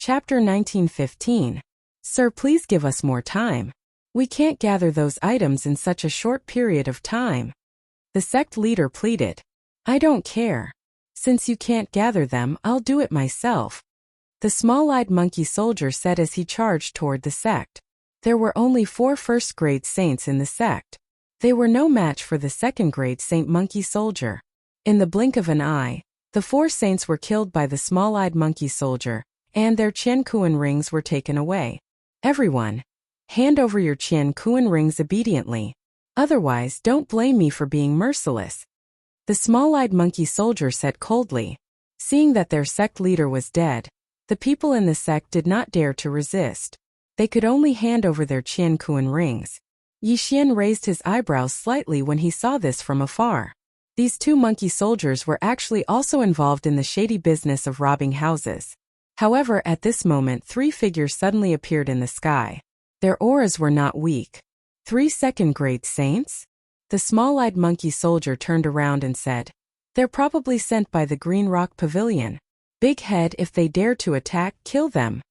Chapter 1915. Sir, please give us more time. We can't gather those items in such a short period of time. The sect leader pleaded. I don't care. Since you can't gather them, I'll do it myself. The small-eyed monkey soldier said as he charged toward the sect. There were only 4 first-grade saints in the sect. They were no match for the second-grade Saint Monkey Soldier. In the blink of an eye, the 4 saints were killed by the small-eyed monkey soldier, and their Qian Kuan rings were taken away. Everyone, hand over your Qian Kuan rings obediently. Otherwise, don't blame me for being merciless. The small-eyed monkey soldier said coldly. Seeing that their sect leader was dead, the people in the sect did not dare to resist. They could only hand over their Qian Kuan rings. Yi Xian raised his eyebrows slightly when he saw this from afar. These 2 monkey soldiers were actually also involved in the shady business of robbing houses. However, at this moment 3 figures suddenly appeared in the sky. Their auras were not weak. 3 second-grade saints? The small-eyed monkey soldier turned around and said, They're probably sent by the Green Rock Pavilion. Big head, if they dare to attack, kill them.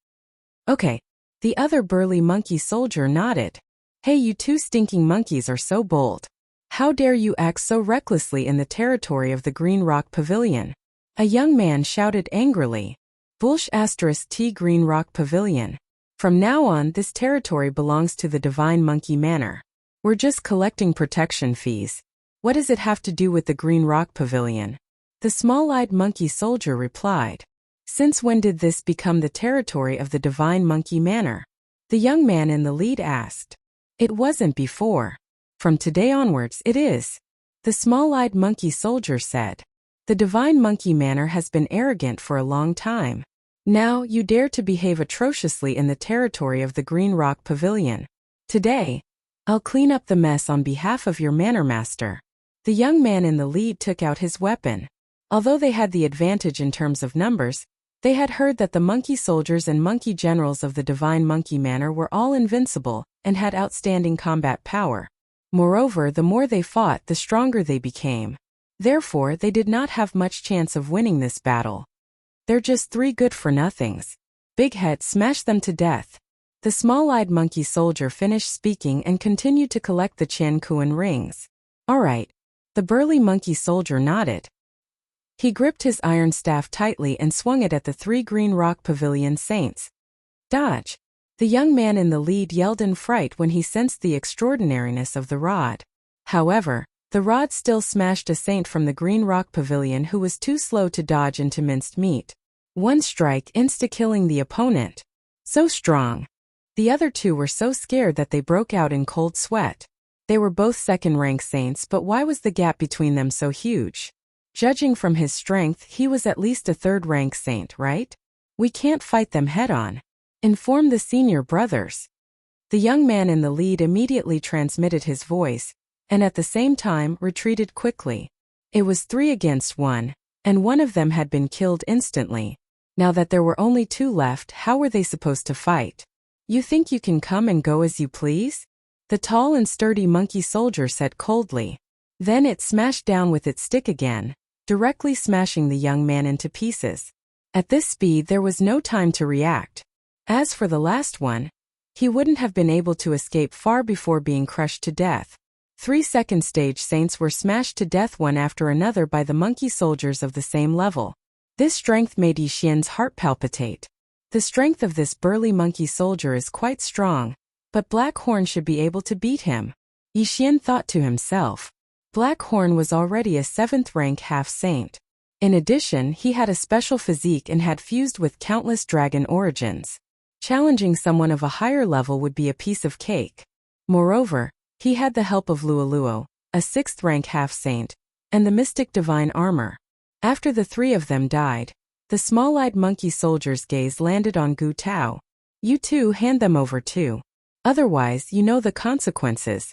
Okay. The other burly monkey soldier nodded. Hey, you 2 stinking monkeys are so bold. How dare you act so recklessly in the territory of the Green Rock Pavilion? A young man shouted angrily. Bullsh *T Green Rock Pavilion. From now on, this territory belongs to the Divine Monkey Manor. We're just collecting protection fees. What does it have to do with the Green Rock Pavilion? The small-eyed monkey soldier replied. Since when did this become the territory of the Divine Monkey Manor? The young man in the lead asked. It wasn't before. From today onwards, it is. The small-eyed monkey soldier said. The Divine Monkey Manor has been arrogant for a long time. Now, you dare to behave atrociously in the territory of the Green Rock Pavilion. Today, I'll clean up the mess on behalf of your manor master. The young man in the lead took out his weapon. Although they had the advantage in terms of numbers, they had heard that the monkey soldiers and monkey generals of the Divine Monkey Manor were all invincible and had outstanding combat power. Moreover, the more they fought, the stronger they became. Therefore, they did not have much chance of winning this battle. They're just 3 good-for-nothings. Big Head smashed them to death. The small-eyed monkey soldier finished speaking and continued to collect the Qian Kuan rings. All right. The burly monkey soldier nodded. He gripped his iron staff tightly and swung it at the 3 Green Rock Pavilion saints. Dodge! The young man in the lead yelled in fright when he sensed the extraordinariness of the rod. However, the rod still smashed a saint from the Green Rock Pavilion who was too slow to dodge into minced meat. 1 strike insta-killing the opponent. So strong. The other 2 were so scared that they broke out in cold sweat. They were both second-rank saints, but why was the gap between them so huge? Judging from his strength, he was at least a 3rd-rank saint, right? We can't fight them head-on. Inform the senior brothers. The young man in the lead immediately transmitted his voice, and at the same time retreated quickly. It was 3 against 1, and one of them had been killed instantly. Now that there were only 2 left, how were they supposed to fight? You think you can come and go as you please? The tall and sturdy monkey soldier said coldly. Then it smashed down with its stick again, directly smashing the young man into pieces. At this speed there was no time to react. As for the last one, he wouldn't have been able to escape far before being crushed to death. 3 second-stage saints were smashed to death one after another by the monkey soldiers of the same level. This strength made Yi Xian's heart palpitate. The strength of this burly monkey soldier is quite strong, but Black Horn should be able to beat him. Yi Xian thought to himself. Black Horn was already a 7th-rank half-saint. In addition, he had a special physique and had fused with countless dragon origins. Challenging someone of a higher level would be a piece of cake. Moreover, he had the help of Luoluo, a 6th-rank half-saint, and the mystic divine armor. After the 3 of them died, the small-eyed monkey soldier's gaze landed on Gu Tao. You 2 hand them over too. Otherwise, you know the consequences.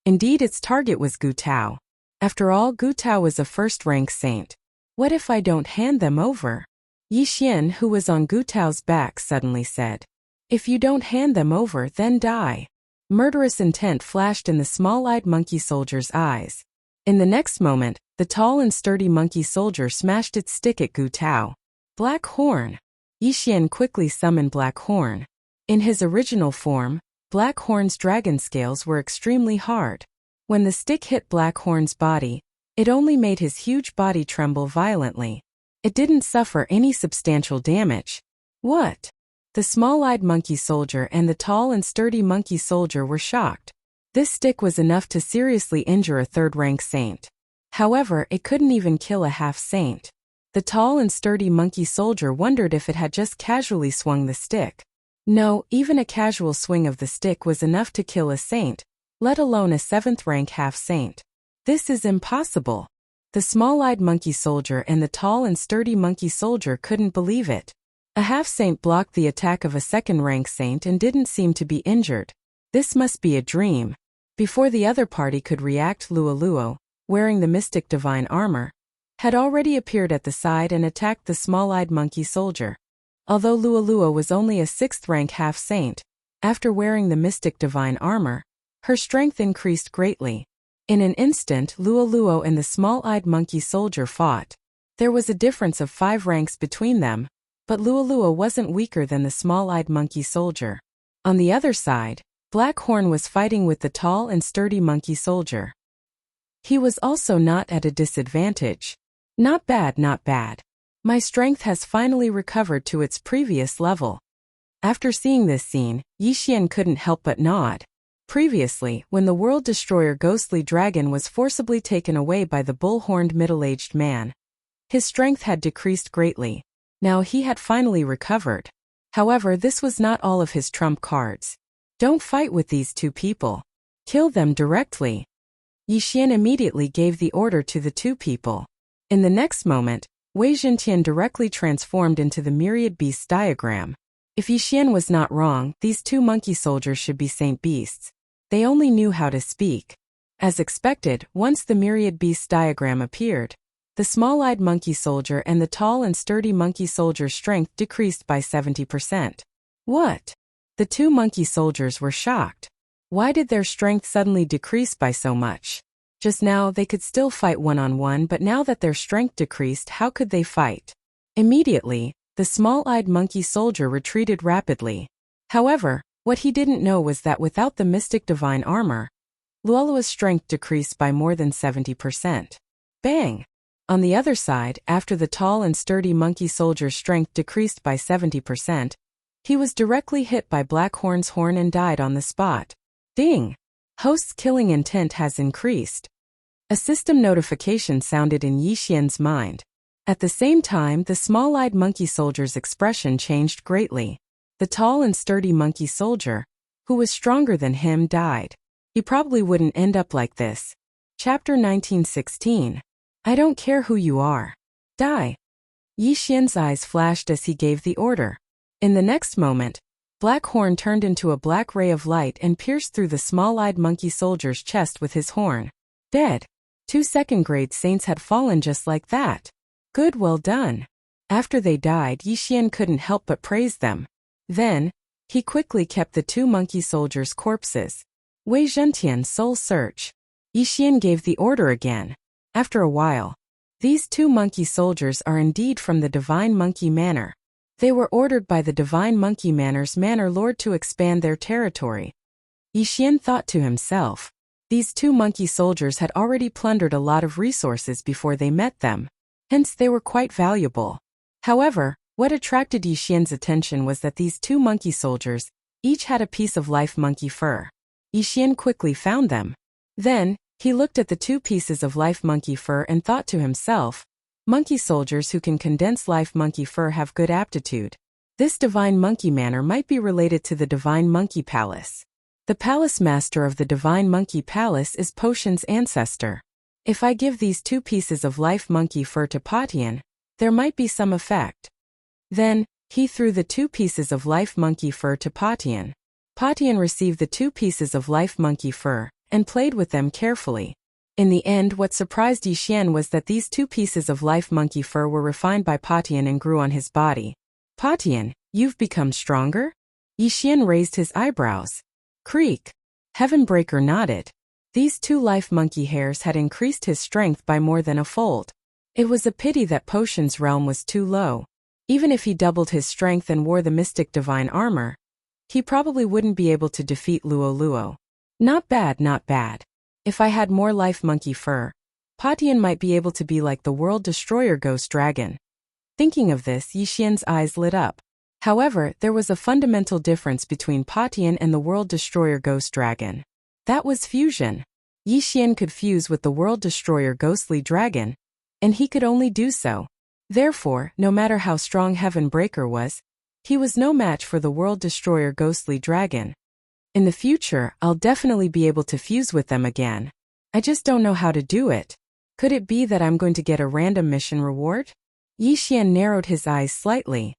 Indeed, its target was Gu Tao. After all, Gu Tao was a 1st-rank saint. What if I don't hand them over? Yi Xian, who was on Gu Tao's back, suddenly said. If you don't hand them over, then die. Murderous intent flashed in the small-eyed monkey soldier's eyes. In the next moment, the tall and sturdy monkey soldier smashed its stick at Gu Tao. Black Horn. Yixian quickly summoned Black Horn. In his original form, Black Horn's dragon scales were extremely hard. When the stick hit Black Horn's body, it only made his huge body tremble violently. It didn't suffer any substantial damage. What? The small-eyed monkey soldier and the tall and sturdy monkey soldier were shocked. This stick was enough to seriously injure a third-rank saint. However, it couldn't even kill a half-saint. The tall and sturdy monkey soldier wondered if it had just casually swung the stick. No, even a casual swing of the stick was enough to kill a saint, let alone a 7th-rank half-saint. This is impossible. The small-eyed monkey soldier and the tall and sturdy monkey soldier couldn't believe it. A half-saint blocked the attack of a 2nd-rank saint and didn't seem to be injured. This must be a dream. Before the other party could react, Luoluo, wearing the mystic divine armor, had already appeared at the side and attacked the small-eyed monkey soldier. Although Luoluo was only a 6th-rank half-saint, after wearing the mystic divine armor, her strength increased greatly. In an instant, Luoluo and the small-eyed monkey soldier fought. There was a difference of 5 ranks between them, but Luoluo wasn't weaker than the small-eyed monkey soldier. On the other side, Black Horn was fighting with the tall and sturdy monkey soldier. He was also not at a disadvantage. Not bad, not bad. My strength has finally recovered to its previous level. After seeing this scene, Yixian couldn't help but nod. Previously, when the World Destroyer Ghostly Dragon was forcibly taken away by the bull-horned middle-aged man, his strength had decreased greatly. Now he had finally recovered. However, this was not all of his trump cards. Don't fight with these two people. Kill them directly. Yixian immediately gave the order to the two people. In the next moment, Wei Zhentian directly transformed into the myriad beasts diagram. If Yixian was not wrong, these two monkey soldiers should be saint beasts. They only knew how to speak. As expected, once the myriad beasts diagram appeared, the small-eyed monkey soldier and the tall and sturdy monkey soldier's strength decreased by 70%. What? The two monkey soldiers were shocked. Why did their strength suddenly decrease by so much? Just now they could still fight one-on-one, but now that their strength decreased, how could they fight? Immediately, the small-eyed monkey soldier retreated rapidly. However, what he didn't know was that without the mystic divine armor, Luoluo's strength decreased by more than 70%. Bang! On the other side, after the tall and sturdy monkey soldier's strength decreased by 70%, he was directly hit by Black Horn's horn and died on the spot. Ding! Host's killing intent has increased. A system notification sounded in Yixian's mind. At the same time, the small-eyed monkey soldier's expression changed greatly. The tall and sturdy monkey soldier, who was stronger than him, died. He probably wouldn't end up like this. Chapter 1916. I don't care who you are. Die. Yixian's eyes flashed as he gave the order. In the next moment, Black Horn turned into a black ray of light and pierced through the small-eyed monkey soldier's chest with his horn. Dead. 2 2nd-grade saints had fallen just like that. Good, well done. After they died, Yixian couldn't help but praise them. Then, he quickly kept the 2 monkey soldiers' corpses. Wei Zhentian's soul search. Yixian gave the order again. After a while, these 2 monkey soldiers are indeed from the Divine Monkey Manor. They were ordered by the Divine Monkey Manor's Manor Lord to expand their territory. Yixian thought to himself, these 2 monkey soldiers had already plundered a lot of resources before they met them. Hence they were quite valuable. However, what attracted Yixian's attention was that these 2 monkey soldiers each had a piece of life monkey fur. Yixian quickly found them. Then, he looked at the 2 pieces of life monkey fur and thought to himself, monkey soldiers who can condense life monkey fur have good aptitude. This Divine Monkey Manor might be related to the Divine Monkey Palace. The palace master of the Divine Monkey Palace is Potion's ancestor. If I give these 2 pieces of life monkey fur to Potion, there might be some effect. Then, he threw the 2 pieces of life monkey fur to Potion. Potion received the 2 pieces of life monkey fur and played with them carefully. In the end, what surprised Yixian was that these 2 pieces of life monkey fur were refined by Potion and grew on his body. Potion, you've become stronger? Yixian raised his eyebrows. Creak. Heavenbreaker nodded. These 2 life monkey hairs had increased his strength by more than a fold. It was a pity that Potion's realm was too low. Even if he doubled his strength and wore the mystic divine armor, he probably wouldn't be able to defeat Luo Luo. Not bad, not bad. If I had more life monkey fur, Patian might be able to be like the world destroyer ghost dragon. Thinking of this, Yixian's eyes lit up. However, there was a fundamental difference between Patian and the world destroyer ghost dragon. That was fusion. Yixian could fuse with the world destroyer ghostly dragon, and he could only do so. Therefore, no matter how strong Heaven Breaker was, he was no match for the world destroyer ghostly dragon. In the future, I'll definitely be able to fuse with them again. I just don't know how to do it. Could it be that I'm going to get a random mission reward? Yixian narrowed his eyes slightly.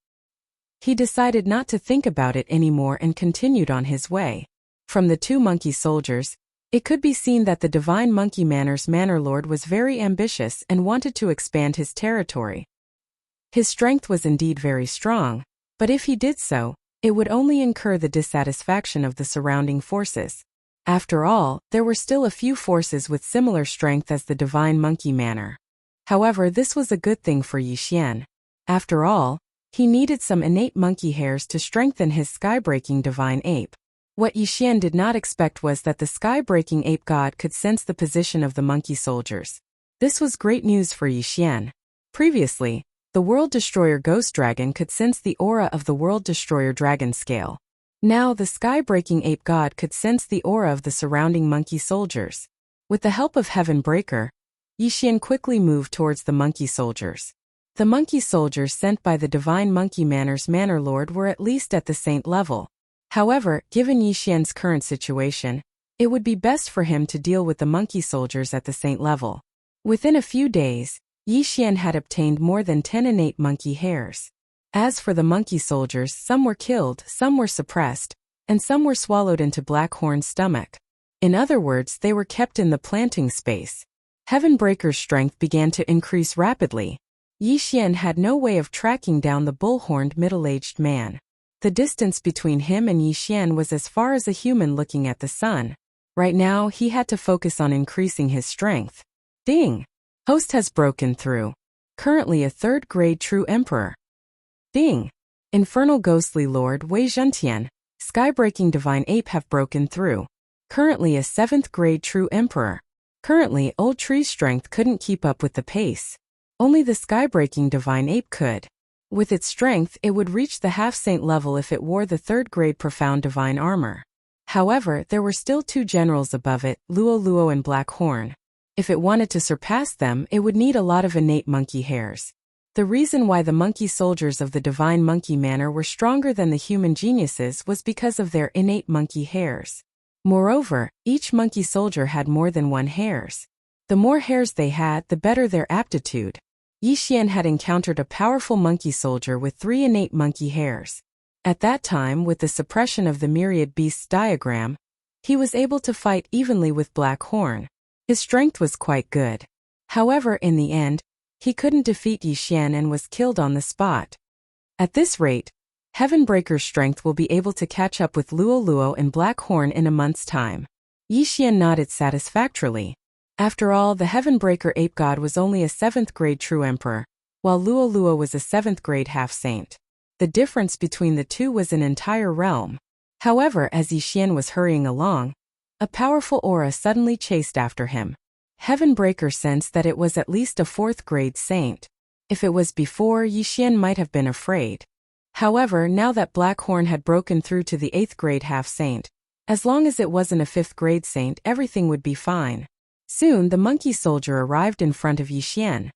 He decided not to think about it anymore and continued on his way. From the two monkey soldiers, it could be seen that the divine monkey Manor's Manor Lord was very ambitious and wanted to expand his territory. His strength was indeed very strong, but if he did so, it would only incur the dissatisfaction of the surrounding forces. After all, there were still a few forces with similar strength as the divine monkey Manor. However, this was a good thing for Yixian. After all, he needed some innate monkey hairs to strengthen his sky-breaking divine ape. What Yixian did not expect was that the sky-breaking ape god could sense the position of the monkey soldiers. This was great news for Yixian. Previously, the World Destroyer Ghost Dragon could sense the aura of the World Destroyer Dragon Scale. Now the sky-breaking ape god could sense the aura of the surrounding monkey soldiers. With the help of Heaven Breaker, Yixian quickly moved towards the monkey soldiers. The monkey soldiers sent by the divine monkey Manor's Manor Lord were at least at the saint level. However, given Yixian's current situation, it would be best for him to deal with the monkey soldiers at the saint level. Within a few days, Yixian had obtained more than 10 innate monkey hairs. As for the monkey soldiers, some were killed, some were suppressed, and some were swallowed into Blackhorn's stomach. In other words, they were kept in the planting space. Heaven Breaker's strength began to increase rapidly. Yixian had no way of tracking down the bull-horned middle-aged man. The distance between him and Yixian was as far as a human looking at the sun. Right now, he had to focus on increasing his strength. Ding! Host has broken through. Currently a 3rd grade true emperor. Ding! Infernal ghostly lord Wei Zhentian, sky-breaking divine ape have broken through. Currently a 7th grade true emperor. Currently old tree strength couldn't keep up with the pace. Only the sky-breaking divine ape could. With its strength, it would reach the half-saint level if it wore the 3rd grade profound divine armor. However, there were still 2 generals above it, Luo Luo and Blackhorn. If it wanted to surpass them, it would need a lot of innate monkey hairs. The reason why the monkey soldiers of the divine monkey Manor were stronger than the human geniuses was because of their innate monkey hairs. Moreover, each monkey soldier had more than 1 hairs. The more hairs they had, the better their aptitude. Yixian had encountered a powerful monkey soldier with 3 innate monkey hairs. At that time, with the suppression of the myriad beasts diagram, he was able to fight evenly with Blackhorn. His strength was quite good. However, in the end, he couldn't defeat Yixian and was killed on the spot. At this rate, Heaven Breaker's strength will be able to catch up with Luo Luo and Blackhorn in a month's time. Yixian nodded satisfactorily. After all, the Heaven Breaker ape god was only a 7th grade true emperor, while Luo Luo was a 7th grade half-saint. The difference between the two was an entire realm. However, as Yixian was hurrying along, a powerful aura suddenly chased after him. Heaven Breaker sensed that it was at least a 4th grade saint. If it was before, Yixian might have been afraid. However, now that Blackhorn had broken through to the 8th grade half-saint, as long as it wasn't a 5th grade saint, everything would be fine. Soon, the monkey soldier arrived in front of Yixian.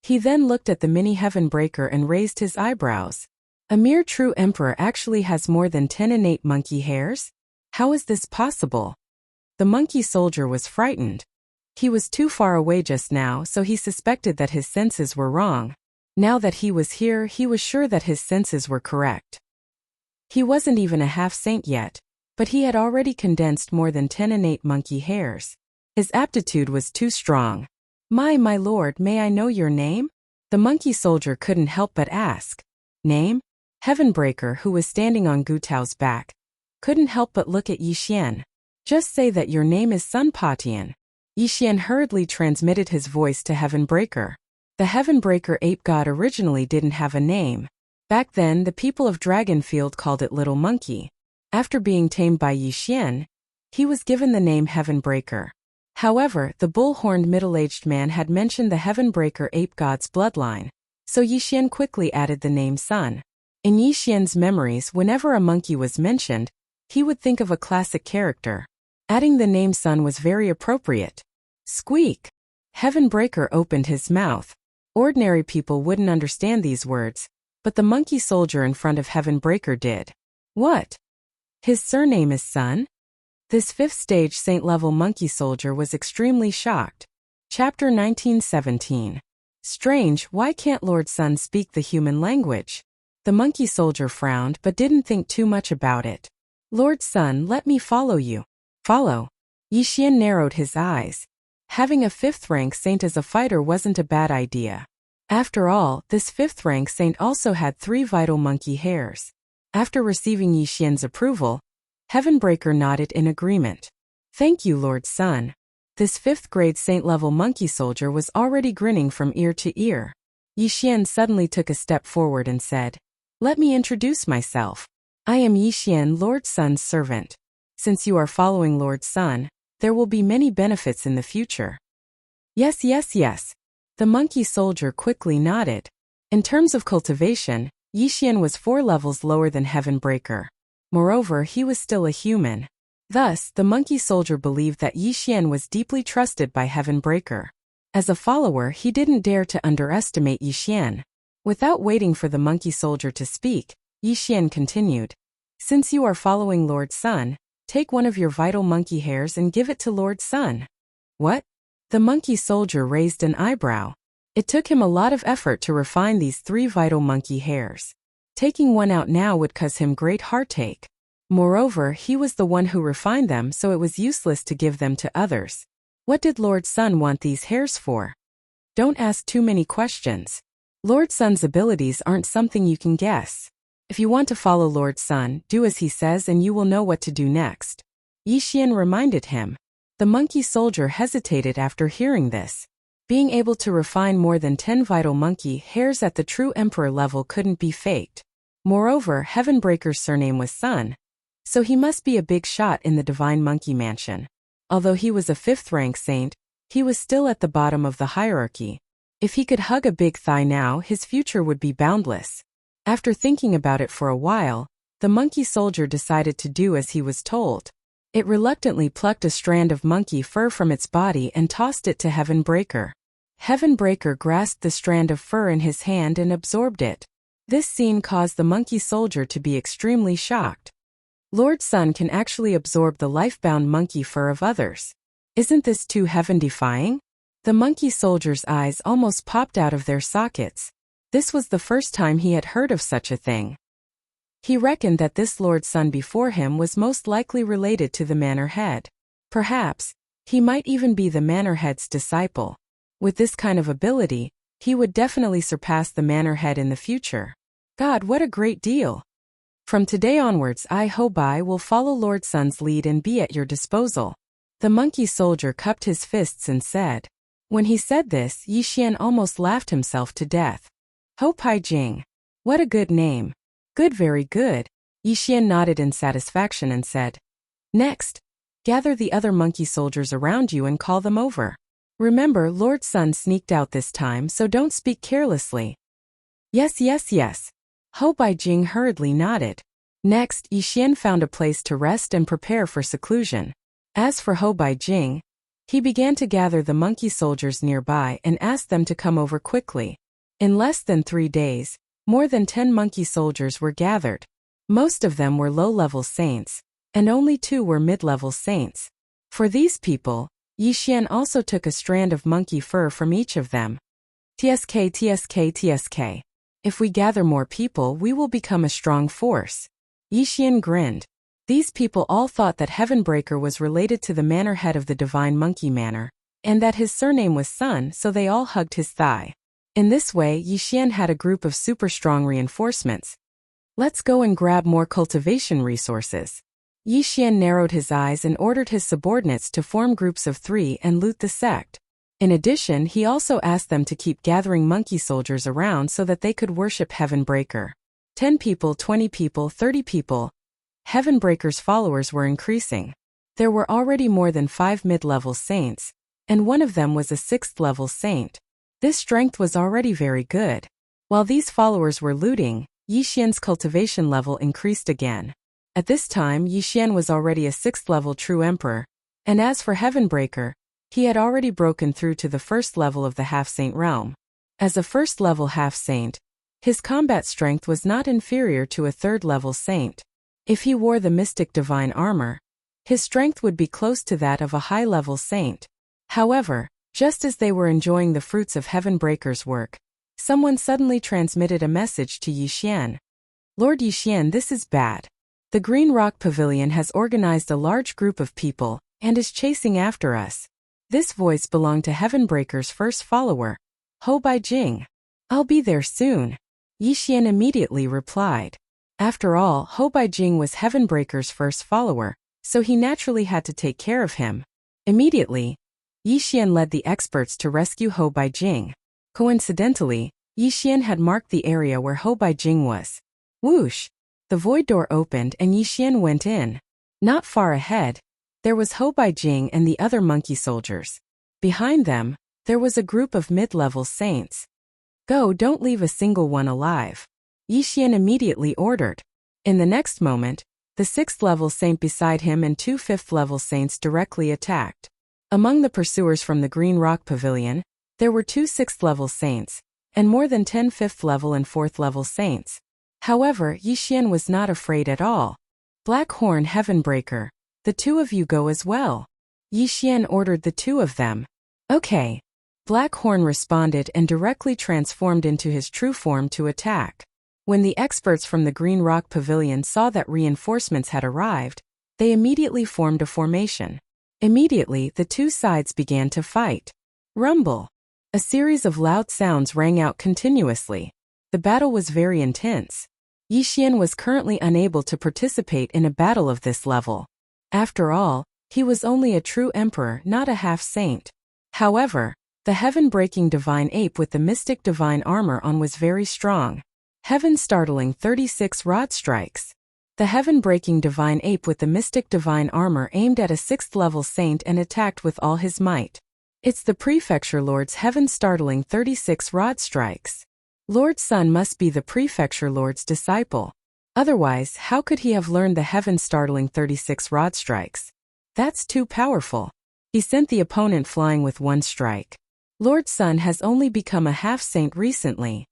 He then looked at the mini Heaven Breaker and raised his eyebrows. A mere true emperor actually has more than 10 innate monkey hairs? How is this possible? The monkey soldier was frightened. He was too far away just now, so he suspected that his senses were wrong. Now that he was here, he was sure that his senses were correct. He wasn't even a half-saint yet, but he had already condensed more than 10 innate monkey hairs. His aptitude was too strong. My lord, may I know your name? The monkey soldier couldn't help but ask. Name? Heaven Breaker, who was standing on Gu Tao's back, couldn't help but look at Yixian. Just say that your name is Sun Patian. Yixian hurriedly transmitted his voice to Heaven Breaker. The Heavenbreaker ape god originally didn't have a name. Back then, the people of Dragonfield called it Little Monkey. After being tamed by Yi Xian, he was given the name Heavenbreaker. However, the bull-horned middle-aged man had mentioned the Heavenbreaker ape god's bloodline, so Yi Xian quickly added the name Sun. In Yi Xian's memories, whenever a monkey was mentioned, he would think of a classic character. Adding the name Sun was very appropriate. Squeak! Heavenbreaker opened his mouth. Ordinary people wouldn't understand these words, but the monkey soldier in front of Heavenbreaker did. What? His surname is Sun? This 5th stage saint-level monkey soldier was extremely shocked. Chapter 1917. Strange, why can't Lord Sun speak the human language? The monkey soldier frowned but didn't think too much about it. Lord Sun, let me follow you. Follow. Yi Xian narrowed his eyes. Having a 5th rank saint as a fighter wasn't a bad idea. After all, this 5th rank saint also had 3 vital monkey hairs. After receiving Yi Xian's approval, Heavenbreaker nodded in agreement. Thank you, Lord Sun. This 5th grade saint-level monkey soldier was already grinning from ear to ear. Yi Xian suddenly took a step forward and said, Let me introduce myself. I am Yi Xian, Lord Sun's servant. Since you are following Lord Sun, there will be many benefits in the future. Yes. The monkey soldier quickly nodded. In terms of cultivation, Yi Xian was 4 levels lower than Heavenbreaker. Moreover, he was still a human. Thus, the monkey soldier believed that Yi Xian was deeply trusted by Heavenbreaker. As a follower, he didn't dare to underestimate Yi Xian. Without waiting for the monkey soldier to speak, Yi Xian continued. Since you are following Lord Sun, take one of your vital monkey hairs and give it to Lord Sun. What? The monkey soldier raised an eyebrow. It took him a lot of effort to refine these 3 vital monkey hairs. Taking one out now would cause him great heartache. Moreover, he was the one who refined them, so it was useless to give them to others. What did Lord Sun want these hairs for? Don't ask too many questions. Lord Sun's abilities aren't something you can guess. If you want to follow Lord Sun, do as he says and you will know what to do next. Yi Xian reminded him. The monkey soldier hesitated after hearing this. Being able to refine more than 10 vital monkey hairs at the true emperor level couldn't be faked. Moreover, Heavenbreaker's surname was Sun, so he must be a big shot in the Divine Monkey Mansion. Although he was a 5th rank saint, he was still at the bottom of the hierarchy. If he could hug a big thigh now, his future would be boundless. After thinking about it for a while, the monkey soldier decided to do as he was told. It reluctantly plucked a strand of monkey fur from its body and tossed it to Heavenbreaker. Heavenbreaker grasped the strand of fur in his hand and absorbed it. This scene caused the monkey soldier to be extremely shocked. Lord Sun can actually absorb the life-bound monkey fur of others. Isn't this too heaven-defying? The monkey soldier's eyes almost popped out of their sockets. This was the first time he had heard of such a thing. He reckoned that this Lord Sun before him was most likely related to the Manor Head. Perhaps, he might even be the Manor Head's disciple. With this kind of ability, he would definitely surpass the Manor Head in the future. God, what a great deal! From today onwards, I Hobai will follow Lord Sun's lead and be at your disposal. The monkey soldier cupped his fists and said. When he said this, Yi Xian almost laughed himself to death. Hopai Jing. What a good name. Good, very good. Yi Xian nodded in satisfaction and said. Next, gather the other monkey soldiers around you and call them over. Remember, Lord Sun sneaked out this time, so don't speak carelessly. Yes. Hobai Jing hurriedly nodded. Next, Yi Xian found a place to rest and prepare for seclusion. As for Hobai Jing, he began to gather the monkey soldiers nearby and asked them to come over quickly. In less than 3 days, more than 10 monkey soldiers were gathered. Most of them were low-level saints, and only 2 were mid-level saints. For these people, Yi Xian also took a strand of monkey fur from each of them. TSK. If we gather more people, we will become a strong force. Yi Xian grinned. These people all thought that Heavenbreaker was related to the manor head of the Divine Monkey Manor, and that his surname was Sun, so they all hugged his thigh. In this way, Yi Xian had a group of super strong reinforcements. Let's go and grab more cultivation resources. Yi Xian narrowed his eyes and ordered his subordinates to form groups of 3 and loot the sect. In addition, he also asked them to keep gathering monkey soldiers around so that they could worship Heavenbreaker. 10 people, 20 people, 30 people. Heavenbreaker's followers were increasing. There were already more than 5 mid-level saints, and one of them was a 6th-level saint. This strength was already very good. While these followers were looting, Yixian's cultivation level increased again. At this time, Yixian was already a 6th-level true emperor, and as for Heavenbreaker, he had already broken through to the 1st level of the half-saint realm. As a 1st-level half-saint, his combat strength was not inferior to a 3rd-level saint. If he wore the mystic divine armor, his strength would be close to that of a high-level saint. However, just as they were enjoying the fruits of Heavenbreaker's work, someone suddenly transmitted a message to Yixian. Lord Yixian, this is bad. The Green Rock Pavilion has organized a large group of people and is chasing after us. This voice belonged to Heavenbreaker's first follower, Hou Baijing. I'll be there soon. Yixian immediately replied. After all, Hou Baijing was Heavenbreaker's first follower, so he naturally had to take care of him. Immediately, Yixian led the experts to rescue Hou Baijing. Coincidentally, Yixian had marked the area where Hou Baijing was. Whoosh! The void door opened and Yixian went in. Not far ahead, there was Hou Baijing and the other monkey soldiers. Behind them, there was a group of mid-level saints. Go, don't leave a single one alive. Yixian immediately ordered. In the next moment, the 6th-level saint beside him and 2 5th-level saints directly attacked. Among the pursuers from the Green Rock Pavilion, there were 2 6th-level saints, and more than 10 5th-level and 4th-level saints. However, Yixian was not afraid at all. Black Horn, Heavenbreaker, the 2 of you go as well. Yixian ordered the 2 of them. Okay. Black Horn responded and directly transformed into his true form to attack. When the experts from the Green Rock Pavilion saw that reinforcements had arrived, they immediately formed a formation. Immediately, the 2 sides began to fight. Rumble. A series of loud sounds rang out continuously. The battle was very intense. Yixian was currently unable to participate in a battle of this level. After all, he was only a true emperor, not a half-saint. However, the heaven-breaking divine ape with the mystic divine armor on was very strong. Heaven-startling 36 rod strikes. The heaven-breaking divine ape with the mystic divine armor aimed at a 6th-level saint and attacked with all his might. It's the Prefecture Lord's heaven-startling 36 rod strikes. Lord Sun must be the Prefecture Lord's disciple. Otherwise, how could he have learned the heaven-startling 36 rod strikes? That's too powerful. He sent the opponent flying with 1 strike. Lord Sun has only become a half-saint recently.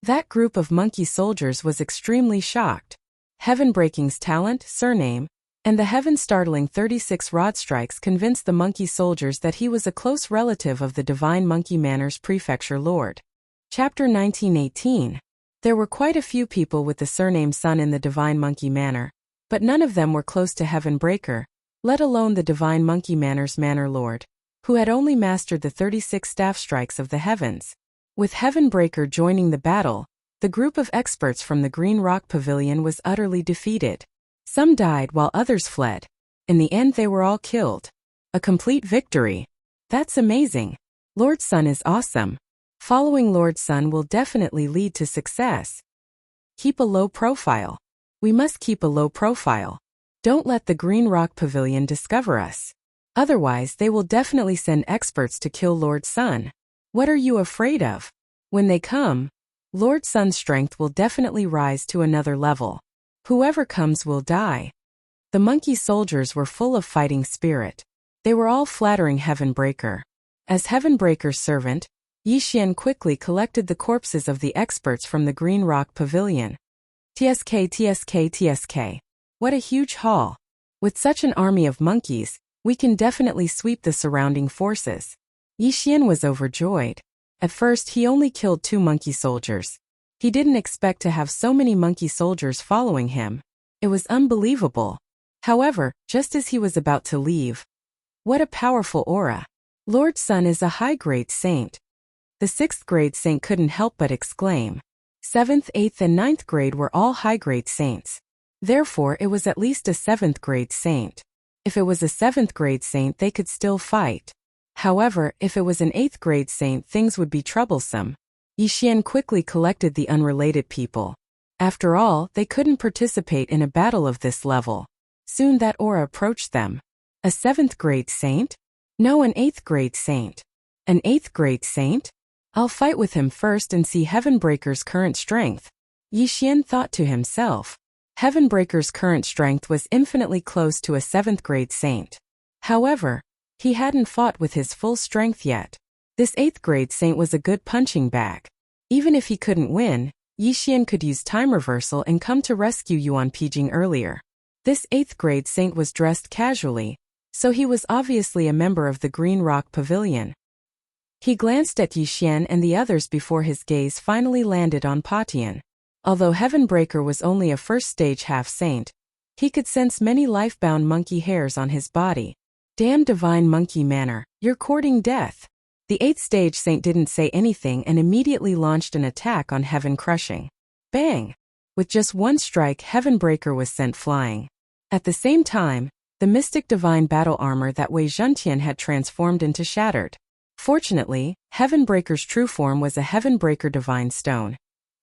That group of monkey soldiers was extremely shocked. Heavenbreaking's talent, surname, and the heaven-startling 36 rod strikes convinced the monkey soldiers that he was a close relative of the divine monkey manners Prefecture Lord. Chapter 1918. There were quite a few people with the surname Sun in the divine monkey manor, but none of them were close to Heavenbreaker, let alone the divine monkey manners manor lord, who had only mastered the 36 staff strikes of the heavens. With Heavenbreaker joining the battle, the group of experts from the Green Rock Pavilion was utterly defeated. Some died while others fled. In the end, they were all killed. A complete victory. That's amazing. Lord Sun is awesome. Following Lord Sun will definitely lead to success. Keep a low profile. We must keep a low profile. Don't let the Green Rock Pavilion discover us. Otherwise, they will definitely send experts to kill Lord Sun. What are you afraid of? When they come, Lord Sun's strength will definitely rise to another level. Whoever comes will die. The monkey soldiers were full of fighting spirit. They were all flattering Heavenbreaker. As Heavenbreaker's servant, Yixian quickly collected the corpses of the experts from the Green Rock Pavilion. TSK. What a huge haul. With such an army of monkeys, we can definitely sweep the surrounding forces. Yixian was overjoyed. At first, he only killed 2 monkey soldiers. He didn't expect to have so many monkey soldiers following him. It was unbelievable. However, just as he was about to leave, what a powerful aura. Lord Sun is a high-grade saint. The 6th grade saint couldn't help but exclaim. 7th, 8th, and 9th grade were all high-grade saints. Therefore, it was at least a 7th grade saint. If it was a 7th grade saint, they could still fight. However, if it was an 8th grade saint, things would be troublesome. Yixian quickly collected the unrelated people. After all, they couldn't participate in a battle of this level. Soon that aura approached them. A 7th grade saint? No, an 8th grade saint. An 8th grade saint? I'll fight with him first and see Heavenbreaker's current strength. Yixian thought to himself. Heavenbreaker's current strength was infinitely close to a 7th grade saint. However, he hadn't fought with his full strength yet. This 8th grade saint was a good punching bag. Even if he couldn't win, Yixian could use time reversal and come to rescue Yuan Pijing earlier. This 8th grade saint was dressed casually, so he was obviously a member of the Green Rock Pavilion. He glanced at Yixian and the others before his gaze finally landed on Patian. Although Heavenbreaker was only a first-stage half-saint, he could sense many life-bound monkey hairs on his body. Damn divine monkey manner, you're courting death. The 8th stage saint didn't say anything and immediately launched an attack on Heaven Crushing. Bang! With just one strike, Heavenbreaker was sent flying. At the same time, the mystic divine battle armor that Wei Zhentian had transformed into shattered. Fortunately, Heavenbreaker's true form was a Heavenbreaker divine stone,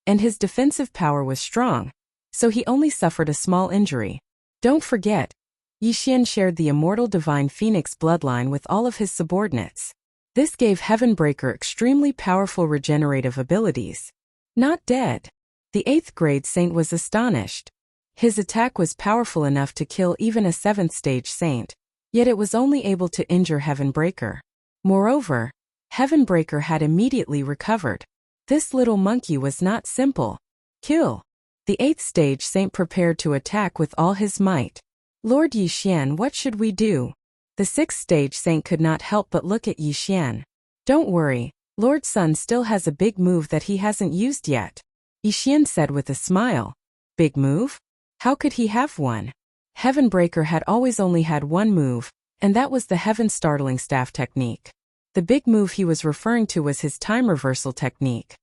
and his defensive power was strong, so he only suffered a small injury. Don't forget, Yixian shared the immortal divine phoenix bloodline with all of his subordinates. This gave Heavenbreaker extremely powerful regenerative abilities. Not dead. The 8th grade saint was astonished. His attack was powerful enough to kill even a 7th stage saint, yet it was only able to injure Heavenbreaker. Moreover, Heavenbreaker had immediately recovered. This little monkey was not simple. Kill. The 8th stage saint prepared to attack with all his might. Lord Yixian, what should we do? The 6th stage saint could not help but look at Yixian. Don't worry, Lord Sun still has a big move that he hasn't used yet. Yixian said with a smile. Big move? How could he have one? Heavenbreaker had always only had one move, and that was the Heaven Startling Staff technique. The big move he was referring to was his time reversal technique.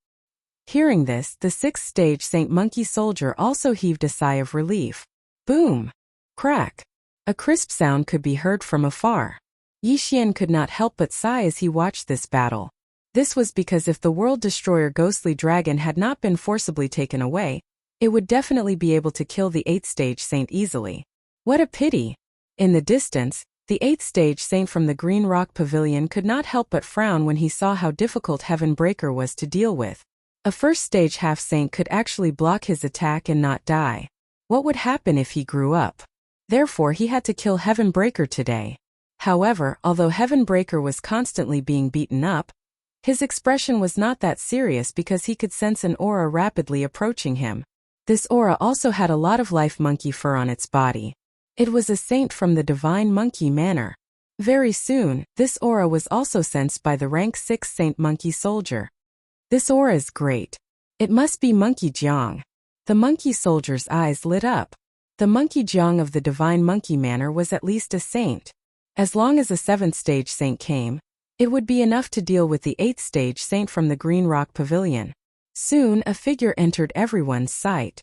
Hearing this, the 6th stage Saint Monkey Soldier also heaved a sigh of relief. Boom! Crack! A crisp sound could be heard from afar. Yixian could not help but sigh as he watched this battle. This was because if the World Destroyer Ghostly Dragon had not been forcibly taken away, it would definitely be able to kill the 8th stage Saint easily. What a pity! In the distance, the 8th stage Saint from the Green Rock Pavilion could not help but frown when he saw how difficult Heavenbreaker was to deal with. A first stage half-saint could actually block his attack and not die. What would happen if he grew up? Therefore he had to kill Heavenbreaker today. However, although Heavenbreaker was constantly being beaten up, his expression was not that serious because he could sense an aura rapidly approaching him. This aura also had a lot of life monkey fur on its body. It was a saint from the divine monkey manor. Very soon, this aura was also sensed by the rank 6 Saint Monkey Soldier. This aura is great. It must be Monkey Jiang. The monkey soldier's eyes lit up. The Monkey Jiang of the divine monkey manor was at least a saint. As long as a 7th stage saint came, it would be enough to deal with the 8th stage saint from the Green Rock Pavilion. Soon a figure entered everyone's sight.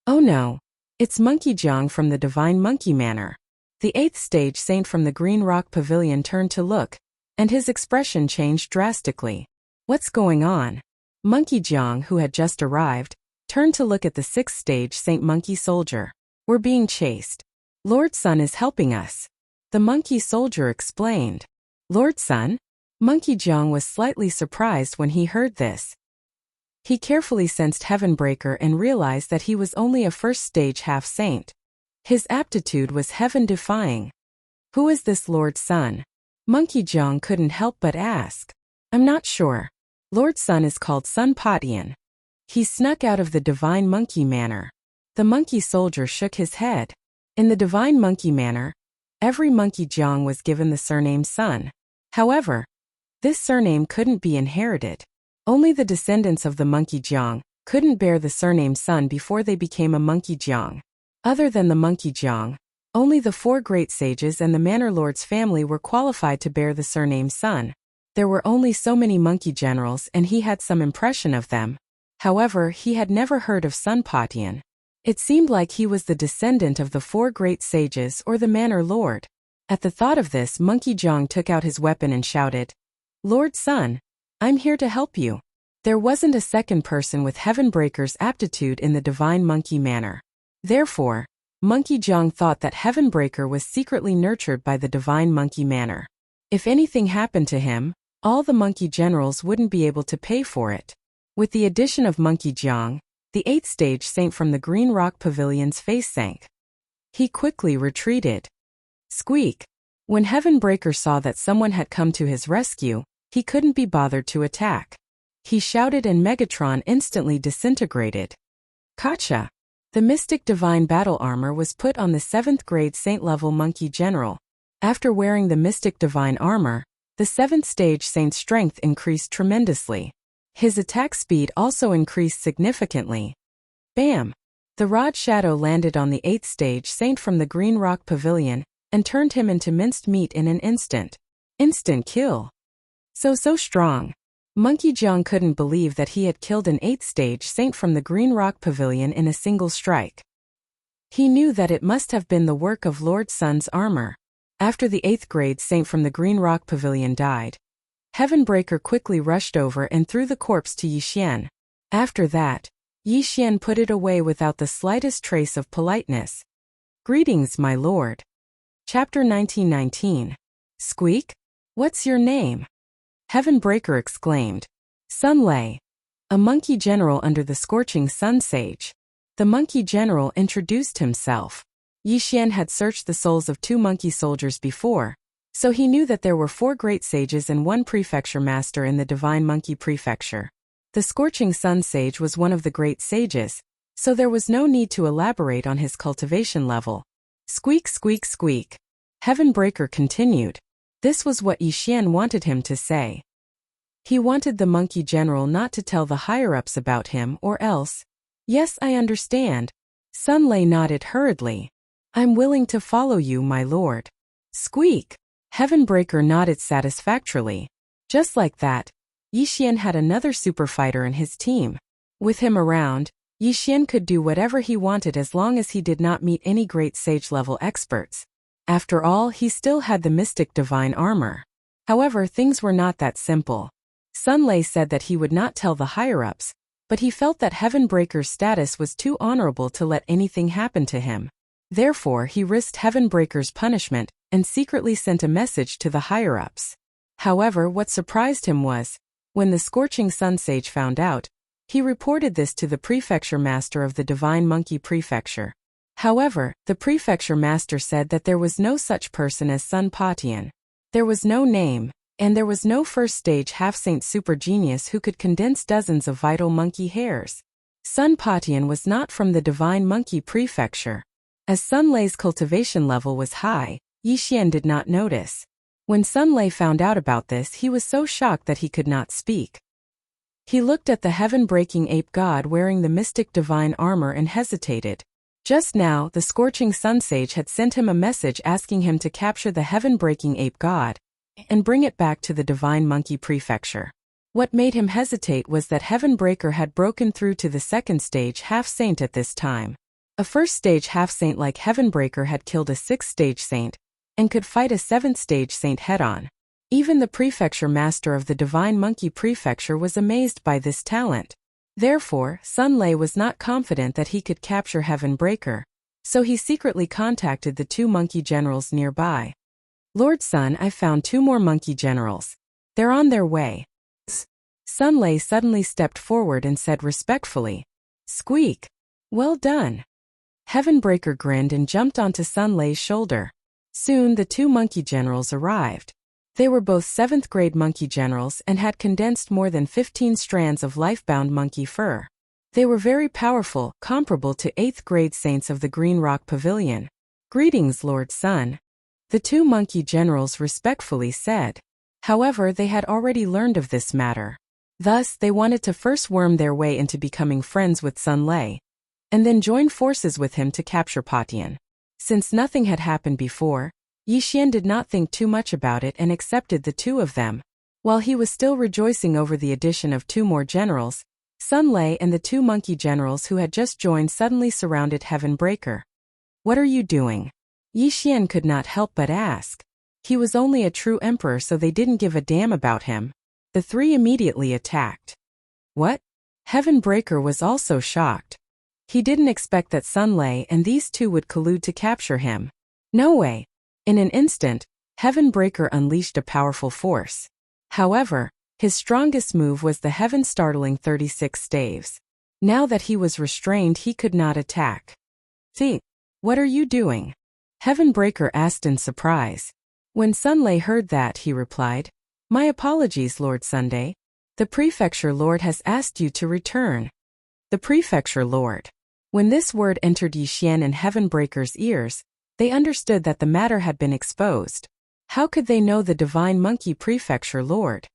Oh no! It's Monkey Jiang from the Divine Monkey Manor. The 8th stage saint from the Green Rock Pavilion turned to look, and his expression changed drastically. What's going on? Monkey Jiang, who had just arrived, turned to look at the 6th stage Saint Monkey Soldier. We're being chased. Lord Sun is helping us. The monkey soldier explained. Lord Sun? Monkey Jiang was slightly surprised when he heard this. He carefully sensed Heavenbreaker and realized that he was only a first stage half-saint. His aptitude was heaven-defying. Who is this Lord Sun? Monkey Jiang couldn't help but ask. I'm not sure. Lord Sun is called Sun Patian. He snuck out of the Divine Monkey Manor. The monkey soldier shook his head. In the Divine Monkey Manor, every Monkey Jiang was given the surname Sun. However, this surname couldn't be inherited. Only the descendants of the Monkey Jiang couldn't bear the surname Sun before they became a Monkey Jiang. Other than the Monkey Jiang, only the 4 great sages and the Manor Lord's family were qualified to bear the surname Sun. There were only so many monkey generals and he had some impression of them. However, he had never heard of Sun Patian. It seemed like he was the descendant of the 4 great sages or the Manor Lord. At the thought of this, Monkey Jong took out his weapon and shouted, "Lord Sun, I'm here to help you." There wasn't a second person with Heavenbreaker's aptitude in the divine monkey manner. Therefore, Monkey Jong thought that Heavenbreaker was secretly nurtured by the divine monkey manner. If anything happened to him, all the monkey generals wouldn't be able to pay for it. With the addition of Monkey Jong, the 8th stage saint from the Green Rock Pavilion's face sank. He quickly retreated. Squeak! When Heavenbreaker saw that someone had come to his rescue, he couldn't be bothered to attack. He shouted and Megatron instantly disintegrated. Gotcha! The Mystic Divine Battle Armor was put on the 7th grade Saint-level Monkey General. After wearing the Mystic Divine Armor, the 7th stage Saint's strength increased tremendously. His attack speed also increased significantly. Bam! The Rod Shadow landed on the 8th stage Saint from the Green Rock Pavilion and turned him into minced meat in an instant. Instant kill. So strong. Monkey Jong couldn't believe that he had killed an 8th stage Saint from the Green Rock Pavilion in a single strike. He knew that it must have been the work of Lord Sun's armor. After the 8th grade Saint from the Green Rock Pavilion died, Heavenbreaker quickly rushed over and threw the corpse to Yixian. After that, Yixian put it away without the slightest trace of politeness. Greetings, my lord. Chapter 1919. Squeak? What's your name? Heavenbreaker exclaimed. Sun Lei. A monkey general under the scorching sun sage. The monkey general introduced himself. Yixian had searched the souls of 2 monkey soldiers before, so he knew that there were 4 great sages and 1 prefecture master in the Divine Monkey Prefecture. The Scorching Sun Sage was one of the great sages, so there was no need to elaborate on his cultivation level. Squeak, squeak, squeak. Heavenbreaker continued. This was what Yixian wanted him to say. He wanted the monkey general not to tell the higher-ups about him or else. Yes, I understand. Sun Lei nodded hurriedly. I'm willing to follow you, my lord. Squeak! Heavenbreaker nodded satisfactorily. Just like that, Yixian had another super fighter in his team. With him around, Yixian could do whatever he wanted as long as he did not meet any great sage-level experts. After all, he still had the Mystic Divine Armor. However, things were not that simple. Sun Lei said that he would not tell the higher-ups, but he felt that Heavenbreaker's status was too honorable to let anything happen to him. Therefore, he risked Heavenbreaker's punishment and secretly sent a message to the higher-ups. However, what surprised him was, when the Scorching Sun Sage found out, he reported this to the Prefecture Master of the Divine Monkey Prefecture. However, the Prefecture Master said that there was no such person as Sun Patian. There was no name, and there was no first-stage half-saint super genius who could condense dozens of vital monkey hairs. Sun Patian was not from the Divine Monkey Prefecture. As Sun Lei's cultivation level was high, Yixian did not notice. When Sun Lei found out about this, he was so shocked that he could not speak. He looked at the heaven-breaking ape god wearing the mystic divine armor and hesitated. Just now, the Scorching Sun Sage had sent him a message asking him to capture the heaven-breaking ape god and bring it back to the Divine Monkey Prefecture. What made him hesitate was that Heavenbreaker had broken through to the 2nd stage half-saint at this time. A 1st stage half-saint like Heavenbreaker had killed a 6th stage saint and could fight a 7th stage saint head-on. Even the Prefecture Master of the Divine Monkey Prefecture was amazed by this talent. Therefore, Sun Lei was not confident that he could capture Heavenbreaker, so he secretly contacted the 2 monkey generals nearby. Lord Sun, I found 2 more monkey generals. They're on their way. Sun Lei suddenly stepped forward and said respectfully, Squeak! Well done. Heavenbreaker grinned and jumped onto Sun Lei's shoulder. Soon the 2 monkey generals arrived. They were both 7th grade monkey generals and had condensed more than 15 strands of life-bound monkey fur. They were very powerful, comparable to 8th grade saints of the Green Rock Pavilion. Greetings, Lord Sun. The 2 monkey generals respectfully said. However, they had already learned of this matter. Thus, they wanted to first worm their way into becoming friends with Sun Lei, and then join forces with him to capture Patian. Since nothing had happened before, Yixian did not think too much about it and accepted the 2 of them. While he was still rejoicing over the addition of 2 more generals, Sun Lei and the 2 monkey generals who had just joined suddenly surrounded Heavenbreaker. What are you doing? Yixian could not help but ask. He was only a true emperor, so they didn't give a damn about him. The three immediately attacked. What? Heavenbreaker was also shocked. He didn't expect that Sunlay and these two would collude to capture him. No way. In an instant, Heavenbreaker unleashed a powerful force. However, his strongest move was the heaven-startling 36 staves. Now that he was restrained, he could not attack. "See, what are you doing?" Heavenbreaker asked in surprise. When Sunlay heard that, he replied, "My apologies, Lord Sunday. The Prefecture Lord has asked you to return." The Prefecture Lord. When this word entered Yixian and Heavenbreaker's ears, they understood that the matter had been exposed. How could they know the Divine Monkey Prefecture Lord?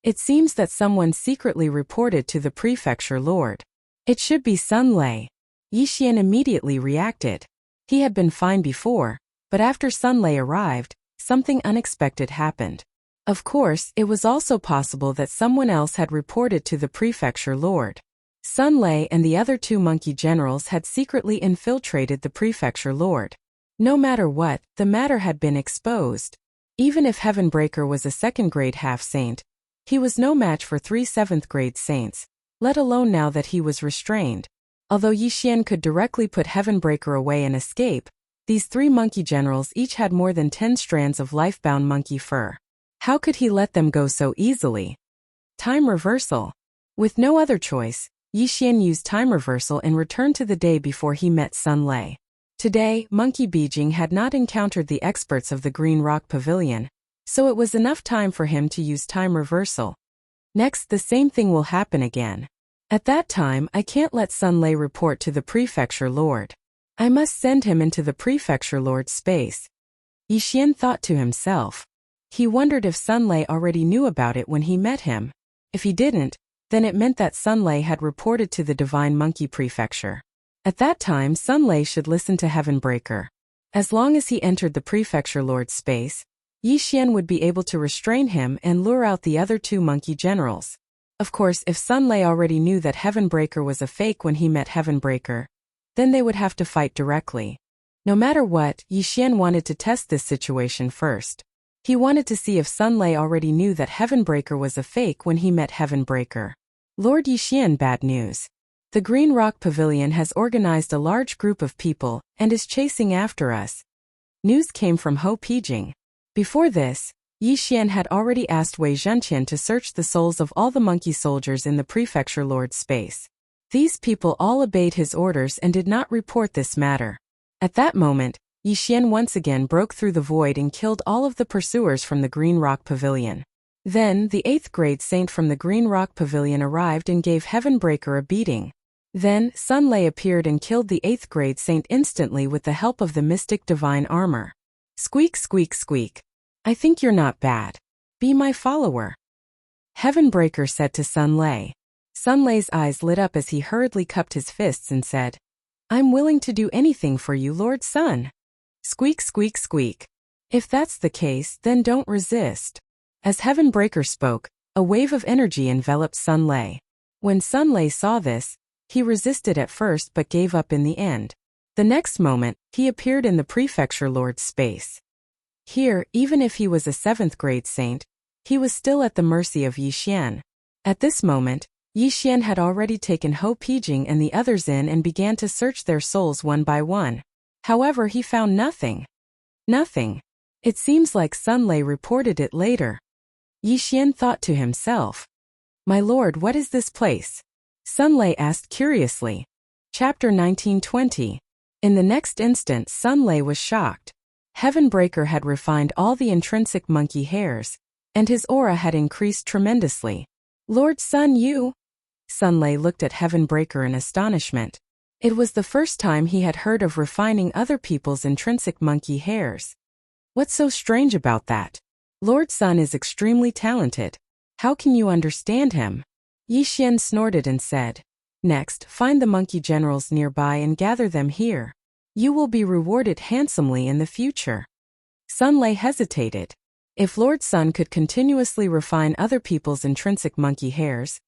It seems that someone secretly reported to the Prefecture Lord. It should be Sunlay. Yixian immediately reacted. He had been fine before, but after Sunlay arrived, something unexpected happened. Of course, it was also possible that someone else had reported to the Prefecture Lord. Sunlay and the other two monkey generals had secretly infiltrated the Prefecture Lord. No matter what, the matter had been exposed. Even if Heavenbreaker was a second-grade half-saint, he was no match for 3 seventh-grade saints, let alone now that he was restrained. Although Yixian could directly put Heavenbreaker away and escape, these three monkey generals each had more than 10 strands of life-bound monkey fur. How could he let them go so easily? Time reversal. With no other choice, Yixian used time reversal and returned to the day before he met Sunlay. Today, Monkey Beijing had not encountered the experts of the Green Rock Pavilion, so it was enough time for him to use time reversal. Next, the same thing will happen again. At that time, I can't let Sunlay report to the Prefecture Lord. I must send him into the Prefecture Lord's space. Yixian thought to himself. He wondered if Sunlay already knew about it when he met him. If he didn't, then it meant that Sunlay had reported to the Divine Monkey Prefecture. At that time, Sunlay should listen to Heavenbreaker. As long as he entered the Prefecture Lord's space, Yixian would be able to restrain him and lure out the other two monkey generals. Of course, if Sunlay already knew that Heavenbreaker was a fake when he met Heavenbreaker, then they would have to fight directly. No matter what, Yixian wanted to test this situation first. He wanted to see if Sunlay already knew that Heavenbreaker was a fake when he met Heavenbreaker. Lord Yixian, bad news. The Green Rock Pavilion has organized a large group of people and is chasing after us. News came from Ho Pijing. Before this, Yixian had already asked Wei Zhenqian to search the souls of all the monkey soldiers in the Prefecture Lord's space. These people all obeyed his orders and did not report this matter. At that moment, Yixian once again broke through the void and killed all of the pursuers from the Green Rock Pavilion. Then, the 8th grade saint from the Green Rock Pavilion arrived and gave Heavenbreaker a beating. Then, Sunlay appeared and killed the 8th grade saint instantly with the help of the mystic divine armor. Squeak, squeak, squeak. I think you're not bad. Be my follower. Heavenbreaker said to Sunlay. Sunlay's eyes lit up as he hurriedly cupped his fists and said, I'm willing to do anything for you, Lord Sun. Squeak, squeak, squeak. If that's the case, then don't resist. As Heavenbreaker spoke, a wave of energy enveloped Sunlay. When Sunlay saw this, he resisted at first but gave up in the end. The next moment, he appeared in the Prefecture Lord's space. Here, even if he was a 7th grade saint, he was still at the mercy of Yixian. At this moment, Yixian had already taken Ho Pijing and the others in and began to search their souls one by one. However, he found nothing. Nothing. It seems like Sunlay reported it later. Yixian thought to himself. My lord, what is this place? Sunlay asked curiously. Chapter 1920. In the next instant, Sunlay was shocked. Heavenbreaker had refined all the intrinsic monkey hairs, and his aura had increased tremendously. Lord Sun, you? Sunlay looked at Heavenbreaker in astonishment. It was the first time he had heard of refining other people's intrinsic monkey hairs. What's so strange about that? Lord Sun is extremely talented. How can you understand him? Yixian snorted and said, Next, find the monkey generals nearby and gather them here. You will be rewarded handsomely in the future. Sunlay hesitated. If Lord Sun could continuously refine other people's intrinsic monkey hairs,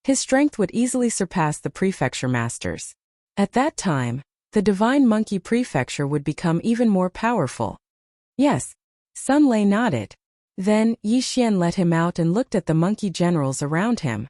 his strength would easily surpass the prefecture masters. At that time, the Divine Monkey Prefecture would become even more powerful. Yes, Sun Lei nodded. Then, Yi Xian let him out and looked at the monkey generals around him.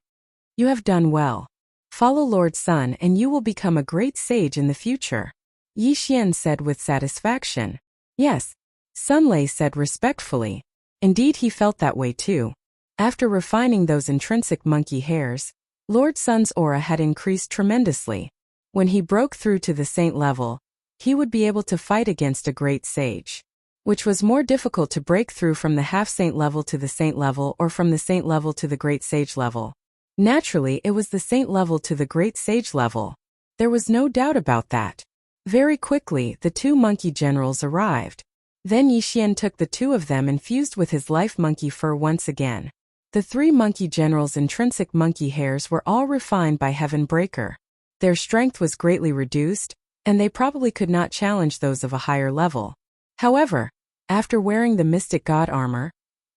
You have done well. Follow Lord Sun and you will become a great sage in the future. Yi Xian said with satisfaction. Yes. Sun Lei said respectfully. Indeed he felt that way too. After refining those intrinsic monkey hairs, Lord Sun's aura had increased tremendously. When he broke through to the saint level, he would be able to fight against a great sage. Which was more difficult to break through from the half-saint level to the saint level or from the saint level to the great sage level. Naturally, it was the saint level to the great sage level. There was no doubt about that. Very quickly, the two monkey generals arrived. Then Yi Xian took the two of them and fused with his life monkey fur once again. The three monkey generals' intrinsic monkey hairs were all refined by Heaven Breaker. Their strength was greatly reduced, and they probably could not challenge those of a higher level. However, after wearing the mystic god armor,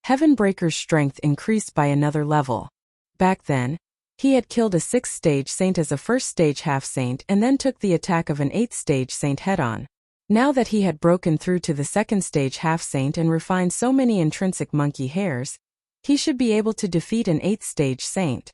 Heaven Breaker's strength increased by another level. Back then, he had killed a 6th-stage saint as a 1st-stage half-saint and then took the attack of an 8th-stage saint head-on. Now that he had broken through to the 2nd-stage half-saint and refined so many intrinsic monkey hairs, he should be able to defeat an 8th-stage saint.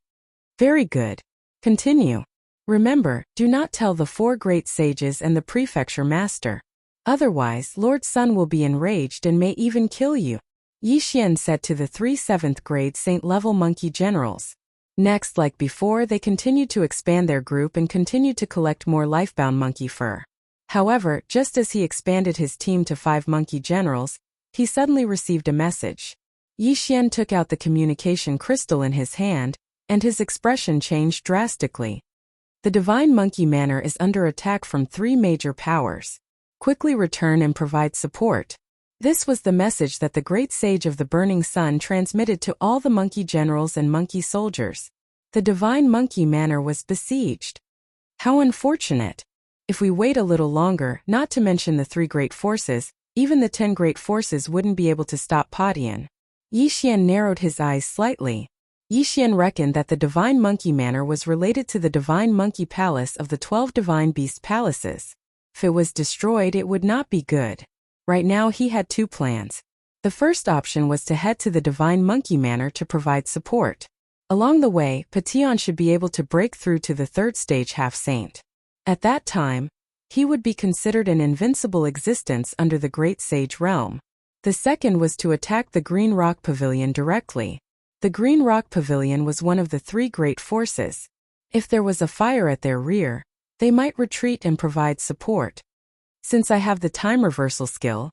Very good. Continue. Remember, do not tell the 4 great sages and the prefecture master. Otherwise, Lord Sun will be enraged and may even kill you. Yi Xian said to the 3 7th-grade saint-level monkey generals. Next, like before, they continued to expand their group and continued to collect more lifebound monkey fur. However, just as he expanded his team to 5 monkey generals, he suddenly received a message. Yi Xian took out the communication crystal in his hand, and his expression changed drastically. The Divine Monkey Manor is under attack from 3 major powers. Quickly return and provide support. This was the message that the great sage of the burning sun transmitted to all the monkey generals and monkey soldiers. The Divine Monkey Manor was besieged. How unfortunate. If we wait a little longer, not to mention the 3 great forces, even the 10 great forces wouldn't be able to stop Padian. Yi Xian narrowed his eyes slightly. Yi Xian reckoned that the Divine Monkey Manor was related to the Divine Monkey Palace of the 12 Divine Beast Palaces. If it was destroyed, it would not be good. Right now he had 2 plans. The first option was to head to the Divine Monkey Manor to provide support. Along the way, Padian should be able to break through to the 3rd stage half-saint. At that time, he would be considered an invincible existence under the Great Sage realm. The second was to attack the Green Rock Pavilion directly. The Green Rock Pavilion was one of the 3 great forces. If there was a fire at their rear, they might retreat and provide support. Since I have the time reversal skill,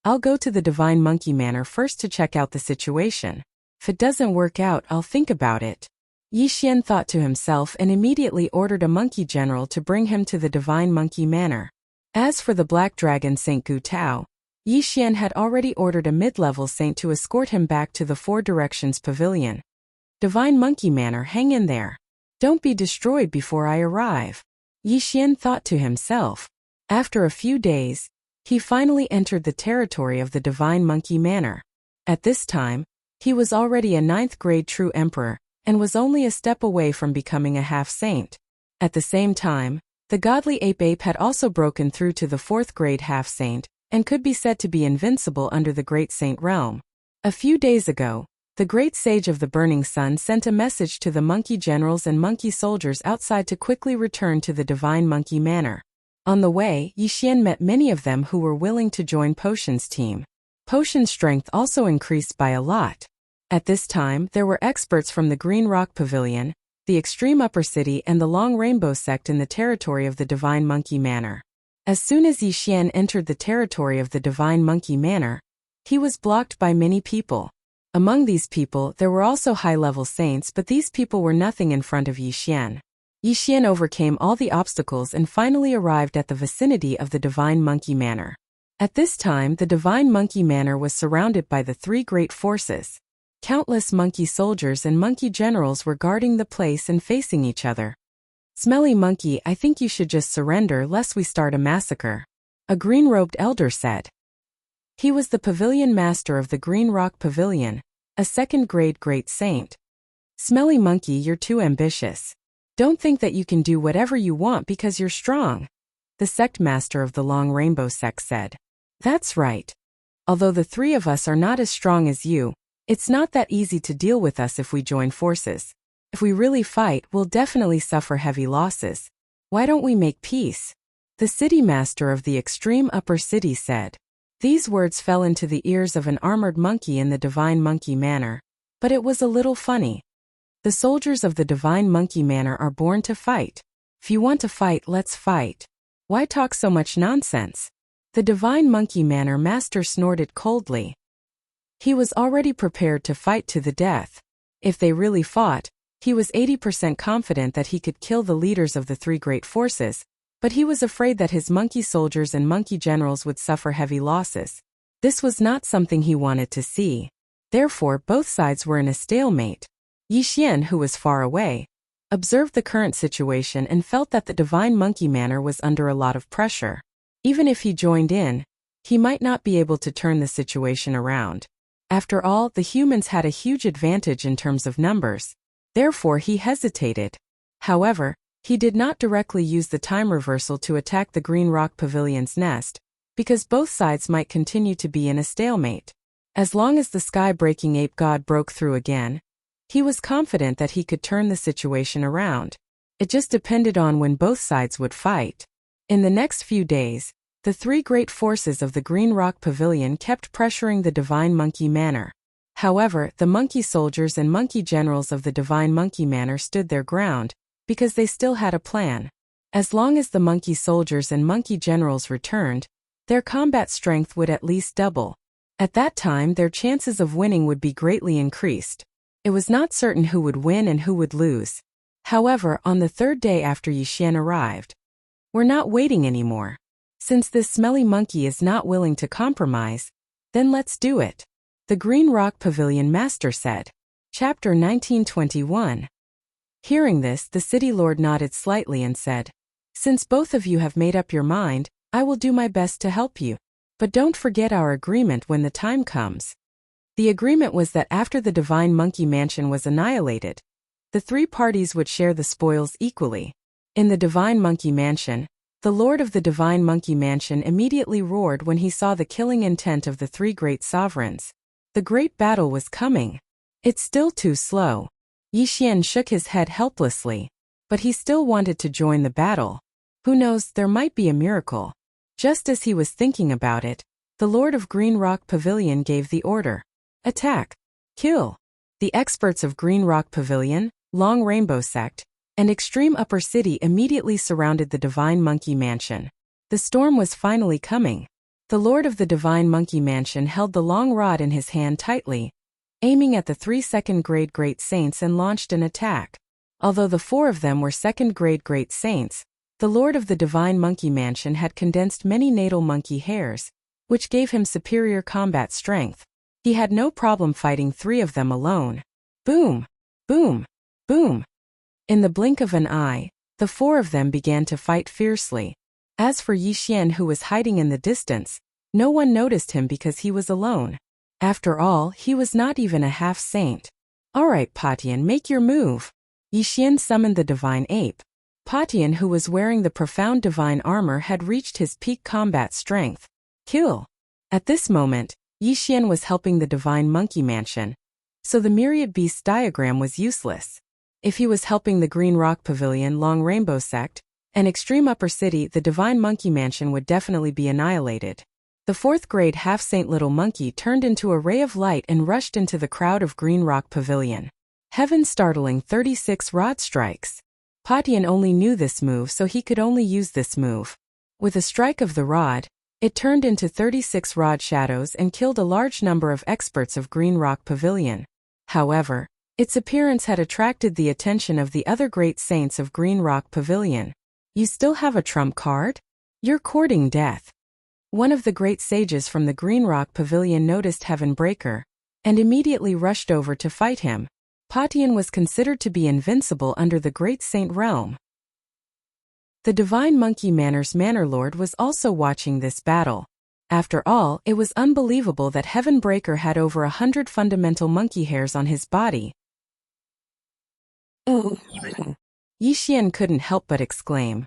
I'll go to the Divine Monkey Manor first to check out the situation. If it doesn't work out, I'll think about it. Yi Xian thought to himself and immediately ordered a monkey general to bring him to the Divine Monkey Manor. As for the Black Dragon Saint Gu Tao, Yi Xian had already ordered a mid-level saint to escort him back to the 4 Directions Pavilion. Divine Monkey Manor, hang in there. Don't be destroyed before I arrive. Yi Xian thought to himself. After a few days, he finally entered the territory of the Divine Monkey Manor. At this time, he was already a 9th-grade true emperor, and was only a step away from becoming a half-saint. At the same time, the godly ape had also broken through to the 4th-grade half-saint, and could be said to be invincible under the Great Saint realm. A few days ago, the Great Sage of the Burning Sun sent a message to the monkey generals and monkey soldiers outside to quickly return to the Divine Monkey Manor. On the way, Yi Xian met many of them who were willing to join Potion's team. Potion's strength also increased by a lot. At this time, there were experts from the Green Rock Pavilion, the Extreme Upper City and the Long Rainbow Sect in the territory of the Divine Monkey Manor. As soon as Yi Xian entered the territory of the Divine Monkey Manor, he was blocked by many people. Among these people, there were also high-level saints, but these people were nothing in front of Yi Xian. Yi Xian overcame all the obstacles and finally arrived at the vicinity of the Divine Monkey Manor. At this time, the Divine Monkey Manor was surrounded by the 3 great forces. Countless monkey soldiers and monkey generals were guarding the place and facing each other. Smelly monkey, I think you should just surrender lest we start a massacre. A green-robed elder said. He was the pavilion master of the Green Rock Pavilion, a 2nd-grade great saint. Smelly monkey, you're too ambitious. Don't think that you can do whatever you want because you're strong. The sect master of the Long Rainbow Sect said. That's right. Although the three of us are not as strong as you, it's not that easy to deal with us if we join forces. If we really fight, we'll definitely suffer heavy losses. Why don't we make peace? The city master of the extreme upper city said. These words fell into the ears of an armored monkey in the divine monkey manner. But it was a little funny. The soldiers of the divine monkey manner are born to fight. If you want to fight, let's fight. Why talk so much nonsense? The divine monkey manner master snorted coldly. He was already prepared to fight to the death. If they really fought, he was 80% confident that he could kill the leaders of the three great forces, but he was afraid that his monkey soldiers and monkey generals would suffer heavy losses. This was not something he wanted to see. Therefore, both sides were in a stalemate. Yi Xian, who was far away, observed the current situation and felt that the divine monkey manner was under a lot of pressure. Even if he joined in, he might not be able to turn the situation around. After all, the humans had a huge advantage in terms of numbers. Therefore, he hesitated. However, he did not directly use the time reversal to attack the Green Rock Pavilion's nest, because both sides might continue to be in a stalemate. As long as the sky-breaking ape god broke through again, he was confident that he could turn the situation around. It just depended on when both sides would fight. In the next few days, the three great forces of the Green Rock Pavilion kept pressuring the Divine Monkey Manor. However, the monkey soldiers and monkey generals of the Divine Monkey Manor stood their ground, because they still had a plan. As long as the monkey soldiers and monkey generals returned, their combat strength would at least double. At that time, their chances of winning would be greatly increased. It was not certain who would win and who would lose. However, on the third day after Yi Xian arrived, we're not waiting anymore. Since this smelly monkey is not willing to compromise, then let's do it. The Green Rock Pavilion Master said. Chapter 1921. Hearing this, the city lord nodded slightly and said, Since both of you have made up your mind, I will do my best to help you. But don't forget our agreement when the time comes. The agreement was that after the Divine Monkey Mansion was annihilated, the three parties would share the spoils equally. In the Divine Monkey Mansion, the Lord of the Divine Monkey Mansion immediately roared when he saw the killing intent of the three great sovereigns. The great battle was coming. It's still too slow. Yi Xian shook his head helplessly, but he still wanted to join the battle. Who knows, there might be a miracle. Just as he was thinking about it, the Lord of Green Rock Pavilion gave the order. Attack. Kill. The experts of Green Rock Pavilion, Long Rainbow Sect, and Extreme Upper City immediately surrounded the Divine Monkey Mansion. The storm was finally coming. The Lord of the Divine Monkey Mansion held the long rod in his hand tightly, aiming at the 3 second-grade Great Saints and launched an attack. Although the 4 of them were second-grade Great Saints, the Lord of the Divine Monkey Mansion had condensed many natal monkey hairs, which gave him superior combat strength. He had no problem fighting 3 of them alone. Boom! Boom! Boom! In the blink of an eye, the 4 of them began to fight fiercely. As for Yi Xian, who was hiding in the distance, no one noticed him because he was alone. After all, he was not even a half-saint. Alright, Patian, make your move. Yi Xian summoned the divine ape. Patian, who was wearing the profound divine armor, had reached his peak combat strength. Kill. At this moment, Yi Xian was helping the divine monkey mansion, so the myriad beasts diagram was useless. If he was helping the Green Rock Pavilion, Long Rainbow Sect, and Extreme Upper City, the divine monkey mansion would definitely be annihilated. The 4th grade half-saint little monkey turned into a ray of light and rushed into the crowd of Green Rock Pavilion. Heaven startling 36 rod strikes. Patian only knew this move, so he could only use this move. With a strike of the rod, it turned into 36 rod shadows and killed a large number of experts of Green Rock Pavilion. However, its appearance had attracted the attention of the other great saints of Green Rock Pavilion. You still have a trump card? You're courting death. One of the great sages from the Green Rock Pavilion noticed Heaven Breaker, and immediately rushed over to fight him. Patian was considered to be invincible under the Great Saint realm. The Divine Monkey Manor's Manor Lord was also watching this battle. After all, it was unbelievable that Heaven Breaker had over 100 fundamental monkey hairs on his body. Yi Xian couldn't help but exclaim,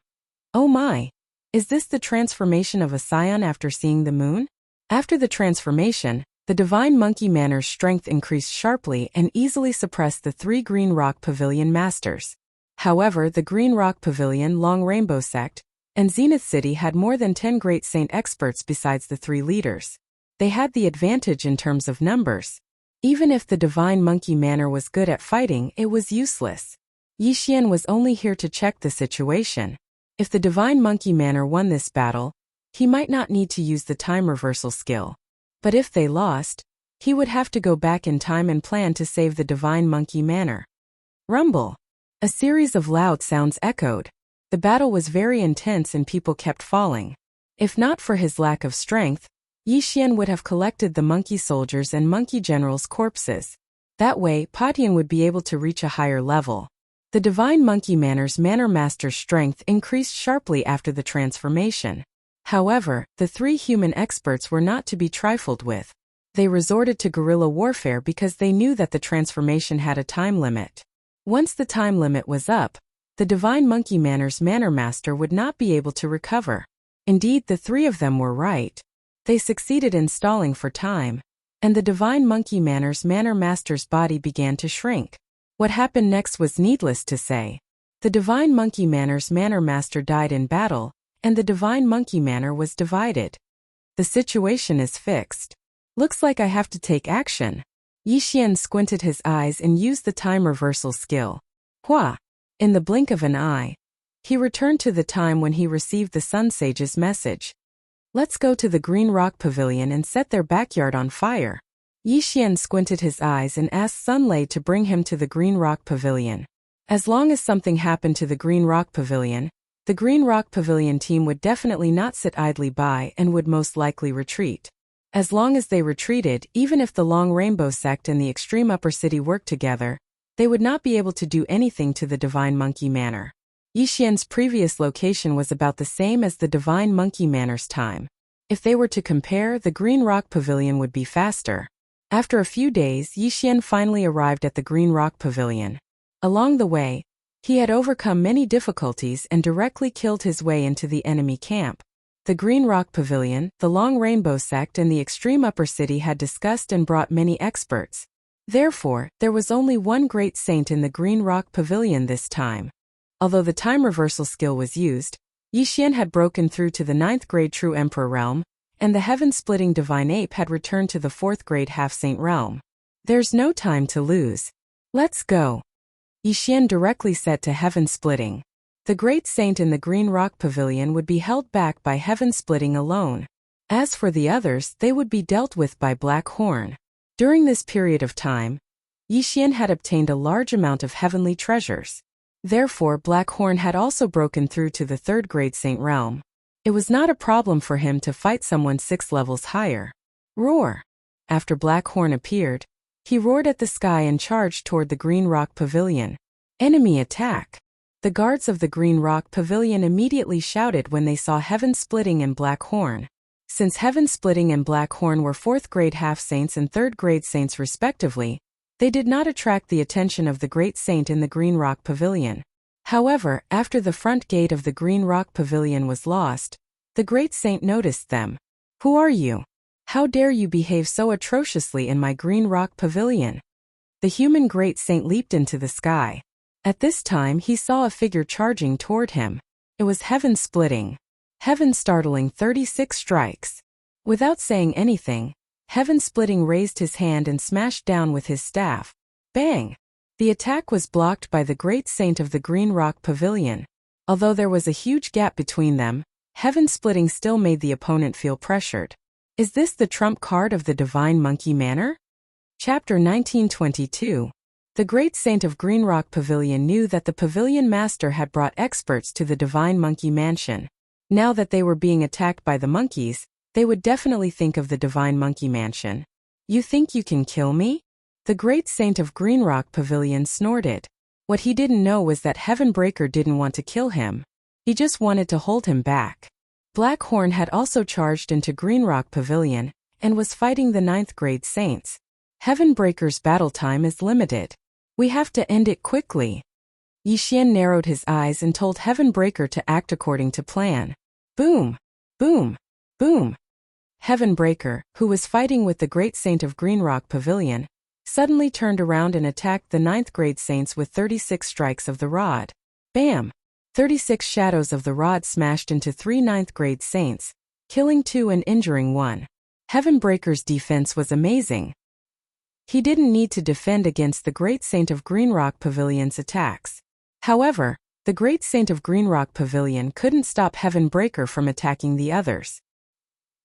"Oh my! Is this the transformation of a scion after seeing the moon?" After the transformation, the Divine Monkey Manor's strength increased sharply and easily suppressed the 3 Green Rock Pavilion masters. However, the Green Rock Pavilion, Long Rainbow Sect, and Zenith City had more than 10 Great Saint experts besides the 3 leaders. They had the advantage in terms of numbers. Even if the Divine Monkey Manor was good at fighting, it was useless. Yi Xian was only here to check the situation. If the Divine Monkey Manor won this battle, he might not need to use the time reversal skill. But if they lost, he would have to go back in time and plan to save the Divine Monkey Manor. Rumble. A series of loud sounds echoed. The battle was very intense and people kept falling. If not for his lack of strength, Yi Xian would have collected the monkey soldiers and monkey generals' corpses. That way, Patian would be able to reach a higher level. The Divine Monkey Manor's Manor Master's strength increased sharply after the transformation. However, the 3 human experts were not to be trifled with. They resorted to guerrilla warfare because they knew that the transformation had a time limit. Once the time limit was up, the Divine Monkey Manor's Manor Master would not be able to recover. Indeed, the 3 of them were right. They succeeded in stalling for time, and the Divine Monkey Manor's Manor Master's body began to shrink. What happened next was needless to say. The Divine Monkey Manor's Manor Master died in battle, and the Divine Monkey Manor was divided. The situation is fixed. Looks like I have to take action. Yi Xian squinted his eyes and used the time reversal skill. Hua! In the blink of an eye, he returned to the time when he received the Sun Sage's message. Let's go to the Green Rock Pavilion and set their backyard on fire. Yi Xian squinted his eyes and asked Sun Lei to bring him to the Green Rock Pavilion. As long as something happened to the Green Rock Pavilion, the Green Rock Pavilion team would definitely not sit idly by and would most likely retreat. As long as they retreated, even if the Long Rainbow Sect and the Extreme Upper City worked together, they would not be able to do anything to the Divine Monkey Manor. Yi Xian's previous location was about the same as the Divine Monkey Manor's time. If they were to compare, the Green Rock Pavilion would be faster. After a few days, Yi Xian finally arrived at the Green Rock Pavilion. Along the way, he had overcome many difficulties and directly killed his way into the enemy camp. The Green Rock Pavilion, the Long Rainbow Sect and the Extreme Upper City had discussed and brought many experts. Therefore, there was only one Great Saint in the Green Rock Pavilion this time. Although the time reversal skill was used, Yi Xian had broken through to the 9th grade True Emperor realm, and the heaven-splitting Divine Ape had returned to the 4th grade Half-Saint realm. There's no time to lose. Let's go. Yi Xian directly said to Heaven-Splitting. The Great Saint in the Green Rock Pavilion would be held back by Heaven-Splitting alone. As for the others, they would be dealt with by Black Horn. During this period of time, Yi Xian had obtained a large amount of heavenly treasures. Therefore, Black Horn had also broken through to the 3rd grade Saint realm. It was not a problem for him to fight someone 6 levels higher. Roar! After Black Horn appeared, he roared at the sky and charged toward the Green Rock Pavilion. Enemy attack! The guards of the Green Rock Pavilion immediately shouted when they saw Heaven-Splitting and Black Horn. Since Heaven-Splitting and Black Horn were 4th grade Half-Saints and 3rd grade Saints respectively, they did not attract the attention of the Great Saint in the Green Rock Pavilion. However, after the front gate of the Green Rock Pavilion was lost, the Great Saint noticed them. Who are you? How dare you behave so atrociously in my Green Rock Pavilion? The human Great Saint leaped into the sky. At this time he saw a figure charging toward him. It was Heaven-Splitting. Heaven startling 36 strikes. Without saying anything, Heaven-Splitting raised his hand and smashed down with his staff. Bang! The attack was blocked by the Great Saint of the Green Rock Pavilion. Although there was a huge gap between them, Heaven-Splitting still made the opponent feel pressured. Is this the trump card of the Divine Monkey Manor? Chapter 1922. The Great Saint of Green Rock Pavilion knew that the Pavilion Master had brought experts to the Divine Monkey Mansion. Now that they were being attacked by the monkeys, they would definitely think of the Divine Monkey Mansion. You think you can kill me? The Great Saint of Green Rock Pavilion snorted. What he didn't know was that Heavenbreaker didn't want to kill him. He just wanted to hold him back. Black Horn had also charged into Green Rock Pavilion and was fighting the 9th grade Saints. Heavenbreaker's battle time is limited. We have to end it quickly. Yi Xian narrowed his eyes and told Heavenbreaker to act according to plan. Boom! Boom! Boom! Heavenbreaker, who was fighting with the Great Saint of Greenrock Pavilion, suddenly turned around and attacked the 9th grade saints with 36 strikes of the rod. Bam! 36 shadows of the rod smashed into 3 9th grade saints, killing 2 and injuring 1. Heavenbreaker's defense was amazing. He didn't need to defend against the Great Saint of Greenrock Pavilion's attacks. However, the Great Saint of Greenrock Pavilion couldn't stop Heavenbreaker from attacking the others.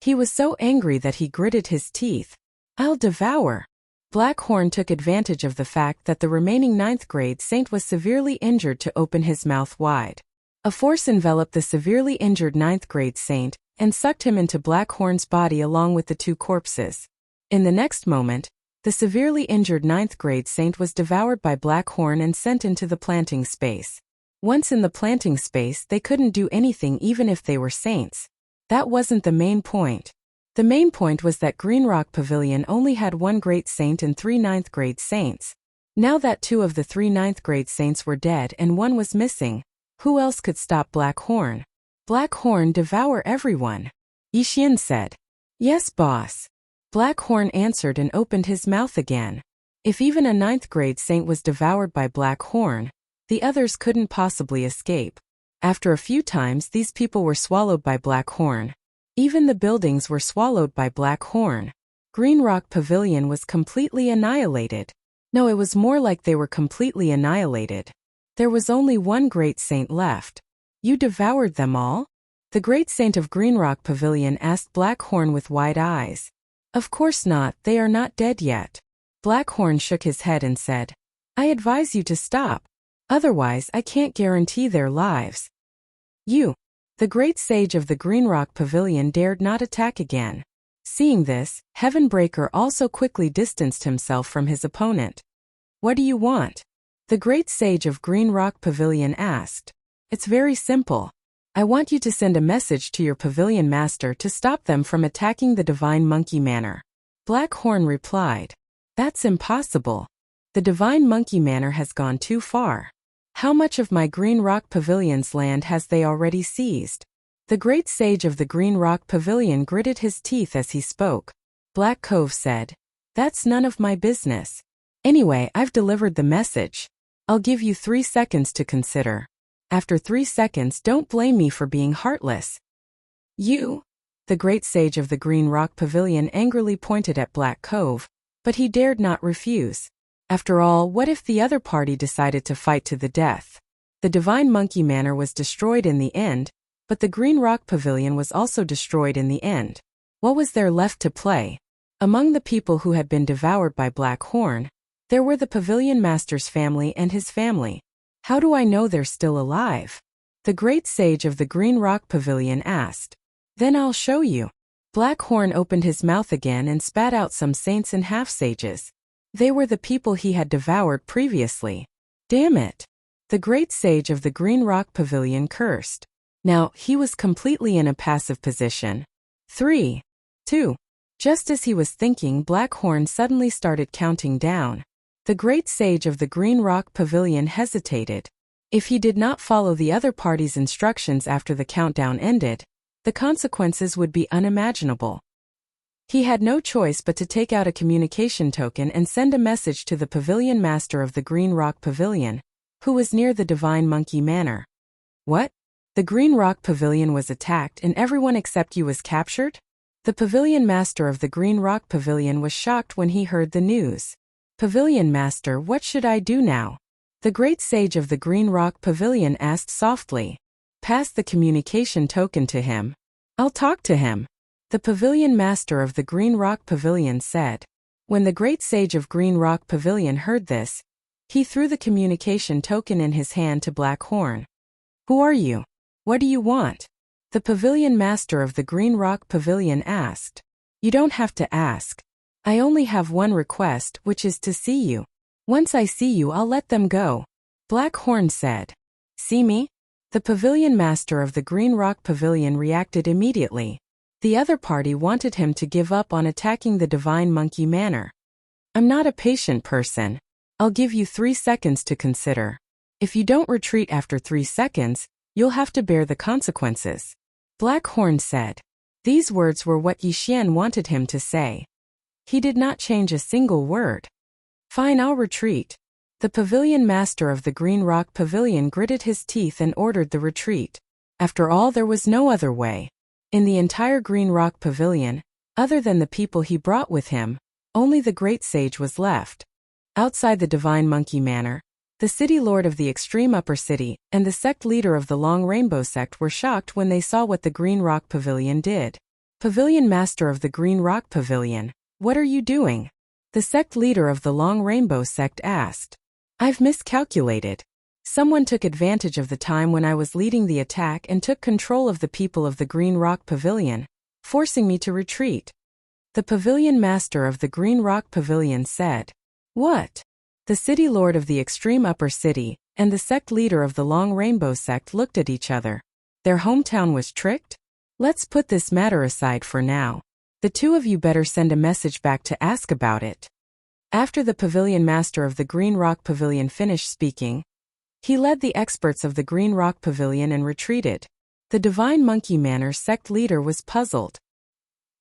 He was so angry that he gritted his teeth. "I'll devour." Blackhorn took advantage of the fact that the remaining 9th grade saint was severely injured to open his mouth wide. A force enveloped the severely injured 9th grade saint and sucked him into Blackhorn's body along with the 2 corpses. In the next moment, the severely injured 9th grade saint was devoured by Blackhorn and sent into the planting space. Once in the planting space, they couldn't do anything even if they were saints. That wasn't the main point. The main point was that Greenrock Pavilion only had 1 great saint and 3 9th grade saints. Now that 2 of the 3 9th grade saints were dead and 1 was missing, who else could stop Blackhorn? "Blackhorn, devour everyone," Yixin said. "Yes, boss." Blackhorn answered and opened his mouth again. If even a 9th grade saint was devoured by Blackhorn, the others couldn't possibly escape. After a few times, these people were swallowed by Blackhorn. Even the buildings were swallowed by Blackhorn. Greenrock Pavilion was completely annihilated. No, it was more like they were completely annihilated. There was only 1 great saint left. "You devoured them all?" The Great Saint of Greenrock Pavilion asked Blackhorn with wide eyes. "Of course not, they are not dead yet." Blackhorn shook his head and said, "I advise you to stop. Otherwise, I can't guarantee their lives." The Great Sage of the Greenrock Pavilion dared not attack again. Seeing this, Heavenbreaker also quickly distanced himself from his opponent. "What do you want?" the Great Sage of Greenrock Pavilion asked. "It's very simple. I want you to send a message to your pavilion master to stop them from attacking the Divine Monkey Manor." Blackhorn replied, "That's impossible. The Divine Monkey Manor has gone too far. How much of my Greenrock Pavilion's land has they already seized?" The Great Sage of the Greenrock Pavilion gritted his teeth as he spoke. Black Cove said, "That's none of my business. Anyway, I've delivered the message. I'll give you 3 seconds to consider. After 3 seconds, don't blame me for being heartless." The Great Sage of the Greenrock Pavilion angrily pointed at Black Cove, but he dared not refuse. After all, what if the other party decided to fight to the death? The Divine Monkey Manor was destroyed in the end, but the Greenrock Pavilion was also destroyed in the end. What was there left to play? Among the people who had been devoured by Blackhorn, there were the Pavilion Master's family and his family. How do I know they're still alive? The Great Sage of the Greenrock Pavilion asked. "Then I'll show you." Blackhorn opened his mouth again and spat out some saints and half-sages. They were the people he had devoured previously. Damn it! The Great Sage of the Greenrock Pavilion cursed. Now, he was completely in a passive position. 3, 2. Just as he was thinking, Blackhorn suddenly started counting down. The Great Sage of the Greenrock Pavilion hesitated. If he did not follow the other party's instructions after the countdown ended, the consequences would be unimaginable. He had no choice but to take out a communication token and send a message to the Pavilion Master of the Greenrock Pavilion, who was near the Divine Monkey Manor. "What? The Greenrock Pavilion was attacked and everyone except you was captured?" The Pavilion Master of the Greenrock Pavilion was shocked when he heard the news. "Pavilion Master, what should I do now?" The Great Sage of the Greenrock Pavilion asked softly. "Pass the communication token to him. I'll talk to him," the Pavilion Master of the Greenrock Pavilion said. When the Great Sage of Greenrock Pavilion heard this, he threw the communication token in his hand to Blackhorn. "Who are you? What do you want?" the Pavilion Master of the Greenrock Pavilion asked. "You don't have to ask. I only have one request, which is to see you. Once I see you, I'll let them go," Blackhorn said. "See me?" The Pavilion Master of the Greenrock Pavilion reacted immediately. The other party wanted him to give up on attacking the Divine Monkey Manor. "I'm not a patient person. I'll give you 3 seconds to consider. If you don't retreat after 3 seconds, you'll have to bear the consequences," Blackhorn said. These words were what Yixian wanted him to say. He did not change a single word. Fine, I'll retreat. The pavilion master of the Green Rock Pavilion gritted his teeth and ordered the retreat. After all, there was no other way. In the entire Green Rock Pavilion, other than the people he brought with him, only the great sage was left. Outside the Divine Monkey Manor, the city lord of the extreme upper city and the sect leader of the Long Rainbow sect were shocked when they saw what the Green Rock Pavilion did. Pavilion master of the Green Rock Pavilion, what are you doing? The sect leader of the Long Rainbow sect asked. I've miscalculated. Someone took advantage of the time when I was leading the attack and took control of the people of the Green Rock Pavilion, forcing me to retreat. The pavilion master of the Green Rock Pavilion said. What? The city lord of the extreme upper city and the sect leader of the Long Rainbow sect looked at each other. Their hometown was tricked? Let's put this matter aside for now. The two of you better send a message back to ask about it. After the pavilion master of the Green Rock Pavilion finished speaking, he led the experts of the Green Rock Pavilion and retreated. The Divine Monkey Manor sect leader was puzzled.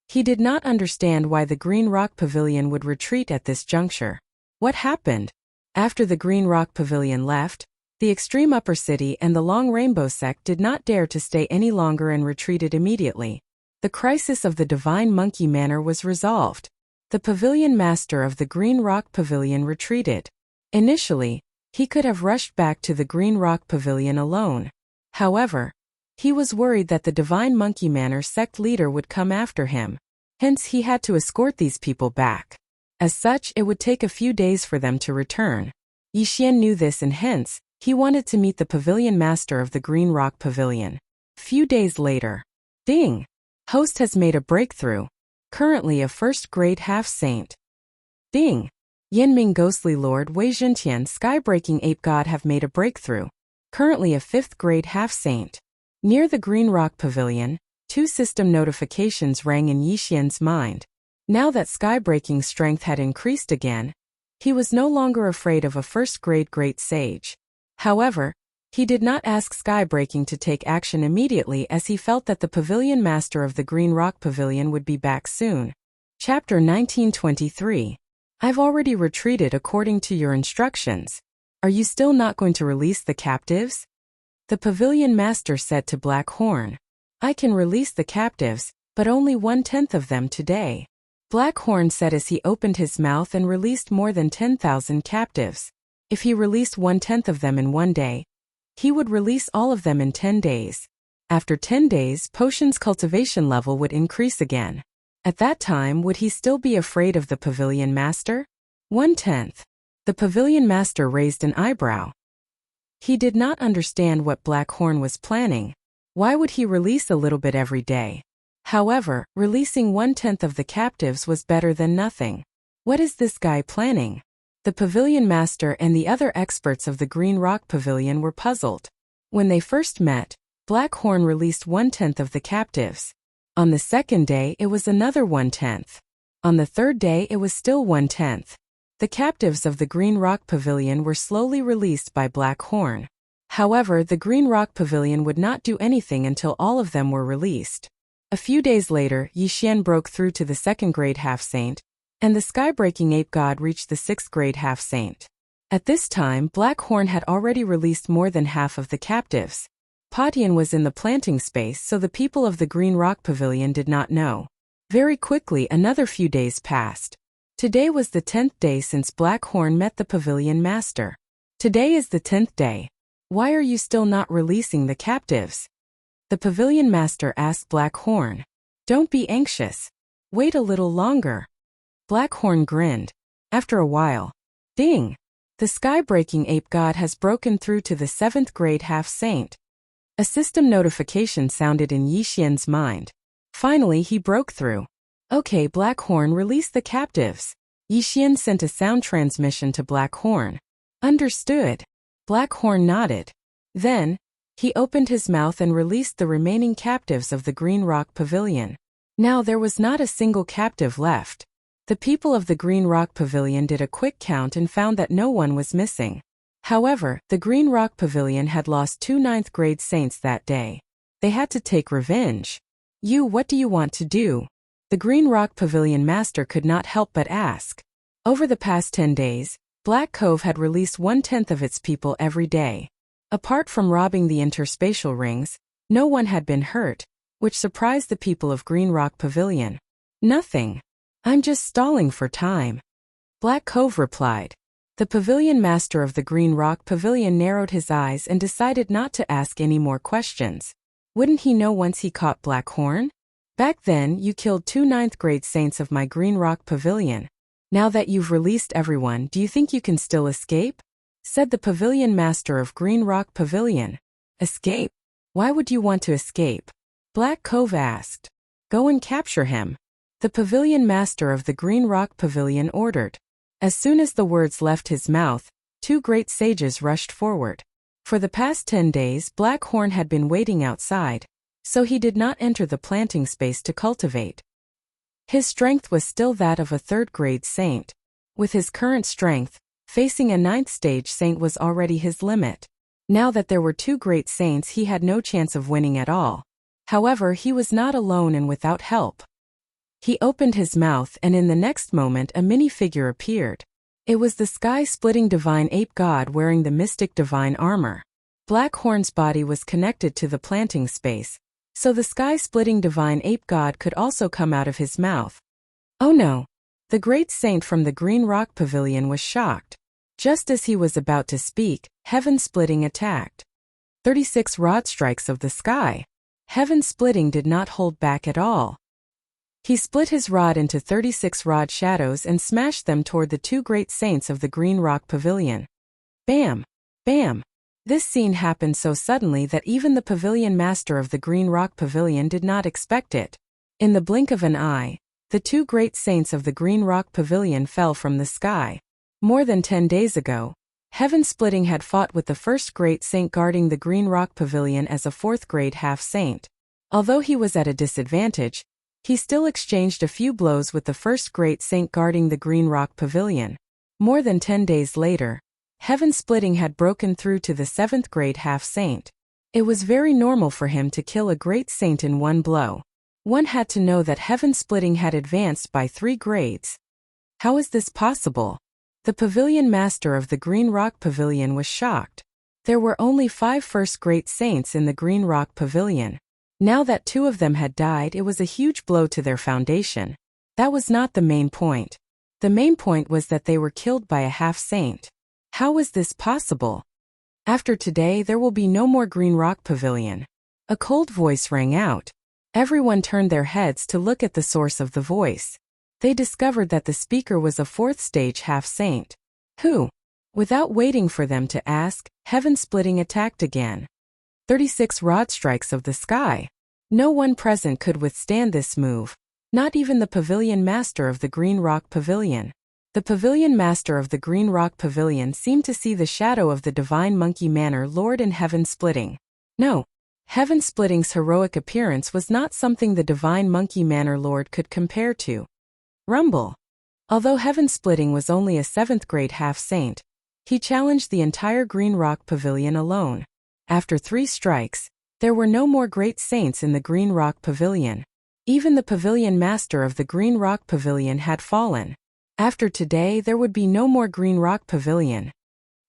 He did not understand why the Green Rock Pavilion would retreat at this juncture. What happened? After the Green Rock Pavilion left, the extreme upper city and the Long Rainbow sect did not dare to stay any longer and retreated immediately. The crisis of the Divine Monkey Manor was resolved. The pavilion master of the Green Rock Pavilion retreated. Initially, he could have rushed back to the Green Rock Pavilion alone. However, he was worried that the Divine Monkey Manor sect leader would come after him. Hence, he had to escort these people back. As such, it would take a few days for them to return. Yixian knew this and hence, he wanted to meet the pavilion master of the Green Rock Pavilion. Few days later. Ding! Host has made a breakthrough. Currently a first-grade half-saint. Ding! Yanming Ghostly Lord Wei Zhentian Sky-Breaking Ape God have made a breakthrough. Currently a 5th-grade half-saint. Near the Green Rock Pavilion, 2 system notifications rang in Yixian's mind. Now that sky-breaking strength had increased again, he was no longer afraid of a first-grade great sage. However, he did not ask sky-breaking to take action immediately as he felt that the pavilion master of the Green Rock Pavilion would be back soon. Chapter 1923. I've already retreated according to your instructions. Are you still not going to release the captives? The pavilion master said to Black Horn. I can release the captives, but only 1/10 of them today. Black Horn said as he opened his mouth and released more than 10,000 captives. If he released 1/10 of them in one day, he would release all of them in 10 days. After 10 days, Potion's cultivation level would increase again. At that time, would he still be afraid of the pavilion master? 1/10. The pavilion master raised an eyebrow. He did not understand what Black Horn was planning. Why would he release a little bit every day? However, releasing 1/10 of the captives was better than nothing. What is this guy planning? The pavilion master and the other experts of the Green Rock Pavilion were puzzled. When they first met, Black Horn released 1/10 of the captives. On the second day, it was another 1/10. On the third day, it was still 1/10. The captives of the Green Rock Pavilion were slowly released by Black Horn. However, the Green Rock Pavilion would not do anything until all of them were released. A few days later, Yixian broke through to the 2nd-grade half-saint, and the sky-breaking ape god reached the 6th-grade half-saint. At this time, Black Horn had already released more than half of the captives. Patian was in the planting space, so the people of the Green Rock Pavilion did not know. Very quickly, another few days passed. Today was the 10th day since Black Horn met the pavilion master. Today is the 10th day. Why are you still not releasing the captives? The pavilion master asked Black Horn. Don't be anxious. Wait a little longer. Black Horn grinned. After a while. Ding! The sky-breaking ape god has broken through to the 7th-grade half-saint. A system notification sounded in Yixian's mind. Finally, he broke through. Okay, Black Horn, release the captives. Yixian sent a sound transmission to Black Horn. Understood. Black Horn nodded. Then, he opened his mouth and released the remaining captives of the Green Rock Pavilion. Now there was not a single captive left. The people of the Green Rock Pavilion did a quick count and found that no one was missing. However, the Green Rock Pavilion had lost 2 9th-grade saints that day. They had to take revenge. What do you want to do? The Green Rock Pavilion master could not help but ask. Over the past 10 days, Black Cove had released 1/10 of its people every day. Apart from robbing the interspatial rings, no one had been hurt, which surprised the people of Green Rock Pavilion. Nothing. I'm just stalling for time. Black Cove replied. The pavilion master of the Green Rock Pavilion narrowed his eyes and decided not to ask any more questions. Wouldn't he know once he caught Black Horn? Back then, you killed 2 ninth grade saints of my Green Rock Pavilion. Now that you've released everyone, do you think you can still escape? Said the pavilion master of Green Rock Pavilion. Escape? Why would you want to escape? Black Cove asked. Go and capture him. The pavilion master of the Green Rock Pavilion ordered. As soon as the words left his mouth, 2 great sages rushed forward. For the past 10 days, Black Horn had been waiting outside, so he did not enter the planting space to cultivate. His strength was still that of a 3rd grade saint. With his current strength, facing a 9th stage saint was already his limit. Now that there were 2 great saints, he had no chance of winning at all. However, he was not alone and without help. He opened his mouth and in the next moment a mini-figure appeared. It was the sky-splitting divine ape god wearing the mystic divine armor. Black Horn's body was connected to the planting space, so the sky-splitting divine ape god could also come out of his mouth. Oh no! The great saint from the Green Rock Pavilion was shocked. Just as he was about to speak, Heaven-Splitting attacked. 36 rod strikes of the sky. Heaven-Splitting did not hold back at all. He split his rod into 36 rod shadows and smashed them toward the 2 great saints of the Green Rock Pavilion. Bam! Bam! This scene happened so suddenly that even the pavilion master of the Green Rock Pavilion did not expect it. In the blink of an eye, the 2 great saints of the Green Rock Pavilion fell from the sky. More than 10 days ago, Heaven-Splitting had fought with the 1st great saint guarding the Green Rock Pavilion as a 4th grade half-saint. Although he was at a disadvantage, he still exchanged a few blows with the 1st great saint guarding the Green Rock Pavilion. More than 10 days later, Heaven-Splitting had broken through to the 7th grade half-saint. It was very normal for him to kill a great saint in one blow. One had to know that Heaven-Splitting had advanced by 3 grades. How is this possible? The pavilion master of the Green Rock Pavilion was shocked. There were only 5 first great saints in the Green Rock Pavilion. Now that 2 of them had died, it was a huge blow to their foundation. That was not the main point. The main point was that they were killed by a half-saint. How was this possible? After today, there will be no more Green Rock Pavilion. A cold voice rang out. Everyone turned their heads to look at the source of the voice. They discovered that the speaker was a 4th stage half-saint. Who? Without waiting for them to ask, Heaven-Splitting attacked again. 36 rod strikes of the sky. No one present could withstand this move. Not even the pavilion master of the Green Rock Pavilion. The pavilion master of the Green Rock Pavilion seemed to see the shadow of the divine monkey manor lord in Heaven-Splitting. No. Heaven-Splitting's heroic appearance was not something the divine monkey manor lord could compare to. Rumble. Although Heaven-Splitting was only a 7th grade half-saint, he challenged the entire Green Rock Pavilion alone. After 3 strikes, there were no more great saints in the Green Rock Pavilion. Even the pavilion master of the Green Rock Pavilion had fallen. After today, there would be no more Green Rock Pavilion.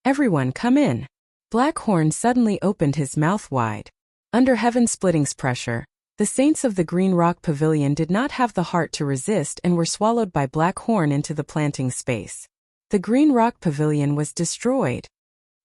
Everyone come in. Black Horn suddenly opened his mouth wide. Under Heaven-Splitting's pressure, the saints of the Green Rock Pavilion did not have the heart to resist and were swallowed by Black Horn into the planting space. The Green Rock Pavilion was destroyed.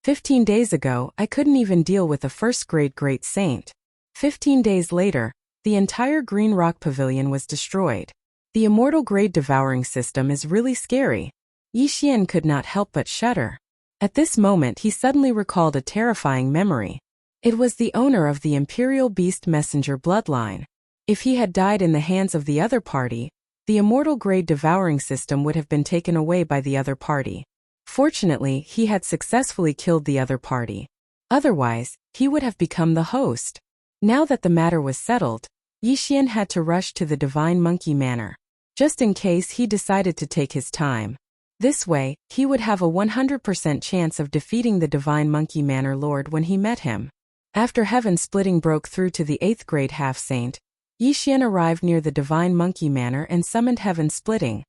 15 days ago, I couldn't even deal with a 1st grade great saint. 15 days later, the entire Green Rock Pavilion was destroyed. The immortal grade devouring system is really scary. Yi Xian could not help but shudder. At this moment he suddenly recalled a terrifying memory. It was the owner of the Imperial Beast Messenger bloodline. If he had died in the hands of the other party, the immortal grade devouring system would have been taken away by the other party. Fortunately, he had successfully killed the other party. Otherwise, he would have become the host. Now that the matter was settled, Yi Xian had to rush to the Divine Monkey Manor, just in case he decided to take his time. This way, he would have a 100% chance of defeating the Divine Monkey Manor Lord when he met him. After Heaven-Splitting broke through to the 8th grade half-saint, Yixian arrived near the Divine Monkey Manor and summoned Heaven Splitting.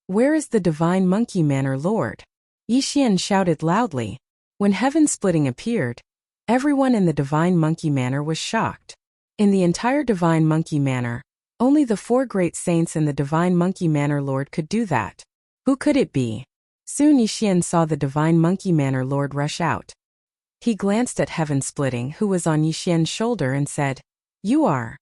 "Where is the Divine Monkey Manor Lord?" Yixian shouted loudly. When Heaven Splitting appeared, everyone in the Divine Monkey Manor was shocked. In the entire Divine Monkey Manor, only the 4 great saints and the Divine Monkey Manor Lord could do that. Who could it be? Soon Yixian saw the Divine Monkey Manor Lord rush out. He glanced at Heaven Splitting, who was on Yixian's shoulder, and said, "You are.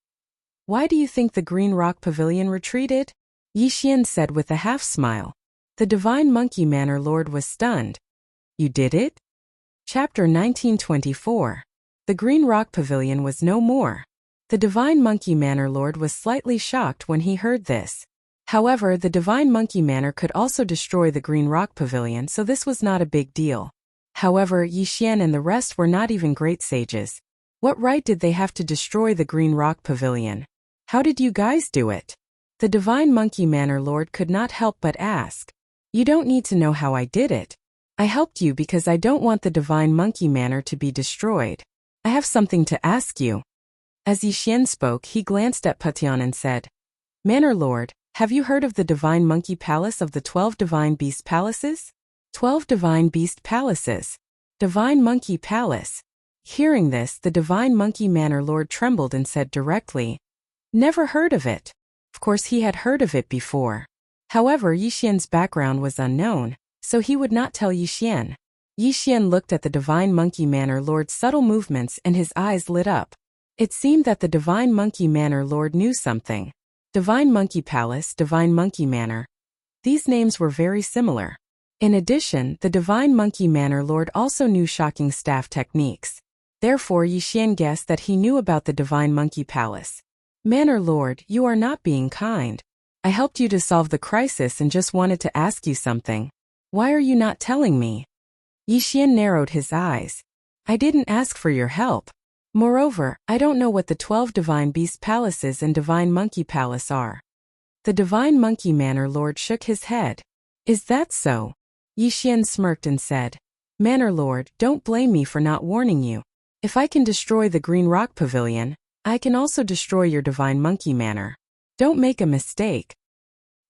Why do you think the Green Rock Pavilion retreated?" Yixian said with a half-smile. The Divine Monkey Manor Lord was stunned. "You did it?" Chapter 1924. The Green Rock Pavilion was no more. The Divine Monkey Manor Lord was slightly shocked when he heard this. However, the Divine Monkey Manor could also destroy the Green Rock Pavilion, so this was not a big deal. However, Yixian and the rest were not even great sages. What right did they have to destroy the Green Rock Pavilion? How did you guys do it? The Divine Monkey Manor Lord could not help but ask. You don't need to know how I did it. I helped you because I don't want the Divine Monkey Manor to be destroyed. I have something to ask you. As Yixian spoke, he glanced at Patian and said, Manor Lord, have you heard of the Divine Monkey Palace of the 12 Divine Beast Palaces? 12 Divine Beast Palaces. Divine Monkey Palace. Hearing this, the Divine Monkey Manor Lord trembled and said directly, Never heard of it. Of course he had heard of it before. However, Yixian's background was unknown, so he would not tell Yixian. Yixian looked at the Divine Monkey Manor Lord's subtle movements and his eyes lit up. It seemed that the Divine Monkey Manor Lord knew something. Divine Monkey Palace, Divine Monkey Manor. These names were very similar. In addition, the Divine Monkey Manor Lord also knew shocking staff techniques. Therefore, Yixian guessed that he knew about the Divine Monkey Palace. Manor Lord, you are not being kind. I helped you to solve the crisis and just wanted to ask you something. Why are you not telling me? Yixian narrowed his eyes. I didn't ask for your help. Moreover, I don't know what the 12 Divine Beast Palaces and Divine Monkey Palace are. The Divine Monkey Manor Lord shook his head. Is that so? Yixian smirked and said, Manor Lord, don't blame me for not warning you. If I can destroy the Green Rock Pavilion, I can also destroy your Divine Monkey Manor. Don't make a mistake.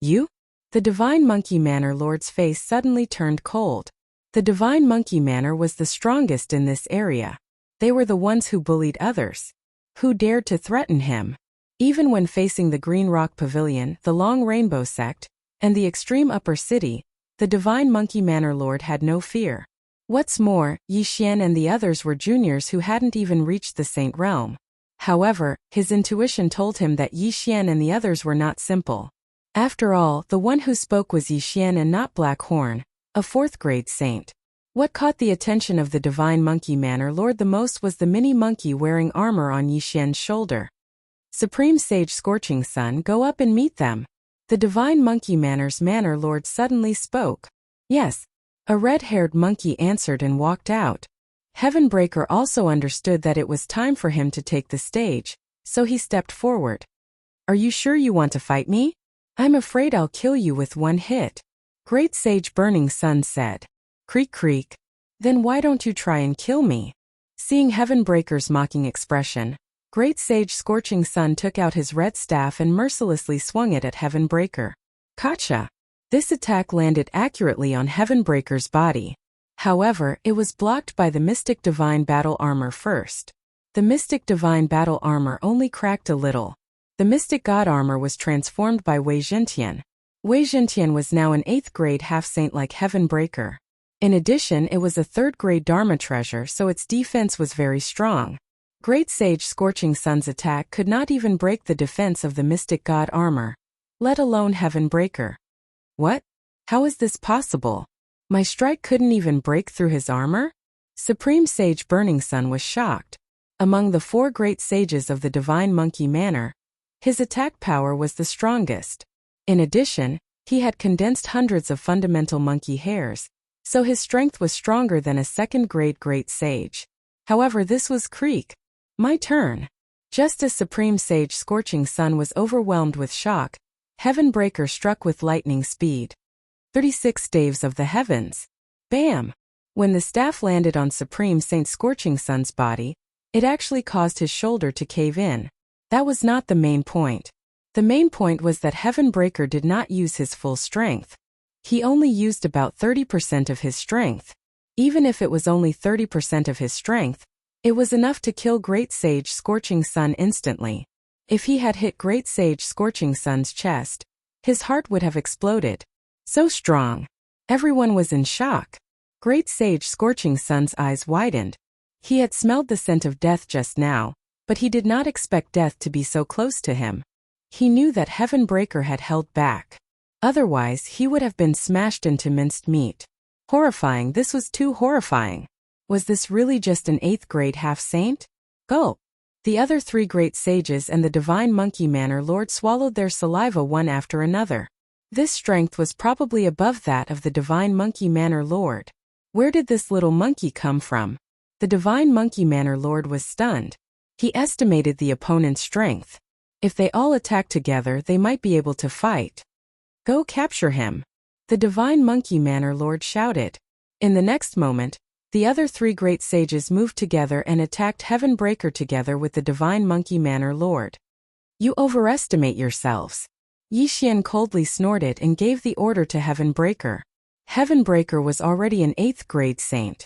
You? The Divine Monkey Manor Lord's face suddenly turned cold. The Divine Monkey Manor was the strongest in this area. They were the ones who bullied others. Who dared to threaten him? Even when facing the Green Rock Pavilion, the Long Rainbow Sect, and the extreme upper city, the Divine Monkey Manor Lord had no fear. What's more, Yixian and the others were juniors who hadn't even reached the Saint Realm. However, his intuition told him that Yixian and the others were not simple. After all, the one who spoke was Yixian and not Blackhorn, a 4th grade saint. What caught the attention of the Divine Monkey Manor Lord the most was the mini monkey wearing armor on Yixian's shoulder. Supreme Sage Scorching Sun, go up and meet them. The Divine Monkey Manor's Manor Lord suddenly spoke. Yes. A red-haired monkey answered and walked out. Heavenbreaker also understood that it was time for him to take the stage, so he stepped forward. Are you sure you want to fight me? I'm afraid I'll kill you with one hit. Great Sage Burning Sun said. Creak creak. Then why don't you try and kill me? Seeing Heavenbreaker's mocking expression, Great Sage Scorching Sun took out his red staff and mercilessly swung it at Heavenbreaker. Gotcha! This attack landed accurately on Heavenbreaker's body. However, it was blocked by the Mystic Divine Battle Armor first. The Mystic Divine Battle Armor only cracked a little. The Mystic God Armor was transformed by Wei Zhentian. Wei Zhentian was now an 8th grade half-saint like Heavenbreaker. In addition, it was a 3rd grade Dharma treasure, so its defense was very strong. Great Sage Scorching Sun's attack could not even break the defense of the Mystic God Armor, let alone Heavenbreaker. What? How is this possible? My strike couldn't even break through his armor? Supreme Sage Burning Sun was shocked. Among the 4 great sages of the Divine Monkey Manor, his attack power was the strongest. In addition, he had condensed hundreds of fundamental monkey hairs, so his strength was stronger than a 2nd grade great sage. However, this was Creek. My turn. Just as Supreme Sage Scorching Sun was overwhelmed with shock, Heavenbreaker struck with lightning speed. 36 Staves of the Heavens. Bam! When the staff landed on Supreme Saint Scorching Sun's body, it actually caused his shoulder to cave in. That was not the main point. The main point was that Heavenbreaker did not use his full strength. He only used about 30% of his strength. Even if it was only 30% of his strength, it was enough to kill Great Sage Scorching Sun instantly. If he had hit Great Sage Scorching Sun's chest, his heart would have exploded. So strong. Everyone was in shock. Great Sage Scorching Sun's eyes widened. He had smelled the scent of death just now, but he did not expect death to be so close to him. He knew that Heavenbreaker had held back. Otherwise, he would have been smashed into minced meat. Horrifying, this was too horrifying. Was this really just an 8th grade half-saint? Gulp. The other 3 great sages and the divine monkey manor lord swallowed their saliva one after another. This strength was probably above that of the divine monkey manor lord. Where did this little monkey come from? The divine monkey manor lord was stunned. He estimated the opponent's strength. If they all attacked together, they might be able to fight. Go capture him. The divine monkey manor lord shouted. In the next moment, the other 3 great sages moved together and attacked Heavenbreaker together with the divine monkey manor lord. You overestimate yourselves. Yi Xian coldly snorted and gave the order to Heavenbreaker. Heavenbreaker was already an 8th grade saint.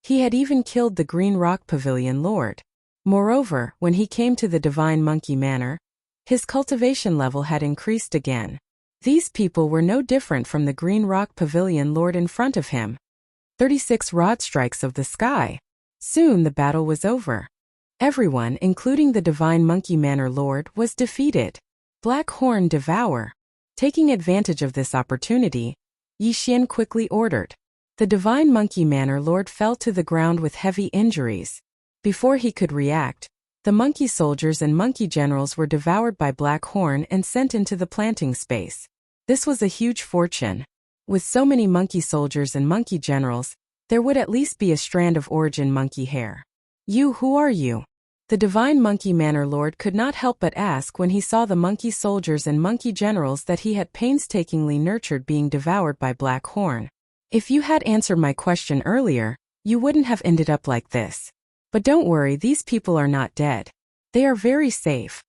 He had even killed the Green Rock Pavilion lord. Moreover, when he came to the divine monkey manor, his cultivation level had increased again. These people were no different from the Green Rock Pavilion lord in front of him. 36 rod strikes of the sky. Soon the battle was over. Everyone, including the divine monkey manor lord, was defeated. Black Horn Devour. Taking advantage of this opportunity, Yi Xian quickly ordered. The divine monkey manor lord fell to the ground with heavy injuries. Before he could react, the monkey soldiers and monkey generals were devoured by Black Horn and sent into the planting space. This was a huge fortune. With so many monkey soldiers and monkey generals, there would at least be a strand of origin monkey hair. Who are you? The divine monkey manor lord could not help but ask when he saw the monkey soldiers and monkey generals that he had painstakingly nurtured being devoured by Black Horn. If you had answered my question earlier, you wouldn't have ended up like this. But don't worry, these people are not dead. They are very safe.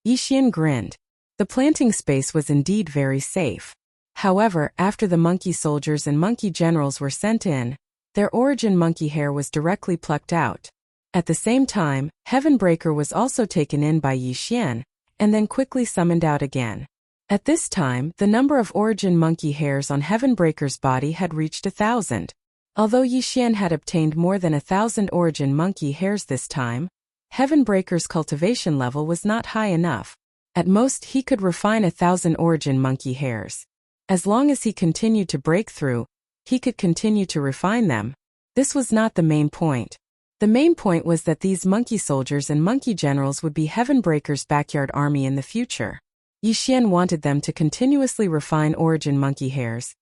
Yi Xian grinned. The planting space was indeed very safe. However, after the monkey soldiers and monkey generals were sent in, their origin monkey hair was directly plucked out. At the same time, Heavenbreaker was also taken in by Yi Xian, and then quickly summoned out again. At this time, the number of origin monkey hairs on Heavenbreaker's body had reached 1,000. Although Yi Xian had obtained more than 1,000 origin monkey hairs this time, Heavenbreaker's cultivation level was not high enough. At most he could refine 1,000 origin monkey hairs. As long as he continued to break through, he could continue to refine them. This was not the main point. The main point was that these monkey soldiers and monkey generals would be Heavenbreaker's backyard army in the future. Yi Xian wanted them to continuously refine origin monkey hairs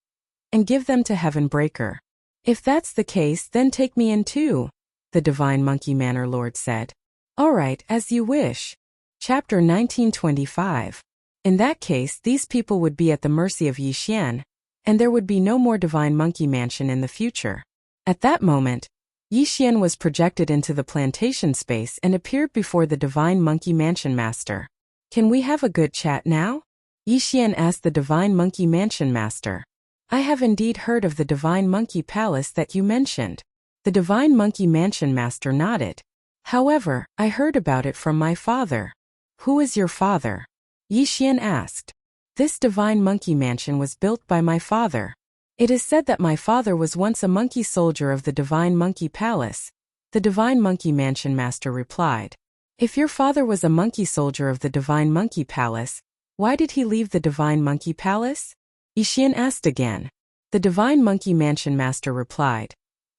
and give them to Heavenbreaker. If that's the case, then take me in too, the divine monkey manor lord said. All right, as you wish. Chapter 1925. In that case, these people would be at the mercy of Yi Xian, and there would be no more divine monkey mansion in the future. At that moment, Yi Xian was projected into the plantation space and appeared before the divine monkey mansion master. Can we have a good chat now? Yi Xian asked the divine monkey mansion master. I have indeed heard of the divine monkey palace that you mentioned. The divine monkey mansion master nodded. However, I heard about it from my father. Who is your father? Yi Xian asked. This divine monkey mansion was built by my father. It is said that my father was once a monkey soldier of the divine monkey palace. The divine monkey mansion master replied. If your father was a monkey soldier of the divine monkey palace, why did he leave the divine monkey palace? Yi Xian asked again. The divine monkey mansion master replied.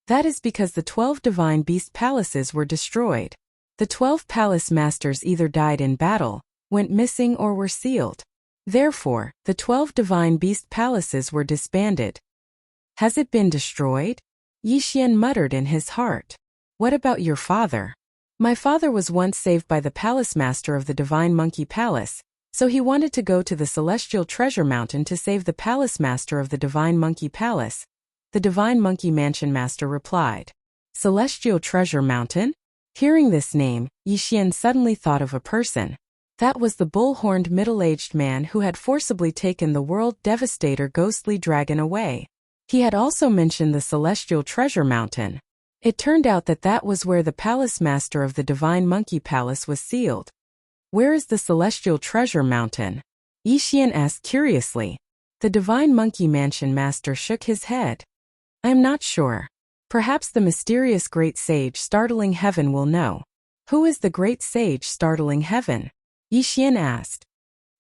That is because the 12 divine beast palaces were destroyed. The 12 palace masters either died in battle, went missing, or were sealed. Therefore, the 12 divine beast palaces were disbanded. Has it been destroyed? Yi Xian muttered in his heart. What about your father? My father was once saved by the palace master of the divine monkey palace, so he wanted to go to the celestial treasure mountain to save the palace master of the divine monkey palace. The divine monkey mansion master replied. Celestial treasure mountain? Hearing this name, Yi Xian suddenly thought of a person. That was the bull-horned middle-aged man who had forcibly taken the world devastator ghostly dragon away. He had also mentioned the celestial treasure mountain. It turned out that that was where the palace master of the divine monkey palace was sealed. Where is the celestial treasure mountain? Yi Xian asked curiously. The divine monkey mansion master shook his head. I am not sure. Perhaps the mysterious great sage startling heaven will know. Who is the great sage startling heaven? Yi Xian asked.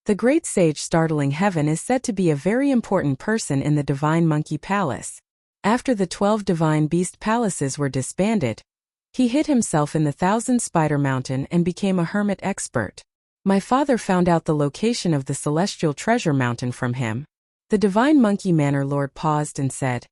The great sage startling heaven is said to be a very important person in the divine monkey palace. After the 12 divine beast palaces were disbanded, he hid himself in the 1,000 Spider Mountain and became a hermit expert. My father found out the location of the celestial treasure mountain from him. The divine monkey manor lord paused and said,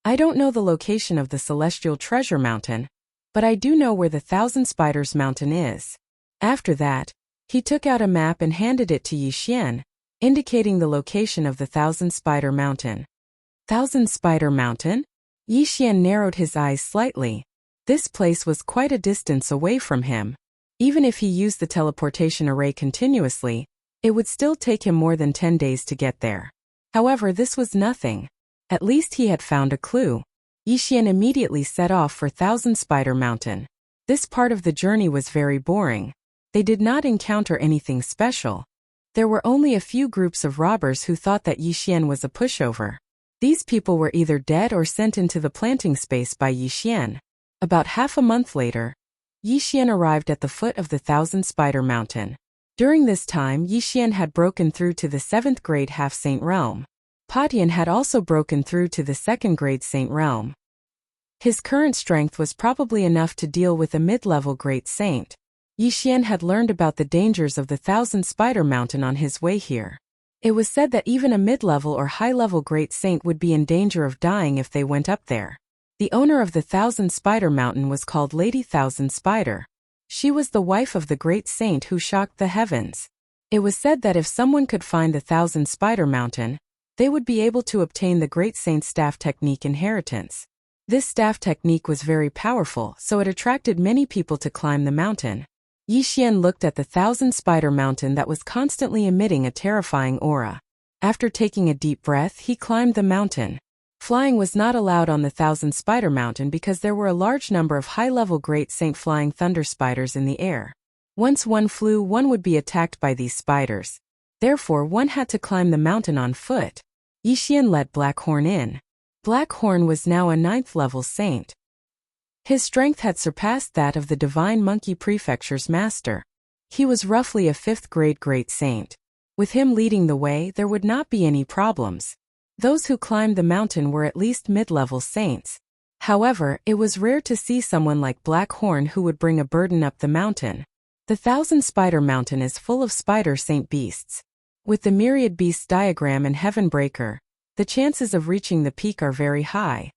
I don't know the location of the celestial treasure mountain, but I do know where the 1,000 Spiders mountain is. After that, he took out a map and handed it to Yi Xian, indicating the location of the 1,000 Spider Mountain. 1,000 Spider Mountain? Yi Xian narrowed his eyes slightly. This place was quite a distance away from him. Even if he used the teleportation array continuously, it would still take him more than 10 days to get there. However, this was nothing. At least he had found a clue. Yi Xian immediately set off for 1,000 Spider Mountain. This part of the journey was very boring. They did not encounter anything special. There were only a few groups of robbers who thought that Yi Xian was a pushover. These people were either dead or sent into the planting space by Yi Xian. About half a month later, Yi Xian arrived at the foot of the 1,000 Spider Mountain. During this time, Yi Xian had broken through to the 7th grade half-saint realm. Patian had also broken through to the 2nd grade saint realm. His current strength was probably enough to deal with a mid-level great saint. Yi Xian had learned about the dangers of the 1,000 Spider Mountain on his way here. It was said that even a mid-level or high-level great saint would be in danger of dying if they went up there. The owner of the 1,000 Spider Mountain was called Lady 1,000 Spider. She was the wife of the great saint who shocked the heavens. It was said that if someone could find the 1,000 Spider Mountain, they would be able to obtain the great saint's staff technique inheritance. This staff technique was very powerful, so it attracted many people to climb the mountain. Yi Xian looked at the 1,000 Spider Mountain that was constantly emitting a terrifying aura. After taking a deep breath, he climbed the mountain. Flying was not allowed on the 1,000 Spider Mountain because there were a large number of high-level Great Saint flying thunder spiders in the air. Once one flew, one would be attacked by these spiders. Therefore, one had to climb the mountain on foot. Yi Xian let Blackhorn in. Blackhorn was now a 9th level saint. His strength had surpassed that of the Divine Monkey Prefecture's master. He was roughly a 5th grade great saint. With him leading the way, there would not be any problems. Those who climbed the mountain were at least mid-level saints. However, it was rare to see someone like Blackhorn who would bring a burden up the mountain. The 1,000 Spider Mountain is full of spider saint beasts. With the myriad beasts diagram and Heavenbreaker, the chances of reaching the peak are very high.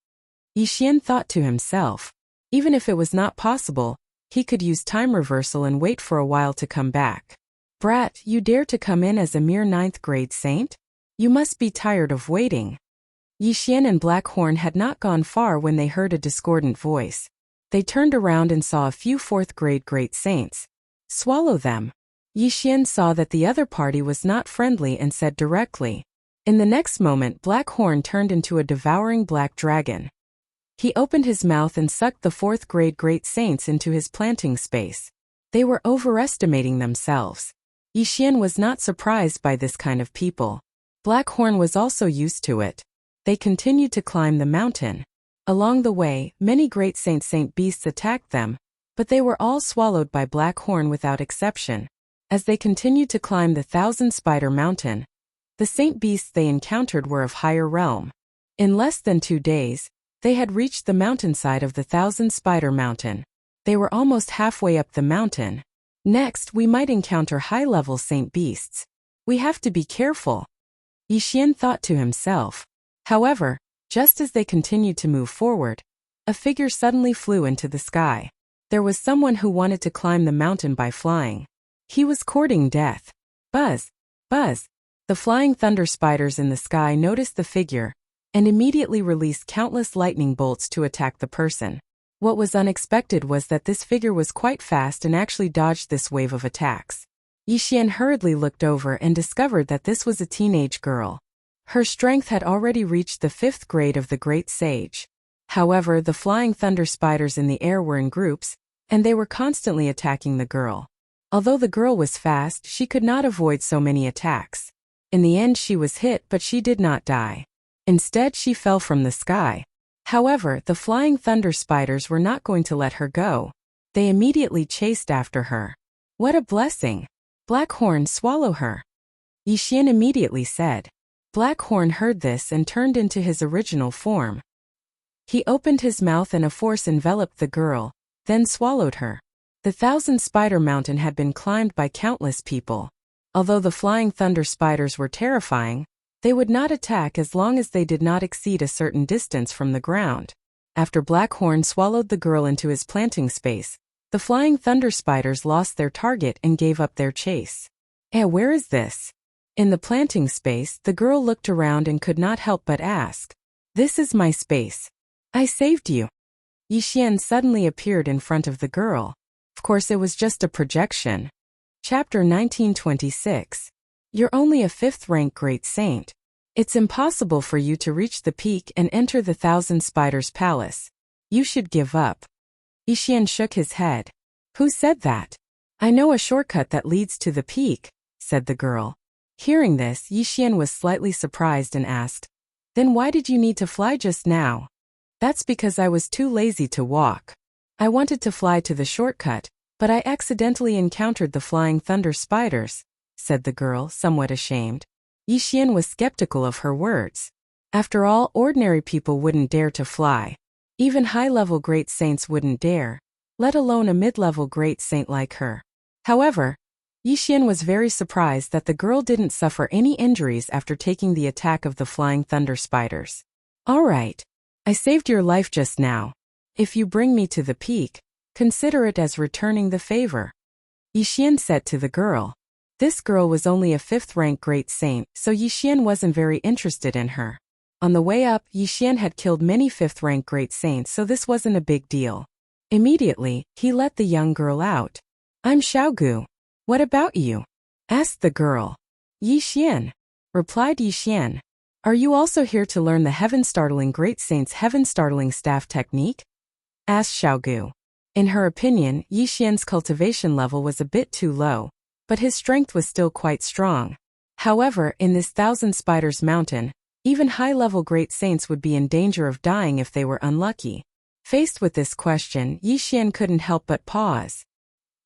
Yi Xian thought to himself. Even if it was not possible, he could use time reversal and wait for a while to come back. Brat, you dare to come in as a mere 9th grade saint? You must be tired of waiting. Yi Xian and Blackhorn had not gone far when they heard a discordant voice. They turned around and saw a few 4th grade great saints. Swallow them. Yi Xian saw that the other party was not friendly and said directly. In the next moment, Blackhorn turned into a devouring black dragon. He opened his mouth and sucked the 4th grade great saints into his planting space. They were overestimating themselves. Yi Xian was not surprised by this kind of people. Blackhorn was also used to it. They continued to climb the mountain. Along the way, many great saint beasts attacked them, but they were all swallowed by Blackhorn without exception. As they continued to climb the 1,000 Spider Mountain, the saint beasts they encountered were of higher realm. In less than 2 days, they had reached the mountainside of the 1,000 Spider Mountain. They were almost halfway up the mountain. Next, we might encounter high-level saint beasts. We have to be careful. Yi Xian thought to himself. However, just as they continued to move forward, a figure suddenly flew into the sky. There was someone who wanted to climb the mountain by flying. He was courting death. Buzz! Buzz! The flying thunder spiders in the sky noticed the figure and immediately released countless lightning bolts to attack the person. What was unexpected was that this figure was quite fast and actually dodged this wave of attacks. Yixian hurriedly looked over and discovered that this was a teenage girl. Her strength had already reached the 5th grade of the Great Sage. However, the flying thunder spiders in the air were in groups, and they were constantly attacking the girl. Although the girl was fast, she could not avoid so many attacks. In the end, she was hit, but she did not die. Instead, she fell from the sky. However, the flying thunder spiders were not going to let her go. They immediately chased after her. What a blessing! Blackhorn, swallow her. Yixian immediately said. Blackhorn heard this and turned into his original form. He opened his mouth and a force enveloped the girl, then swallowed her. The 1,000-spider mountain had been climbed by countless people. Although the flying thunder spiders were terrifying, they would not attack as long as they did not exceed a certain distance from the ground. After Blackhorn swallowed the girl into his planting space, the flying thunder spiders lost their target and gave up their chase. Where is this? In the planting space, the girl looked around and could not help but ask. This is my space. I saved you. Yixian suddenly appeared in front of the girl. Of course, it was just a projection. Chapter 1926. You're only a 5th-rank Great Saint. It's impossible for you to reach the peak and enter the 1,000 Spiders Palace. You should give up. Yixian shook his head. Who said that? I know a shortcut that leads to the peak, said the girl. Hearing this, Yixian was slightly surprised and asked, Then why did you need to fly just now? That's because I was too lazy to walk. I wanted to fly to the shortcut, but I accidentally encountered the flying thunder spiders, said the girl, somewhat ashamed. Yixian was skeptical of her words. After all, ordinary people wouldn't dare to fly. Even high-level great saints wouldn't dare, let alone a mid-level great saint like her. However, Yixian was very surprised that the girl didn't suffer any injuries after taking the attack of the flying thunder spiders. All right. I saved your life just now. If you bring me to the peak, consider it as returning the favor. Yixian said to the girl. This girl was only a 5th-rank great saint, so Yixian wasn't very interested in her. On the way up, Yixian had killed many 5th-rank great saints, so this wasn't a big deal. Immediately, he let the young girl out. I'm Xiaogu. What about you? Asked the girl. Yixian, replied Yixian. Are you also here to learn the heaven-startling great saint's heaven-startling staff technique? Asked Xiaogu. In her opinion, Yixian's cultivation level was a bit too low, but his strength was still quite strong. However, in this 1,000 Spiders Mountain, even high-level great saints would be in danger of dying if they were unlucky. Faced with this question, Yixian couldn't help but pause.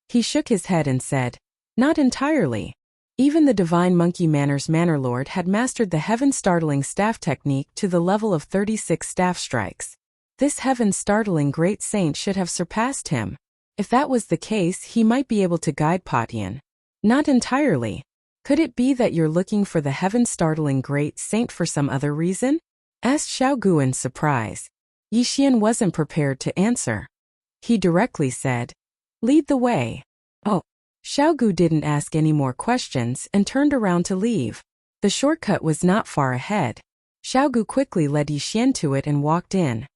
He shook his head and said, Not entirely. Even the divine monkey Manners Mannerlord had mastered the heaven-startling staff technique to the level of 36 staff strikes. This heaven-startling great saint should have surpassed him. If that was the case, he might be able to guide Patian. Not entirely. Could it be that you're looking for the heaven-startling great saint for some other reason? Asked Xiaogu in surprise. Yixian wasn't prepared to answer. He directly said, Lead the way. Oh. Xiaogu didn't ask any more questions and turned around to leave. The shortcut was not far ahead. Xiaogu quickly led Yixian to it and walked in.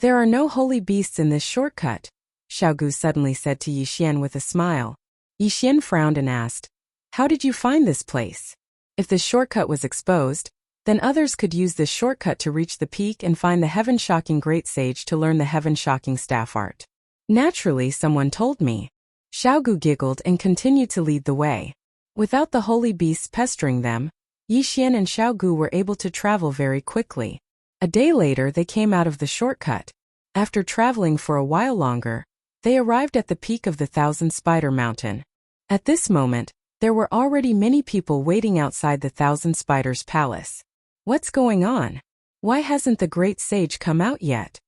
There are no holy beasts in this shortcut, Xiaogu suddenly said to Yixian with a smile. Yixian frowned and asked, How did you find this place? If the shortcut was exposed, then others could use this shortcut to reach the peak and find the heaven-shocking great sage to learn the heaven-shocking staff art. Naturally, someone told me. Xiaogu giggled and continued to lead the way. Without the holy beasts pestering them, Yixian and Xiaogu were able to travel very quickly. A day later, they came out of the shortcut. After traveling for a while longer, they arrived at the peak of the 1,000 Spider Mountain. At this moment, there were already many people waiting outside the 1,000 Spiders Palace. What's going on? Why hasn't the great sage come out yet?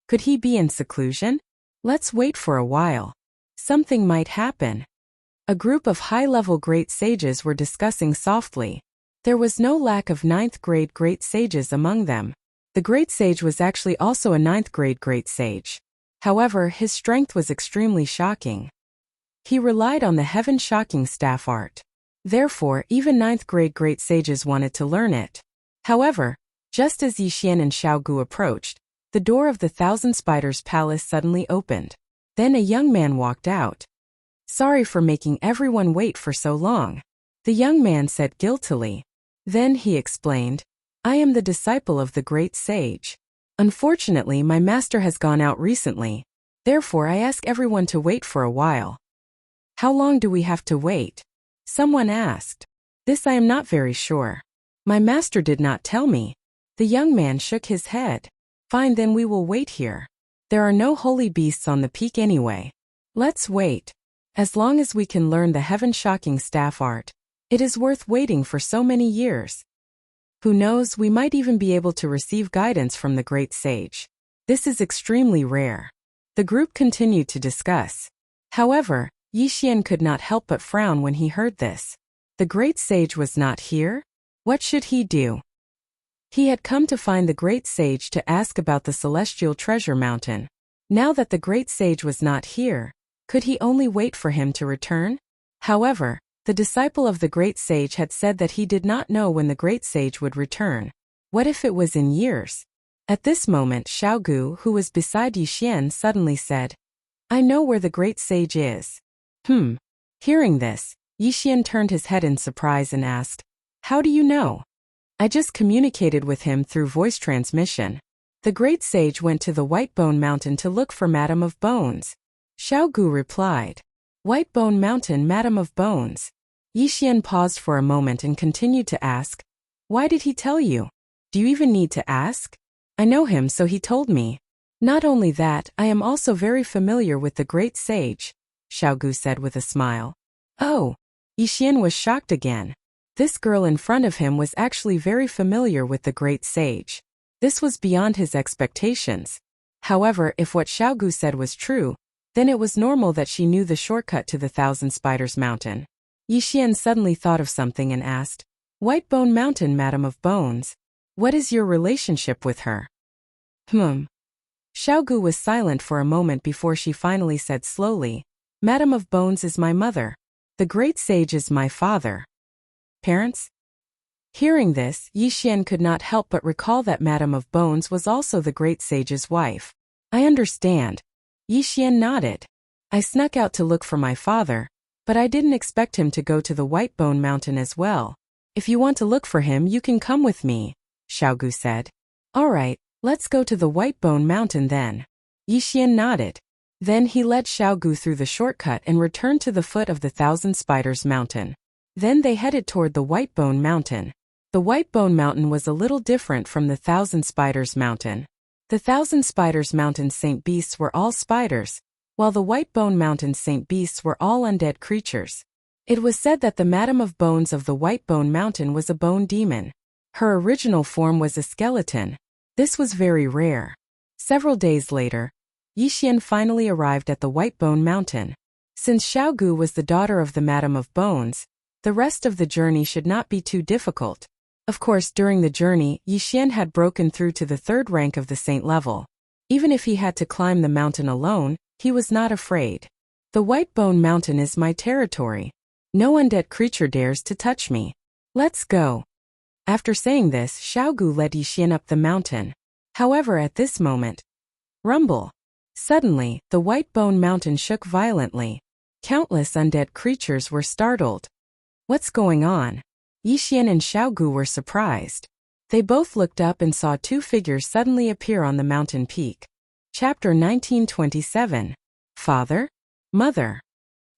Could he be in seclusion? Let's wait for a while. Something might happen. A group of high-level great sages were discussing softly. There was no lack of 9th-grade great sages among them. The great sage was actually also a 9th-grade great sage. However, his strength was extremely shocking. He relied on the heaven-shocking staff art. Therefore, even 9th-grade great sages wanted to learn it. However, just as Yixian and Xiaogu approached, the door of the 1,000 Spiders Palace suddenly opened. Then a young man walked out. Sorry for making everyone wait for so long. The young man said guiltily. Then he explained, I am the disciple of the great sage. Unfortunately, my master has gone out recently. Therefore, I ask everyone to wait for a while. How long do we have to wait? Someone asked. This I am not very sure. My master did not tell me. The young man shook his head. Fine, then we will wait here. There are no holy beasts on the peak anyway. Let's wait. As long as we can learn the heaven-shocking staff art, it is worth waiting for so many years. Who knows, we might even be able to receive guidance from the great sage. This is extremely rare. The group continued to discuss. However, Yixian could not help but frown when he heard this. The great sage was not here? What should he do? He had come to find the great sage to ask about the celestial treasure mountain. Now that the great sage was not here, could he only wait for him to return? However, the disciple of the great sage had said that he did not know when the great sage would return. What if it was in years? At this moment, Xiaogu, who was beside Yixian, suddenly said, I know where the great sage is. Hearing this, Yixian turned his head in surprise and asked, How do you know? I just communicated with him through voice transmission. The great sage went to the White Bone Mountain to look for Madam of Bones. Xiaogu replied. White Bone Mountain, Madam of Bones. Yixian paused for a moment and continued to ask, Why did he tell you? Do you even need to ask? I know him, so he told me. Not only that, I am also very familiar with the great sage, Xiaogu said with a smile. Oh! Yixian was shocked again. This girl in front of him was actually very familiar with the great sage. This was beyond his expectations. However, if what Xiaogu said was true, then it was normal that she knew the shortcut to the Thousand Spiders Mountain. Yixian suddenly thought of something and asked, White Bone Mountain, Madam of Bones. What is your relationship with her? Xiaogu was silent for a moment before she finally said slowly, Madam of Bones is my mother. The great sage is my father. Parents? Hearing this, Yixian could not help but recall that Madam of Bones was also the great sage's wife. I understand. Yixian nodded. I snuck out to look for my father, but I didn't expect him to go to the White Bone Mountain as well. If you want to look for him, you can come with me, Xiaogu said. All right, let's go to the White Bone Mountain then. Yixian nodded. Then he led Xiaogu through the shortcut and returned to the foot of the Thousand Spiders Mountain. Then they headed toward the White Bone Mountain. The White Bone Mountain was a little different from the Thousand Spiders Mountain. The Thousand Spiders Mountain Saint Beasts were all spiders, while the White Bone Mountain Saint Beasts were all undead creatures. It was said that the Madam of Bones of the White Bone Mountain was a bone demon. Her original form was a skeleton. This was very rare. Several days later, Yixian finally arrived at the White Bone Mountain. Since Xiaogu was the daughter of the Madam of Bones, the rest of the journey should not be too difficult. Of course, during the journey, Yixian had broken through to the third rank of the saint level. Even if he had to climb the mountain alone, he was not afraid. The White Bone Mountain is my territory. No undead creature dares to touch me. Let's go. After saying this, Xiaogu led Yixian up the mountain. However, at this moment, rumble. Suddenly, the White Bone Mountain shook violently. Countless undead creatures were startled. What's going on? Yixian and Xiaogu were surprised. They both looked up and saw two figures suddenly appear on the mountain peak. Chapter 1927. Father? Mother?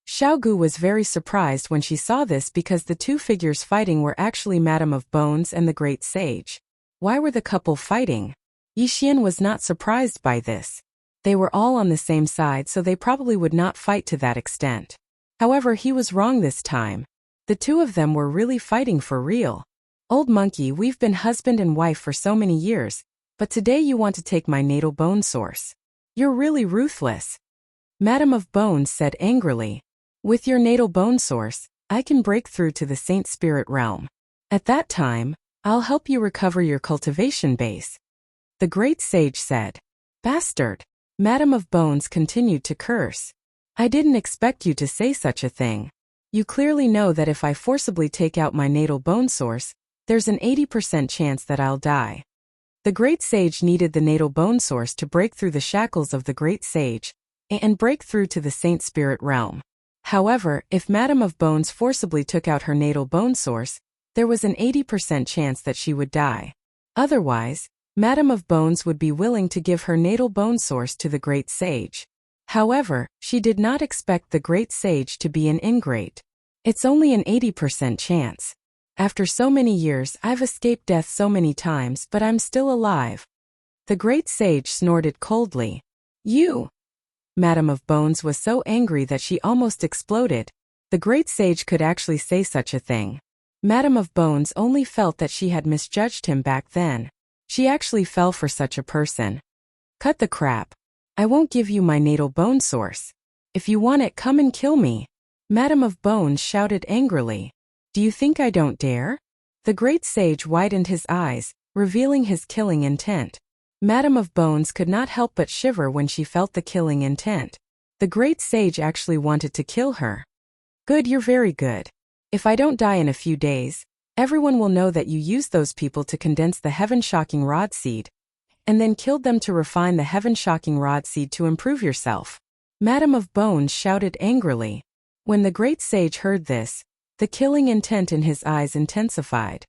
Xiaogu was very surprised when she saw this because the two figures fighting were actually Madam of Bones and the Great Sage. Why were the couple fighting? Yixian was not surprised by this. They were all on the same side, so they probably would not fight to that extent. However, he was wrong this time. The two of them were really fighting for real. Old monkey, we've been husband and wife for so many years, but today you want to take my natal bone source. You're really ruthless. Madam of Bones said angrily. With your natal bone source, I can break through to the Saint Spirit realm. At that time, I'll help you recover your cultivation base. The Great Sage said. Bastard. Madam of Bones continued to curse. I didn't expect you to say such a thing. You clearly know that if I forcibly take out my natal bone source, there's an 80% chance that I'll die. The Great Sage needed the natal bone source to break through the shackles of the Great Sage and break through to the Saint Spirit realm. However, if Madame of Bones forcibly took out her natal bone source, there was an 80% chance that she would die. Otherwise, Madame of Bones would be willing to give her natal bone source to the great sage. However, she did not expect the great sage to be an ingrate. It's only an 80% chance. After so many years, I've escaped death so many times, but I'm still alive. The great sage snorted coldly. You! Madame of Bones was so angry that she almost exploded. The great sage could actually say such a thing. Madame of Bones only felt that she had misjudged him back then. She actually fell for such a person. Cut the crap. I won't give you my natal bone source. If you want it, come and kill me. Madame of Bones shouted angrily. Do you think I don't dare? The great sage widened his eyes, revealing his killing intent. Madame of Bones could not help but shiver when she felt the killing intent. The great sage actually wanted to kill her. Good, you're very good. If I don't die in a few days, everyone will know that you used those people to condense the heaven-shocking rod seed, and then killed them to refine the heaven-shocking rod seed to improve yourself. Madame of Bones shouted angrily. When the great sage heard this, the killing intent in his eyes intensified.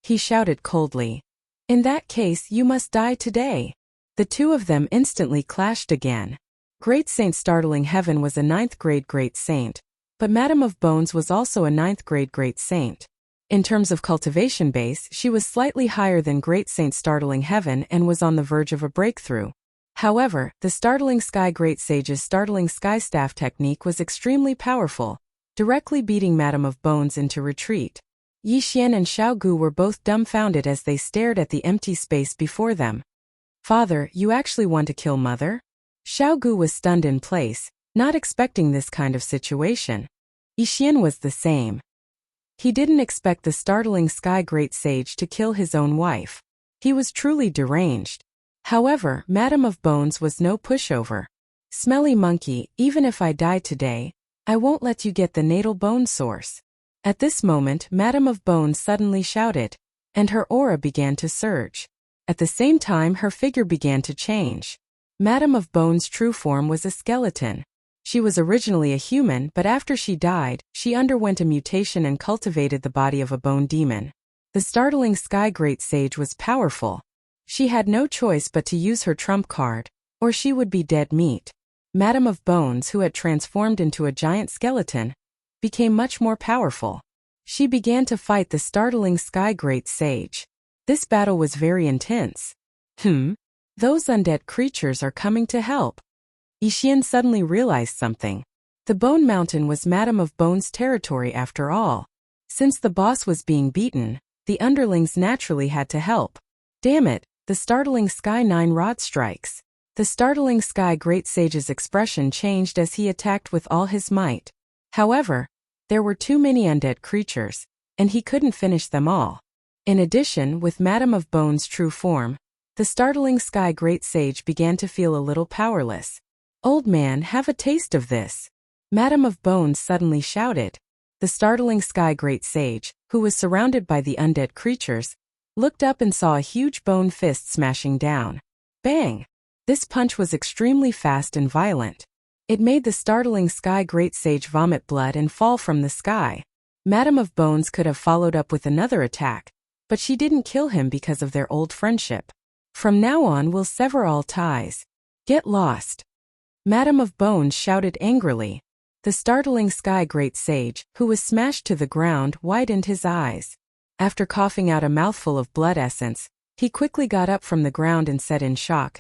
He shouted coldly, "In that case, you must die today." The two of them instantly clashed again. Great Saint Startling Heaven was a 9th grade great saint, but Madame of Bones was also a 9th grade great saint. In terms of cultivation base, she was slightly higher than Great Saint Startling Heaven and was on the verge of a breakthrough. However, the Startling Sky Great Sage's Startling Sky Staff technique was extremely powerful, directly beating Madame of Bones into retreat. Yi Xian and Xiao Gu were both dumbfounded as they stared at the empty space before them. Father, you actually want to kill Mother? Xiao Gu was stunned in place, not expecting this kind of situation. Yi Xian was the same. He didn't expect the Startling Sky Great Sage to kill his own wife. He was truly deranged. However, Madame of Bones was no pushover. Smelly monkey, even if I die today, I won't let you get the natal bone source. At this moment, Madame of Bones suddenly shouted, and her aura began to surge. At the same time, her figure began to change. Madame of Bones' true form was a skeleton. She was originally a human, but after she died, she underwent a mutation and cultivated the body of a bone demon. The Startling Sky Great Sage was powerful. She had no choice but to use her trump card, or she would be dead meat. Madame of Bones, who had transformed into a giant skeleton, became much more powerful. She began to fight the Startling Sky Great Sage. This battle was very intense. Those undead creatures are coming to help. Yi Xian suddenly realized something. The Bone Mountain was Madame of Bones' territory after all. Since the boss was being beaten, the underlings naturally had to help. Damn it, the Startling Sky 9 Rod Strikes. The Startling Sky Great Sage's expression changed as he attacked with all his might. However, there were too many undead creatures, and he couldn't finish them all. In addition, with Madame of Bones' true form, the Startling Sky Great Sage began to feel a little powerless. Old man, have a taste of this. Madame of Bones suddenly shouted. The Startling Sky Great Sage, who was surrounded by the undead creatures, looked up and saw a huge bone fist smashing down. Bang! This punch was extremely fast and violent. It made the Startling Sky Great Sage vomit blood and fall from the sky. Madame of Bones could have followed up with another attack, but she didn't kill him because of their old friendship. From now on, we'll sever all ties. Get lost. Madame of Bones shouted angrily. The Startling Sky Great Sage, who was smashed to the ground, widened his eyes. After coughing out a mouthful of blood essence, he quickly got up from the ground and said in shock,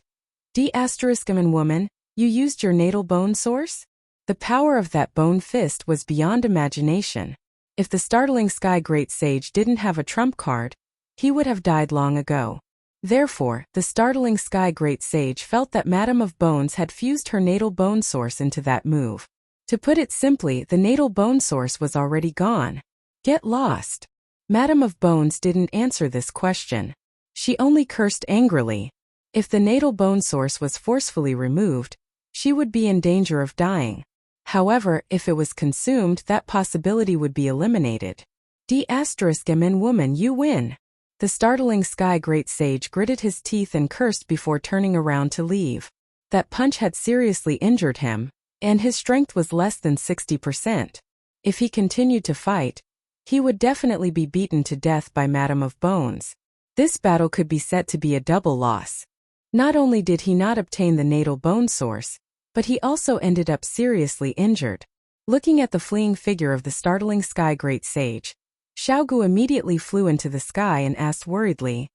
"D***man woman, you used your natal bone source?" The power of that bone fist was beyond imagination. If the Startling Sky Great Sage didn't have a trump card, he would have died long ago. Therefore, the Startling Sky Great Sage felt that Madame of Bones had fused her natal bone source into that move. To put it simply, the natal bone source was already gone. Get lost. Madame of Bones didn't answer this question. She only cursed angrily. If the natal bone source was forcefully removed, she would be in danger of dying. However, if it was consumed, that possibility would be eliminated. D***man woman, you win. The Startling Sky Great Sage gritted his teeth and cursed before turning around to leave. That punch had seriously injured him, and his strength was less than 60%. If he continued to fight, he would definitely be beaten to death by Madame of Bones. This battle could be said to be a double loss. Not only did he not obtain the natal bone source, but he also ended up seriously injured. Looking at the fleeing figure of the startling sky great sage, Xiaogu immediately flew into the sky and asked worriedly,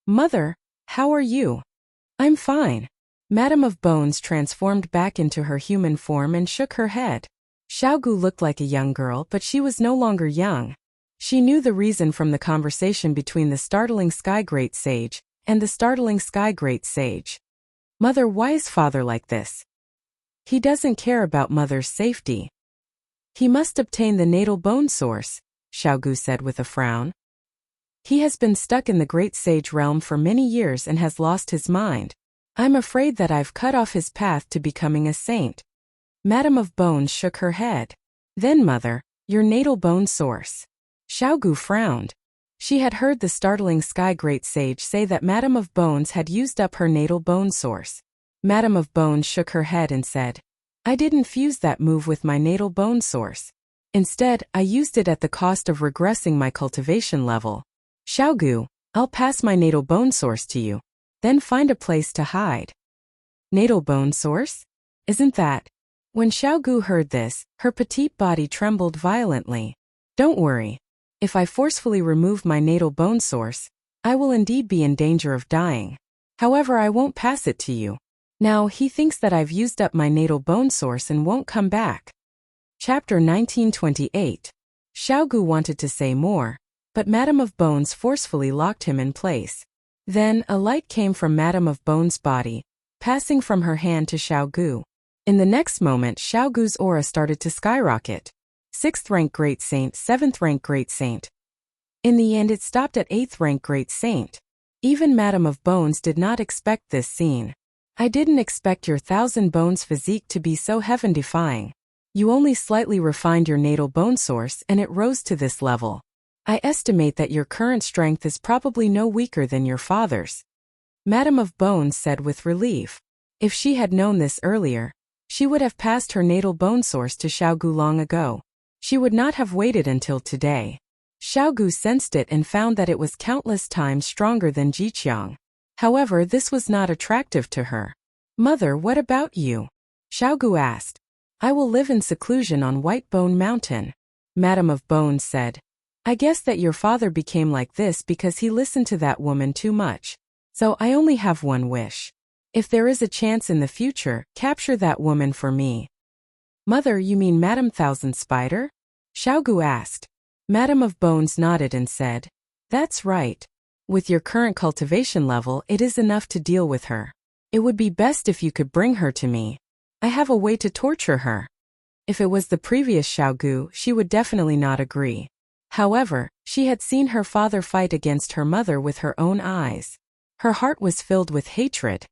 "Mother, how are you?" "I'm fine." Madame of Bones transformed back into her human form and shook her head. Xiaogu looked like a young girl, but she was no longer young. She knew the reason from the conversation between the startling sky great sage and the startling sky great sage. "Mother, why is father like this? He doesn't care about mother's safety. He must obtain the natal bone source," Xiaogu said with a frown. "He has been stuck in the great sage realm for many years and has lost his mind. I'm afraid that I've cut off his path to becoming a saint." Madame of Bones shook her head. "Then mother, your natal bone source." Xiaogu frowned. She had heard the startling sky great sage say that Madame of Bones had used up her natal bone source. Madame of Bones shook her head and said, "I didn't fuse that move with my natal bone source. Instead, I used it at the cost of regressing my cultivation level. Xiaogu, I'll pass my natal bone source to you. Then find a place to hide." "Natal bone source? Isn't that?" When Xiaogu heard this, her petite body trembled violently. "Don't worry. If I forcefully remove my natal bone source, I will indeed be in danger of dying. However, I won't pass it to you. Now he thinks that I've used up my natal bone source and won't come back." Chapter 1928. Xiaogu wanted to say more, but Madame of Bones forcefully locked him in place. Then, a light came from Madame of Bones' body, passing from her hand to Xiaogu. In the next moment, Xiaogu's aura started to skyrocket. 6th rank Great Saint, 7th rank Great Saint. In the end, it stopped at 8th rank Great Saint. Even Madame of Bones did not expect this scene. "I didn't expect your 1,000 bones physique to be so heaven-defying. You only slightly refined your natal bone source and it rose to this level. I estimate that your current strength is probably no weaker than your father's," Madame of Bones said with relief. If she had known this earlier, she would have passed her natal bone source to Xiaogu long ago. She would not have waited until today. Xiaogu sensed it and found that it was countless times stronger than Jiqiang. However, this was not attractive to her. "Mother, what about you?" Xiaogu asked. "I will live in seclusion on White Bone Mountain," Madame of Bones said. "I guess that your father became like this because he listened to that woman too much. So I only have one wish. If there is a chance in the future, capture that woman for me." "Mother, you mean Madame Thousand Spider?" Xiaogu asked. Madame of Bones nodded and said, "That's right. With your current cultivation level, it is enough to deal with her. It would be best if you could bring her to me. I have a way to torture her." If it was the previous Xiaogu, she would definitely not agree. However, she had seen her father fight against her mother with her own eyes. Her heart was filled with hatred.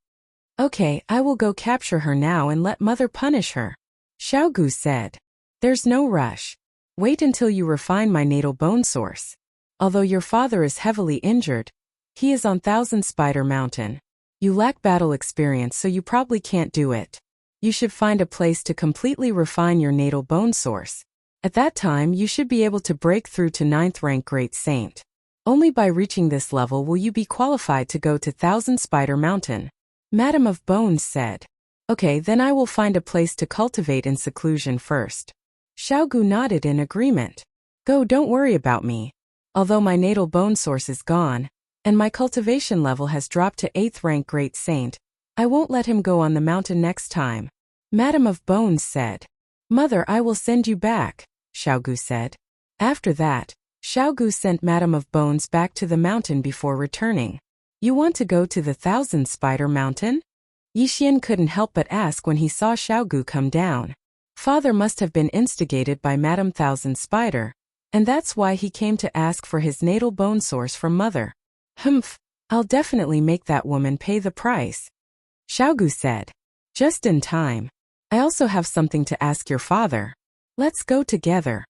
"Okay, I will go capture her now and let mother punish her," Xiaogu said. "There's no rush. Wait until you refine my natal bone source. Although your father is heavily injured, he is on Thousand Spider Mountain. You lack battle experience, so you probably can't do it. You should find a place to completely refine your natal bone source. At that time, you should be able to break through to 9th rank Great Saint. Only by reaching this level will you be qualified to go to Thousand Spider Mountain," Madame of Bones said. "Okay, then I will find a place to cultivate in seclusion first." Xiaogu nodded in agreement. "Go, don't worry about me. Although my natal bone source is gone, and my cultivation level has dropped to 8th rank Great Saint, I won't let him go on the mountain next time," Madame of Bones said. "Mother, I will send you back," Xiaogu said. After that, Xiaogu sent Madame of Bones back to the mountain before returning. "You want to go to the Thousand Spider Mountain?" Yixian couldn't help but ask when he saw Xiaogu come down. Father must have been instigated by Madame Thousand Spider, and that's why he came to ask for his natal bone source from mother. "Humph, I'll definitely make that woman pay the price," Xiaogu said. "Just in time. I also have something to ask your father. Let's go together,"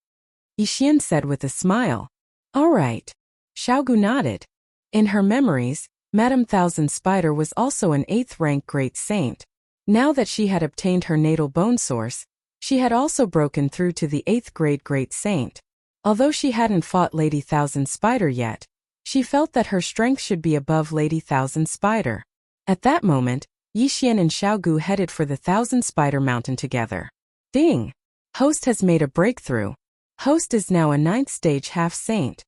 Yixian said with a smile. "All right." Xiaogu nodded. In her memories, Madame Thousand Spider was also an 8th rank Great Saint. Now that she had obtained her natal bone source, She had also broken through to the 8th grade Great Saint. Although she hadn't fought Lady Thousand Spider yet, she felt that her strength should be above Lady Thousand Spider. At that moment, Yixian and Xiaogu headed for the Thousand Spider Mountain together. Ding! Host has made a breakthrough. Host is now a 9th stage half-saint.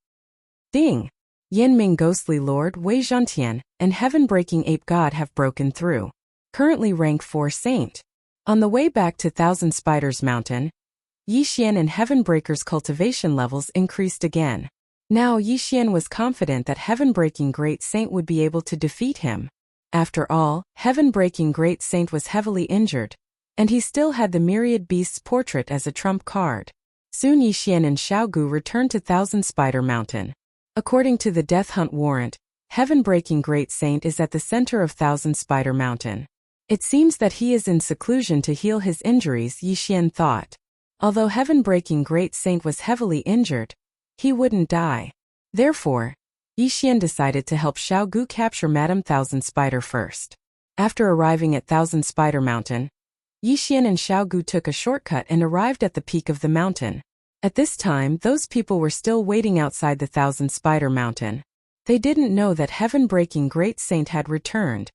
Ding! Yanming Ghostly Lord Wei Zhantian and Heaven-Breaking Ape God have broken through. Currently rank 4 saint. On the way back to Thousand Spiders Mountain, Yixian and Heaven-Breaker's cultivation levels increased again. Now Yixian was confident that Heaven-Breaking Great Saint would be able to defeat him. After all, Heaven-Breaking Great Saint was heavily injured, and he still had the Myriad Beast's portrait as a trump card. Soon Yixian and Xiaogu returned to Thousand Spider Mountain. According to the Death Hunt warrant, Heaven-Breaking Great Saint is at the center of Thousand Spider Mountain. It seems that he is in seclusion to heal his injuries, Yixian thought. Although Heaven-Breaking Great Saint was heavily injured, he wouldn't die. Therefore, Yixian decided to help Xiaogu capture Madame Thousand Spider first. After arriving at Thousand Spider Mountain, Yixian and Xiaogu took a shortcut and arrived at the peak of the mountain. At this time, those people were still waiting outside the Thousand Spider Mountain. They didn't know that Heaven-Breaking Great Saint had returned.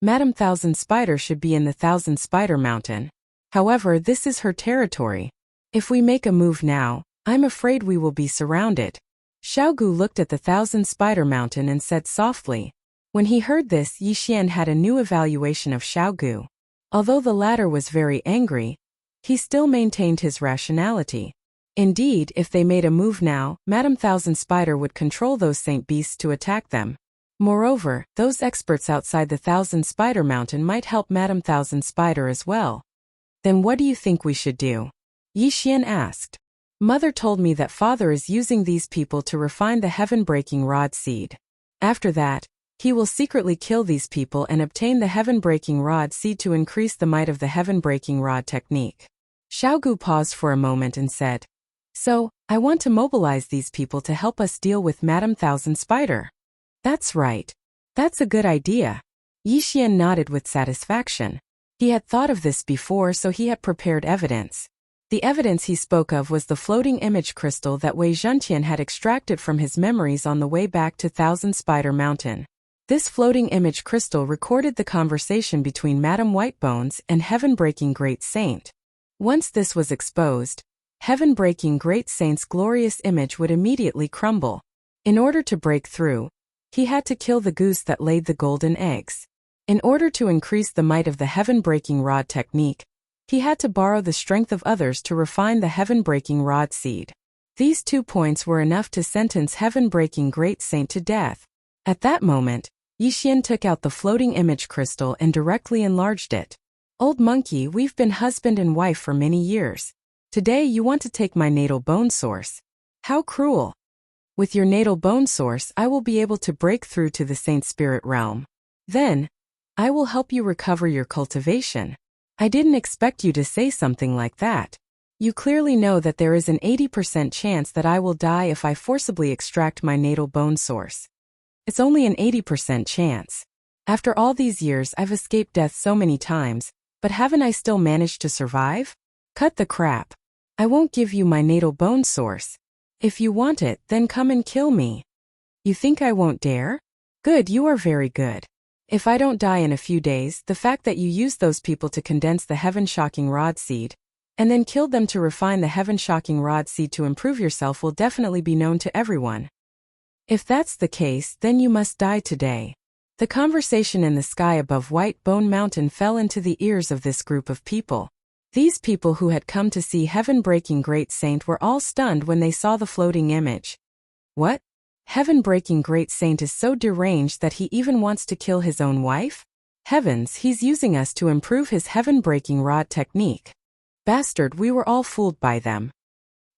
Madame Thousand Spider should be in the Thousand Spider Mountain. However, this is her territory. If we make a move now, I'm afraid we will be surrounded. Xiaogu looked at the Thousand Spider Mountain and said softly. When he heard this, Yixian had a new evaluation of Xiaogu. Although the latter was very angry, he still maintained his rationality. Indeed, if they made a move now, Madame Thousand Spider would control those saint beasts to attack them. Moreover, those experts outside the Thousand Spider Mountain might help Madame Thousand Spider as well. Then what do you think we should do? Yixian asked. Mother told me that father is using these people to refine the Heaven-Breaking Rod seed. After that, he will secretly kill these people and obtain the Heaven-Breaking Rod seed to increase the might of the Heaven-Breaking Rod technique. Xiaogu paused for a moment and said, So, I want to mobilize these people to help us deal with Madame Thousand Spider. That's right. That's a good idea. Yixian nodded with satisfaction. He had thought of this before, so he had prepared evidence. The evidence he spoke of was the floating image crystal that Wei Zhantian had extracted from his memories on the way back to Thousand Spider Mountain. This floating image crystal recorded the conversation between Madame Whitebones and Heaven-Breaking Great Saint. Once this was exposed, Heaven-Breaking Great Saint's glorious image would immediately crumble. In order to break through, he had to kill the goose that laid the golden eggs. In order to increase the might of the Heaven-Breaking Rod technique, he had to borrow the strength of others to refine the Heaven-Breaking Rod seed. These 2 points were enough to sentence Heaven-Breaking Great Saint to death. At that moment, Yixian took out the floating image crystal and directly enlarged it. Old monkey, we've been husband and wife for many years. Today you want to take my natal bone source. How cruel. With your natal bone source, I will be able to break through to the Saint Spirit realm. Then, I will help you recover your cultivation. I didn't expect you to say something like that. You clearly know that there is an 80% chance that I will die if I forcibly extract my natal bone source. It's only an 80% chance. After all these years, I've escaped death so many times, but haven't I still managed to survive? Cut the crap. I won't give you my natal bone source. If you want it, then come and kill me. You think I won't dare? Good, you are very good. If I don't die in a few days, the fact that you used those people to condense the Heaven-Shocking Rod seed, and then killed them to refine the Heaven-Shocking Rod seed to improve yourself will definitely be known to everyone. If that's the case, then you must die today. The conversation in the sky above White Bone Mountain fell into the ears of this group of people. These people who had come to see Heaven-Breaking Great Saint were all stunned when they saw the floating image. What? Heaven-Breaking Great Saint is so deranged that he even wants to kill his own wife? Heavens, he's using us to improve his Heaven-Breaking Rod technique. Bastard, we were all fooled by them.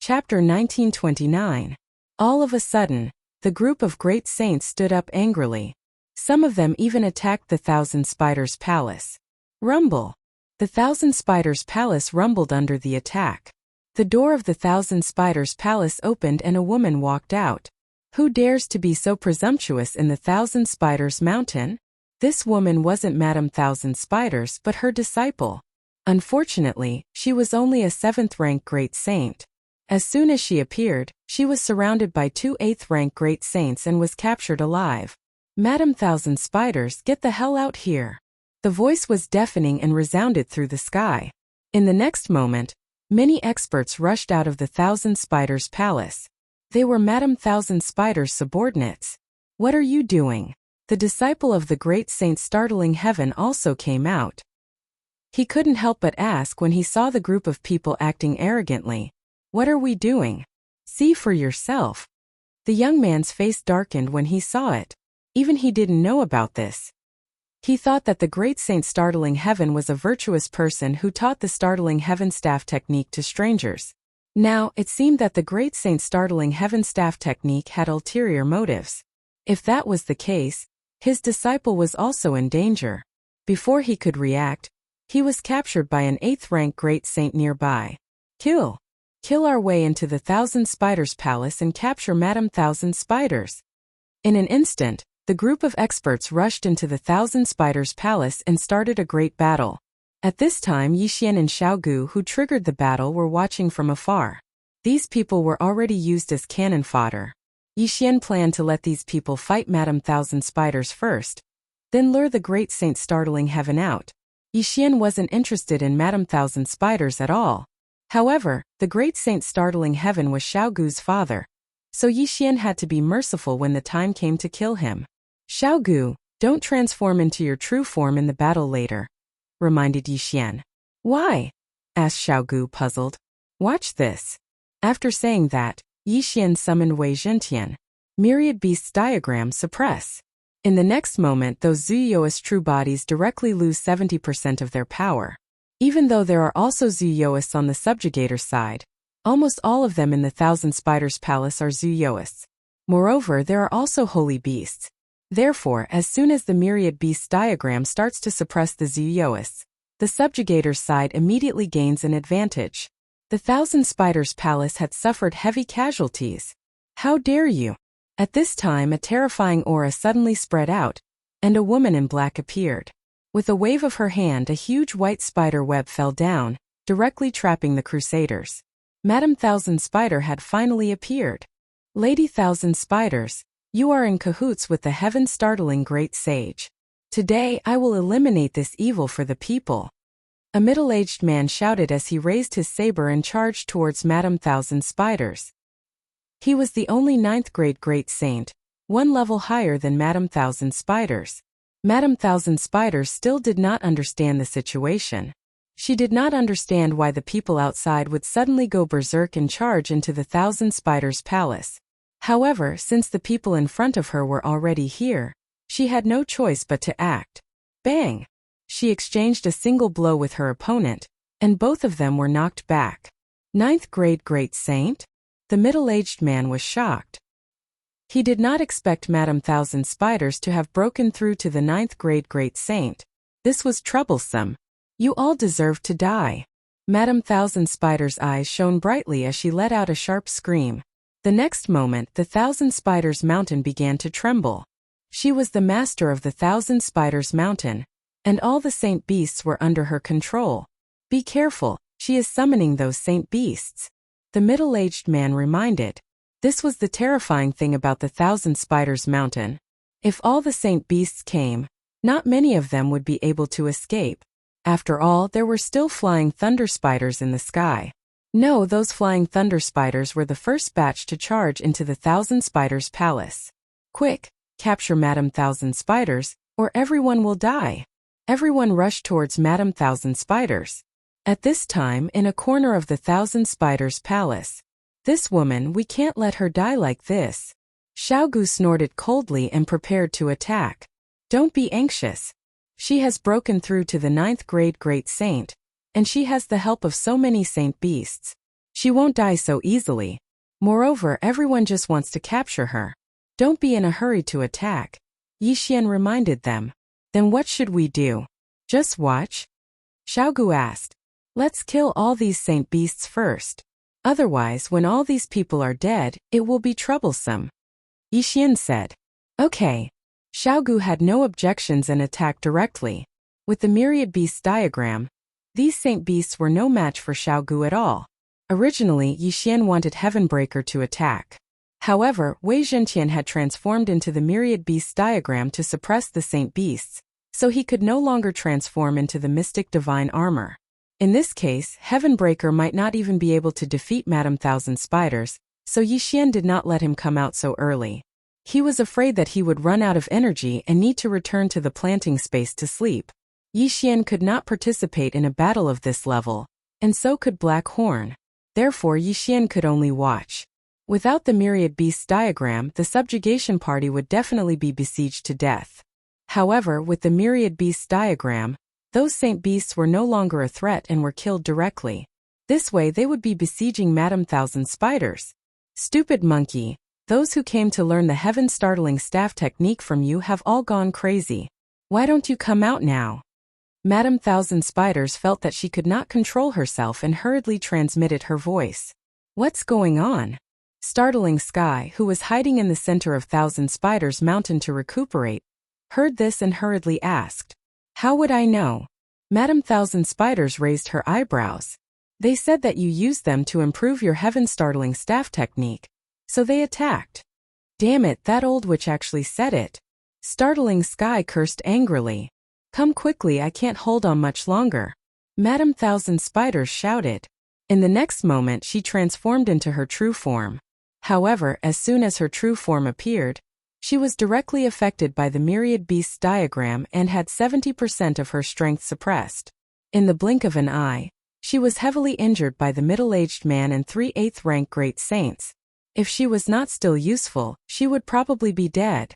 Chapter 1929. All of a sudden, the group of great saints stood up angrily. Some of them even attacked the Thousand Spiders' palace. Rumble. The Thousand Spiders' palace rumbled under the attack. The door of the Thousand Spiders' palace opened and a woman walked out. Who dares to be so presumptuous in the Thousand Spiders' mountain? This woman wasn't Madame Thousand Spiders but her disciple. Unfortunately, she was only a 7th-rank great saint. As soon as she appeared, she was surrounded by 2 8th-rank great saints and was captured alive. "Madam Thousand Spiders, get the hell out here." The voice was deafening and resounded through the sky. In the next moment, many experts rushed out of the Thousand Spiders' palace. They were Madam Thousand Spiders' subordinates. "What are you doing?" The disciple of the great saint Startling Heaven also came out. He couldn't help but ask when he saw the group of people acting arrogantly, "What are we doing? See for yourself." The young man's face darkened when he saw it. Even he didn't know about this. He thought that the great saint Startling Heaven was a virtuous person who taught the Startling Heaven staff technique to strangers. Now, it seemed that the great saint Startling Heaven staff technique had ulterior motives. If that was the case, his disciple was also in danger. Before he could react, he was captured by an 8th-rank great saint nearby. Kill our way into the Thousand Spiders Palace and capture Madam Thousand Spiders." In an instant, the group of experts rushed into the Thousand Spiders Palace and started a great battle. At this time, Yixian and Xiaogu, who triggered the battle, were watching from afar. These people were already used as cannon fodder. Yixian planned to let these people fight Madam Thousand Spiders first, then lure the great saint Startling Heaven out. Yixian wasn't interested in Madam Thousand Spiders at all. However, the great saint Startling Heaven was Xiaogu's father, so Yixian had to be merciful when the time came to kill him. "Xiaogu, don't transform into your true form in the battle later," reminded Yixian. "Why?" asked Xiaogu, puzzled. "Watch this." After saying that, Yixian summoned Wei Zhentian. Myriad Beasts diagram suppress. In the next moment, those Zuyoist true bodies directly lose 70% of their power. Even though there are also Zuyoists on the subjugator side, almost all of them in the Thousand Spiders Palace are Zuyoists. Moreover, there are also holy beasts. Therefore, as soon as the Myriad Beasts diagram starts to suppress the Zuyoists, the subjugator's side immediately gains an advantage. The Thousand Spiders Palace had suffered heavy casualties. "How dare you!" At this time, a terrifying aura suddenly spread out, and a woman in black appeared. With a wave of her hand, a huge white spider web fell down, directly trapping the Crusaders. Madam Thousand Spider had finally appeared. "Lady Thousand Spiders, you are in cahoots with the heaven-startling great sage. Today I will eliminate this evil for the people." A middle-aged man shouted as he raised his saber and charged towards Madam Thousand Spiders. He was the only 9th-grade great saint, one level higher than Madam Thousand Spiders. Madam Thousand Spiders still did not understand the situation. She did not understand why the people outside would suddenly go berserk and charge into the Thousand Spiders Palace. However, since the people in front of her were already here, she had no choice but to act. Bang! She exchanged a single blow with her opponent, and both of them were knocked back. 9th-grade great saint? The middle-aged man was shocked. He did not expect Madam Thousand Spiders to have broken through to the 9th-grade great saint. This was troublesome. "You all deserve to die." Madam Thousand Spiders' eyes shone brightly as she let out a sharp scream. The next moment, the Thousand Spiders Mountain began to tremble. She was the master of the Thousand Spiders Mountain, and all the saint beasts were under her control. "Be careful, she is summoning those saint beasts," the middle-aged man reminded. This was the terrifying thing about the Thousand Spiders Mountain. If all the saint beasts came, not many of them would be able to escape. After all, there were still flying thunder spiders in the sky. No, those flying thunder spiders were the first batch to charge into the Thousand Spiders Palace. "Quick, capture Madam Thousand Spiders, or everyone will die." Everyone rushed towards Madam Thousand Spiders. At this time, in a corner of the Thousand Spiders Palace, "This woman, we can't let her die like this." Xiaogu snorted coldly and prepared to attack. "Don't be anxious. She has broken through to the 9th-grade great saint, and she has the help of so many saint beasts. She won't die so easily. Moreover, everyone just wants to capture her. Don't be in a hurry to attack," Yixian reminded them. "Then what should we do? Just watch?" Xiaogu asked. "Let's kill all these saint beasts first. Otherwise, when all these people are dead, it will be troublesome," Yixian said. "Okay." Xiaogu had no objections and attacked directly. With the Myriad Beasts diagram, These saint beasts were no match for Xiaogu at all. Originally, Yixian wanted Heavenbreaker to attack. However, Wei Zhentian had transformed into the myriad beasts diagram to suppress the saint beasts, so he could no longer transform into the mystic divine armor. In this case, Heavenbreaker might not even be able to defeat Madame Thousand Spiders, so Yixian did not let him come out so early. He was afraid that he would run out of energy and need to return to the planting space to sleep. Yixian could not participate in a battle of this level, and so could Black Horn. Therefore, Yixian could only watch. Without the myriad beasts diagram, the subjugation party would definitely be besieged to death. However, with the myriad beasts diagram, those saint beasts were no longer a threat and were killed directly. This way they would be besieging Madame Thousand Spiders. Stupid monkey, those who came to learn the heaven-startling staff technique from you have all gone crazy. Why don't you come out now? Madame Thousand Spiders felt that she could not control herself and hurriedly transmitted her voice. What's going on? Startling Sky, who was hiding in the center of Thousand Spiders Mountain to recuperate, heard this and hurriedly asked. How would I know? Madame Thousand Spiders raised her eyebrows. They said that you used them to improve your heaven-startling staff technique, so they attacked. Damn it, that old witch actually said it. Startling Sky cursed angrily. Come quickly, I can't hold on much longer. Madame Thousand Spiders shouted. In the next moment she transformed into her true form. However, as soon as her true form appeared, she was directly affected by the myriad beasts diagram and had 70% of her strength suppressed. In the blink of an eye, she was heavily injured by the middle-aged man and 3 8th rank great saints. If she was not still useful, she would probably be dead.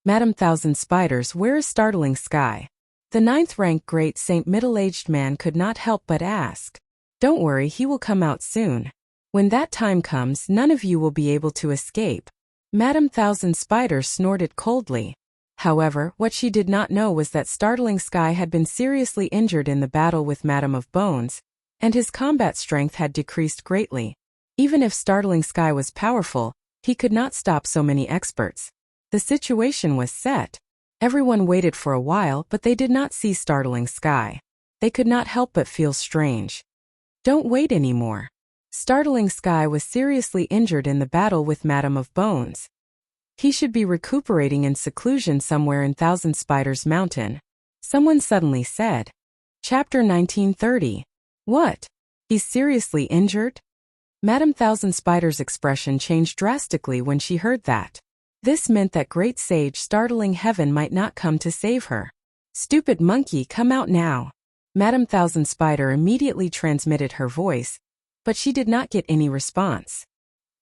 Madame Thousand Spiders, where is Startling Sky? The 9th rank great saint middle-aged man could not help but ask. Don't worry, he will come out soon. When that time comes, none of you will be able to escape. Madame Thousand Spiders snorted coldly. However, what she did not know was that Startling Sky had been seriously injured in the battle with Madame of Bones, and his combat strength had decreased greatly. Even if Startling Sky was powerful, he could not stop so many experts. The situation was set. Everyone waited for a while, but they did not see Startling Sky. They could not help but feel strange. Don't wait anymore. Startling Sky was seriously injured in the battle with Madame of Bones. He should be recuperating in seclusion somewhere in Thousand Spiders Mountain. Someone suddenly said. Chapter 1930. What? He's seriously injured? Madame Thousand Spiders' expression changed drastically when she heard that. This meant that Great Sage Startling Heaven might not come to save her. Stupid monkey, come out now. Madame Thousand Spider immediately transmitted her voice, but she did not get any response.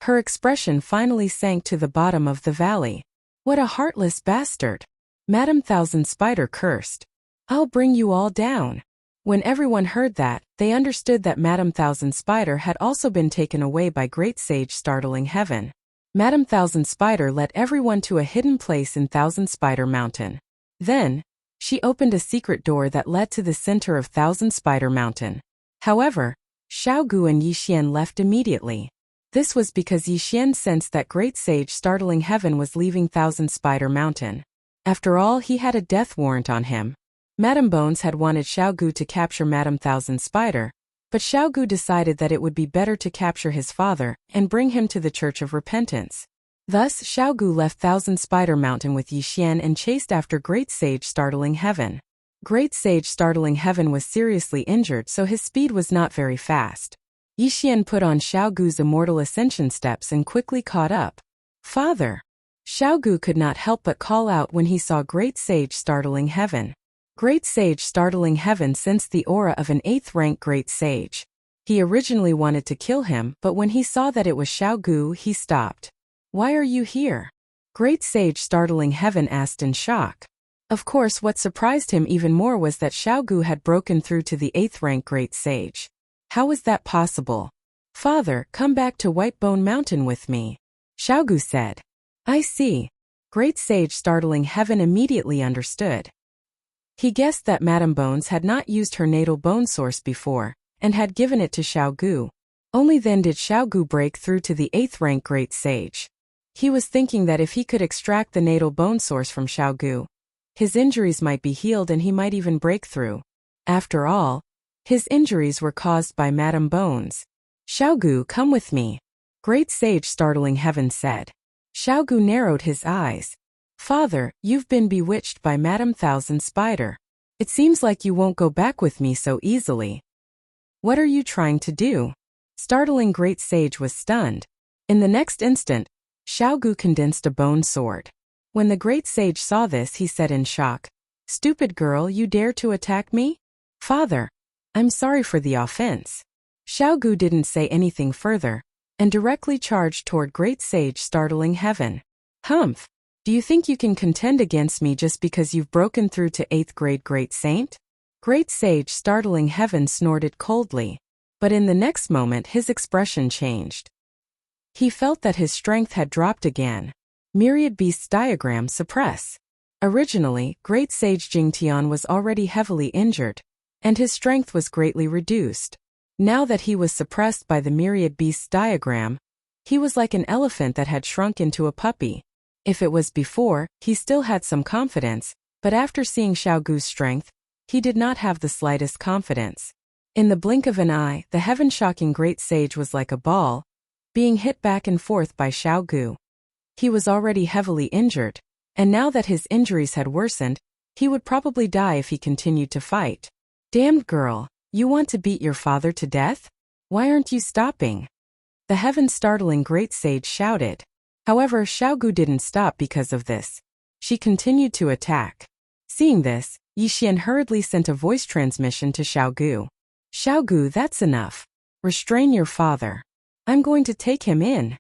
Her expression finally sank to the bottom of the valley. What a heartless bastard! Madame Thousand Spider cursed. I'll bring you all down. When everyone heard that, they understood that Madame Thousand Spider had also been taken away by Great Sage Startling Heaven. Madame Thousand Spider led everyone to a hidden place in Thousand Spider Mountain. Then, she opened a secret door that led to the center of Thousand Spider Mountain. However, Xiaogu and Yixian left immediately. This was because Yixian sensed that Great Sage Startling Heaven was leaving Thousand Spider Mountain. After all, he had a death warrant on him. Madame Bones had wanted Xiaogu to capture Madame Thousand Spider, but Xiaogu decided that it would be better to capture his father and bring him to the Church of Repentance. Thus, Xiaogu left Thousand Spider Mountain with Yixian and chased after Great Sage Startling Heaven. Great Sage Startling Heaven was seriously injured, so his speed was not very fast. Yixian put on Xiaogu's immortal ascension steps and quickly caught up. Father! Xiaogu could not help but call out when he saw Great Sage Startling Heaven. Great Sage Startling Heaven sensed the aura of an 8th rank Great Sage. He originally wanted to kill him, but when he saw that it was Xiaogu, he stopped. Why are you here? Great Sage Startling Heaven asked in shock. Of course, what surprised him even more was that Xiaogu had broken through to the 8th rank Great Sage. How was that possible? Father, come back to Whitebone Mountain with me. Xiaogu said. I see. Great Sage Startling Heaven immediately understood. He guessed that Madame Bones had not used her natal bone source before, and had given it to Xiaogu. Only then did Xiaogu break through to the 8th rank Great Sage. He was thinking that if he could extract the natal bone source from Xiaogu, his injuries might be healed and he might even break through. After all, His injuries were caused by Madame Bones. Xiaogu, come with me. Great Sage Startling Heaven said. Xiaogu narrowed his eyes. Father, you've been bewitched by Madame Thousand Spider. It seems like you won't go back with me so easily. What are you trying to do? Startling Great Sage was stunned. In the next instant, Xiaogu condensed a bone sword. When the Great Sage saw this, he said in shock, Stupid girl, you dare to attack me? Father, I'm sorry for the offense. Xiaogu didn't say anything further, and directly charged toward Great Sage Startling Heaven. Humph! Do you think you can contend against me just because you've broken through to 8th grade Great Saint? Great Sage Startling Heaven snorted coldly, but in the next moment his expression changed. He felt that his strength had dropped again. Myriad Beasts diagram suppress. Originally, Great Sage Jingtian was already heavily injured, and his strength was greatly reduced. Now that he was suppressed by the Myriad Beasts diagram, he was like an elephant that had shrunk into a puppy. If it was before, he still had some confidence, but after seeing Xiaogu's strength, he did not have the slightest confidence. In the blink of an eye, the heaven-shocking Great Sage was like a ball, being hit back and forth by Xiaogu. He was already heavily injured, and now that his injuries had worsened, he would probably die if he continued to fight. Damned girl, you want to beat your father to death? Why aren't you stopping? The heaven-startling Great Sage shouted. However, Xiaogu didn't stop because of this. She continued to attack. Seeing this, Yixian hurriedly sent a voice transmission to Xiaogu. Xiaogu, that's enough. Restrain your father. I'm going to take him in.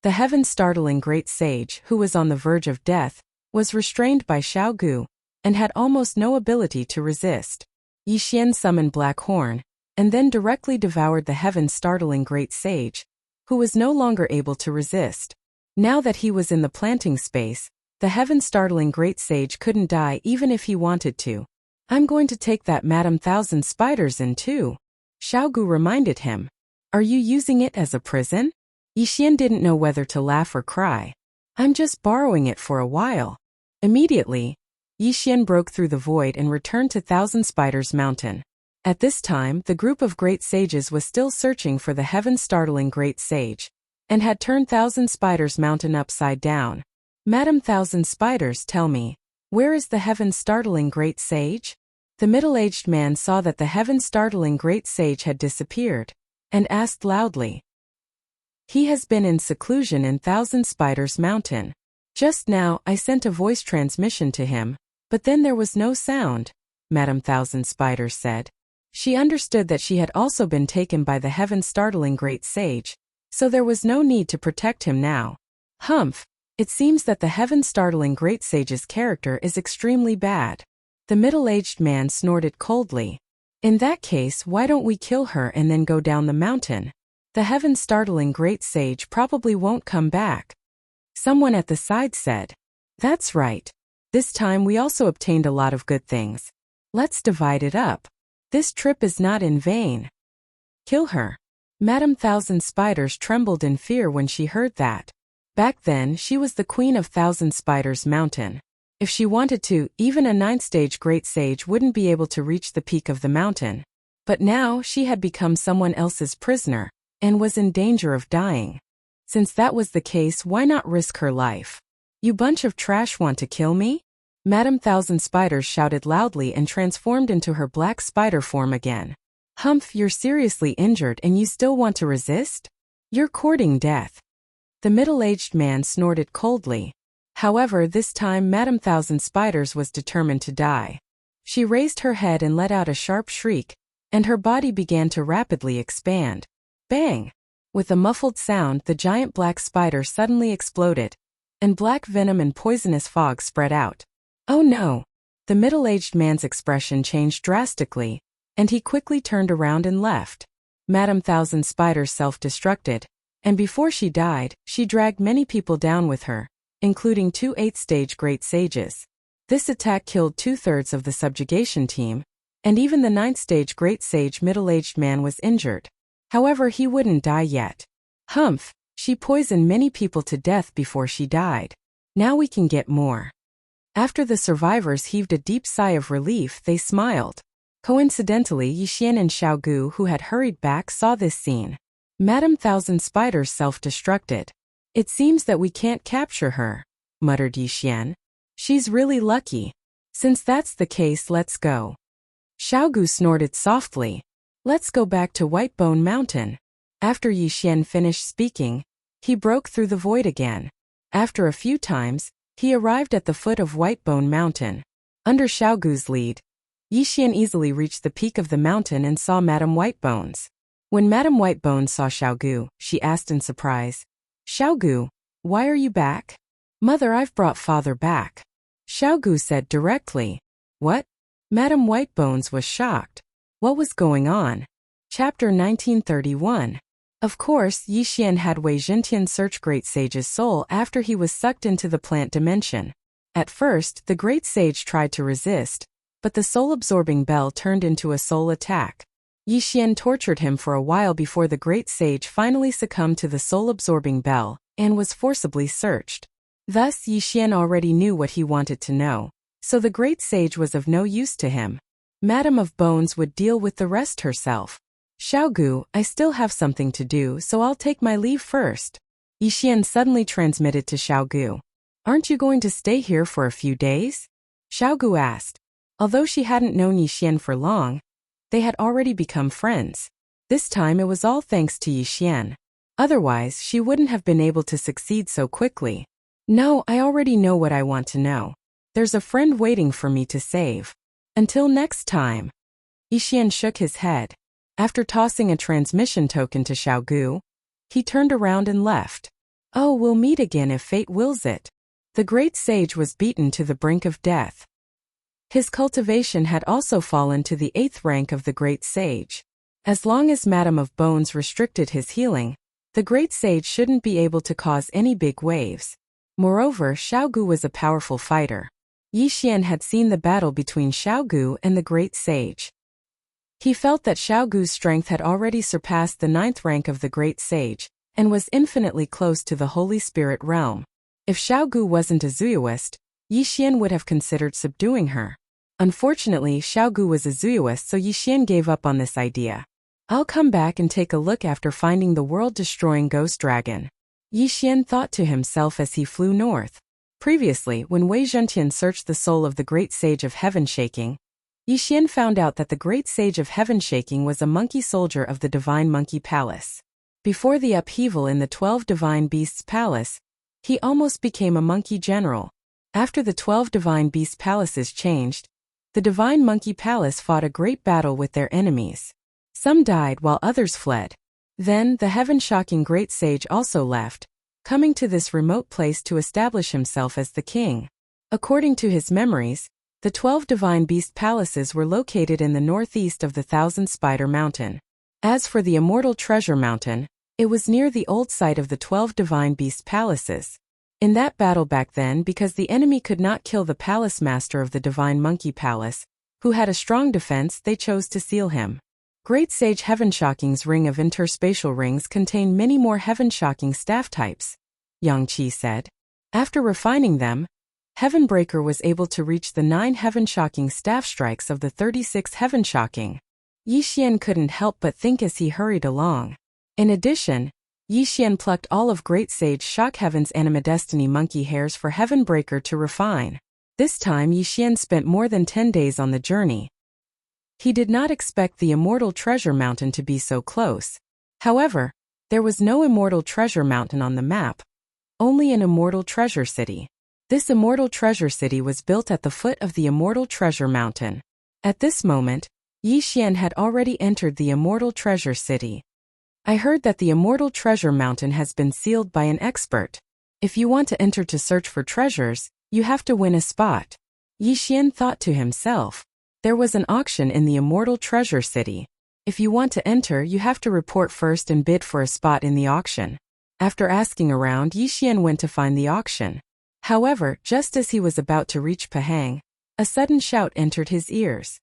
The heaven-startling Great Sage, who was on the verge of death, was restrained by Xiaogu, and had almost no ability to resist. Yixian summoned Black Horn, and then directly devoured the heaven-startling Great Sage, who was no longer able to resist. Now that he was in the planting space, the heaven-startling Great Sage couldn't die even if he wanted to. I'm going to take that Madame Thousand Spiders in too. Xiaogu reminded him. Are you using it as a prison? Yixian didn't know whether to laugh or cry. I'm just borrowing it for a while. Immediately, Yixian broke through the void and returned to Thousand Spiders Mountain. At this time, the group of Great Sages was still searching for the heaven-startling Great Sage, and had turned Thousand Spiders Mountain upside down. Madam Thousand Spiders, tell me, where is the heaven-startling Great Sage? The middle-aged man saw that the heaven-startling Great Sage had disappeared, and asked loudly. He has been in seclusion in Thousand Spiders Mountain. Just now, I sent a voice transmission to him, but then there was no sound, Madam Thousand Spiders said. She understood that she had also been taken by the heaven-startling Great Sage, so there was no need to protect him now. Humph! It seems that the heaven-startling Great Sage's character is extremely bad. The middle-aged man snorted coldly. In that case, why don't we kill her and then go down the mountain? The heaven-startling Great Sage probably won't come back. Someone at the side said. That's right. This time we also obtained a lot of good things. Let's divide it up. This trip is not in vain. Kill her. Madame Thousand Spiders trembled in fear when she heard that. Back then, she was the queen of Thousand Spiders Mountain. If she wanted to, even a 9th stage Great Sage wouldn't be able to reach the peak of the mountain. But now, she had become someone else's prisoner, and was in danger of dying. Since that was the case, why not risk her life? You bunch of trash want to kill me? Madame Thousand Spiders shouted loudly and transformed into her black spider form again. Humph, you're seriously injured and you still want to resist? You're courting death. The middle-aged man snorted coldly. However, this time Madame Thousand Spiders was determined to die. She raised her head and let out a sharp shriek, and her body began to rapidly expand. Bang! With a muffled sound, the giant black spider suddenly exploded, and black venom and poisonous fog spread out. Oh no! The middle-aged man's expression changed drastically, and he quickly turned around and left. Madame Thousand Spiders self-destructed, and before she died, she dragged many people down with her, including 2 8th-stage Great Sages. This attack killed 2/3 of the subjugation team, and even the 9th-stage Great Sage middle-aged man was injured. However, he wouldn't die yet. Humph, she poisoned many people to death before she died. Now we can get more. After the survivors heaved a deep sigh of relief, they smiled. Coincidentally, Yixian and Xiaogu, who had hurried back, saw this scene. Madame Thousand Spiders self-destructed. It seems that we can't capture her, muttered Yixian. She's really lucky. Since that's the case, let's go. Xiaogu snorted softly. Let's go back to Whitebone Mountain. After Yixian finished speaking, he broke through the void again. After a few times, he arrived at the foot of Whitebone Mountain. Under Xiaogu's lead, Yixian easily reached the peak of the mountain and saw Madame Whitebones. When Madame Whitebones saw Xiaogu, she asked in surprise, Xiaogu, why are you back? Mother, I've brought father back. Xiaogu said directly. What? Madame Whitebones was shocked. What was going on? Chapter 1931. Of course, Yixian had Wei Zhentian search Great Sage's soul after he was sucked into the plant dimension. At first, the Great Sage tried to resist, but the soul-absorbing bell turned into a soul attack. Yixian tortured him for a while before the Great Sage finally succumbed to the soul-absorbing bell and was forcibly searched. Thus, Yixian already knew what he wanted to know, so the Great Sage was of no use to him. Madame of Bones would deal with the rest herself. Xiaogu, I still have something to do, so I'll take my leave first. Yixian suddenly transmitted to Xiaogu. Aren't you going to stay here for a few days? Xiaogu asked. Although she hadn't known Yixian for long, they had already become friends. This time it was all thanks to Yixian. Otherwise, she wouldn't have been able to succeed so quickly. No, I already know what I want to know. There's a friend waiting for me to save. Until next time. Yixian shook his head. After tossing a transmission token to Xiaogu, he turned around and left. Oh, we'll meet again if fate wills it. The Great Sage was beaten to the brink of death. His cultivation had also fallen to the 8th rank of the Great Sage. As long as Madame of Bones restricted his healing, the Great Sage shouldn't be able to cause any big waves. Moreover, Xiaogu was a powerful fighter. Yixian had seen the battle between Xiaogu and the Great Sage. He felt that Xiaogu's strength had already surpassed the 9th rank of the Great Sage, and was infinitely close to the Holy Spirit realm. If Xiaogu wasn't a Zuoist, Yixian would have considered subduing her. Unfortunately, Xiaogu was a Zuoist, so Yixian gave up on this idea. I'll come back and take a look after finding the world-destroying ghost dragon. Yixian thought to himself as he flew north. Previously, when Wei Zhentian searched the soul of the Great Sage of Heaven Shaking, Yixian found out that the Great Sage of Heaven Shaking was a monkey soldier of the Divine Monkey Palace. Before the upheaval in the 12 Divine Beasts Palace, he almost became a monkey general. After the 12 Divine Beast Palaces changed, the Divine Monkey Palace fought a great battle with their enemies. Some died while others fled. Then, the heaven-shocking Great Sage also left, coming to this remote place to establish himself as the king. According to his memories, the 12 Divine Beast Palaces were located in the northeast of the Thousand Spider Mountain. As for the Immortal Treasure Mountain, it was near the old site of the 12 Divine Beast Palaces. In that battle back then, because the enemy could not kill the palace master of the Divine Monkey Palace, who had a strong defense, they chose to seal him. Great Sage Heaven-Shocking's ring of interspatial rings contained many more Heaven-Shocking staff types, Yang Qi said. After refining them, Heavenbreaker was able to reach the 9 Heaven-Shocking staff strikes of the 36 Heaven-Shocking. Yixian couldn't help but think as he hurried along. In addition, Yixian plucked all of Great Sage Shock Heaven's Animadestiny monkey hairs for Heavenbreaker to refine. This time Yixian spent more than 10 days on the journey. He did not expect the Immortal Treasure Mountain to be so close. However, there was no Immortal Treasure Mountain on the map, only an Immortal Treasure City. This Immortal Treasure City was built at the foot of the Immortal Treasure Mountain. At this moment, Yixian had already entered the Immortal Treasure City. I heard that the Immortal Treasure Mountain has been sealed by an expert. If you want to enter to search for treasures, you have to win a spot. Yixian thought to himself. There was an auction in the Immortal Treasure City. If you want to enter, you have to report first and bid for a spot in the auction. After asking around, Yixian went to find the auction. However, just as he was about to reach Pahang, a sudden shout entered his ears.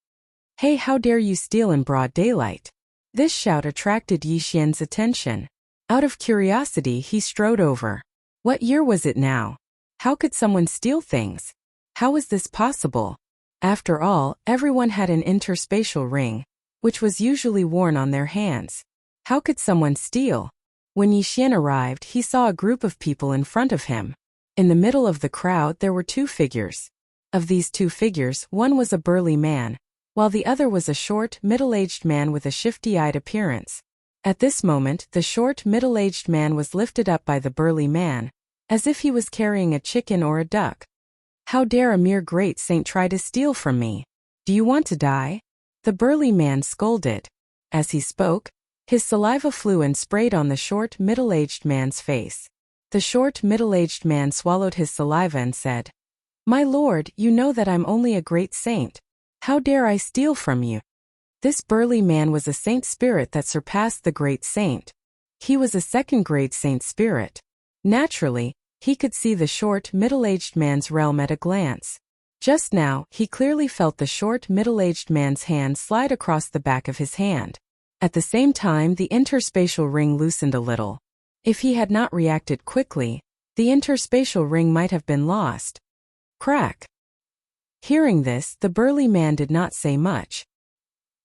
Hey, how dare you steal in broad daylight? This shout attracted Yixian's attention. Out of curiosity, he strode over. What year was it now? How could someone steal things? How was this possible? After all, everyone had an interspatial ring, which was usually worn on their hands. How could someone steal? When Yi Xian arrived, he saw a group of people in front of him. In the middle of the crowd there were two figures. Of these two figures, one was a burly man, while the other was a short, middle-aged man with a shifty-eyed appearance. At this moment, the short, middle-aged man was lifted up by the burly man, as if he was carrying a chicken or a duck. "How dare a mere great saint try to steal from me? Do you want to die?" the burly man scolded. As he spoke, his saliva flew and sprayed on the short, middle-aged man's face. The short, middle-aged man swallowed his saliva and said, "My lord, you know that I'm only a great saint. How dare I steal from you?" This burly man was a saint spirit that surpassed the great saint. He was a second-grade saint spirit. Naturally, he could see the short, middle-aged man's realm at a glance. Just now, he clearly felt the short, middle-aged man's hand slide across the back of his hand. At the same time, the interspatial ring loosened a little. If he had not reacted quickly, the interspatial ring might have been lost. Crack! Hearing this, the burly man did not say much.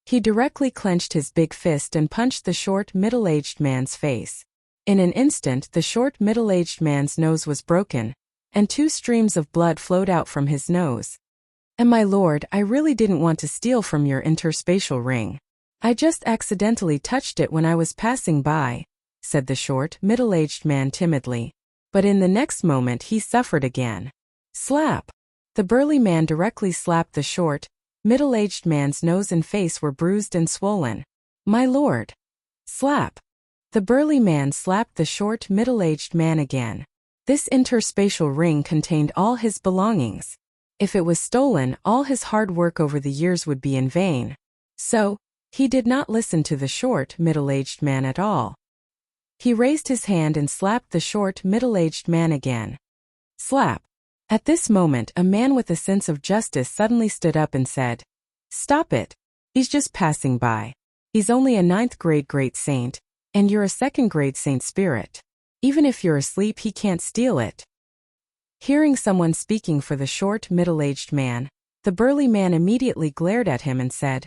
He directly clenched his big fist and punched the short, middle-aged man's face. In an instant, the short, middle-aged man's nose was broken, and 2 streams of blood flowed out from his nose. "And my lord, I really didn't want to steal from your interspatial ring. I just accidentally touched it when I was passing by," said the short, middle-aged man timidly. But in the next moment he suffered again. Slap! The burly man directly slapped the short, middle-aged man's nose and face were bruised and swollen. "My lord!" Slap! The burly man slapped the short, middle-aged man again. This interspatial ring contained all his belongings. If it was stolen, all his hard work over the years would be in vain. So, he did not listen to the short, middle-aged man at all. He raised his hand and slapped the short, middle-aged man again. Slap! At this moment, a man with a sense of justice suddenly stood up and said, "Stop it. He's just passing by. He's only a 9th-grade great saint, and you're a 2nd-grade saint spirit. Even if you're asleep, he can't steal it." Hearing someone speaking for the short, middle-aged man, the burly man immediately glared at him and said,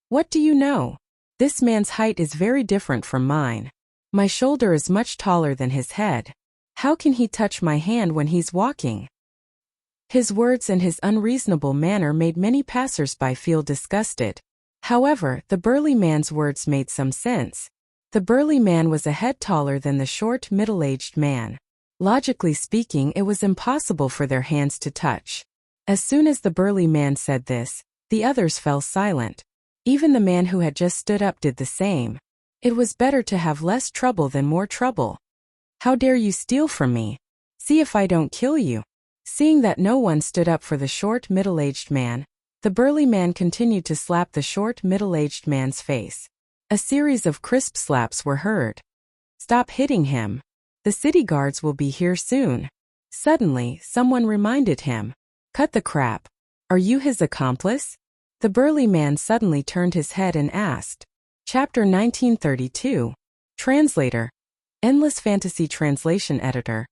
"What do you know? This man's height is very different from mine. My shoulder is much taller than his head. How can he touch my hand when he's walking?" His words and his unreasonable manner made many passers-by feel disgusted. However, the burly man's words made some sense. The burly man was a head taller than the short, middle-aged man. Logically speaking, it was impossible for their hands to touch. As soon as the burly man said this, the others fell silent. Even the man who had just stood up did the same. It was better to have less trouble than more trouble. "How dare you steal from me? See if I don't kill you." Seeing that no one stood up for the short, middle-aged man, the burly man continued to slap the short, middle-aged man's face. A series of crisp slaps were heard. "Stop hitting him. The city guards will be here soon." Suddenly, someone reminded him. "Cut the crap. Are you his accomplice?" The burly man suddenly turned his head and asked. Chapter 1932. Translator. Endless Fantasy Translation Editor.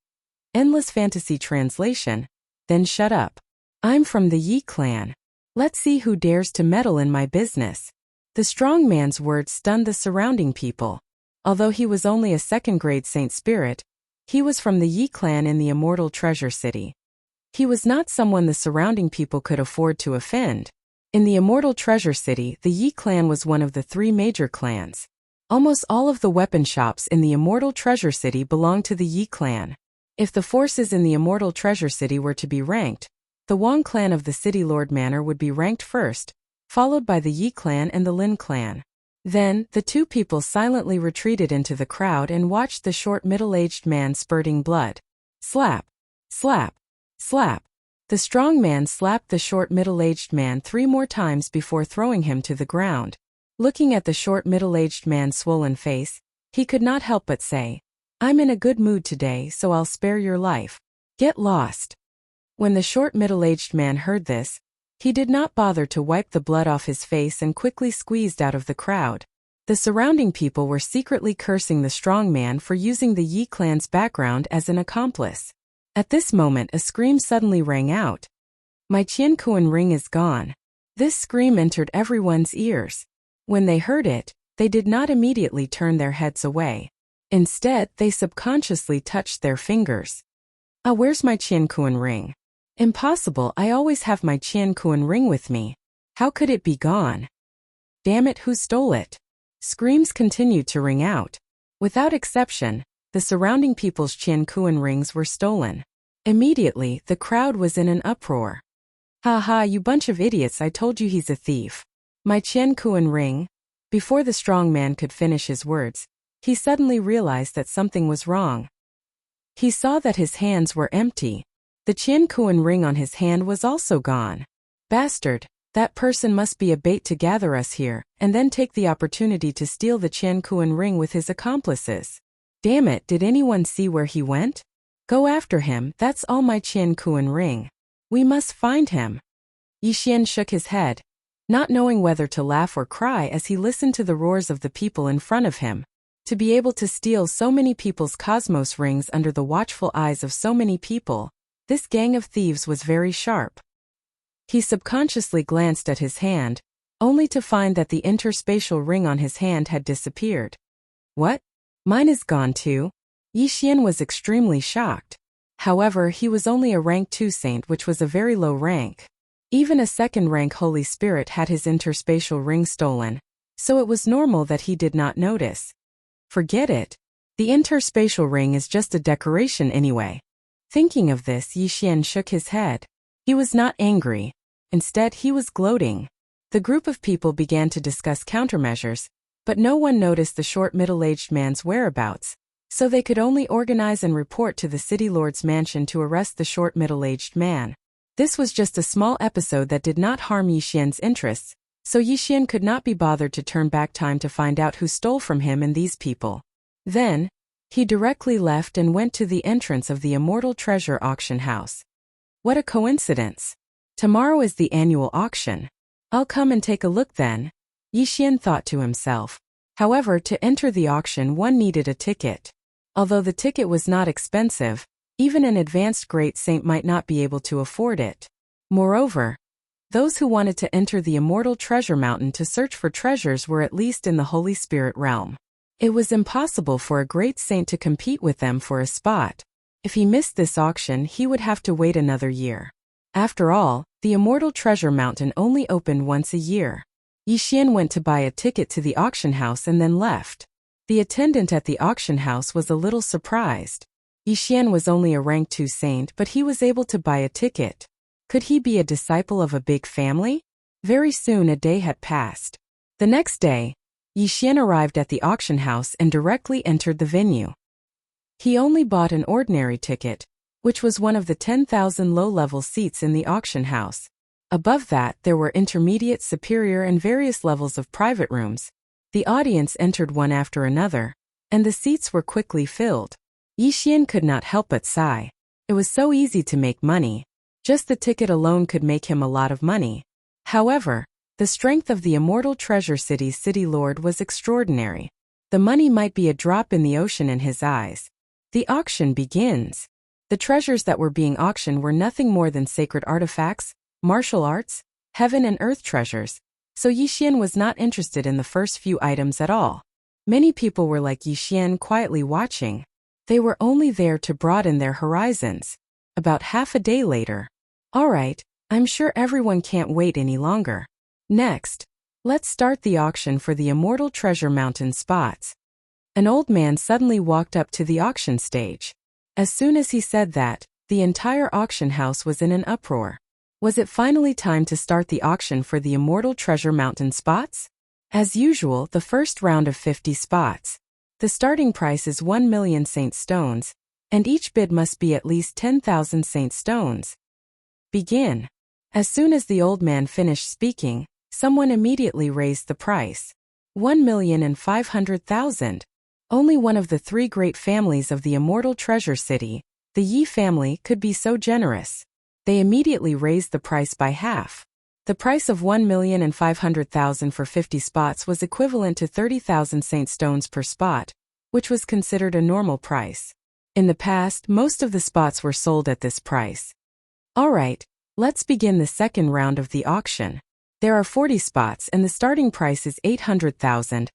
Endless Fantasy Translation. Then shut up. I'm from the Yi clan. Let's see who dares to meddle in my business. The strong man's words stunned the surrounding people. Although he was only a 2nd-grade saint spirit, he was from the Yi clan in the Immortal Treasure City. He was not someone the surrounding people could afford to offend. In the Immortal Treasure City, the Yi clan was one of the 3 major clans. Almost all of the weapon shops in the Immortal Treasure City belonged to the Yi clan. If the forces in the Immortal Treasure City were to be ranked, the Wang clan of the City Lord Manor would be ranked first, followed by the Yi clan and the Lin clan. Then, the 2 people silently retreated into the crowd and watched the short middle-aged man spurting blood. Slap! Slap! Slap! The strong man slapped the short middle-aged man 3 more times before throwing him to the ground. Looking at the short middle-aged man's swollen face, he could not help but say, "I'm in a good mood today, so I'll spare your life. Get lost." When the short middle-aged man heard this, he did not bother to wipe the blood off his face and quickly squeezed out of the crowd. The surrounding people were secretly cursing the strong man for using the Yi clan's background as an accomplice. At this moment a scream suddenly rang out. "My Qiankuan ring is gone. This scream entered everyone's ears. When they heard it, they did not immediately turn their heads away. Instead, they subconsciously touched their fingers. Ah, where's my Qiankuan ring? Impossible, I always have my Qiankuan ring with me. How could it be gone? Damn it, who stole it? Screams continued to ring out. Without exception, the surrounding people's Qiankuan rings were stolen. Immediately, the crowd was in an uproar. Ha ha, you bunch of idiots, I told you he's a thief. My Qiankuan ring? Before the strong man could finish his words, he suddenly realized that something was wrong. He saw that his hands were empty. The Qiankuan ring on his hand was also gone. Bastard, that person must be a bait to gather us here, and then take the opportunity to steal the Qiankuan ring with his accomplices. Damn it, did anyone see where he went? Go after him, that's all my Qiankuan ring. We must find him. Yixian shook his head, not knowing whether to laugh or cry as he listened to the roars of the people in front of him. To be able to steal so many people's cosmos rings under the watchful eyes of so many people, this gang of thieves was very sharp. He subconsciously glanced at his hand, only to find that the interspatial ring on his hand had disappeared. What? Mine is gone too? Yixian was extremely shocked. However, he was only a rank 2 saint, which was a very low rank. Even a second rank Holy Spirit had his interspatial ring stolen, so it was normal that he did not notice. Forget it. The interspatial ring is just a decoration anyway. Thinking of this, Yixian shook his head. He was not angry. Instead, he was gloating. The group of people began to discuss countermeasures, but no one noticed the short middle-aged man's whereabouts, so they could only organize and report to the city lord's mansion to arrest the short middle-aged man. This was just a small episode that did not harm Yixian's interests, so Yixian could not be bothered to turn back time to find out who stole from him and these people. Then, he directly left and went to the entrance of the Immortal Treasure Auction House. What a coincidence! Tomorrow is the annual auction. I'll come and take a look then, Yixian thought to himself. However, to enter the auction one needed a ticket. Although the ticket was not expensive, even an advanced great saint might not be able to afford it. Moreover, those who wanted to enter the Immortal Treasure Mountain to search for treasures were at least in the Holy Spirit realm. It was impossible for a great saint to compete with them for a spot. If he missed this auction, he would have to wait another year. After all, the Immortal Treasure Mountain only opened once a year. Yixian went to buy a ticket to the auction house and then left. The attendant at the auction house was a little surprised. Yixian was only a rank 2 saint, but he was able to buy a ticket. Could he be a disciple of a big family? Very soon a day had passed. The next day, Yixian arrived at the auction house and directly entered the venue. He only bought an ordinary ticket, which was one of the 10,000 low-level seats in the auction house. Above that, there were intermediate, superior, and various levels of private rooms. The audience entered one after another, and the seats were quickly filled. Yixian could not help but sigh. It was so easy to make money. Just the ticket alone could make him a lot of money. However, the strength of the Immortal Treasure City's city lord was extraordinary. The money might be a drop in the ocean in his eyes. The auction begins. The treasures that were being auctioned were nothing more than sacred artifacts, martial arts, heaven and earth treasures, so Yixian was not interested in the first few items at all. Many people were like Yixian, quietly watching. They were only there to broaden their horizons. About half a day later. Alright, I'm sure everyone can't wait any longer. Next, let's start the auction for the Immortal Treasure Mountain spots. An old man suddenly walked up to the auction stage. As soon as he said that, the entire auction house was in an uproar. Was it finally time to start the auction for the Immortal Treasure Mountain spots? As usual, the first round of 50 spots. The starting price is 1 million saint stones, and each bid must be at least 10,000 saint stones. Begin. As soon as the old man finished speaking, someone immediately raised the price. 1,500,000. Only one of the 3 great families of the Immortal Treasure City, the Yi family, could be so generous. They immediately raised the price by half. The price of 1,500,000 for 50 spots was equivalent to 30,000 saint stones per spot, which was considered a normal price. In the past, most of the spots were sold at this price. Alright, let's begin the second round of the auction. There are 40 spots and the starting price is 800,000.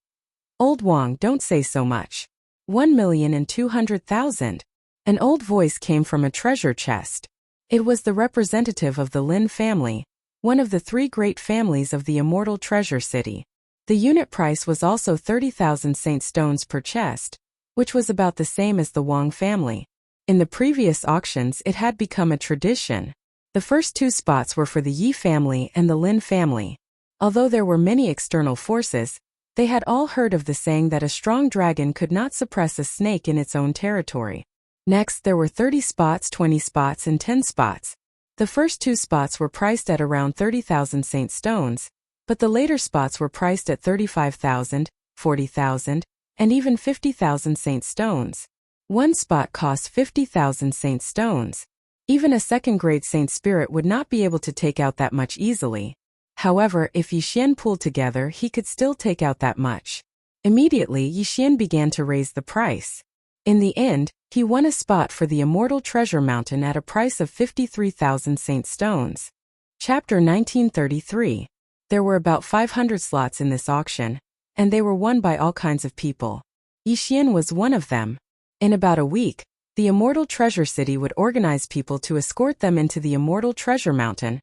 Old Wang, don't say so much. 1,200,000. An old voice came from a treasure chest. It was the representative of the Lin family, one of the 3 great families of the immortal treasure city. The unit price was also 30,000 saint stones per chest, which was about the same as the Wang family. In the previous auctions it had become a tradition. The first 2 spots were for the Yi family and the Lin family. Although there were many external forces, they had all heard of the saying that a strong dragon could not suppress a snake in its own territory. Next there were 30 spots, 20 spots and 10 spots. The first 2 spots were priced at around 30,000 saint stones, but the later spots were priced at 35,000, 40,000, and even 50,000 saint stones. One spot cost 50,000 saint stones. Even a second-grade saint spirit would not be able to take out that much easily. However, if Yixian pooled together, he could still take out that much. Immediately, Yixian began to raise the price. In the end, he won a spot for the immortal treasure mountain at a price of 53,000 saint stones. Chapter 1933. There were about 500 slots in this auction, and they were won by all kinds of people. Yixian was one of them. In about a week, the immortal treasure city would organize people to escort them into the immortal treasure mountain,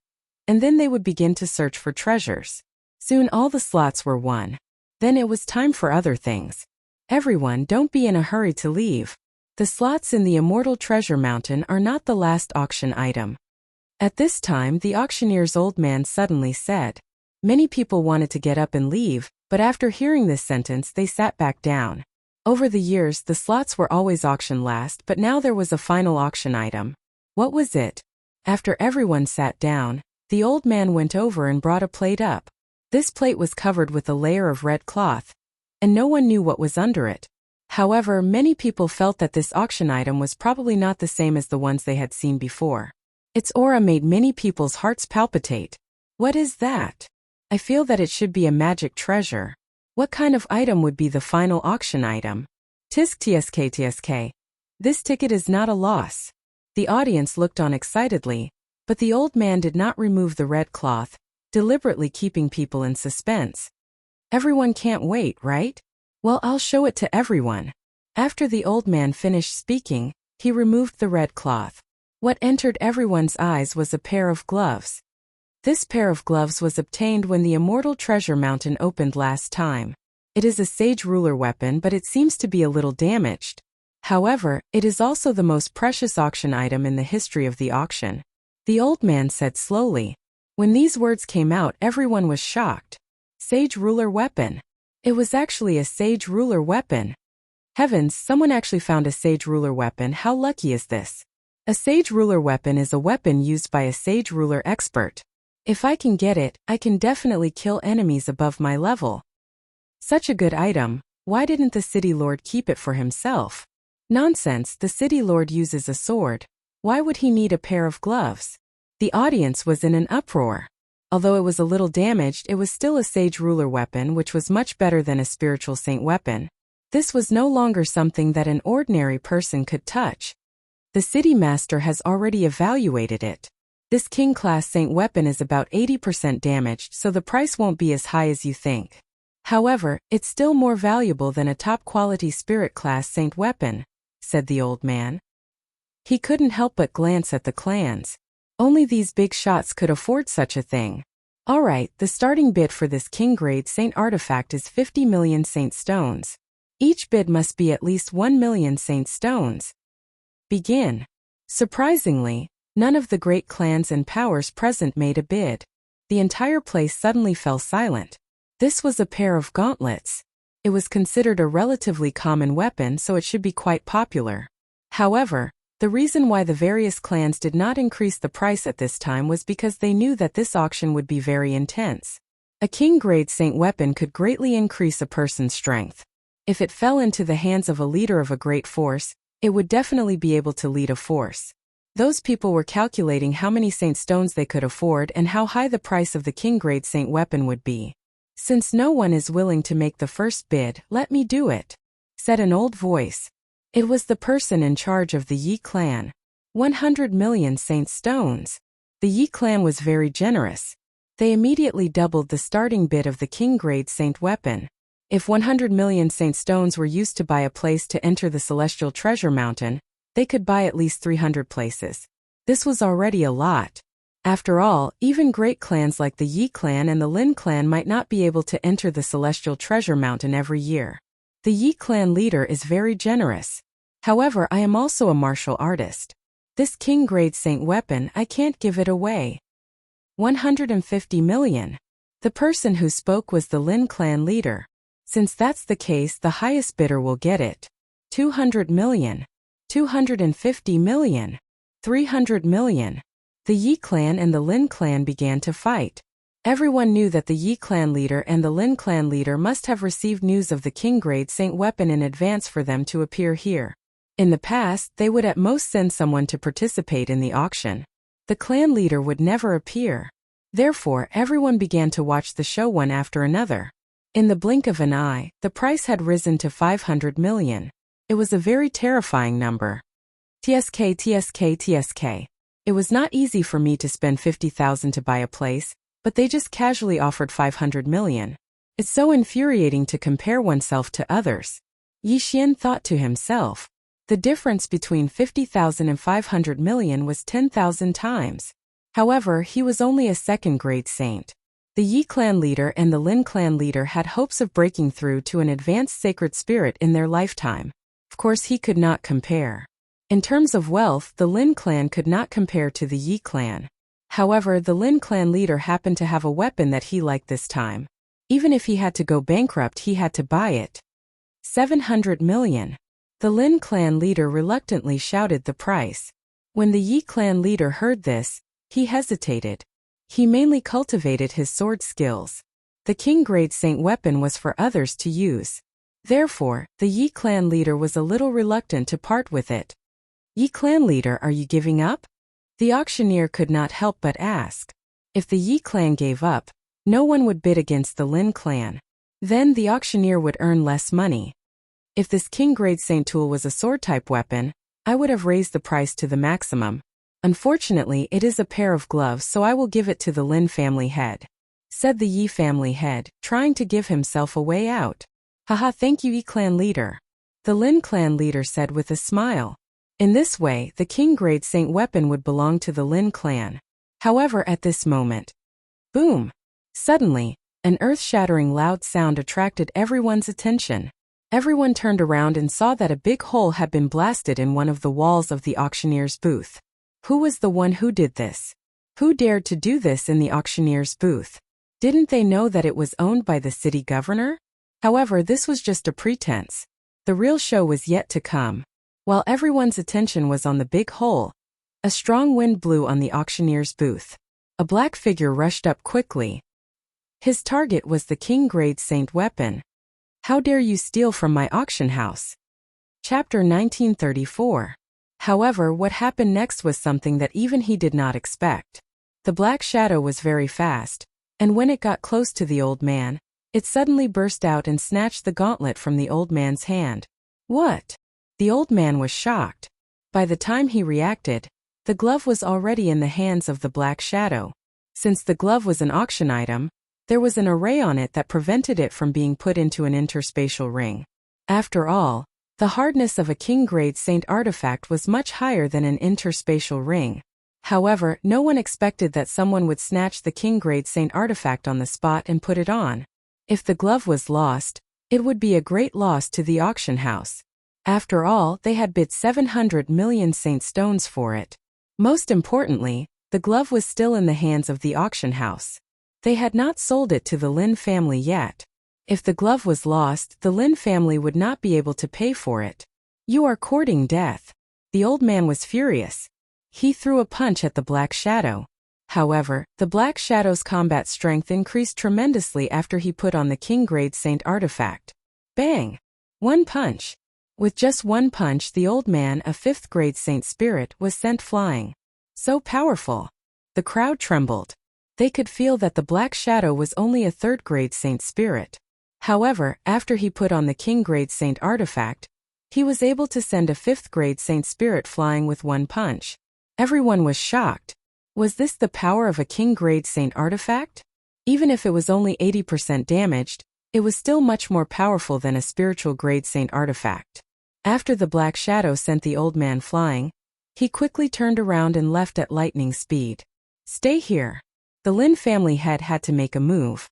and then they would begin to search for treasures. Soon all the slots were won. Then it was time for other things. Everyone, don't be in a hurry to leave. The slots in the immortal treasure mountain are not the last auction item. At this time, the auctioneer's old man suddenly said. Many people wanted to get up and leave, but after hearing this sentence they sat back down. Over the years, the slots were always auctioned last, but now there was a final auction item. What was it? After everyone sat down, the old man went over and brought a plate up. This plate was covered with a layer of red cloth, and no one knew what was under it. However, many people felt that this auction item was probably not the same as the ones they had seen before. Its aura made many people's hearts palpitate. What is that? I feel that it should be a magic treasure. What kind of item would be the final auction item? Tisk tsk tsk. This ticket is not a loss. The audience looked on excitedly, but the old man did not remove the red cloth, deliberately keeping people in suspense. Everyone can't wait, right? Well, I'll show it to everyone. After the old man finished speaking, he removed the red cloth. What entered everyone's eyes was a pair of gloves. This pair of gloves was obtained when the immortal treasure mountain opened last time. It is a sage ruler weapon, but it seems to be a little damaged. However, it is also the most precious auction item in the history of the auction. The old man said slowly. When these words came out, everyone was shocked. Sage ruler weapon. It was actually a sage ruler weapon. Heavens, someone actually found a sage ruler weapon. How lucky is this? A sage ruler weapon is a weapon used by a sage ruler expert. If I can get it, I can definitely kill enemies above my level. Such a good item, why didn't the city lord keep it for himself? Nonsense, the city lord uses a sword. Why would he need a pair of gloves? The audience was in an uproar. Although it was a little damaged, it was still a sage ruler weapon, which was much better than a spiritual saint weapon. This was no longer something that an ordinary person could touch. The city master has already evaluated it. This king-class saint weapon is about 80% damaged, so the price won't be as high as you think. However, it's still more valuable than a top-quality spirit-class saint weapon, said the old man. He couldn't help but glance at the clans. Only these big shots could afford such a thing. Alright, the starting bid for this king-grade saint artifact is 50 million saint stones. Each bid must be at least 1 million saint stones. Begin. Surprisingly, none of the great clans and powers present made a bid. The entire place suddenly fell silent. This was a pair of gauntlets. It was considered a relatively common weapon, so it should be quite popular. However, the reason why the various clans did not increase the price at this time was because they knew that this auction would be very intense. A king-grade saint weapon could greatly increase a person's strength. If it fell into the hands of a leader of a great force, it would definitely be able to lead a force. Those people were calculating how many saint stones they could afford and how high the price of the king-grade saint weapon would be. Since no one is willing to make the first bid, let me do it, said an old voice. It was the person in charge of the Yi clan. 100 million saint stones. The Yi clan was very generous. They immediately doubled the starting bid of the king-grade saint weapon. If 100 million saint stones were used to buy a place to enter the celestial treasure mountain, they could buy at least 300 places. This was already a lot. After all, even great clans like the Yi clan and the Lin clan might not be able to enter the celestial treasure mountain every year. The Yi clan leader is very generous. However, I am also a martial artist. This king-grade saint weapon, I can't give it away. 150 million. The person who spoke was the Lin clan leader. Since that's the case, the highest bidder will get it. 200 million. 250 million. 300 million. The Yi clan and the Lin clan began to fight. Everyone knew that the Yi clan leader and the Lin clan leader must have received news of the king-grade saint weapon in advance for them to appear here. In the past, they would at most send someone to participate in the auction. The clan leader would never appear. Therefore, everyone began to watch the show one after another. In the blink of an eye, the price had risen to 500 million. It was a very terrifying number. TSK. It was not easy for me to spend 50,000 to buy a place, but they just casually offered 500 million. It's so infuriating to compare oneself to others. Yi Xian thought to himself. The difference between 50,000 and 500 million was 10,000 times. However, he was only a second-grade saint. The Yi clan leader and the Lin clan leader had hopes of breaking through to an advanced sacred spirit in their lifetime. Of course, he could not compare. In terms of wealth, the Lin clan could not compare to the Yi clan. However, the Lin clan leader happened to have a weapon that he liked this time. Even if he had to go bankrupt, he had to buy it. 700 million. The Lin clan leader reluctantly shouted the price. When the Yi clan leader heard this, he hesitated. He mainly cultivated his sword skills. The king-grade saint weapon was for others to use. Therefore, the Yi clan leader was a little reluctant to part with it. Yi clan leader, are you giving up? The auctioneer could not help but ask. If the Yi clan gave up, no one would bid against the Lin clan. Then the auctioneer would earn less money. If this king-grade saint tool was a sword-type weapon, I would have raised the price to the maximum. Unfortunately, it is a pair of gloves, so I will give it to the Lin family head, said the Yi family head, trying to give himself a way out. Haha, thank you, Yi clan leader. The Lin clan leader said with a smile. In this way, the king-grade saint weapon would belong to the Lin clan. However, at this moment, boom! Suddenly, an earth-shattering loud sound attracted everyone's attention. Everyone turned around and saw that a big hole had been blasted in one of the walls of the auctioneer's booth. Who was the one who did this? Who dared to do this in the auctioneer's booth? Didn't they know that it was owned by the city governor? However, this was just a pretense. The real show was yet to come. While everyone's attention was on the big hole, a strong wind blew on the auctioneer's booth. A black figure rushed up quickly. His target was the king-grade saint weapon. How dare you steal from my auction house? Chapter 1934. However, what happened next was something that even he did not expect. The black shadow was very fast, and when it got close to the old man, it suddenly burst out and snatched the gauntlet from the old man's hand. What? The old man was shocked. By the time he reacted, the glove was already in the hands of the black shadow. Since the glove was an auction item, there was an array on it that prevented it from being put into an interspatial ring. After all, the hardness of a king-grade saint artifact was much higher than an interspatial ring. However, no one expected that someone would snatch the king-grade saint artifact on the spot and put it on. If the glove was lost, it would be a great loss to the auction house. After all, they had bid 700 million saint stones for it. Most importantly, the glove was still in the hands of the auction house. They had not sold it to the Lin family yet. If the glove was lost, the Lin family would not be able to pay for it. You are courting death. The old man was furious. He threw a punch at the black shadow. However, the black shadow's combat strength increased tremendously after he put on the king-grade saint artifact. Bang! One punch. With just one punch, the old man, a fifth-grade saint spirit, was sent flying. So powerful. The crowd trembled. They could feel that the black shadow was only a third-grade saint spirit. However, after he put on the king-grade saint artifact, he was able to send a fifth-grade saint spirit flying with one punch. Everyone was shocked. Was this the power of a king-grade saint artifact? Even if it was only 80% damaged, it was still much more powerful than a spiritual grade saint artifact. After the black shadow sent the old man flying, he quickly turned around and left at lightning speed. Stay here. The Lin family head had to make a move.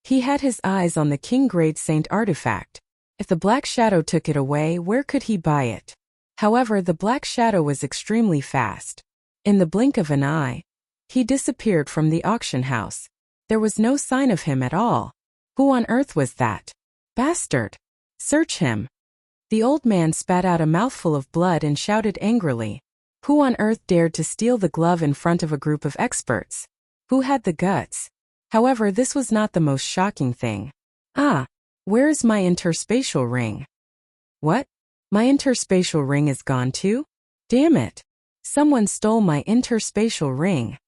He had his eyes on the king grade saint artifact. If the black shadow took it away, where could he buy it? However, the black shadow was extremely fast. In the blink of an eye, he disappeared from the auction house. There was no sign of him at all. Who on earth was that bastard? Search him. The old man spat out a mouthful of blood and shouted angrily. Who on earth dared to steal the glove in front of a group of experts? Who had the guts? However, this was not the most shocking thing. Ah, where is my interspatial ring? What? My interspatial ring is gone too? Damn it. Someone stole my interspatial ring.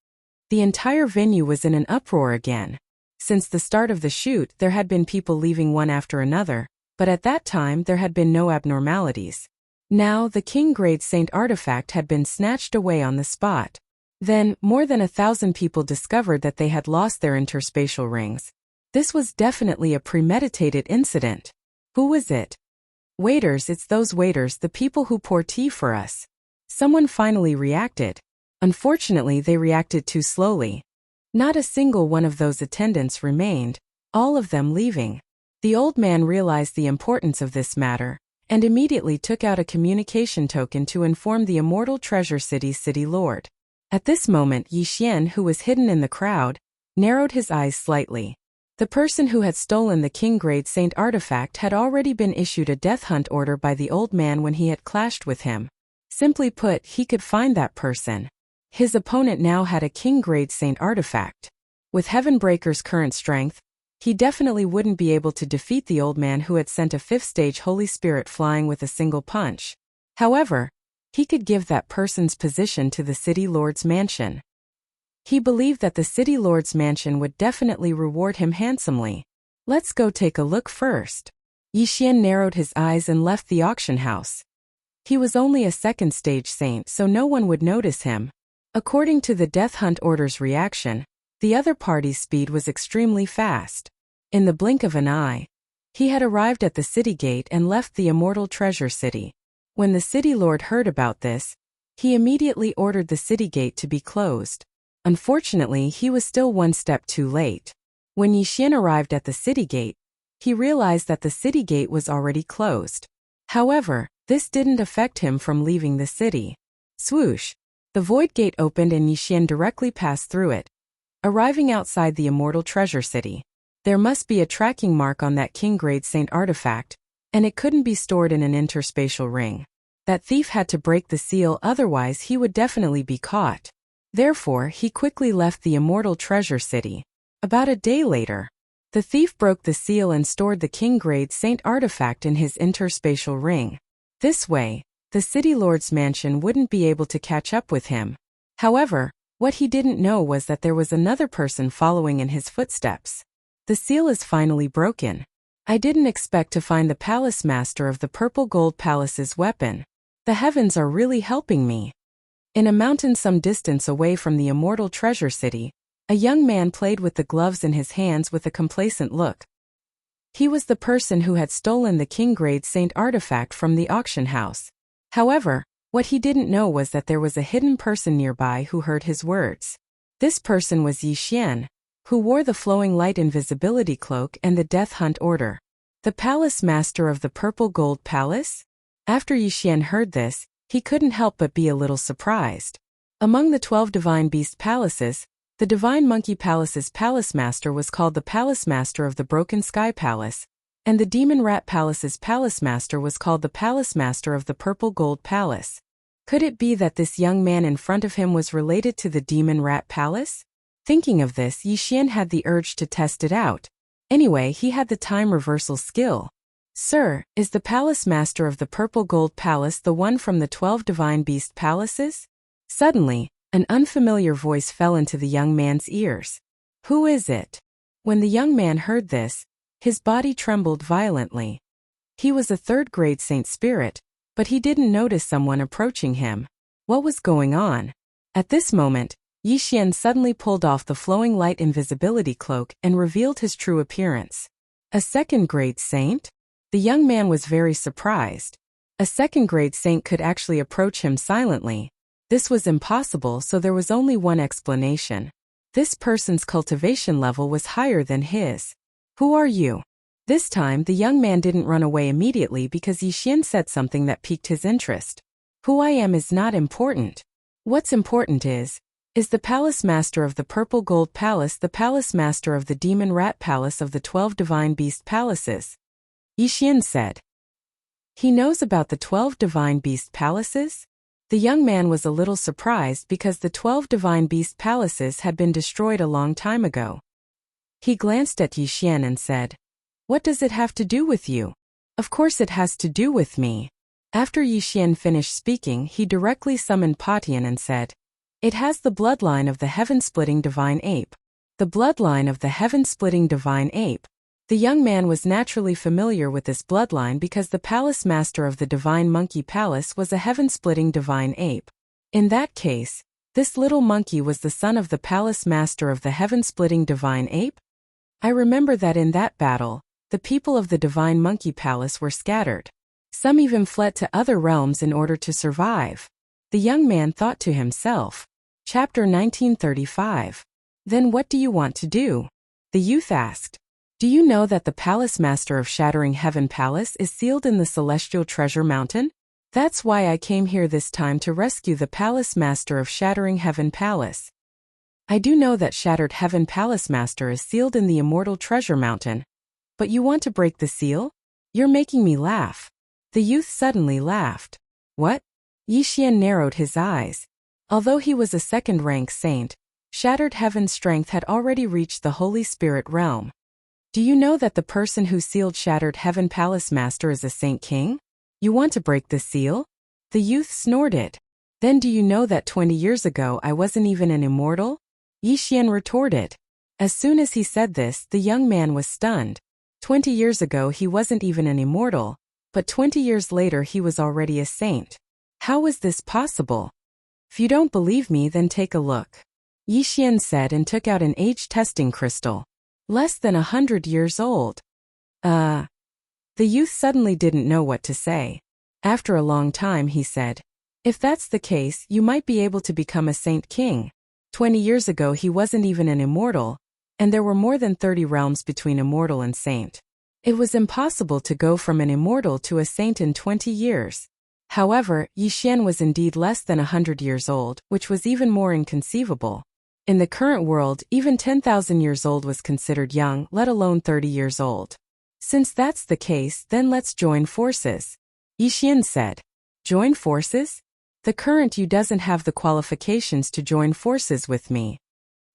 The entire venue was in an uproar again. Since the start of the shoot, there had been people leaving one after another, but at that time there had been no abnormalities. Now, the king grade saint artifact had been snatched away on the spot. Then, more than 1,000 people discovered that they had lost their interspatial rings. This was definitely a premeditated incident. Who was it? Waiters, it's those waiters, the people who pour tea for us. Someone finally reacted. Unfortunately, they reacted too slowly. Not a single one of those attendants remained, all of them leaving. The old man realized the importance of this matter, and immediately took out a communication token to inform the Immortal Treasure City's city lord. At this moment, Yi Xian, who was hidden in the crowd, narrowed his eyes slightly. The person who had stolen the king grade saint artifact had already been issued a death hunt order by the old man when he had clashed with him. Simply put, he could find that person. His opponent now had a king grade saint artifact. With Heavenbreaker's current strength, he definitely wouldn't be able to defeat the old man who had sent a 5th stage Holy Spirit flying with a single punch. However, he could give that person's position to the City Lord's mansion. He believed that the City Lord's mansion would definitely reward him handsomely. Let's go take a look first. Yi Xian narrowed his eyes and left the auction house. He was only a 2nd stage saint, so no one would notice him. According to the Death Hunt Order's reaction, the other party's speed was extremely fast. In the blink of an eye, he had arrived at the city gate and left the Immortal Treasure City. When the City Lord heard about this, he immediately ordered the city gate to be closed. Unfortunately, he was still one step too late. When Yi Xian arrived at the city gate, he realized that the city gate was already closed. However, this didn't affect him from leaving the city. Swoosh! The void gate opened and Yi Xian directly passed through it. Arriving outside the Immortal Treasure City, there must be a tracking mark on that king grade saint artifact, and it couldn't be stored in an interspatial ring. That thief had to break the seal, otherwise he would definitely be caught. Therefore, he quickly left the Immortal Treasure City. About a day later, the thief broke the seal and stored the king grade saint artifact in his interspatial ring. This way, the City Lord's mansion wouldn't be able to catch up with him. However, what he didn't know was that there was another person following in his footsteps. The seal is finally broken. I didn't expect to find the Palace Master of the Purple Gold Palace's weapon. The heavens are really helping me. In a mountain some distance away from the Immortal Treasure City, a young man played with the gloves in his hands with a complacent look. He was the person who had stolen the king grade saint artifact from the auction house. However, what he didn't know was that there was a hidden person nearby who heard his words. This person was Yi Xian, who wore the flowing light invisibility cloak and the death hunt order. The Palace Master of the Purple Gold Palace? After Yi Xian heard this, he couldn't help but be a little surprised. Among the 12 Divine Beast Palaces, the Divine Monkey Palace's Palace Master was called the Palace Master of the Broken Sky Palace, and the Demon Rat Palace's Palace Master was called the Palace Master of the Purple Gold Palace. Could it be that this young man in front of him was related to the Demon Rat Palace? Thinking of this, Yi Xian had the urge to test it out. Anyway, he had the time reversal skill. Sir, is the Palace Master of the Purple Gold Palace the one from the 12 Divine Beast Palaces? Suddenly, an unfamiliar voice fell into the young man's ears. Who is it? When the young man heard this, his body trembled violently. He was a 3rd grade saint spirit, but he didn't notice someone approaching him. What was going on? At this moment, Yixian suddenly pulled off the flowing light invisibility cloak and revealed his true appearance. A second-grade saint? The young man was very surprised. A second-grade saint could actually approach him silently. This was impossible, so there was only one explanation. This person's cultivation level was higher than his. Who are you? This time, the young man didn't run away immediately because Yixian said something that piqued his interest. Who I am is not important. What's important is the palace master of the Purple Gold Palace, the palace master of the Demon Rat Palace, of the 12 Divine Beast Palaces. Yixian said. He knows about the 12 Divine Beast Palaces? The young man was a little surprised because the 12 Divine Beast Palaces had been destroyed a long time ago. He glanced at Yixian and said, "What does it have to do with you?" "Of course it has to do with me." After Yixian finished speaking, he directly summoned Patian and said, "It has the bloodline of the heaven-splitting divine ape." The bloodline of the heaven-splitting divine ape. The young man was naturally familiar with this bloodline because the palace master of the Divine Monkey Palace was a heaven-splitting divine ape. In that case, this little monkey was the son of the palace master of the heaven-splitting divine ape? I remember that in that battle, the people of the Divine Monkey Palace were scattered. Some even fled to other realms in order to survive. The young man thought to himself. Chapter 1935. Then what do you want to do? The youth asked. Do you know that the palace master of Shattering Heaven Palace is sealed in the Celestial Treasure Mountain? That's why I came here this time, to rescue the palace master of Shattering Heaven Palace. I do know that Shattered Heaven Palace Master is sealed in the Immortal Treasure Mountain. But you want to break the seal? You're making me laugh. The youth suddenly laughed. What? Yixian narrowed his eyes. Although he was a second-rank saint, Shattered Heaven's strength had already reached the Holy Spirit realm. Do you know that the person who sealed Shattered Heaven Palace Master is a Saint King? You want to break the seal? The youth snorted. Then do you know that 20 years ago I wasn't even an immortal? Yixian retorted. As soon as he said this, the young man was stunned. 20 years ago he wasn't even an immortal, but 20 years later he was already a saint. How was this possible? If you don't believe me, then take a look. Yixian said and took out an age-testing crystal. Less than 100 years old. The youth suddenly didn't know what to say. After a long time he said, if that's the case, you might be able to become a Saint King. 20 years ago he wasn't even an immortal, and there were more than 30 realms between immortal and saint. It was impossible to go from an immortal to a saint in 20 years. However, Yixian was indeed less than 100 years old, which was even more inconceivable. In the current world, even 10,000 years old was considered young, let alone 30 years old. Since that's the case, then let's join forces. Yixian said. Join forces? The current you doesn't have the qualifications to join forces with me.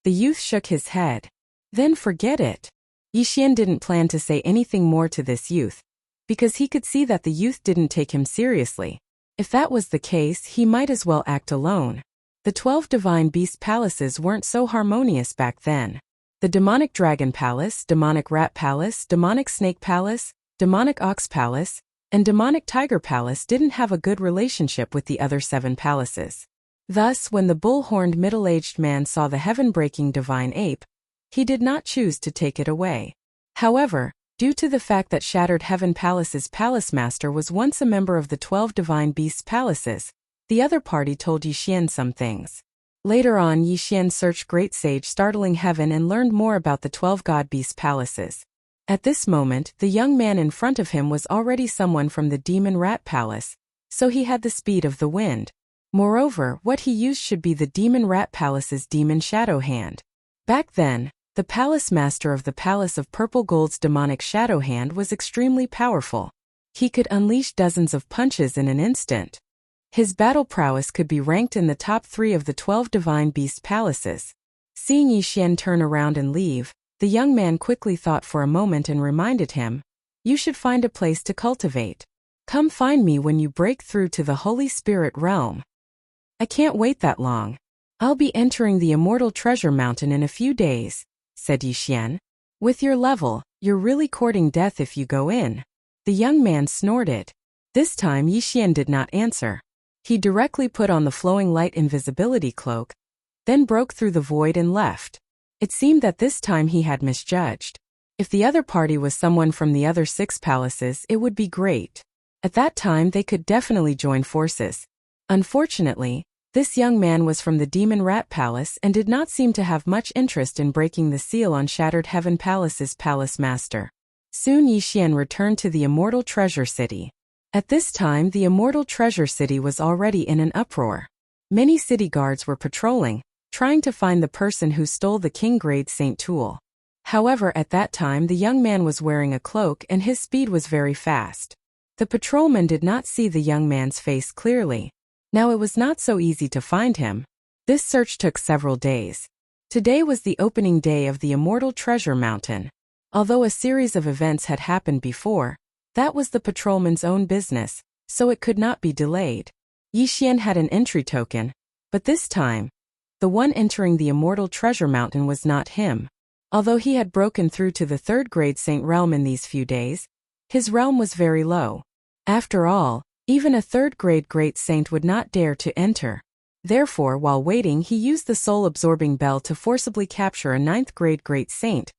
The youth shook his head. Then forget it. Yixian didn't plan to say anything more to this youth, because he could see that the youth didn't take him seriously. If that was the case, he might as well act alone. The 12 Divine Beast Palaces weren't so harmonious back then. The Demonic Dragon Palace, Demonic Rat Palace, Demonic Snake Palace, Demonic Ox Palace, and Demonic Tiger Palace didn't have a good relationship with the other 7 palaces. Thus, when the bull-horned middle-aged man saw the heaven-breaking divine ape, he did not choose to take it away. However, due to the fact that Shattered Heaven Palace's palace master was once a member of the 12 Divine Beast Palaces, the other party told Yixian some things. Later on, Yixian searched Great Sage Startling Heaven and learned more about the 12 God Beast Palaces. At this moment, the young man in front of him was already someone from the Demon Rat Palace, so he had the speed of the wind. Moreover, what he used should be the Demon Rat Palace's Demon Shadow Hand. Back then, the palace master of the Palace of Purple Gold's Demonic Shadow Hand was extremely powerful. He could unleash dozens of punches in an instant. His battle prowess could be ranked in the top 3 of the 12 Divine Beast Palaces. Seeing Yixian turn around and leave, the young man quickly thought for a moment and reminded him, you should find a place to cultivate. Come find me when you break through to the Holy Spirit realm. I can't wait that long. I'll be entering the Immortal Treasure Mountain in a few days, said Yixian. With your level, you're really courting death if you go in. The young man snorted. This time Yixian did not answer. He directly put on the flowing light invisibility cloak, then broke through the void and left. It seemed that this time he had misjudged. If the other party was someone from the other 6 palaces, it would be great. At that time they could definitely join forces. Unfortunately, this young man was from the Demon Rat Palace and did not seem to have much interest in breaking the seal on Shattered Heaven Palace's palace master. Soon Yixian returned to the Immortal Treasure City. At this time the Immortal Treasure City was already in an uproar. Many city guards were patrolling, trying to find the person who stole the King Grade Saint tool. However, at that time the young man was wearing a cloak and his speed was very fast. The patrolman did not see the young man's face clearly. Now it was not so easy to find him. This search took several days. Today was the opening day of the Immortal Treasure Mountain. Although a series of events had happened before, that was the patrolman's own business, so it could not be delayed. Yixian had an entry token, but this time, the one entering the Immortal Treasure Mountain was not him. Although he had broken through to the 3rd grade Saint realm in these few days, his realm was very low. After all, even a 3rd grade Great Saint would not dare to enter. Therefore, while waiting, he used the soul-absorbing bell to forcibly capture a 9th grade Great Saint,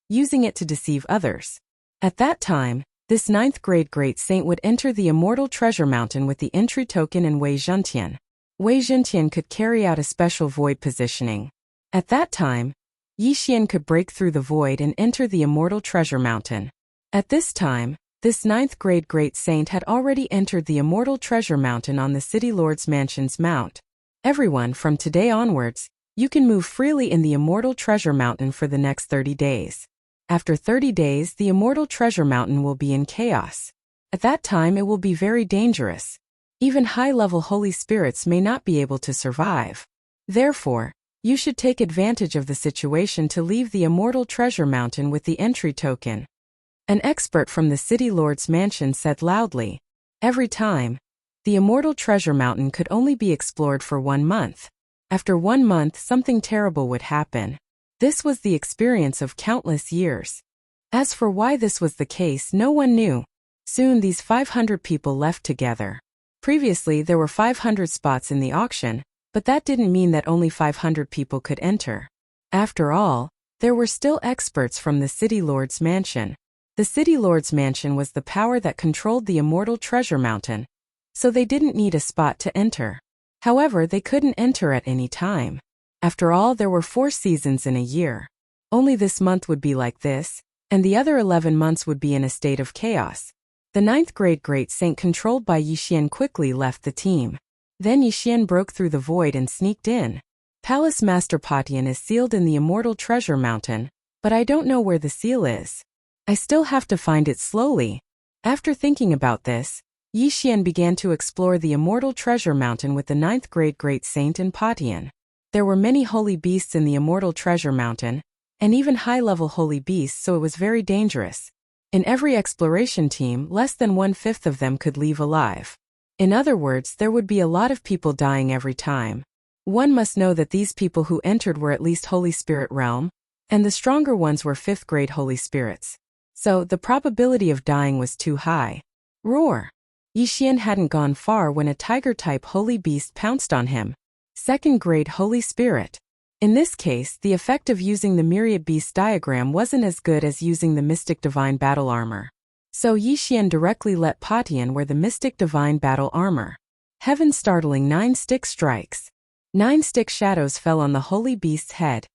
using it to deceive others. At that time, this 9th grade Great Saint would enter the Immortal Treasure Mountain with the entry token in Wei Zhentian. Wei Zhentian could carry out a special void positioning. At that time, Yixian could break through the void and enter the Immortal Treasure Mountain. At this time, this 9th grade Great Saint had already entered the Immortal Treasure Mountain on the City Lord's Mansion's mount. Everyone, from today onwards, you can move freely in the Immortal Treasure Mountain for the next 30 days. After 30 days, the Immortal Treasure Mountain will be in chaos. At that time it will be very dangerous. Even high-level holy spirits may not be able to survive. Therefore, you should take advantage of the situation to leave the Immortal Treasure Mountain with the entry token. An expert from the City Lord's Mansion said loudly. Every time, the Immortal Treasure Mountain could only be explored for 1 month. After 1 month, something terrible would happen. This was the experience of countless years. As for why this was the case, no one knew. Soon these 500 people left together. Previously there were 500 spots in the auction, but that didn't mean that only 500 people could enter. After all, there were still experts from the City Lord's Mansion. The City Lord's Mansion was the power that controlled the Immortal Treasure Mountain, so they didn't need a spot to enter. However, they couldn't enter at any time. After all, there were 4 seasons in a year. Only this month would be like this, and the other 11 months would be in a state of chaos. The 9th grade Great Saint controlled by Yixian quickly left the team. Then Yixian broke through the void and sneaked in. Palace Master Patian is sealed in the Immortal Treasure Mountain, but I don't know where the seal is. I still have to find it slowly. After thinking about this, Yixian began to explore the Immortal Treasure Mountain with the 9th grade Great Saint and Patian. There were many holy beasts in the Immortal Treasure Mountain, and even high-level holy beasts, so it was very dangerous. In every exploration team, less than 1/5 of them could leave alive. In other words, there would be a lot of people dying every time. One must know that these people who entered were at least Holy Spirit realm, and the stronger ones were 5th grade Holy Spirits. So, the probability of dying was too high. Roar! Yixian hadn't gone far when a tiger-type holy beast pounced on him. 2nd grade Holy Spirit. In this case, the effect of using the Myriad Beast diagram wasn't as good as using the Mystic Divine Battle Armor. So Yixian directly let Patian wear the Mystic Divine Battle Armor. Heaven startling 9 stick strikes. 9 stick shadows fell on the holy beast's head,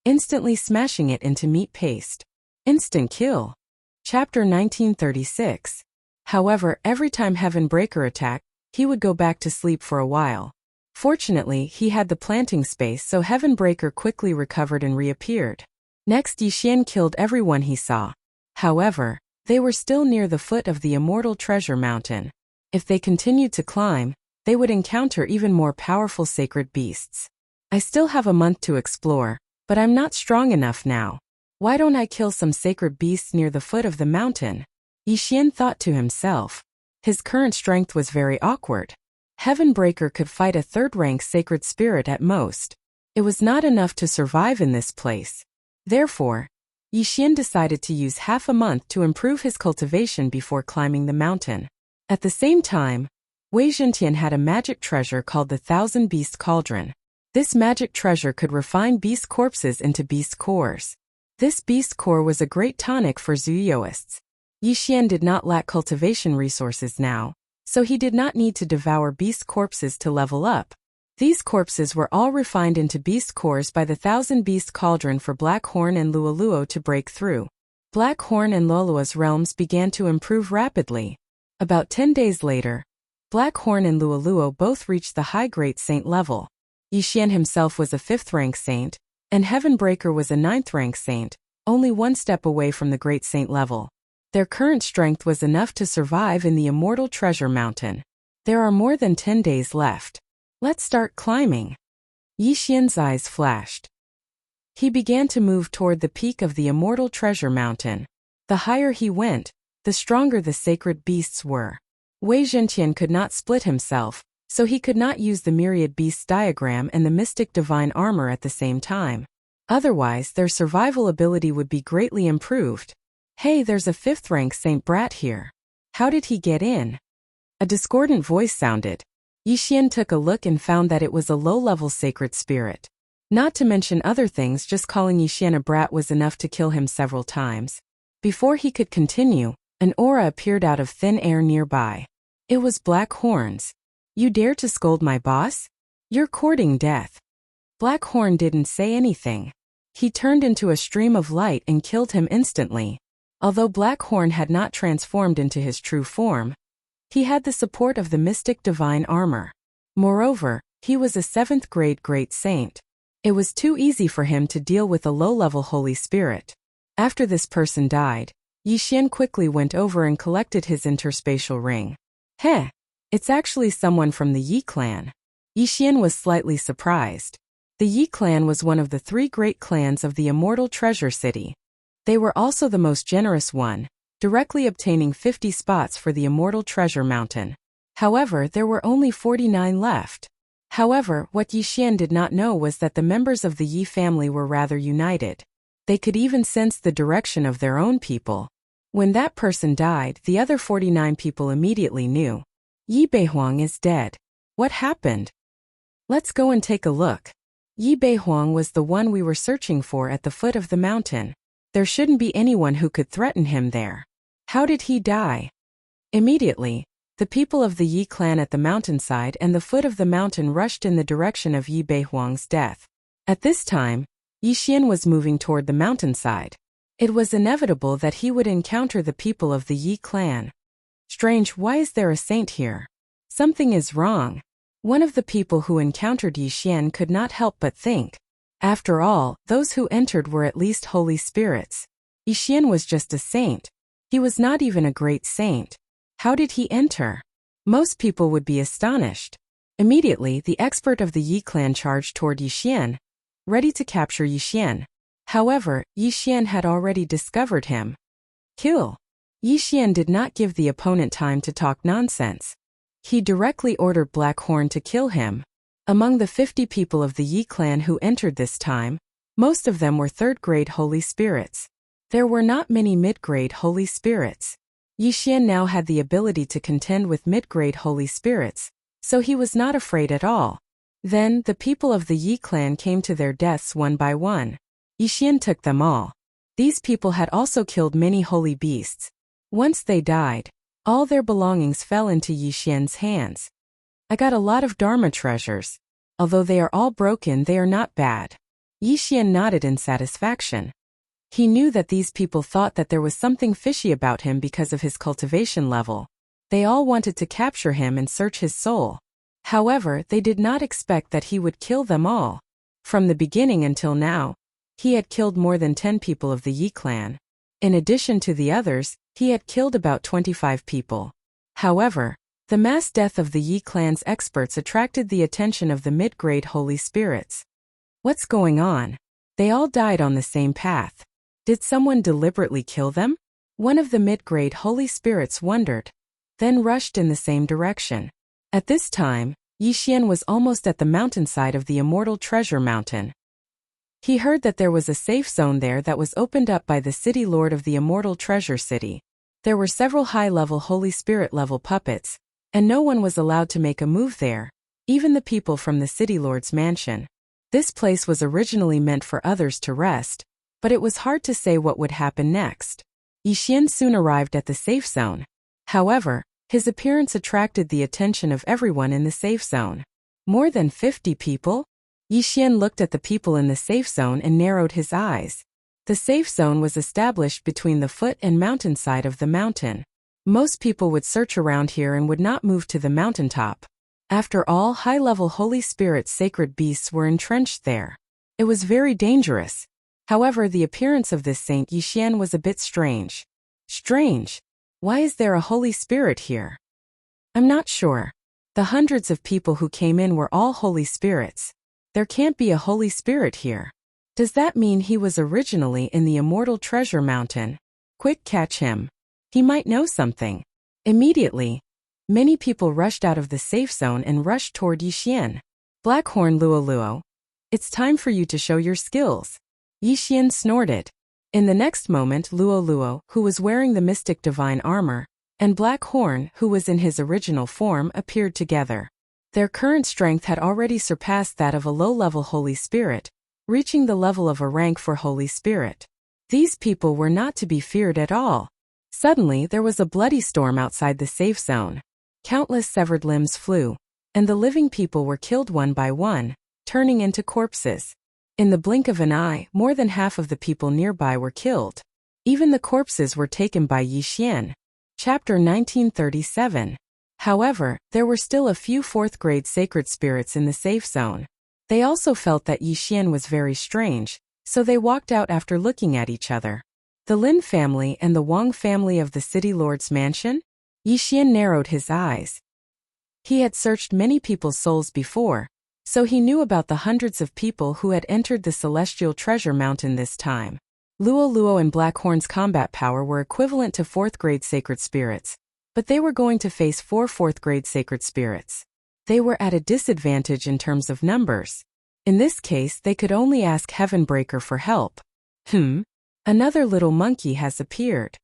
instantly smashing it into meat paste. Instant kill. Chapter 1936. However, every time Heaven Breaker attacked, he would go back to sleep for a while. Fortunately, he had the planting space, so Heaven Breaker quickly recovered and reappeared. Next, Yixian killed everyone he saw. However, they were still near the foot of the Immortal Treasure Mountain. If they continued to climb, they would encounter even more powerful sacred beasts. I still have a month to explore, but I'm not strong enough now. Why don't I kill some sacred beasts near the foot of the mountain? Yixian thought to himself. His current strength was very awkward. Heaven Breaker could fight a 3rd-rank sacred spirit at most. It was not enough to survive in this place. Therefore, Yixian decided to use half a month to improve his cultivation before climbing the mountain. At the same time, Wei Zhentian had a magic treasure called the 1000 Beast Cauldron. This magic treasure could refine beast corpses into beast cores. This beast core was a great tonic for Zuyoists. Yixian did not lack cultivation resources now, so he did not need to devour beast corpses to level up. These corpses were all refined into beast cores by the 1,000-beast cauldron for Blackhorn and Luoluo to break through. Blackhorn and Luoluo's realms began to improve rapidly. About 10 days later, Blackhorn and Luoluo both reached the high Great Saint level. Yixian himself was a 5th-rank saint, and Heavenbreaker was a 9th-rank saint, only one step away from the Great Saint level. Their current strength was enough to survive in the Immortal Treasure Mountain. There are more than 10 days left. Let's start climbing. Yixian's eyes flashed. He began to move toward the peak of the Immortal Treasure Mountain. The higher he went, the stronger the sacred beasts were. Wei Zhentian could not split himself, so he could not use the Myriad Beasts diagram and the Mystic Divine Armor at the same time. Otherwise, their survival ability would be greatly improved. Hey, there's a 5th-rank Saint Brat here. How did he get in? A discordant voice sounded. Yixian took a look and found that it was a low-level sacred spirit. Not to mention other things, just calling Yixian a brat was enough to kill him several times. Before he could continue, an aura appeared out of thin air nearby. It was Black Horn's. You dare to scold my boss? You're courting death. Black Horn didn't say anything. He turned into a stream of light and killed him instantly. Although Black Horn had not transformed into his true form, he had the support of the Mystic Divine Armor. Moreover, he was a 7th-grade Great Saint. It was too easy for him to deal with a low-level Holy Spirit. After this person died, Yixian quickly went over and collected his interspatial ring. Heh! It's actually someone from the Yi clan. Yixian was slightly surprised. The Yi clan was one of the 3 great clans of the Immortal Treasure City. They were also the most generous one, directly obtaining 50 spots for the Immortal Treasure Mountain. However, there were only 49 left. However, what Yixian did not know was that the members of the Yi family were rather united. They could even sense the direction of their own people. When that person died, the other 49 people immediately knew. Yi Beihuang is dead. What happened? Let's go and take a look. Yi Beihuang was the one we were searching for at the foot of the mountain. There shouldn't be anyone who could threaten him there. How did he die? Immediately, the people of the Yi clan at the mountainside and the foot of the mountain rushed in the direction of Yi Beihuang's death. At this time, Yixian was moving toward the mountainside. It was inevitable that he would encounter the people of the Yi clan. Strange, why is there a saint here? Something is wrong. One of the people who encountered Yixian could not help but think. After all, those who entered were at least holy spirits. Yixian was just a saint. He was not even a great saint. How did he enter? Most people would be astonished. Immediately, the expert of the Yi clan charged toward Yixian, ready to capture Yixian. However, Yixian had already discovered him. Kill. Yixian did not give the opponent time to talk nonsense. He directly ordered Blackhorn to kill him. Among the 50 people of the Yi clan who entered this time, most of them were 3rd-grade holy spirits. There were not many mid-grade holy spirits. Yixian now had the ability to contend with mid-grade holy spirits, so he was not afraid at all. Then, the people of the Yi clan came to their deaths one by one. Yixian took them all. These people had also killed many holy beasts. Once they died, all their belongings fell into Yixian's hands. I got a lot of Dharma treasures. Although they are all broken, they are not bad. Yixian nodded in satisfaction. He knew that these people thought that there was something fishy about him because of his cultivation level. They all wanted to capture him and search his soul. However, they did not expect that he would kill them all. From the beginning until now, he had killed more than 10 people of the Yi clan. In addition to the others, he had killed about 25 people. However, the mass death of the Yi clan's experts attracted the attention of the mid-grade holy spirits. What's going on? They all died on the same path. Did someone deliberately kill them? One of the mid-grade holy spirits wondered, then rushed in the same direction. At this time, Yixian was almost at the mountainside of the Immortal Treasure Mountain. He heard that there was a safe zone there that was opened up by the City Lord of the Immortal Treasure City. There were several high-level Holy Spirit-level puppets, and no one was allowed to make a move there, even the people from the City Lord's mansion. This place was originally meant for others to rest, but it was hard to say what would happen next. Yixian soon arrived at the safe zone. However, his appearance attracted the attention of everyone in the safe zone. More than 50 people? Yixian looked at the people in the safe zone and narrowed his eyes. The safe zone was established between the foot and mountainside of the mountain. Most people would search around here and would not move to the mountaintop. After all, high-level Holy Spirit sacred beasts were entrenched there. It was very dangerous. However, the appearance of this Saint Yixian was a bit strange. Strange? Why is there a Holy Spirit here? I'm not sure. The hundreds of people who came in were all Holy Spirits. There can't be a Holy Spirit here. Does that mean he was originally in the Immortal Treasure Mountain? Quick, catch him. He might know something. Immediately, many people rushed out of the safe zone and rushed toward Yixian. Blackhorn Luo, it's time for you to show your skills. Yixian snorted. In the next moment, Luo, who was wearing the mystic divine armor, and Blackhorn, who was in his original form, appeared together. Their current strength had already surpassed that of a low-level Holy Spirit, reaching the level of a rank for Holy Spirit. These people were not to be feared at all. Suddenly, there was a bloody storm outside the safe zone. Countless severed limbs flew, and the living people were killed one by one, turning into corpses. In the blink of an eye, more than half of the people nearby were killed. Even the corpses were taken by Yixian. Chapter 1937. However, there were still a few fourth-grade sacred spirits in the safe zone. They also felt that Yixian was very strange, so they walked out after looking at each other. The Lin family and the Wang family of the city lord's mansion? Yixian narrowed his eyes. He had searched many people's souls before, so he knew about the hundreds of people who had entered the Celestial Treasure Mountain this time. Luo and Blackhorn's combat power were equivalent to fourth-grade sacred spirits, but they were going to face 4 fourth-grade sacred spirits. They were at a disadvantage in terms of numbers. In this case, they could only ask Heavenbreaker for help. Another little monkey has appeared.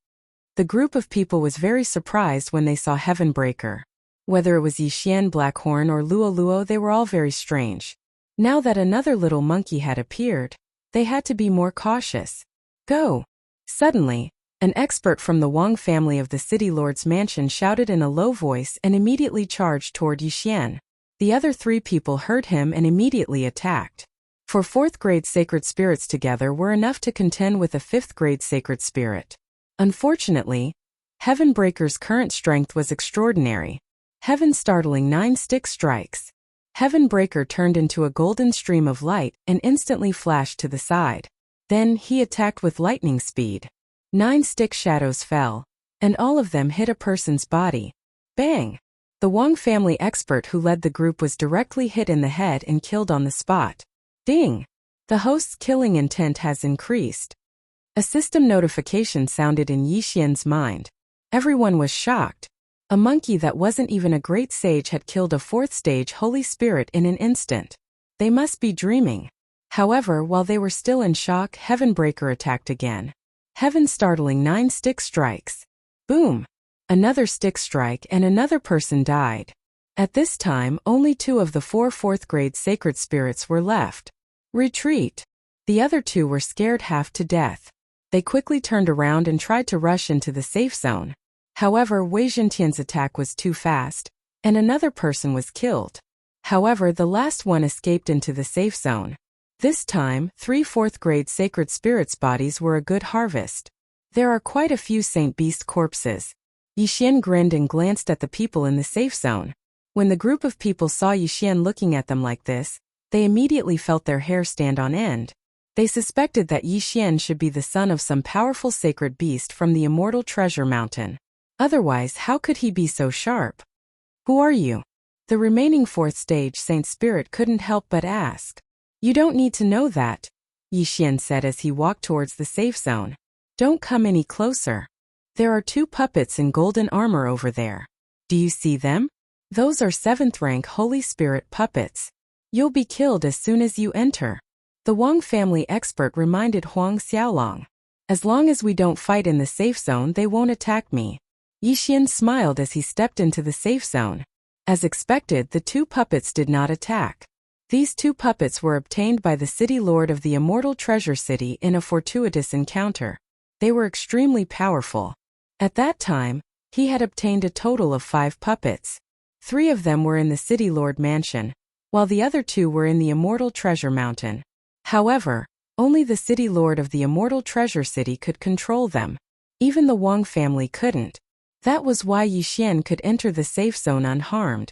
The group of people was very surprised when they saw Heavenbreaker. Whether it was Yixian, Blackhorn, or Luo, they were all very strange. Now that another little monkey had appeared, they had to be more cautious. Go! Suddenly, an expert from the Wang family of the city lord's mansion shouted in a low voice and immediately charged toward Yixian. The other 3 people heard him and immediately attacked. For 4th-grade sacred spirits together were enough to contend with a 5th-grade sacred spirit. Unfortunately, Heavenbreaker's current strength was extraordinary. Heaven startling 9 stick strikes. Heavenbreaker turned into a golden stream of light and instantly flashed to the side. Then he attacked with lightning speed. 9 stick shadows fell, and all of them hit a person's body. Bang! The Wang family expert who led the group was directly hit in the head and killed on the spot. Ding! The host's killing intent has increased. A system notification sounded in Yixian's mind. Everyone was shocked. A monkey that wasn't even a great sage had killed a 4th-stage Holy Spirit in an instant. They must be dreaming. However, while they were still in shock, Heavenbreaker attacked again. Heaven startling 9 stick strikes. Boom! Another stick strike and another person died. At this time, only 2 of the 4 4th-grade sacred spirits were left. Retreat! The other 2 were scared half to death. They quickly turned around and tried to rush into the safe zone. However, Wei Zhentian's attack was too fast, and another person was killed. However, the last one escaped into the safe zone. This time, 3 4th-grade sacred spirits' bodies were a good harvest. There are quite a few Saint Beast corpses. Yixian grinned and glanced at the people in the safe zone. When the group of people saw Yixian looking at them like this, they immediately felt their hair stand on end. They suspected that Yixian should be the son of some powerful sacred beast from the Immortal Treasure Mountain. Otherwise, how could he be so sharp? Who are you? The remaining 4th-stage Saint Spirit couldn't help but ask. You don't need to know that, Yixian said as he walked towards the safe zone. Don't come any closer. There are 2 puppets in golden armor over there. Do you see them? Those are 7th-rank Holy Spirit puppets. You'll be killed as soon as you enter. The Wang family expert reminded Huang Xiaolong. As long as we don't fight in the safe zone, they won't attack me. Yixian smiled as he stepped into the safe zone. As expected, the 2 puppets did not attack. These 2 puppets were obtained by the city lord of the immortal treasure city in a fortuitous encounter. They were extremely powerful. At that time, he had obtained a total of 5 puppets. 3 of them were in the city lord mansion, while the other 2 were in the immortal treasure mountain. However, only the city lord of the immortal treasure city could control them. Even the Wang family couldn't. That was why Yi Xian could enter the safe zone unharmed.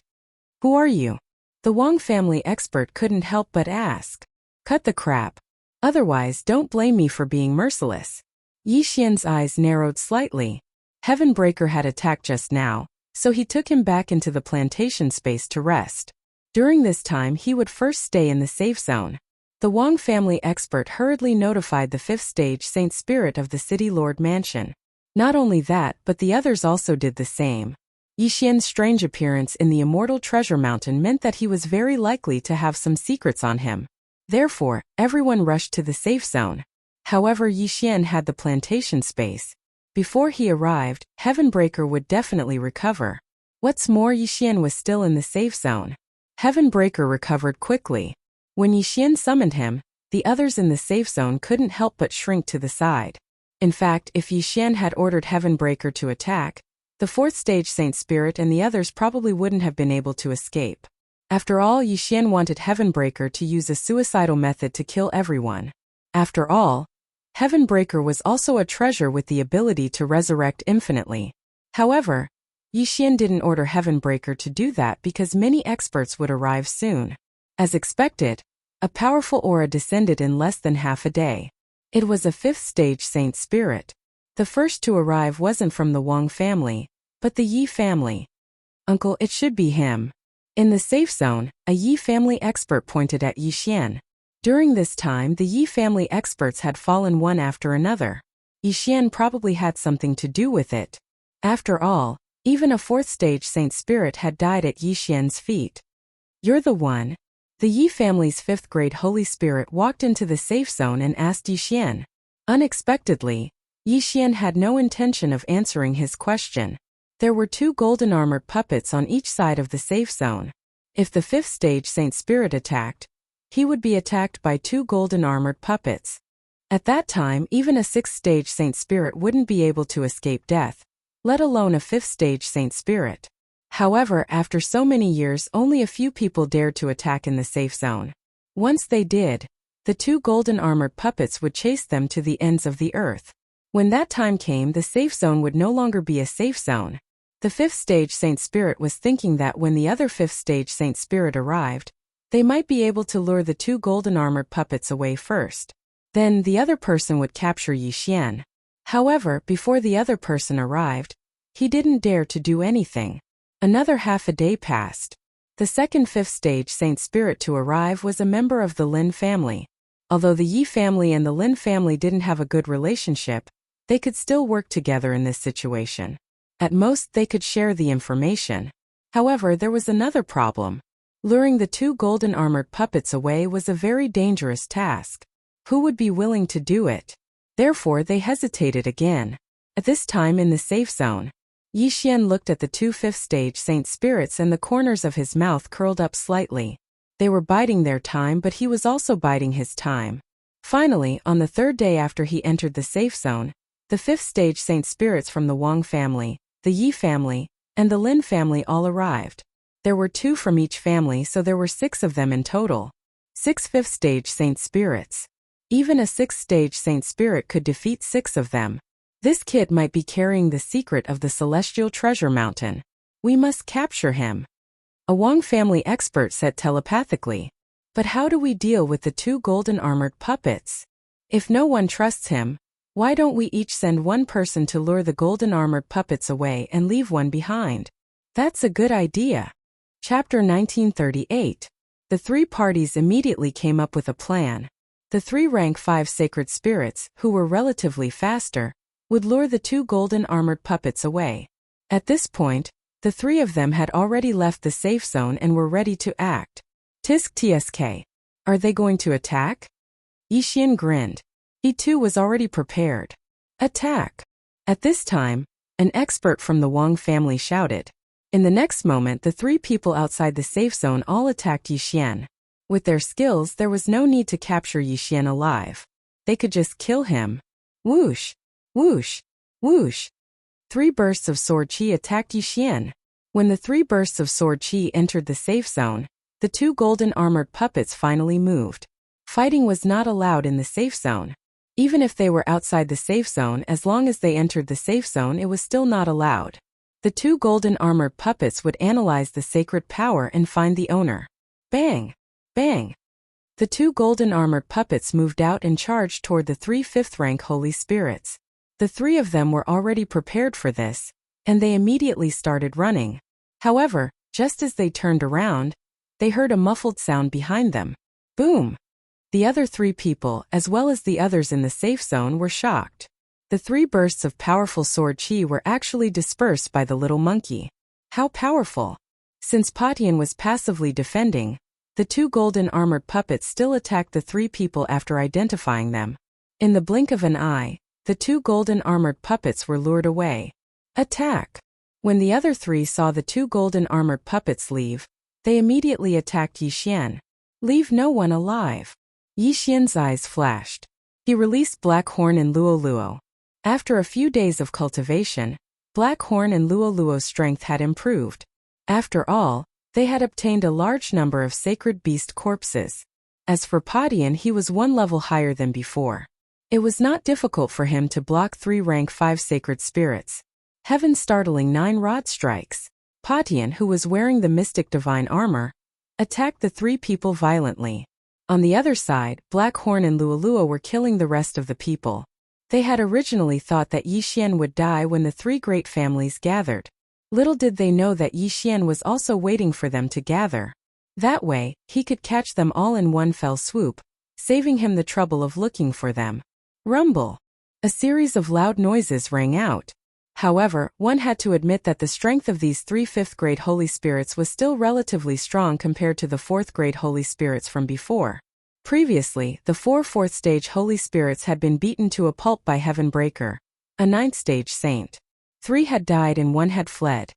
Who are you? The Wang family expert couldn't help but ask. Cut the crap. Otherwise, don't blame me for being merciless. Yi Xian's eyes narrowed slightly. Heavenbreaker had attacked just now, so he took him back into the plantation space to rest. During this time he would first stay in the safe zone. The Wang family expert hurriedly notified the 5th stage Saint Spirit of the City Lord Mansion. Not only that, but the others also did the same. Yi Xian's strange appearance in the Immortal Treasure Mountain meant that he was very likely to have some secrets on him. Therefore, everyone rushed to the safe zone. However, Yi Xian had the plantation space. Before he arrived, Heavenbreaker would definitely recover. What's more, Yi Xian was still in the safe zone. Heavenbreaker recovered quickly. When Yi Xian summoned him, the others in the safe zone couldn't help but shrink to the side. In fact, if Yi Xian had ordered Heavenbreaker to attack, the 4th stage Saint Spirit and the others probably wouldn't have been able to escape. After all, Yi Xian wanted Heavenbreaker to use a suicidal method to kill everyone. After all, Heavenbreaker was also a treasure with the ability to resurrect infinitely. However, Yi Xian didn't order Heavenbreaker to do that because many experts would arrive soon. As expected, a powerful aura descended in less than half a day. It was a 5th stage Saint Spirit. The first to arrive wasn't from the Wang family, but the Yi family. Uncle, it should be him. In the safe zone, a Yi family expert pointed at Yi Xian. During this time, the Yi family experts had fallen one after another. Yi Xian probably had something to do with it. After all, even a 4th stage Saint Spirit had died at Yi Xian's feet. You're the one. The Yi family's 5th grade Holy Spirit walked into the safe zone and asked Yi Xian. Unexpectedly, Yi Xian had no intention of answering his question. There were 2 golden armored puppets on each side of the safe zone. If the 5th stage Saint Spirit attacked, he would be attacked by 2 golden armored puppets. At that time, even a 6th stage Saint Spirit wouldn't be able to escape death, let alone a 5th stage Saint Spirit. However, after so many years, only a few people dared to attack in the safe zone. Once they did, the 2 golden armored puppets would chase them to the ends of the earth. When that time came, the safe zone would no longer be a safe zone. The 5th stage Saint Spirit was thinking that when the other 5th stage Saint Spirit arrived, they might be able to lure the 2 golden armored puppets away first. Then the other person would capture Yi Xian. However, before the other person arrived, he didn't dare to do anything. Another half a day passed. The second 5th stage Saint Spirit to arrive was a member of the Lin family. Although the Yi family and the Lin family didn't have a good relationship, they could still work together in this situation. At most, they could share the information. However, there was another problem. Luring the 2 golden armored puppets away was a very dangerous task. Who would be willing to do it? Therefore, they hesitated again. At this time in the safe zone, Yi Xian looked at the 2 5th stage Saint Spirits and the corners of his mouth curled up slightly. They were biding their time, but he was also biding his time. Finally, on the 3rd day after he entered the safe zone, the 5th stage Saint Spirits from the Wang family, the Yi family, and the Lin family all arrived. There were 2 from each family, so there were 6 of them in total. 6 5th stage Saint Spirits. Even a 6th stage Saint Spirit could defeat 6 of them. This kid might be carrying the secret of the Celestial Treasure Mountain. We must capture him. A Wang family expert said telepathically. But how do we deal with the 2 golden armored puppets? If no one trusts him, why don't we each send one person to lure the golden armored puppets away and leave one behind? That's a good idea. Chapter 1938. The 3 parties immediately came up with a plan. The 3 rank 5 sacred spirits, who were relatively faster, would lure the 2 golden armored puppets away. At this point, the 3 of them had already left the safe zone and were ready to act. Tisk tsk. Are they going to attack? Yi Xian grinned. He too was already prepared. Attack! At this time, an expert from the Wang family shouted. In the next moment, the 3 people outside the safe zone all attacked Yi Xian. With their skills, there was no need to capture Yixian alive. They could just kill him. Whoosh! Whoosh! Whoosh! 3 bursts of sword qi attacked Yixian. When the 3 bursts of sword qi entered the safe zone, the 2 golden armored puppets finally moved. Fighting was not allowed in the safe zone. Even if they were outside the safe zone, as long as they entered the safe zone, it was still not allowed. The 2 golden armored puppets would analyze the sacred power and find the owner. Bang! Bang! The 2 golden armored puppets moved out and charged toward the 3 5th-rank holy spirits. The 3 of them were already prepared for this, and they immediately started running. However, just as they turned around, they heard a muffled sound behind them. Boom! The other 3 people, as well as the others in the safe zone, were shocked. The 3 bursts of powerful sword qi were actually dispersed by the little monkey. How powerful! Since Patian was passively defending, the 2 golden armored puppets still attacked the 3 people after identifying them. In the blink of an eye, the 2 golden armored puppets were lured away. Attack! When the other 3 saw the 2 golden armored puppets leave, they immediately attacked Yixian. Leave no one alive. Yixian's eyes flashed. He released Black Horn and Luo Luo. After a few days of cultivation, Black Horn and Luo Luo's strength had improved. After all, they had obtained a large number of sacred beast corpses. As for Patian, he was 1 level higher than before. It was not difficult for him to block 3 rank 5 sacred spirits. Heaven's startling 9 rod strikes. Patian, who was wearing the mystic divine armor, attacked the 3 people violently. On the other side, Black Horn and Luolua were killing the rest of the people. They had originally thought that Yixian would die when the 3 great families gathered. Little did they know that Yixian was also waiting for them to gather. That way, he could catch them all in one fell swoop, saving him the trouble of looking for them. Rumble! A series of loud noises rang out. However, one had to admit that the strength of these 3 5th-grade Holy Spirits was still relatively strong compared to the 4th-grade Holy Spirits from before. Previously, the 4 4th-stage Holy Spirits had been beaten to a pulp by Heavenbreaker, a 9th-stage saint. 3 had died and 1 had fled.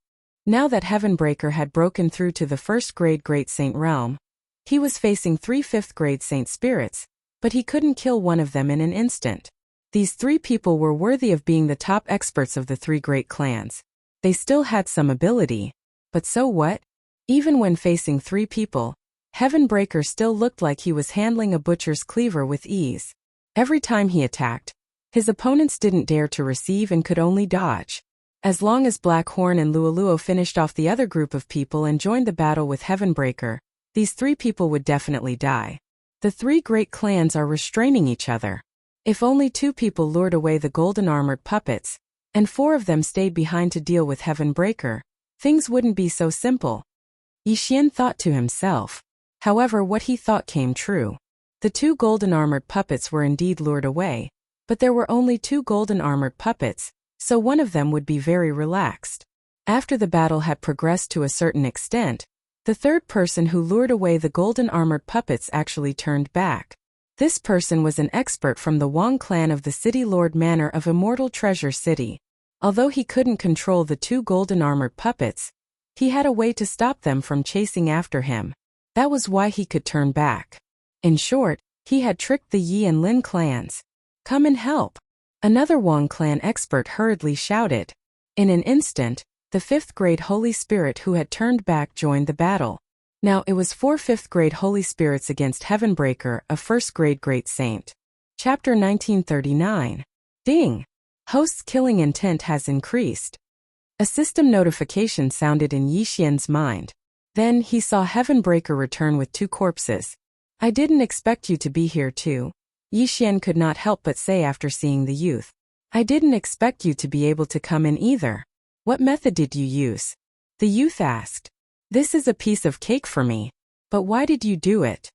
Now that Heavenbreaker had broken through to the 1st-grade Great Saint realm, he was facing 3 5th-grade Saint Spirits, but he couldn't kill one of them in an instant. These 3 people were worthy of being the top experts of the 3 great clans. They still had some ability, but so what? Even when facing 3 people, Heavenbreaker still looked like he was handling a butcher's cleaver with ease. Every time he attacked, his opponents didn't dare to receive and could only dodge. As long as Black Horn and Luoluo finished off the other group of people and joined the battle with Heavenbreaker, these 3 people would definitely die. The 3 great clans are restraining each other. If only 2 people lured away the golden armored puppets, and 4 of them stayed behind to deal with Heavenbreaker, things wouldn't be so simple. Yixian thought to himself. However, what he thought came true. The 2 golden armored puppets were indeed lured away, but there were only 2 golden armored puppets, so one of them would be very relaxed. After the battle had progressed to a certain extent, the 3rd person who lured away the golden armored puppets actually turned back. This person was an expert from the Wang clan of the City Lord Manor of Immortal Treasure City. Although he couldn't control the 2 golden armored puppets, he had a way to stop them from chasing after him. That was why he could turn back. In short, he had tricked the Yi and Lin clans. Come and help! Another Wang clan expert hurriedly shouted. In an instant, the 5th-grade Holy Spirit who had turned back joined the battle. Now it was 4 5th-grade Holy Spirits against Heavenbreaker, a 1st-grade Great Saint. Chapter 1939. Ding! Host's killing intent has increased. A system notification sounded in Yixian's mind. Then he saw Heavenbreaker return with 2 corpses. I didn't expect you to be here too. Yixian could not help but say after seeing the youth. I didn't expect you to be able to come in either. What method did you use? The youth asked. This is a piece of cake for me. But why did you do it?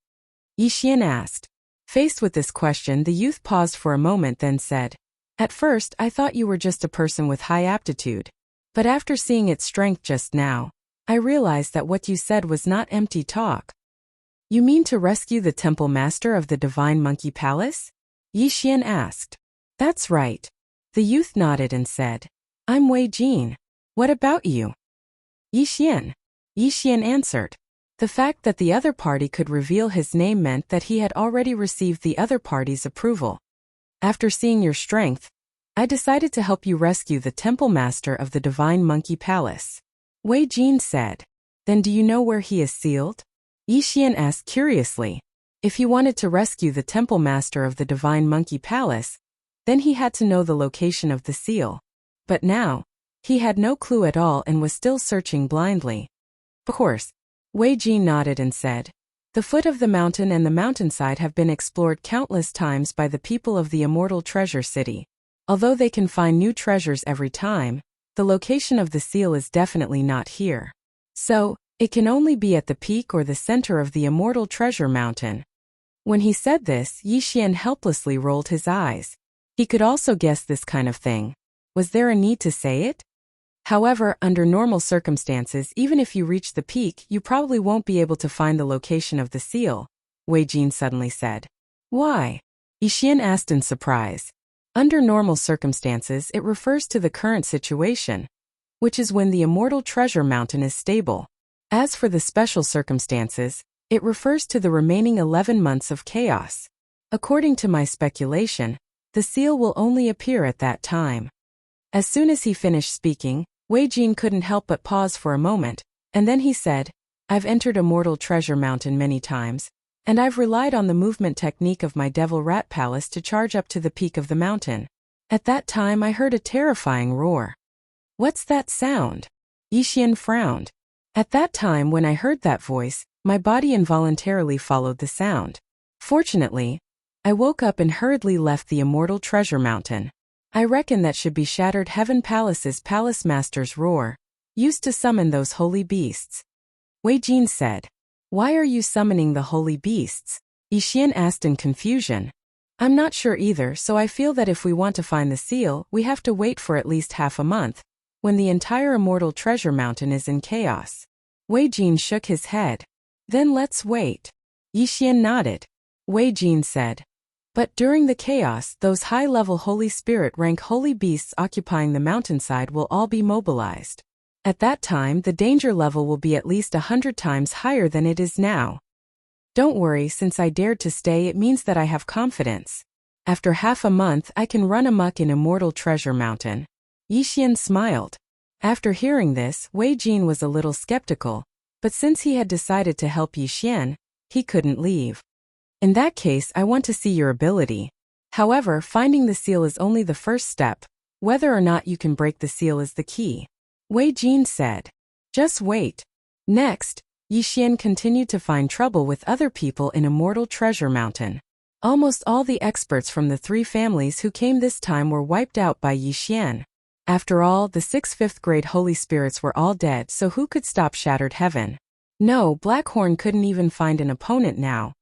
Yixian asked. Faced with this question, the youth paused for a moment then said, At first, I thought you were just a person with high aptitude. But after seeing its strength just now, I realized that what you said was not empty talk. You mean to rescue the temple master of the Divine Monkey Palace? Yixian asked. That's right. The youth nodded and said, I'm Wei Jin. What about you? Yixian. Yixian answered. The fact that the other party could reveal his name meant that he had already received the other party's approval. After seeing your strength, I decided to help you rescue the temple master of the Divine Monkey Palace. Wei Jin said. Then do you know where he is sealed? Yi Xian asked curiously. If he wanted to rescue the temple master of the Divine Monkey Palace, then he had to know the location of the seal. But now, he had no clue at all and was still searching blindly. Of course, Wei Jin nodded and said, the foot of the mountain and the mountainside have been explored countless times by the people of the Immortal Treasure City. Although they can find new treasures every time, the location of the seal is definitely not here. So, it can only be at the peak or the center of the Immortal Treasure Mountain. When he said this, Yi Xian helplessly rolled his eyes. He could also guess this kind of thing. Was there a need to say it? However, under normal circumstances, even if you reach the peak, you probably won't be able to find the location of the seal, Wei Jin suddenly said. Why? Yi Xian asked in surprise. Under normal circumstances, it refers to the current situation, which is when the Immortal Treasure Mountain is stable. As for the special circumstances, it refers to the remaining 11 months of chaos. According to my speculation, the seal will only appear at that time. As soon as he finished speaking, Wei Jin couldn't help but pause for a moment, and then he said, I've entered Immortal Treasure Mountain many times, and I've relied on the movement technique of my Devil Rat Palace to charge up to the peak of the mountain. At that time I heard a terrifying roar. What's that sound? Yi Xian frowned. At that time when I heard that voice, my body involuntarily followed the sound. Fortunately, I woke up and hurriedly left the Immortal Treasure Mountain. I reckon that should be Shattered Heaven Palace's Palace Master's roar, used to summon those holy beasts. Wei Jin said. Why are you summoning the holy beasts? Yi Xian asked in confusion. I'm not sure either, so I feel that if we want to find the seal, we have to wait for at least half a month, when the entire Immortal Treasure Mountain is in chaos. Wei Jin shook his head. Then let's wait. Yi Xian nodded. Wei Jin said. But during the chaos, those high-level Holy Spirit rank holy beasts occupying the mountainside will all be mobilized. At that time, the danger level will be at least 100 times higher than it is now. Don't worry, since I dared to stay, it means that I have confidence. After half a month, I can run amok in Immortal Treasure Mountain. Yi Xian smiled. After hearing this, Wei Jin was a little skeptical, but since he had decided to help Yi Xian, he couldn't leave. In that case, I want to see your ability. However, finding the seal is only the first step. Whether or not you can break the seal is the key. Wei Jin said. Just wait. Next, Yi Xian continued to find trouble with other people in Immortal Treasure Mountain. Almost all the experts from the 3 families who came this time were wiped out by Yi Xian. After all, the 6 5th grade holy spirits were all dead, so who could stop Shattered Heaven? No, Blackhorn couldn't even find an opponent now,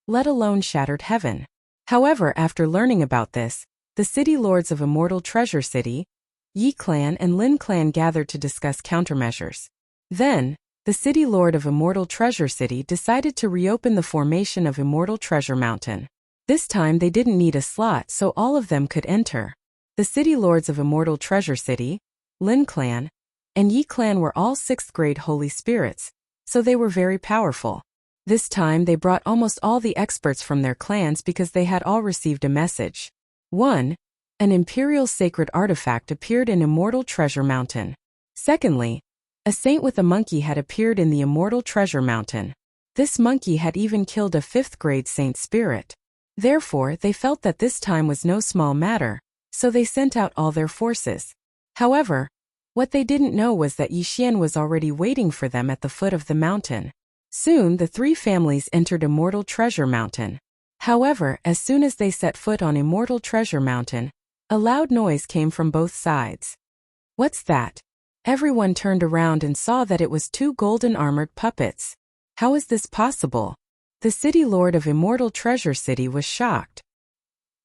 let alone Shattered Heaven. However, after learning about this, the city lords of Immortal Treasure City, Yi Clan and Lin Clan gathered to discuss countermeasures. Then, the city lord of Immortal Treasure City decided to reopen the formation of Immortal Treasure Mountain. This time they didn't need a slot, so all of them could enter. The city lords of Immortal Treasure City, Lin Clan, and Yi Clan were all 6th grade holy spirits, so they were very powerful. This time they brought almost all the experts from their clans because they had all received a message. 1. An imperial sacred artifact appeared in Immortal Treasure Mountain. Secondly, a saint with a monkey had appeared in the Immortal Treasure Mountain. This monkey had even killed a 5th grade saint spirit. Therefore, they felt that this time was no small matter, so they sent out all their forces. However, what they didn't know was that Yi Xian was already waiting for them at the foot of the mountain. Soon the 3 families entered Immortal Treasure Mountain. However, as soon as they set foot on Immortal Treasure Mountain, a loud noise came from both sides. What's that? Everyone turned around and saw that it was 2 golden armored puppets. How is this possible? The city lord of Immortal Treasure City was shocked.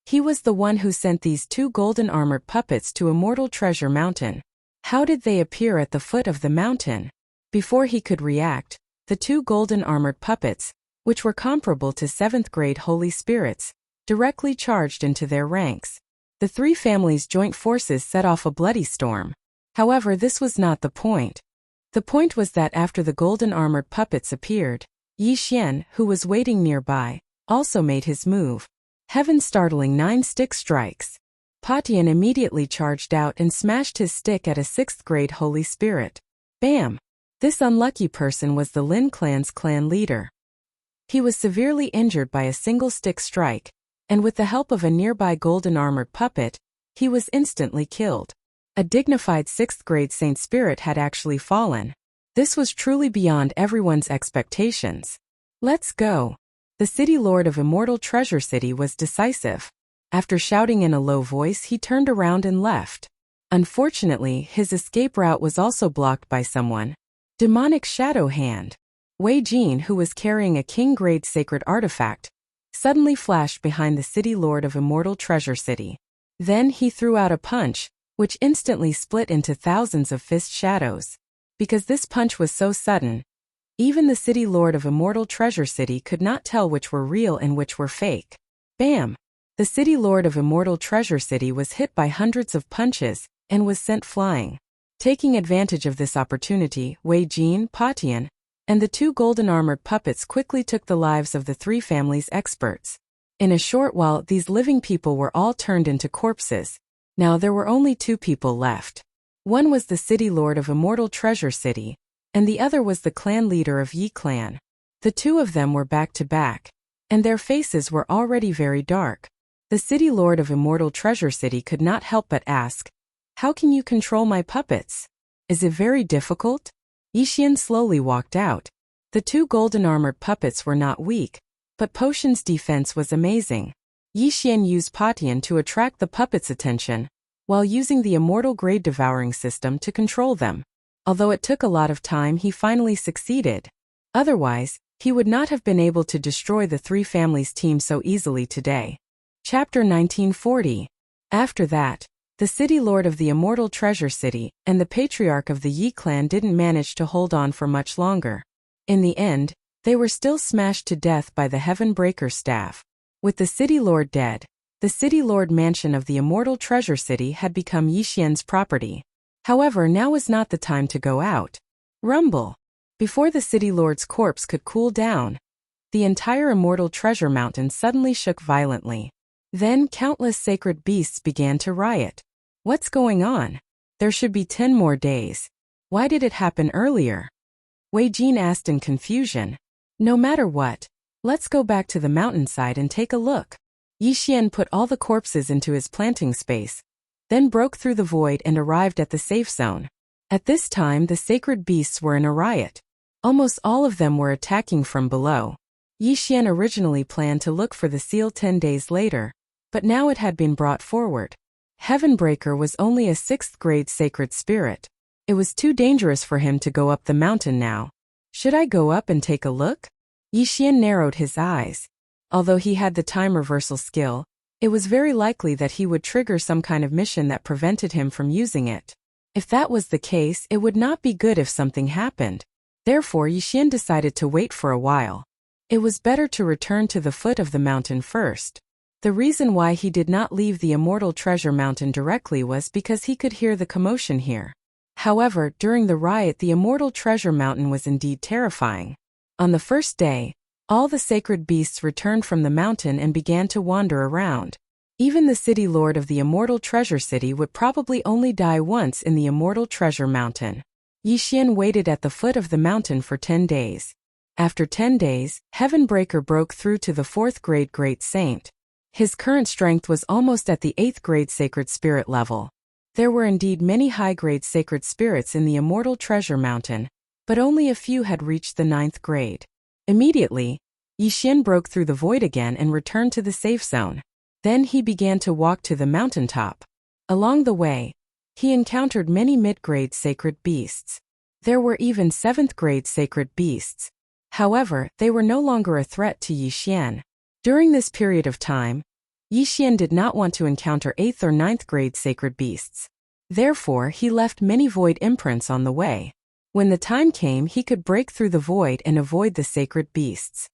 He was the one who sent these 2 golden armored puppets to Immortal Treasure Mountain. How did they appear at the foot of the mountain? Before he could react, the 2 golden armored puppets, which were comparable to 7th grade holy spirits, directly charged into their ranks. The 3 families' joint forces set off a bloody storm. However, this was not the point. The point was that after the golden armored puppets appeared, Yi Xian, who was waiting nearby, also made his move. Heaven startling 9-stick strikes. Patian immediately charged out and smashed his stick at a 6th grade holy spirit. Bam! This unlucky person was the Lin clan's clan leader. He was severely injured by a single stick strike, and with the help of a nearby golden armored puppet, he was instantly killed. A dignified 6th grade saint spirit had actually fallen. This was truly beyond everyone's expectations. Let's go. The city lord of Immortal Treasure City was decisive. After shouting in a low voice, he turned around and left. Unfortunately, his escape route was also blocked by someone. Demonic Shadow Hand. Wei Jin, who was carrying a king-grade sacred artifact, suddenly flashed behind the city lord of Immortal Treasure City. Then he threw out a punch, which instantly split into thousands of fist shadows. Because this punch was so sudden, even the city lord of Immortal Treasure City could not tell which were real and which were fake. Bam! The city lord of Immortal Treasure City was hit by hundreds of punches and was sent flying. Taking advantage of this opportunity, Wei Jin, Patian, and the 2 golden armored puppets quickly took the lives of the 3 family's experts. In a short while, these living people were all turned into corpses. Now there were only 2 people left. One was the city lord of Immortal Treasure City, and the other was the clan leader of Yi clan. The 2 of them were back to back, and their faces were already very dark. The city lord of Immortal Treasure City could not help but ask, "How can you control my puppets? Is it very difficult?" Yi Xian slowly walked out. The 2 golden armored puppets were not weak, but Potion's defense was amazing. Yi Xian used Patian to attract the puppets' attention, while using the immortal grade devouring system to control them. Although it took a lot of time, he finally succeeded. Otherwise, he would not have been able to destroy the 3 families' team so easily today. Chapter 1940. After that, the city lord of the Immortal Treasure City and the patriarch of the Yi clan didn't manage to hold on for much longer. In the end, they were still smashed to death by the Heaven Breaker staff. With the city lord dead, the city lord mansion of the Immortal Treasure City had become Yi Xian's property. However, now was not the time to go out. Rumble! Before the city lord's corpse could cool down, the entire Immortal Treasure Mountain suddenly shook violently. Then countless sacred beasts began to riot. What's going on? There should be 10 more days. Why did it happen earlier? Wei Jin asked in confusion. No matter what, let's go back to the mountainside and take a look. Yi Xian put all the corpses into his planting space, then broke through the void and arrived at the safe zone. At this time, the sacred beasts were in a riot. Almost all of them were attacking from below. Yi Xian originally planned to look for the seal 10 days later, but now it had been brought forward. Heavenbreaker was only a 6th grade sacred spirit. It was too dangerous for him to go up the mountain now. Should I go up and take a look? Yi Xian narrowed his eyes. Although he had the time reversal skill, it was very likely that he would trigger some kind of mission that prevented him from using it. If that was the case, it would not be good if something happened. Therefore, Yi Xian decided to wait for a while. It was better to return to the foot of the mountain first. The reason why he did not leave the Immortal Treasure Mountain directly was because he could hear the commotion here. However, during the riot, the Immortal Treasure Mountain was indeed terrifying. On the first day, all the sacred beasts returned from the mountain and began to wander around. Even the city lord of the Immortal Treasure City would probably only die once in the Immortal Treasure Mountain. Yi Xian waited at the foot of the mountain for 10 days. After 10 days, Heavenbreaker broke through to the 4th grade Great Saint. His current strength was almost at the 8th grade Sacred Spirit level. There were indeed many high-grade sacred spirits in the Immortal Treasure Mountain, but only a few had reached the 9th grade. Immediately, Yi Xian broke through the void again and returned to the safe zone. Then he began to walk to the mountaintop. Along the way, he encountered many mid-grade sacred beasts. There were even 7th grade sacred beasts. However, they were no longer a threat to Yi Xian. During this period of time, Yi Xian did not want to encounter 8th or 9th grade sacred beasts. Therefore, he left many void imprints on the way. When the time came, he could break through the void and avoid the sacred beasts.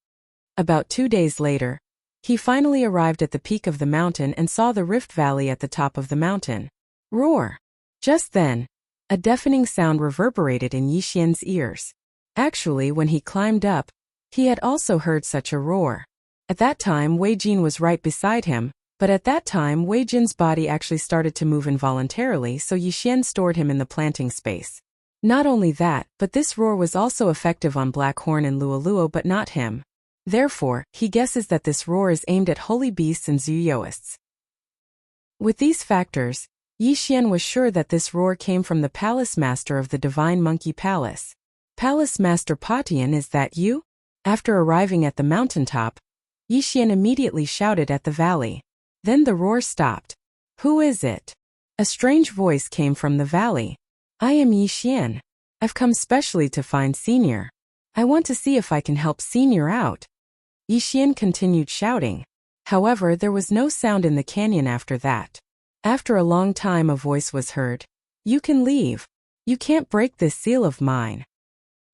About 2 days later, he finally arrived at the peak of the mountain and saw the rift valley at the top of the mountain. Roar! Just then, A deafening sound reverberated in Yixian's ears. Actually, when he climbed up, he had also heard such a roar. At that time, Wei Jin was right beside him, but at that time Wei Jin's body actually started to move involuntarily, so Yixian stored him in the planting space. Not only that, but this roar was also effective on Blackhorn and Luoluo but not him. Therefore, he guesses that this roar is aimed at holy beasts and Zuyoists. With these factors, Yixian was sure that this roar came from the palace master of the Divine Monkey Palace. Palace Master Patian, is that you? After arriving at the mountaintop, Yixian immediately shouted at the valley. Then the roar stopped. Who is it? A strange voice came from the valley. I am Yixian. I've come specially to find Senior. I want to see if I can help Senior out. Yixian continued shouting. However, there was no sound in the canyon after that. After a long time a voice was heard. You can leave. You can't break this seal of mine.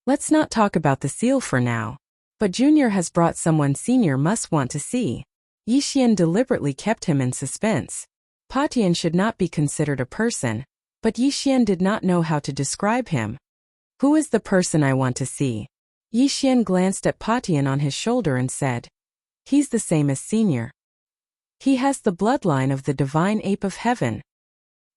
Let's not talk about the seal for now. But Junior has brought someone Senior must want to see. Yixian deliberately kept him in suspense. Patian should not be considered a person, but Yixian did not know how to describe him. Who is the person I want to see? Yixian glanced at Patian on his shoulder and said, he's the same as Senior. He has the bloodline of the divine ape of heaven.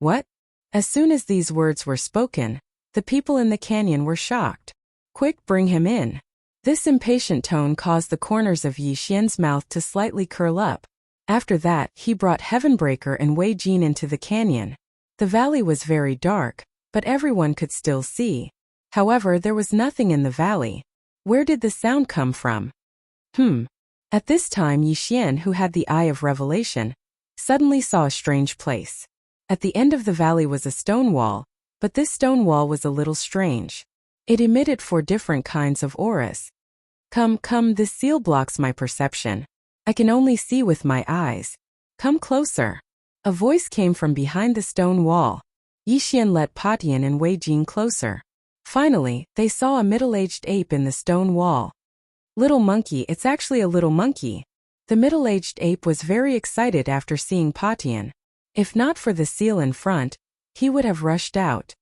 What? As soon as these words were spoken, the people in the canyon were shocked. Quick, bring him in. This impatient tone caused the corners of Yixian's mouth to slightly curl up. After that, he brought Heavenbreaker and Wei Jin into the canyon. The valley was very dark, but everyone could still see. However, there was nothing in the valley. Where did the sound come from? At this time Yixian, who had the eye of revelation, suddenly saw a strange place. At the end of the valley was a stone wall, but this stone wall was a little strange. It emitted 4 different kinds of auras. Come, this seal blocks my perception. I can only see with my eyes. Come closer. A voice came from behind the stone wall. Yixian led Patian and Wei Jin closer. Finally, they saw a middle-aged ape in the stone wall. Little monkey, it's actually a little monkey. The middle-aged ape was very excited after seeing Patian. If not for the seal in front, he would have rushed out.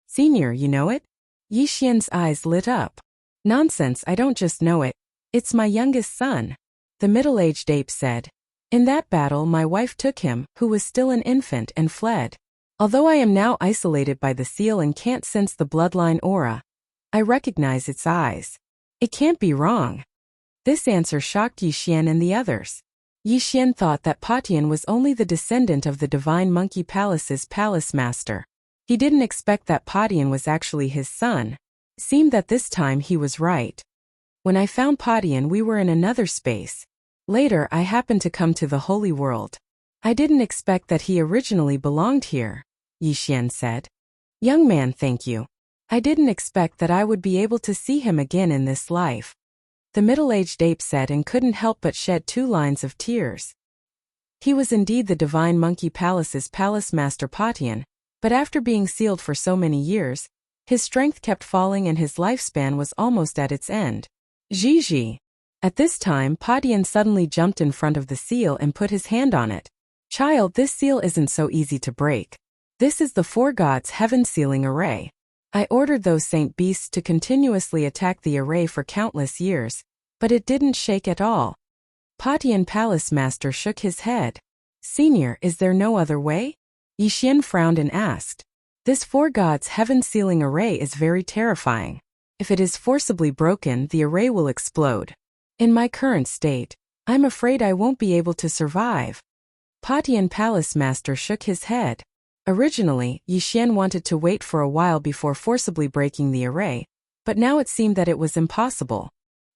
Senior, you know it? Yixian's eyes lit up. Nonsense, I don't just know it. It's my youngest son. The middle-aged ape said. In that battle my wife took him, who was still an infant, and fled. Although I am now isolated by the seal and can't sense the bloodline aura, I recognize its eyes. It can't be wrong. This answer shocked Yixian and the others. Yixian thought that Patian was only the descendant of the Divine Monkey Palace's palace master. He didn't expect that Patian was actually his son. Seemed that this time he was right. When I found Patian we were in another space. Later I happened to come to the holy world. I didn't expect that he originally belonged here, Yixian said. Young man, thank you. I didn't expect that I would be able to see him again in this life. The middle-aged ape said and couldn't help but shed 2 lines of tears. He was indeed the Divine Monkey Palace's palace master Patian, but after being sealed for so many years, his strength kept falling and his lifespan was almost at its end. Gigi. At this time Patian suddenly jumped in front of the seal and put his hand on it. Child, this seal isn't so easy to break. This is the 4 gods' heaven sealing array. I ordered those saint beasts to continuously attack the array for countless years, but it didn't shake at all. Patian Palace Master shook his head. Senior, is there no other way? Yixian frowned and asked. This 4 gods' heaven sealing array is very terrifying. If it is forcibly broken, the array will explode. In my current state, I'm afraid I won't be able to survive. Patian Palace Master shook his head. Originally, Yixian wanted to wait for a while before forcibly breaking the array, but now it seemed that it was impossible.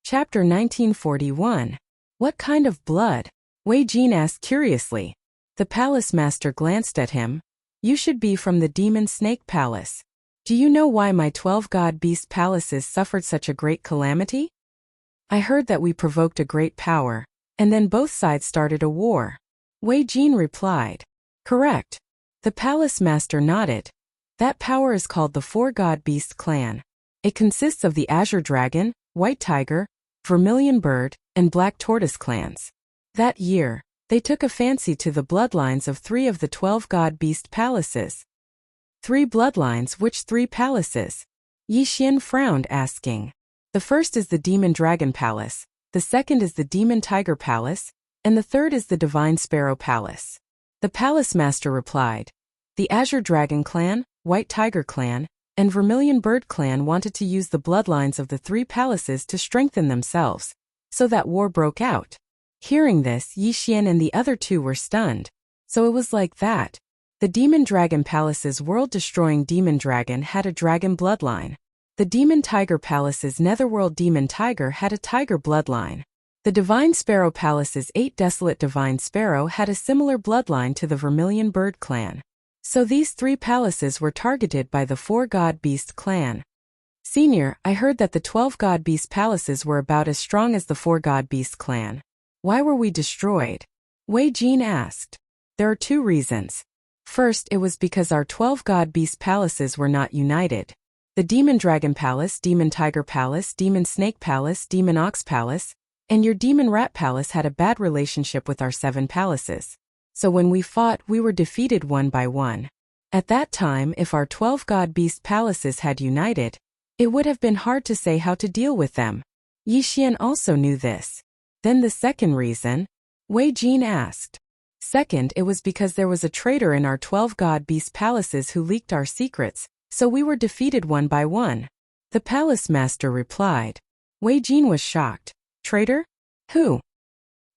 Chapter 1941. What kind of blood? Wei Jin asked curiously. The palace master glanced at him. You should be from the Demon Snake Palace. Do you know why my 12 god beast palaces suffered such a great calamity? I heard that we provoked a great power, and then both sides started a war. Wei Jin replied. Correct. The palace master nodded. That power is called the 4 god beast clan. It consists of the Azure Dragon, White Tiger, Vermilion Bird, and Black Tortoise clans. That year, they took a fancy to the bloodlines of 3 of the 12 god beast palaces. 3 bloodlines, which 3 palaces? Yi Xian frowned, asking. The first is the Demon Dragon Palace, the second is the Demon Tiger Palace, and the third is the Divine Sparrow Palace. The Palace Master replied. The Azure Dragon Clan, White Tiger Clan, and Vermilion Bird Clan wanted to use the bloodlines of the 3 palaces to strengthen themselves, so that war broke out. Hearing this, Yi Xian and the other 2 were stunned. So it was like that. The Demon Dragon Palace's world-destroying Demon Dragon had a dragon bloodline. The Demon Tiger Palace's Netherworld Demon Tiger had a tiger bloodline. The Divine Sparrow Palace's 8 Desolate Divine Sparrow had a similar bloodline to the Vermilion Bird Clan. So these 3 palaces were targeted by the 4 God Beast Clan. Senior, I heard that the 12 God Beast palaces were about as strong as the 4 God Beast Clan. Why were we destroyed? Wei Jin asked. There are 2 reasons. First, it was because our 12 God Beast palaces were not united. The Demon Dragon Palace, Demon Tiger Palace, Demon Snake Palace, Demon Ox Palace, and your Demon Rat Palace had a bad relationship with our 7 palaces. So when we fought, we were defeated one by one. At that time, if our 12 God Beast palaces had united, it would have been hard to say how to deal with them. Yi Xian also knew this. Then the second reason? Wei Jin asked. Second, it was because there was a traitor in our 12 God Beast palaces who leaked our secrets, so we were defeated one by one. The palace master replied. Wei Jin was shocked. Traitor? Who?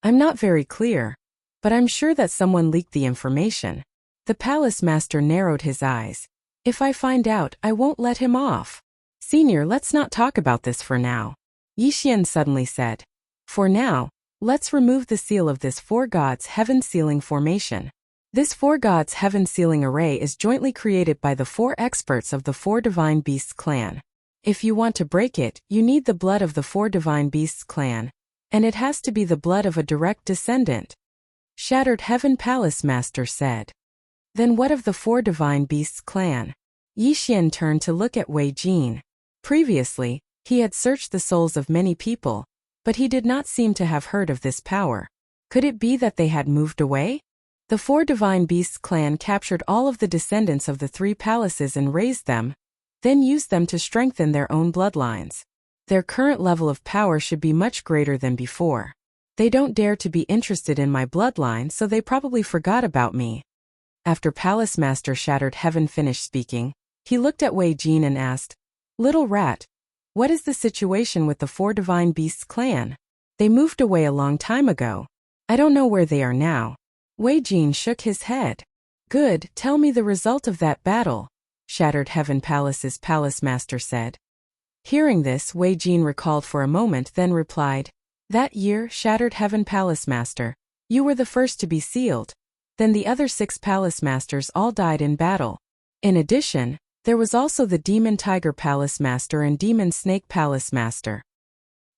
I'm not very clear, but I'm sure that someone leaked the information. The palace master narrowed his eyes. If I find out, I won't let him off. Senior, let's not talk about this for now. Yi Xian suddenly said. For now, let's remove the seal of this 4 Gods Heaven Sealing formation. This 4 Gods Heaven Sealing array is jointly created by the 4 experts of the 4 Divine Beasts clan. If you want to break it, you need the blood of the 4 Divine Beasts clan, and it has to be the blood of a direct descendant. Shattered Heaven Palace Master said. Then what of the 4 Divine Beasts clan? Yi Xian turned to look at Wei Jin. Previously, he had searched the souls of many people, but he did not seem to have heard of this power. Could it be that they had moved away? The 4 Divine Beasts clan captured all of the descendants of the 3 palaces and raised them, then used them to strengthen their own bloodlines. Their current level of power should be much greater than before. They don't dare to be interested in my bloodline, so they probably forgot about me. After Palace Master Shattered Heaven finished speaking, he looked at Wei Jin and asked, Little Rat, what is the situation with the 4 Divine Beasts clan? They moved away a long time ago. I don't know where they are now. Wei Jin shook his head. Good, tell me the result of that battle, Shattered Heaven Palace's Palace Master said. Hearing this, Wei Jin recalled for a moment, then replied, That year, Shattered Heaven Palace Master, you were the first to be sealed. Then the other 6 Palace Masters all died in battle. In addition, there was also the Demon Tiger Palace Master and Demon Snake Palace Master.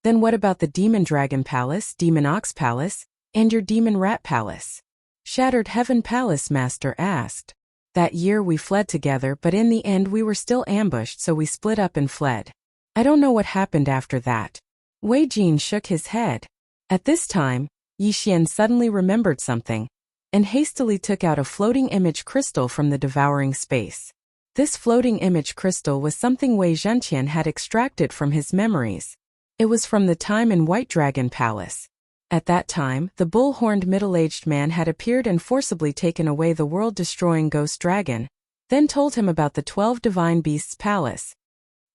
Then what about the Demon Dragon Palace, Demon Ox Palace, and your Demon Rat Palace? Shattered Heaven Palace Master asked. That year we fled together, but in the end we were still ambushed, so we split up and fled. I don't know what happened after that. Wei Jin shook his head. At this time, Yi Xian suddenly remembered something, and hastily took out a floating image crystal from the devouring space. This floating image crystal was something Wei Zhenqian had extracted from his memories. It was from the time in White Dragon Palace. At that time, the bull-horned middle-aged man had appeared and forcibly taken away the world-destroying ghost dragon, then told him about the 12 Divine Beasts Palace.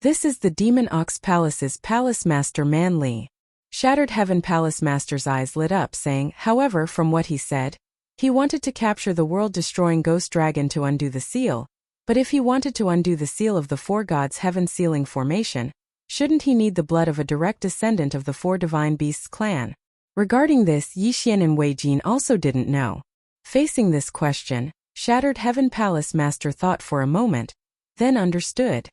This is the Demon Ox Palace's Palace Master Man Li. Shattered Heaven Palace Master's eyes lit up, saying, however, from what he said, he wanted to capture the world-destroying ghost dragon to undo the seal, but if he wanted to undo the seal of the 4 Gods Heaven Sealing formation, shouldn't he need the blood of a direct descendant of the 4 Divine Beasts clan? Regarding this, Yi Xian and Wei Jin also didn't know. Facing this question, Shattered Heaven Palace Master thought for a moment, then understood.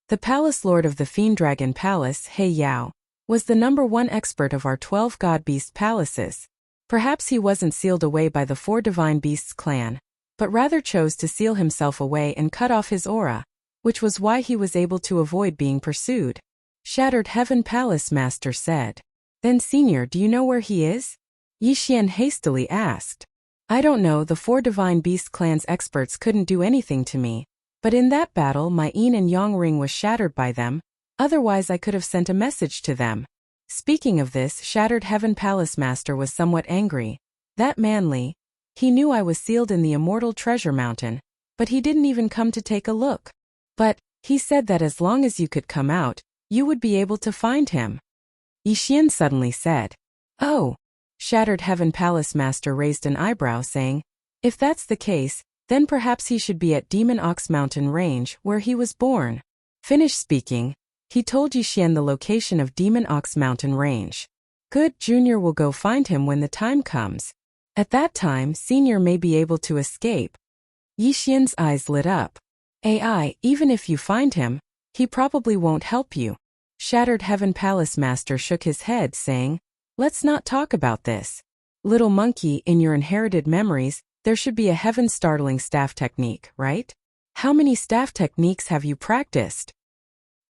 The Palace Lord of the Fiend Dragon Palace, He Yao, was the #1 expert of our 12 God Beast Palaces. Perhaps he wasn't sealed away by the 4 Divine Beasts clan, but rather chose to seal himself away and cut off his aura, which was why he was able to avoid being pursued. Shattered Heaven Palace Master said. Then Senior, do you know where he is? Yi Xian hastily asked. I don't know, the 4 Divine Beast clan's experts couldn't do anything to me. But in that battle my yin and yang ring was shattered by them, otherwise I could have sent a message to them. Speaking of this, Shattered Heaven Palace Master was somewhat angry. That manly. He knew I was sealed in the Immortal Treasure Mountain, but he didn't even come to take a look. But, he said that as long as you could come out, you would be able to find him. Yixian suddenly said. Oh. Shattered Heaven Palace Master raised an eyebrow saying, if that's the case, then perhaps he should be at Demon Ox Mountain Range, where he was born. Finished speaking, he told Yixian the location of Demon Ox Mountain Range. Good, Junior will go find him when the time comes. At that time, Senior may be able to escape. Yixian's eyes lit up. AI, even if you find him, he probably won't help you. Shattered Heaven Palace Master shook his head saying, let's not talk about this. Little monkey, in your inherited memories, there should be a heaven-startling staff technique, right? How many staff techniques have you practiced?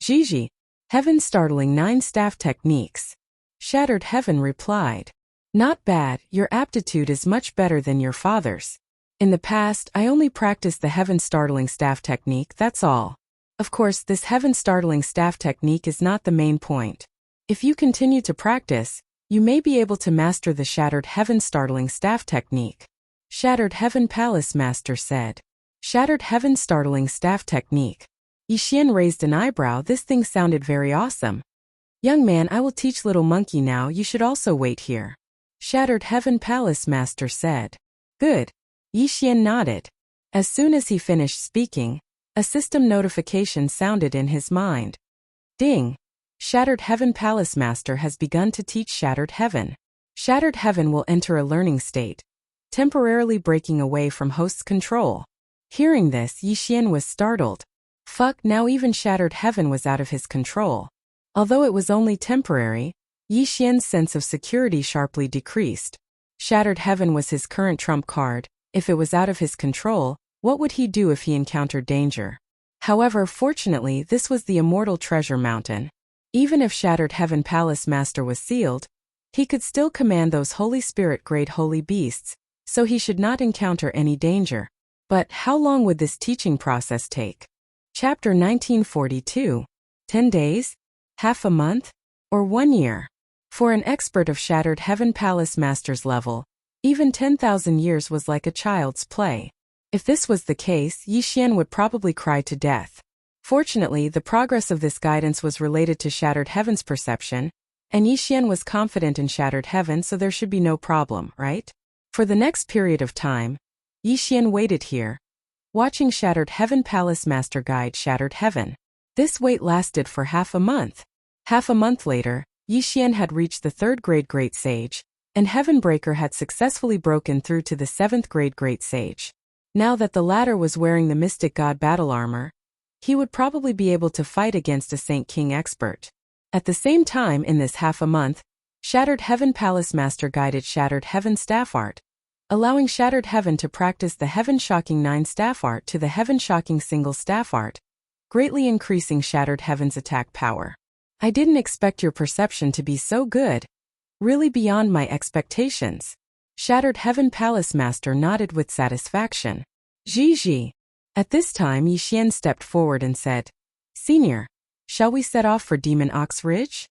Gigi, heaven-startling 9 staff techniques. Shattered Heaven replied. Not bad, your aptitude is much better than your father's. In the past, I only practiced the heaven-startling staff technique, that's all. Of course, this heaven-startling staff technique is not the main point. If you continue to practice, you may be able to master the Shattered Heaven-startling staff technique. Shattered Heaven Palace Master said. Shattered Heaven-startling staff technique. Yixian raised an eyebrow. This thing sounded very awesome. Young man, I will teach little monkey now, you should also wait here. Shattered Heaven Palace Master said. Good. Yixian nodded. As soon as he finished speaking, a system notification sounded in his mind. Ding. Shattered Heaven Palace Master has begun to teach Shattered Heaven. Shattered Heaven will enter a learning state, temporarily breaking away from host's control. Hearing this, Yixian was startled. Fuck, now even Shattered Heaven was out of his control. Although it was only temporary, Yixian's sense of security sharply decreased. Shattered Heaven was his current trump card. If it was out of his control, what would he do if he encountered danger? However, fortunately, this was the Immortal Treasure Mountain. Even if Shattered Heaven Palace Master was sealed, he could still command those Holy Spirit Great Holy Beasts, so he should not encounter any danger. But how long would this teaching process take? Chapter 1942. 10 days? Half a month? Or 1 year? For an expert of Shattered Heaven Palace Master's level, even 10,000 years was like a child's play. If this was the case, Yixian would probably cry to death. Fortunately, the progress of this guidance was related to Shattered Heaven's perception, and Yixian was confident in Shattered Heaven, so there should be no problem, right? For the next period of time, Yixian waited here, watching Shattered Heaven Palace Master guide Shattered Heaven. This wait lasted for half a month. Half a month later, Yixian had reached the 3rd grade Great Sage, and Heavenbreaker had successfully broken through to the 7th grade Great Sage. Now that the latter was wearing the Mystic God battle armor, he would probably be able to fight against a Saint King expert. At the same time, in this half a month, Shattered Heaven Palace Master guided Shattered Heaven Staff Art, allowing Shattered Heaven to practice the Heaven-Shocking 9 Staff Art to the Heaven-Shocking Single Staff Art, greatly increasing Shattered Heaven's attack power. I didn't expect your perception to be so good. Really beyond my expectations. Shattered Heaven Palace Master nodded with satisfaction. Gigi. At this time, Yixian stepped forward and said, Senior, shall we set off for Demon Ox Ridge?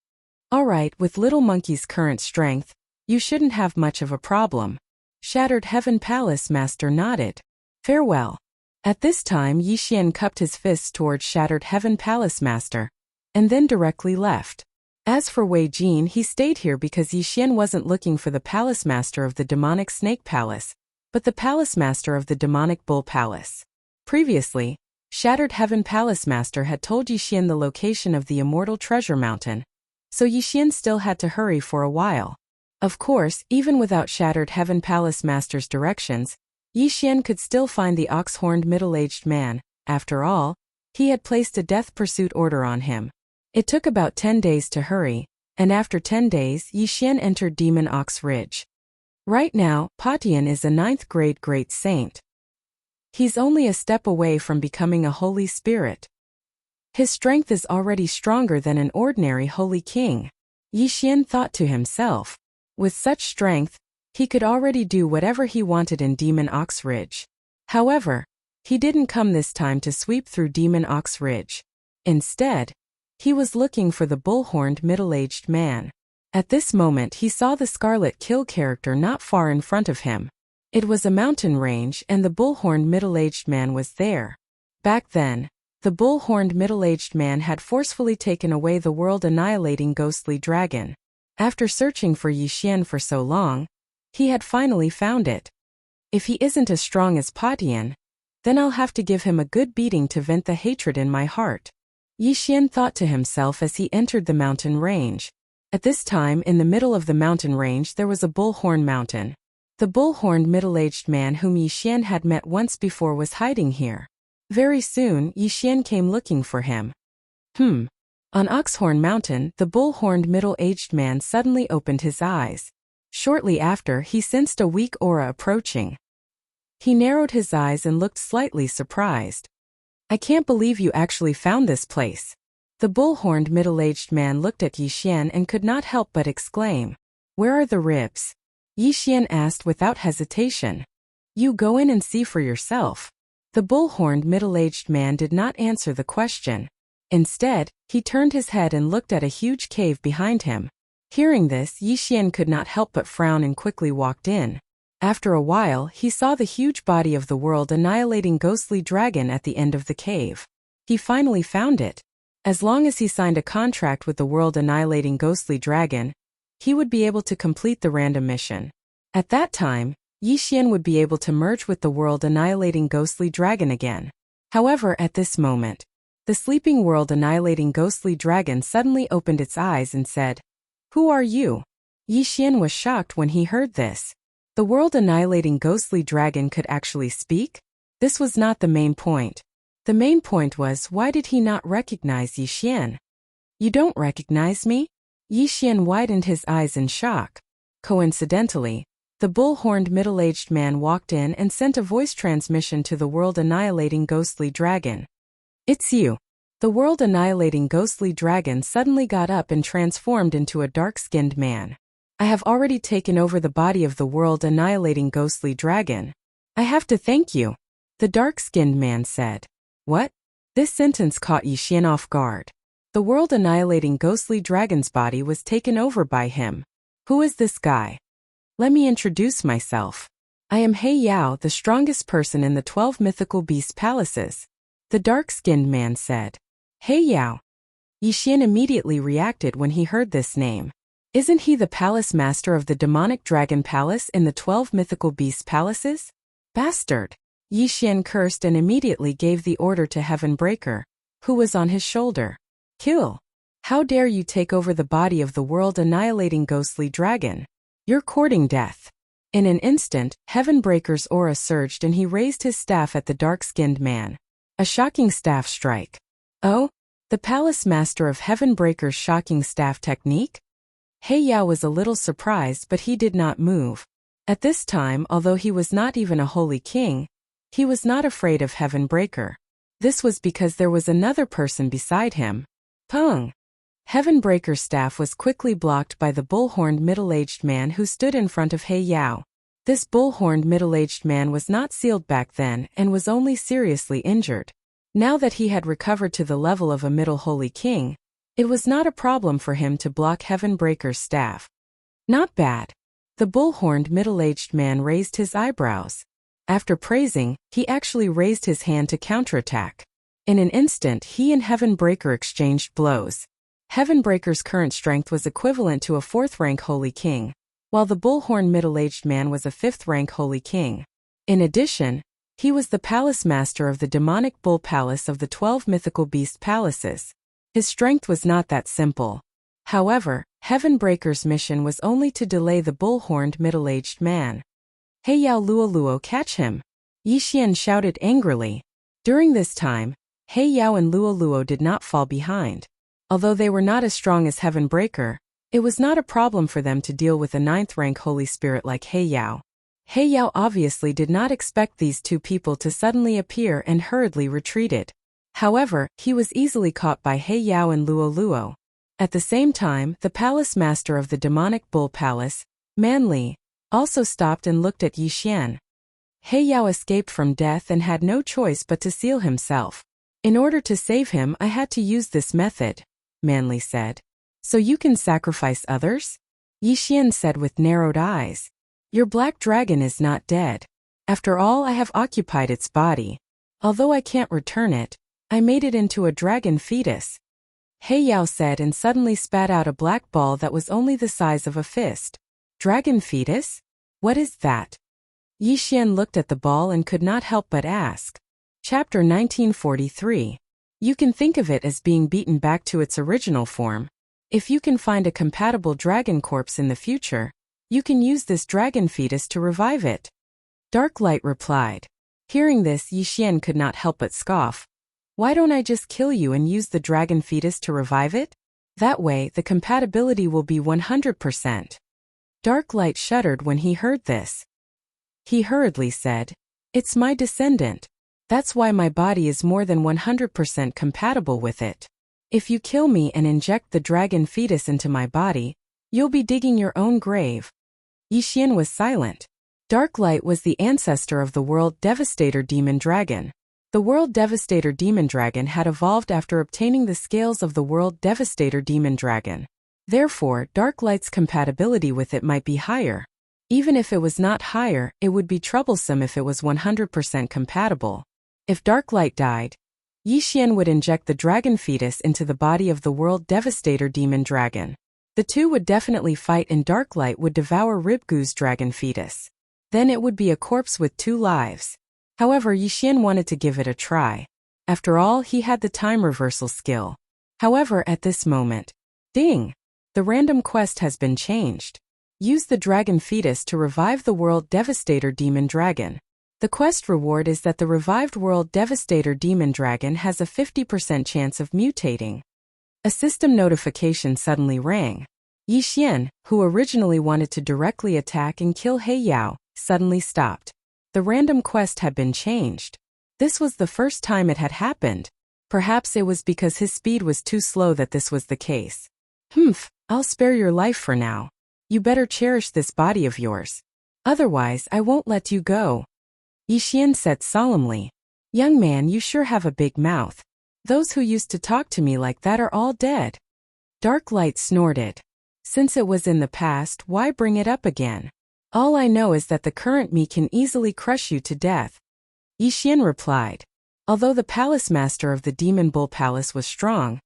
Alright, with Little Monkey's current strength, you shouldn't have much of a problem. Shattered Heaven Palace Master nodded. Farewell. At this time, Yixian cupped his fists towards Shattered Heaven Palace Master, and then directly left. As for Wei Jin, he stayed here because Yixian wasn't looking for the Palace Master of the Demonic Snake Palace, but the Palace Master of the Demonic Bull Palace. Previously, Shattered Heaven Palace Master had told Yixian the location of the Immortal Treasure Mountain, so Yixian still had to hurry for a while. Of course, even without Shattered Heaven Palace Master's directions, Yixian could still find the ox-horned middle-aged man. After all, he had placed a death pursuit order on him. It took about 10 days to hurry, and after 10 days, Yixian entered Demon Ox Ridge. Right now, Patian is a 9th grade Great Saint. He's only a step away from becoming a Holy Spirit. His strength is already stronger than an ordinary Holy King. Yixian thought to himself. With such strength, he could already do whatever he wanted in Demon Ox Ridge. However, He didn't come this time to sweep through Demon Ox Ridge. Instead, he was looking for the bull-horned middle-aged man. At this moment he saw the Scarlet Kill character not far in front of him. It was a mountain range and the bull-horned middle-aged man was there. Back then, the bull-horned middle-aged man had forcefully taken away the world-annihilating ghostly dragon. After searching for Yi Xian for so long, he had finally found it. If he isn't as strong as Patian, then I'll have to give him a good beating to vent the hatred in my heart. Yi Xian thought to himself as he entered the mountain range. At this time in the middle of the mountain range there was a bullhorn mountain. The bull-horned middle-aged man whom Yi Xian had met once before was hiding here. Very soon, Yi Xian came looking for him. On Oxhorn Mountain, the bull-horned middle-aged man suddenly opened his eyes. Shortly after, he sensed a weak aura approaching. He narrowed his eyes and looked slightly surprised. I can't believe you actually found this place. The bull-horned middle-aged man looked at Yi Xian and could not help but exclaim. Where are the ribs? Yi Xian asked without hesitation. You go in and see for yourself. The bull-horned middle-aged man did not answer the question. Instead, he turned his head and looked at a huge cave behind him. Hearing this, Yi Xian could not help but frown and quickly walked in. After a while, he saw the huge body of the world-annihilating ghostly dragon at the end of the cave. He finally found it. As long as he signed a contract with the world-annihilating ghostly dragon, he would be able to complete the random mission. At that time, Yi Xian would be able to merge with the world-annihilating ghostly dragon again. However, at this moment, the sleeping world-annihilating ghostly dragon suddenly opened its eyes and said, Who are you? Yi Xian was shocked when he heard this. The world-annihilating ghostly dragon could actually speak? This was not the main point. The main point was, why did he not recognize Yi Xian? You don't recognize me? Yi Xian widened his eyes in shock. Coincidentally, the bull-horned middle-aged man walked in and sent a voice transmission to the world-annihilating ghostly dragon. It's you. The world-annihilating ghostly dragon suddenly got up and transformed into a dark-skinned man. I have already taken over the body of the world-annihilating ghostly dragon. I have to thank you. The dark-skinned man said. What? This sentence caught Yi Xian off guard. The world-annihilating ghostly dragon's body was taken over by him. Who is this guy? Let me introduce myself. I am He Yao, the strongest person in the 12 mythical beast palaces. The dark-skinned man said. He Yao. Yi Xian immediately reacted when he heard this name. Isn't he the palace master of the demonic dragon palace in the 12 mythical beast palaces? Bastard! Yi Xian cursed and immediately gave the order to Heavenbreaker, who was on his shoulder. Kill! How dare you take over the body of the world-annihilating ghostly dragon? You're courting death. In an instant, Heavenbreaker's aura surged and he raised his staff at the dark-skinned man. A shocking staff strike. Oh? The palace master of Heavenbreaker's shocking staff technique? He Yao was a little surprised but he did not move. At this time, although he was not even a holy king, he was not afraid of Heavenbreaker. This was because there was another person beside him. Pung! Heavenbreaker's staff was quickly blocked by the bull-horned middle-aged man who stood in front of He Yao. This bull-horned middle-aged man was not sealed back then and was only seriously injured. Now that he had recovered to the level of a middle holy king, it was not a problem for him to block Heavenbreaker's staff. Not bad. The bull-horned middle-aged man raised his eyebrows. After praising, he actually raised his hand to counterattack. In an instant, he and Heavenbreaker exchanged blows. Heavenbreaker's current strength was equivalent to a 4th-rank holy king, while the bull-horned middle-aged man was a 5th-rank holy king. In addition, he was the palace master of the demonic bull palace of the 12 mythical beast palaces. His strength was not that simple. However, Heavenbreaker's mission was only to delay the bull-horned middle-aged man. He Yao Luoluo, catch him! Yi Xian shouted angrily. During this time, He Yao and Luoluo did not fall behind. Although they were not as strong as Heavenbreaker, it was not a problem for them to deal with a 9th-rank holy spirit like He Yao. He Yao obviously did not expect these two people to suddenly appear and hurriedly retreated. However, he was easily caught by He Yao and Luoluo. At the same time, the palace master of the demonic bull palace, Man Li, also stopped and looked at Yi Xian. He Yao escaped from death and had no choice but to seal himself. In order to save him, I had to use this method, Manly said. So you can sacrifice others? Yi Xian said with narrowed eyes. Your black dragon is not dead. After all, I have occupied its body. Although I can't return it, I made it into a dragon fetus. He Yao said and suddenly spat out a black ball that was only the size of a fist. Dragon fetus? What is that? Yi Xian looked at the ball and could not help but ask. Chapter 1943. You can think of it as being beaten back to its original form. If you can find a compatible dragon corpse in the future, you can use this dragon fetus to revive it. Dark Light replied. Hearing this, Yi Xian could not help but scoff. Why don't I just kill you and use the dragon fetus to revive it? That way, the compatibility will be 100%. Dark Light shuddered when he heard this. He hurriedly said, It's my descendant. That's why my body is more than 100% compatible with it. If you kill me and inject the dragon fetus into my body, you'll be digging your own grave. Yi Xian was silent. Dark Light was the ancestor of the World Devastator Demon Dragon. The World Devastator Demon Dragon had evolved after obtaining the scales of the World Devastator Demon Dragon. Therefore, Dark Light's compatibility with it might be higher. Even if it was not higher, it would be troublesome if it was 100% compatible. If Dark Light died, Yi Xian would inject the dragon fetus into the body of the World Devastator Demon Dragon. The two would definitely fight and Dark Light would devour Ribgu's dragon fetus. Then it would be a corpse with 2 lives. However, Yi Xian wanted to give it a try. After all, he had the time reversal skill. However, at this moment, ding! The random quest has been changed. Use the dragon fetus to revive the World Devastator Demon Dragon. The quest reward is that the revived World Devastator Demon Dragon has a 50% chance of mutating. A system notification suddenly rang. Yi Xian, who originally wanted to directly attack and kill He Yao, suddenly stopped. The random quest had been changed. This was the first time it had happened. Perhaps it was because his speed was too slow that this was the case. I'll spare your life for now. You better cherish this body of yours. Otherwise, I won't let you go. Yi Xian said solemnly. Young man, you sure have a big mouth. Those who used to talk to me like that are all dead. Dark Light snorted. Since it was in the past, why bring it up again? All I know is that the current me can easily crush you to death. Yi Xian replied. Although the palace master of the Demon Bull Palace was strong,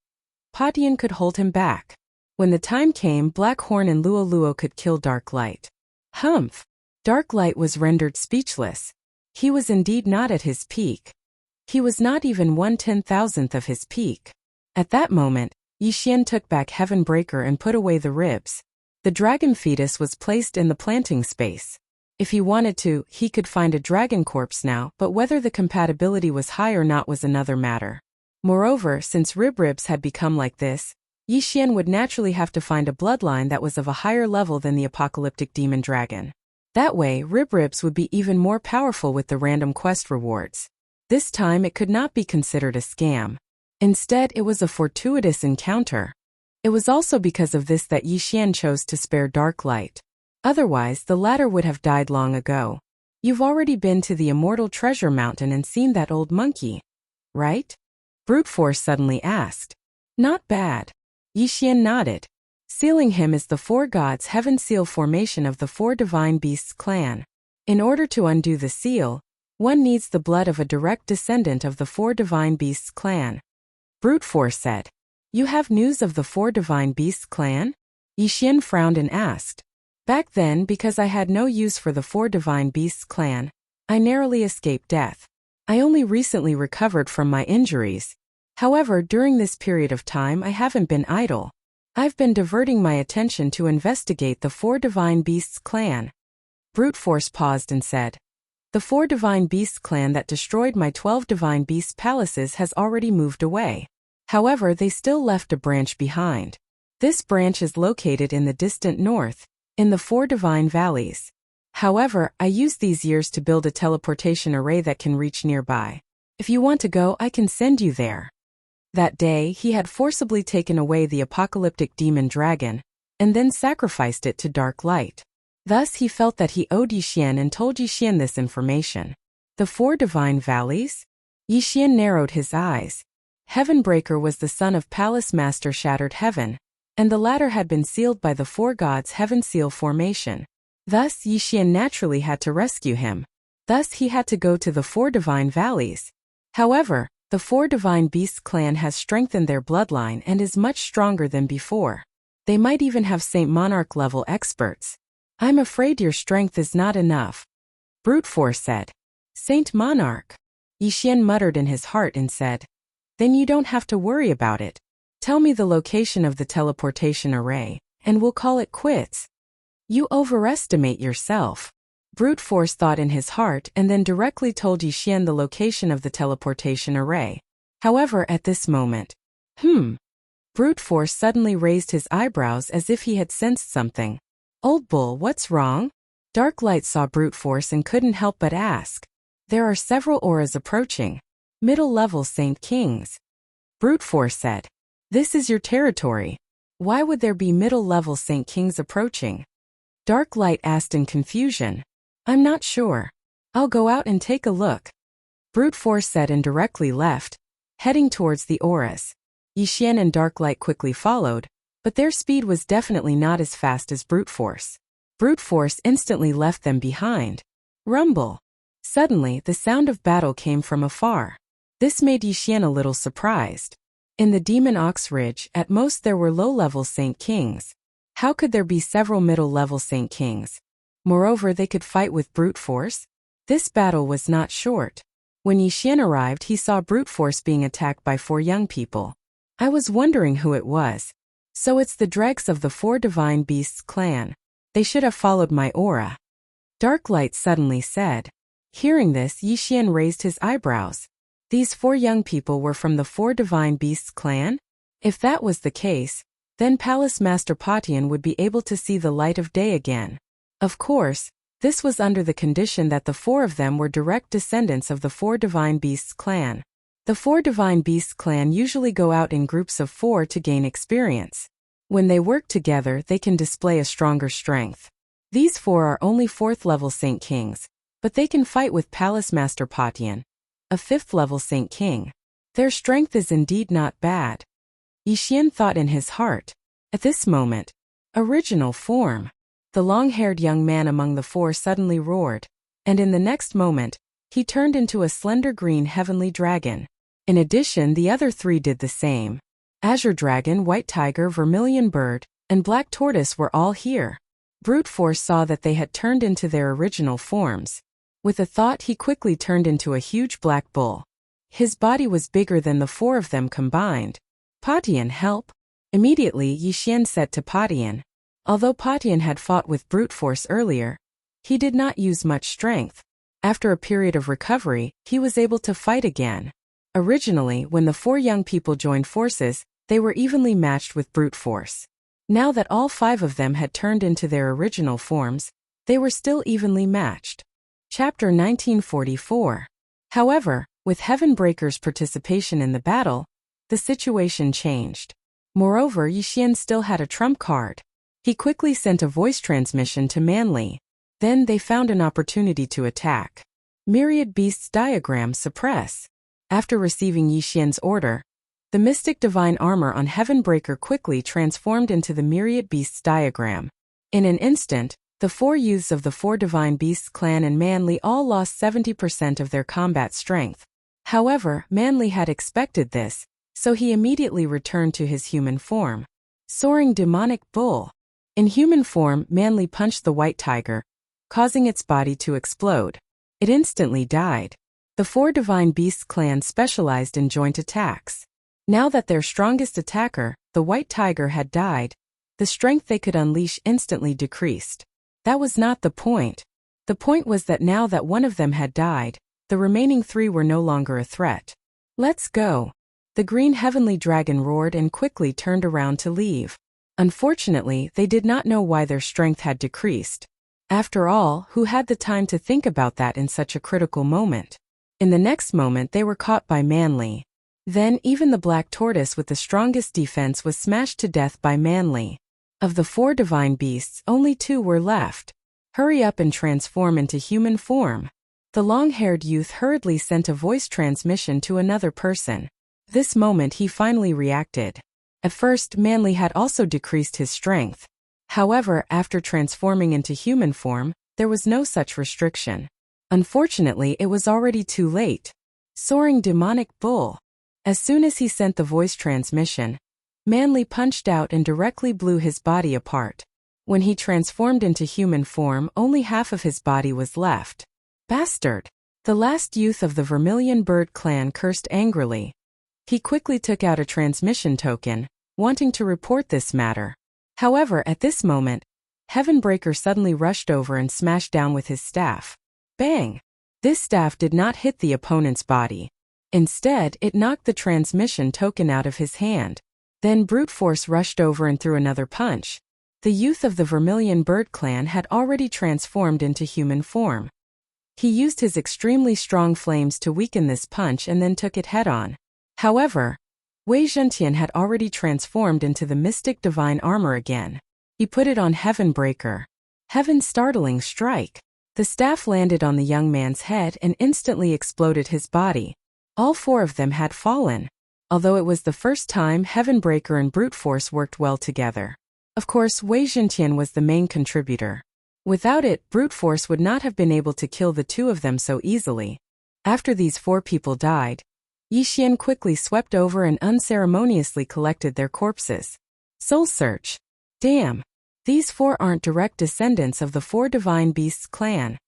Patian could hold him back. When the time came, Black Horn and Luo Luo could kill Dark Light. Dark Light was rendered speechless. He was indeed not at his peak. He was not even 1/10,000th of his peak. At that moment, Yi Xian took back Heaven Breaker and put away the ribs. The dragon fetus was placed in the planting space. If he wanted to, he could find a dragon corpse now, but whether the compatibility was high or not was another matter. Moreover, since ribs had become like this, Yi Xian would naturally have to find a bloodline that was of a higher level than the apocalyptic demon dragon. That way, ribs would be even more powerful with the random quest rewards. This time it could not be considered a scam. Instead, it was a fortuitous encounter. It was also because of this that Yi Xian chose to spare Dark Light. Otherwise, the latter would have died long ago. You've already been to the Immortal Treasure Mountain and seen that old monkey, right? Brute Force suddenly asked. Not bad. Yi Xian nodded. Sealing him is the 4 gods' heaven seal formation of the 4 divine beasts clan. In order to undo the seal, one needs the blood of a direct descendant of the 4 divine beasts clan. Brute Force said. You have news of the 4 divine beasts clan? Yi Xian frowned and asked. Back then, because I had no use for the 4 divine beasts clan, I narrowly escaped death. I only recently recovered from my injuries. However, during this period of time I haven't been idle. I've been diverting my attention to investigate the 4 divine beasts clan. Brute Force paused and said. The 4 divine beasts clan that destroyed my 12 divine beasts palaces has already moved away. However, they still left a branch behind. This branch is located in the distant north, in the 4 divine valleys. However, I used these years to build a teleportation array that can reach nearby. If you want to go, I can send you there. That day, he had forcibly taken away the apocalyptic demon dragon, and then sacrificed it to Dark Light. Thus he felt that he owed Yixian and told Yixian this information. The 4 divine valleys? Yixian narrowed his eyes. Heavenbreaker was the son of Palace Master Shattered Heaven, and the latter had been sealed by the 4 gods' heaven seal formation. Thus Yixian naturally had to rescue him. Thus he had to go to the 4 divine valleys. However, the 4 divine beasts clan has strengthened their bloodline and is much stronger than before. They might even have Saint Monarch level experts. I'm afraid your strength is not enough, Brute Force said. Saint Monarch? Yixian muttered in his heart and said, then you don't have to worry about it. Tell me the location of the teleportation array, and we'll call it quits. You overestimate yourself, Brute Force thought in his heart and then directly told Yixian the location of the teleportation array. However, at this moment, Brute Force suddenly raised his eyebrows as if he had sensed something. Old Bull, what's wrong? Dark Light saw Brute Force and couldn't help but ask. There are several auras approaching. Middle-level Saint Kings. Brute Force said. This is your territory. Why would there be middle-level Saint Kings approaching? Dark Light asked in confusion. I'm not sure. I'll go out and take a look. Brute Force said and directly left, heading towards the auras. Yixian and Dark Light quickly followed, but their speed was definitely not as fast as Brute Force. Brute Force instantly left them behind. Rumble. Suddenly, the sound of battle came from afar. This made Yixian a little surprised. In the Demon Ox Ridge, at most there were low-level Saint Kings. How could there be several middle-level Saint Kings? Moreover, they could fight with Brute Force? This battle was not short. When Yixian arrived, he saw Brute Force being attacked by 4 young people. I was wondering who it was. So it's the dregs of the 4 divine beasts clan. They should have followed my aura. Dark Light suddenly said. Hearing this, Yixian raised his eyebrows. These 4 young people were from the 4 divine beasts clan? If that was the case, then Palace Master Patian would be able to see the light of day again. Of course, this was under the condition that the 4 of them were direct descendants of the 4 divine beasts clan. The 4 divine beasts clan usually go out in groups of 4 to gain experience. When they work together, they can display a stronger strength. These 4 are only 4th level Saint Kings, but they can fight with Palace Master Patian, a 5th level Saint King. Their strength is indeed not bad. Yixian thought in his heart. At this moment, original form. The long-haired young man among the 4 suddenly roared, and in the next moment, he turned into a slender green heavenly dragon. In addition, the other 3 did the same. Azure Dragon, White Tiger, Vermilion Bird, and Black Tortoise were all here. Brute Force saw that they had turned into their original forms. With a thought, he quickly turned into a huge black bull. His body was bigger than the 4 of them combined. Patian, help! Immediately, Yixian said to Patian. Although Patian had fought with Brute Force earlier, he did not use much strength. After a period of recovery, he was able to fight again. Originally, when the 4 young people joined forces, they were evenly matched with Brute Force. Now that all 5 of them had turned into their original forms, they were still evenly matched. Chapter 1944. However, with Heavenbreaker's participation in the battle, the situation changed. Moreover, Yixian still had a trump card. He quickly sent a voice transmission to Manly. Then they found an opportunity to attack. Myriad Beasts Diagram Suppress. After receiving Yixian's order, the mystic divine armor on Heavenbreaker quickly transformed into the Myriad Beasts Diagram. In an instant, the 4 youths of the 4 divine beasts clan and Manly all lost 70% of their combat strength. However, Manly had expected this, so he immediately returned to his human form. Soaring Demonic Bull. In human form, Manly punched the white tiger, causing its body to explode. It instantly died. The 4 divine beasts clan specialized in joint attacks. Now that their strongest attacker, the white tiger, had died, the strength they could unleash instantly decreased. That was not the point. The point was that now that one of them had died, the remaining 3 were no longer a threat. Let's go. The green heavenly dragon roared and quickly turned around to leave. Unfortunately, they did not know why their strength had decreased. After all, who had the time to think about that in such a critical moment? In the next moment, they were caught by Manly. Then, even the black tortoise with the strongest defense was smashed to death by Manly. Of the 4 divine beasts, only 2 were left. Hurry up and transform into human form. The long-haired youth hurriedly sent a voice transmission to another person. This moment he finally reacted. At first, Manly had also decreased his strength. However, after transforming into human form, there was no such restriction. Unfortunately, it was already too late. Soaring demonic bull. As soon as he sent the voice transmission, Manly punched out and directly blew his body apart. When he transformed into human form, only half of his body was left. Bastard! The last youth of the Vermilion Bird clan cursed angrily. He quickly took out a transmission token, wanting to report this matter. However, at this moment, Heavenbreaker suddenly rushed over and smashed down with his staff. Bang! This staff did not hit the opponent's body. Instead, it knocked the transmission token out of his hand. Then Brute Force rushed over and threw another punch. The youth of the Vermilion Bird clan had already transformed into human form. He used his extremely strong flames to weaken this punch and then took it head-on. However, Wei Zhentian had already transformed into the mystic divine armor again. He put it on Heavenbreaker. Heaven's startling strike. The staff landed on the young man's head and instantly exploded his body. All four of them had fallen. Although it was the first time Heavenbreaker and Brute Force worked well together. Of course, Wei Zhentian was the main contributor. Without it, Brute Force would not have been able to kill the two of them so easily. After these four people died, Yixian quickly swept over and unceremoniously collected their corpses. Soul Search. Damn. These four aren't direct descendants of the four divine beasts clan.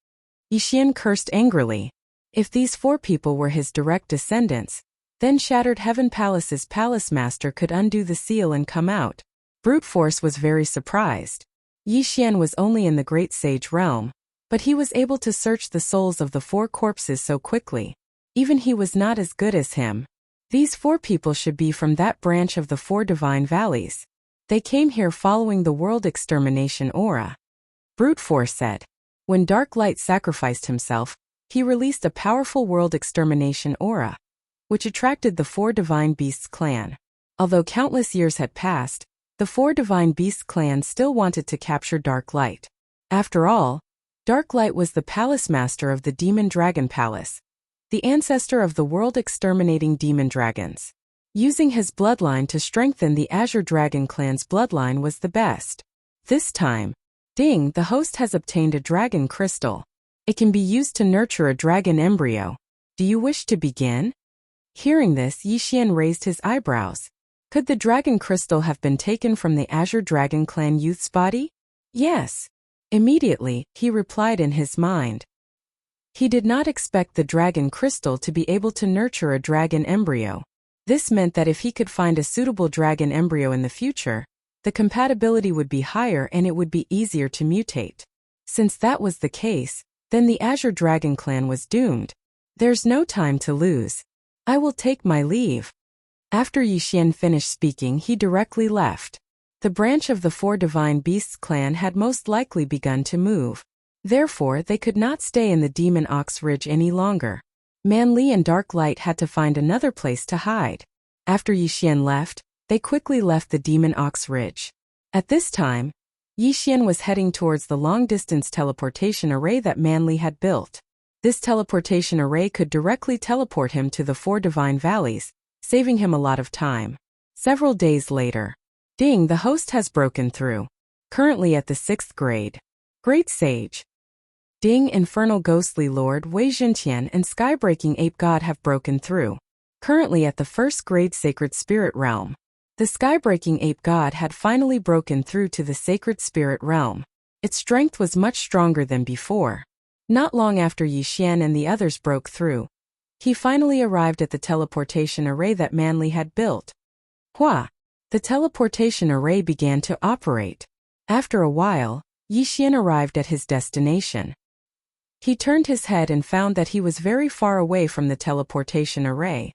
Yixian cursed angrily. If these four people were his direct descendants, then Shattered Heaven Palace's palace master could undo the seal and come out. Brute Force was very surprised. Yixian was only in the Great Sage realm, but he was able to search the souls of the four corpses so quickly. Even he was not as good as him. These four people should be from that branch of the four divine valleys. They came here following the world extermination aura. Brute Force said. When Dark Light sacrificed himself, he released a powerful world extermination aura, which attracted the four divine beasts clan. Although countless years had passed, the four divine beasts clan still wanted to capture Dark Light. After all, Dark Light was the palace master of the Demon Dragon Palace, the ancestor of the world-exterminating demon dragons. Using his bloodline to strengthen the Azure Dragon clan's bloodline was the best. This time, Ding, the host, has obtained a dragon crystal. It can be used to nurture a dragon embryo. Do you wish to begin? Hearing this, Yixian raised his eyebrows. Could the dragon crystal have been taken from the Azure Dragon clan youth's body? Yes. Immediately, he replied in his mind. He did not expect the dragon crystal to be able to nurture a dragon embryo. This meant that if he could find a suitable dragon embryo in the future, the compatibility would be higher and it would be easier to mutate. Since that was the case, then the Azure Dragon clan was doomed. There's no time to lose. I will take my leave. After Yixian finished speaking, he directly left. The branch of the four divine beasts clan had most likely begun to move. Therefore, they could not stay in the Demon Ox Ridge any longer. Manli and Dark Light had to find another place to hide. After Yixian left, they quickly left the Demon Ox Ridge. At this time, Yixian was heading towards the long-distance teleportation array that Manli had built. This teleportation array could directly teleport him to the four divine valleys, saving him a lot of time. Several days later, Ding, the host, has broken through. Currently at the 6th grade. Great Sage. Ding, Infernal Ghostly Lord, Wei Zhentian, and Skybreaking Ape God have broken through. Currently at the 1st grade Sacred Spirit Realm. The Skybreaking Ape God had finally broken through to the Sacred Spirit Realm. Its strength was much stronger than before. Not long after Yixian and the others broke through, he finally arrived at the teleportation array that Manli had built. Hua! The teleportation array began to operate. After a while, Yixian arrived at his destination. He turned his head and found that he was very far away from the teleportation array.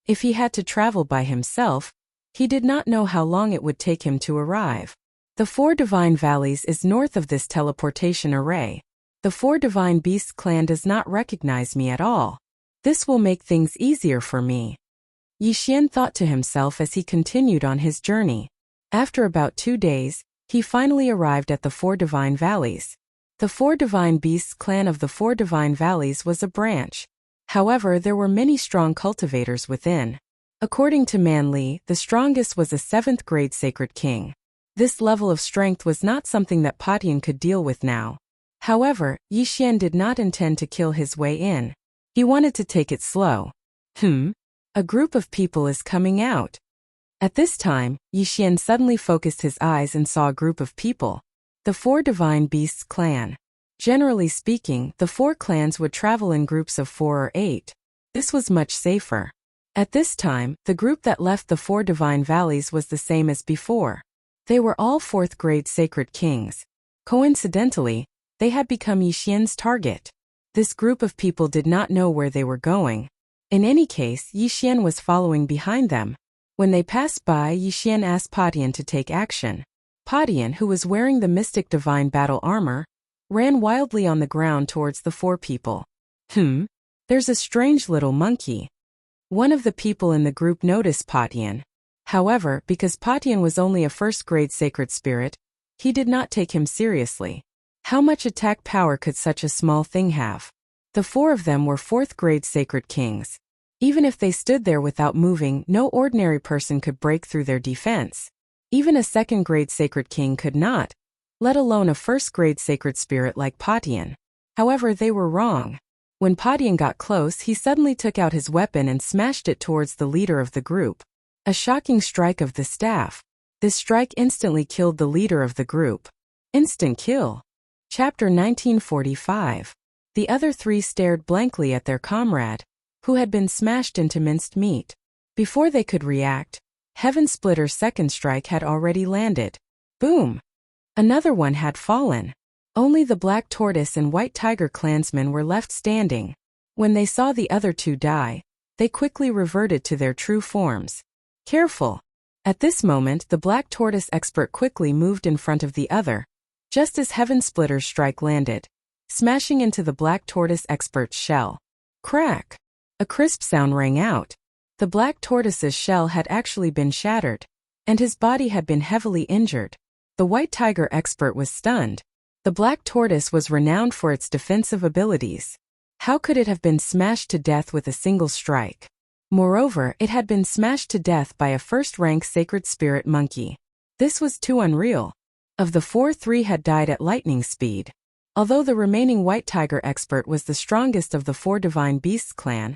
If he had to travel by himself, he did not know how long it would take him to arrive. The Four Divine Valleys is north of this teleportation array. The Four Divine Beasts clan does not recognize me at all. This will make things easier for me. Yixian thought to himself as he continued on his journey. After about 2 days, he finally arrived at the Four Divine Valleys. The Four Divine Beasts clan of the Four Divine Valleys was a branch. However, there were many strong cultivators within. According to Man Li, the strongest was a 7th grade sacred king. This level of strength was not something that Patian could deal with now. However, Yixian did not intend to kill his way in. He wanted to take it slow. A group of people is coming out. At this time, Yixian suddenly focused his eyes and saw a group of people. The Four Divine Beasts clan. Generally speaking, the 4 clans would travel in groups of 4 or 8. This was much safer. At this time, the group that left the 4 Divine Valleys was the same as before. They were all 4th grade sacred kings. Coincidentally, they had become Yixian's target. This group of people did not know where they were going. In any case, Yixian was following behind them. When they passed by, Yixian asked Patian to take action. Patian, who was wearing the mystic divine battle armor, ran wildly on the ground towards the 4 people. There's a strange little monkey. One of the people in the group noticed Patian. However, because Patian was only a 1st grade sacred spirit, he did not take him seriously. How much attack power could such a small thing have? The 4 of them were 4th grade sacred kings. Even if they stood there without moving, no ordinary person could break through their defense. Even a 2nd grade sacred king could not, let alone a 1st grade sacred spirit like Patian. However, they were wrong. When Patian got close, he suddenly took out his weapon and smashed it towards the leader of the group. A shocking strike of the staff. This strike instantly killed the leader of the group. Instant kill. Chapter 1945. The other 3 stared blankly at their comrade, who had been smashed into minced meat. Before they could react, Heaven Splitter's 2nd strike had already landed. Boom! Another one had fallen. Only the Black Tortoise and White Tiger clansmen were left standing. When they saw the other 2 die, they quickly reverted to their true forms. Careful! At this moment, the Black Tortoise expert quickly moved in front of the other, just as Heaven Splitter's strike landed, smashing into the Black Tortoise expert's shell. Crack! A crisp sound rang out. The Black Tortoise's shell had actually been shattered, and his body had been heavily injured. The White Tiger expert was stunned. The Black Tortoise was renowned for its defensive abilities. How could it have been smashed to death with a single strike? Moreover, it had been smashed to death by a 1st-rank sacred spirit monkey. This was too unreal. Of the 4, 3 had died at lightning speed. Although the remaining White Tiger expert was the strongest of the 4 Divine Beasts clan,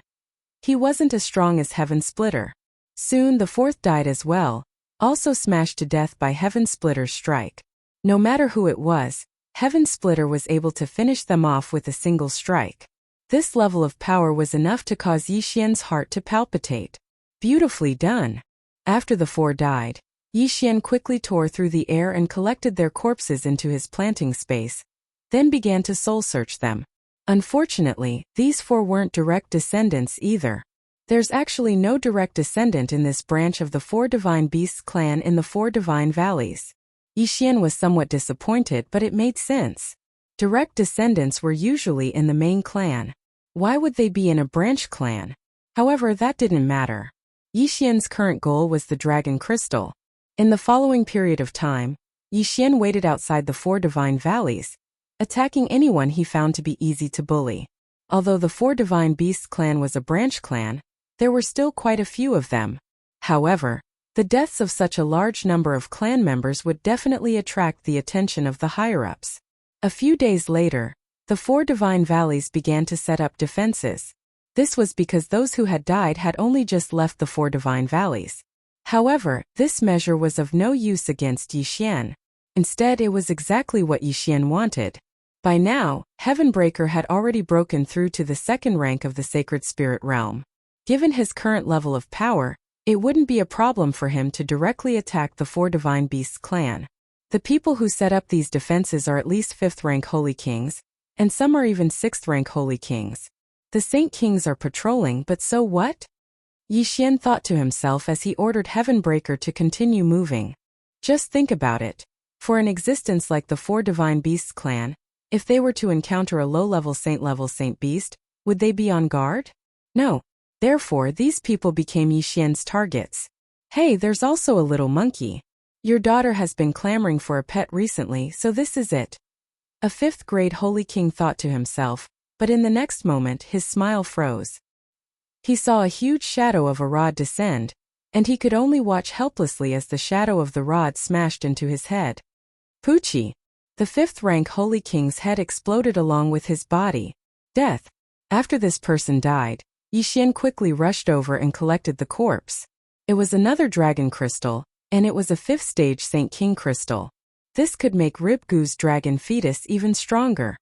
he wasn't as strong as Heaven Splitter. Soon the 4th died as well, also smashed to death by Heaven Splitter's strike. No matter who it was, Heaven Splitter was able to finish them off with a single strike. This level of power was enough to cause Yixian's heart to palpitate. Beautifully done. After the 4 died, Yixian quickly tore through the air and collected their corpses into his planting space, then began to soul-search them. Unfortunately, these 4 weren't direct descendants either. There's actually no direct descendant in this branch of the 4 Divine Beasts clan in the 4 Divine Valleys. Yixian was somewhat disappointed, but it made sense. Direct descendants were usually in the main clan. Why would they be in a branch clan? However, that didn't matter. Yixian's current goal was the Dragon Crystal. In the following period of time, Yixian waited outside the 4 Divine Valleys, attacking anyone he found to be easy to bully. Although the 4 Divine Beasts clan was a branch clan, there were still quite a few of them. However, the deaths of such a large number of clan members would definitely attract the attention of the higher-ups. A few days later, the 4 Divine Valleys began to set up defenses. This was because those who had died had only just left the 4 Divine Valleys. However, this measure was of no use against Yixian. Instead, it was exactly what Yixian wanted. By now, Heavenbreaker had already broken through to the 2nd rank of the Sacred Spirit Realm. Given his current level of power, it wouldn't be a problem for him to directly attack the 4 Divine Beasts clan. The people who set up these defenses are at least 5th rank Holy Kings, and some are even 6th rank Holy Kings. The Saint Kings are patrolling, but so what? Yixian thought to himself as he ordered Heavenbreaker to continue moving. Just think about it. For an existence like the 4 Divine Beasts clan, if they were to encounter a low-level Saint Beast, would they be on guard? No. Therefore, these people became Yixian's targets. Hey, there's also a little monkey. Your daughter has been clamoring for a pet recently, so this is it. A fifth-grade Holy King thought to himself, but in the next moment his smile froze. He saw a huge shadow of a rod descend, and he could only watch helplessly as the shadow of the rod smashed into his head. Poochie! The fifth-rank Holy King's head exploded along with his body. Death. After this person died, Yixian quickly rushed over and collected the corpse. It was another dragon crystal, and it was a fifth-stage Saint King crystal. This could make Ribgu's dragon fetus even stronger.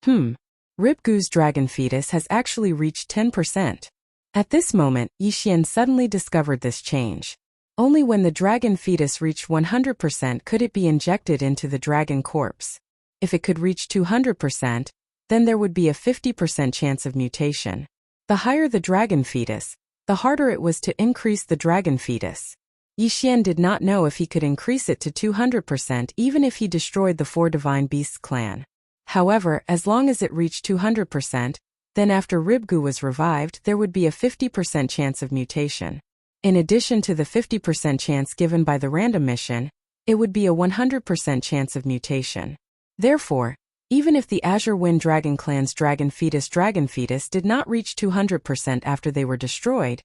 Ribgu's dragon fetus has actually reached 10%. At this moment, Yixian suddenly discovered this change. Only when the dragon fetus reached 100% could it be injected into the dragon corpse. If it could reach 200%, then there would be a 50% chance of mutation. The higher the dragon fetus, the harder it was to increase the dragon fetus. Yixian did not know if he could increase it to 200% even if he destroyed the 4 Divine Beasts clan. However, as long as it reached 200%, then after Ribgu was revived there would be a 50% chance of mutation. In addition to the 50% chance given by the random mission, it would be a 100% chance of mutation. Therefore, even if the Azure Wind Dragon clan's dragon fetus did not reach 200% after they were destroyed,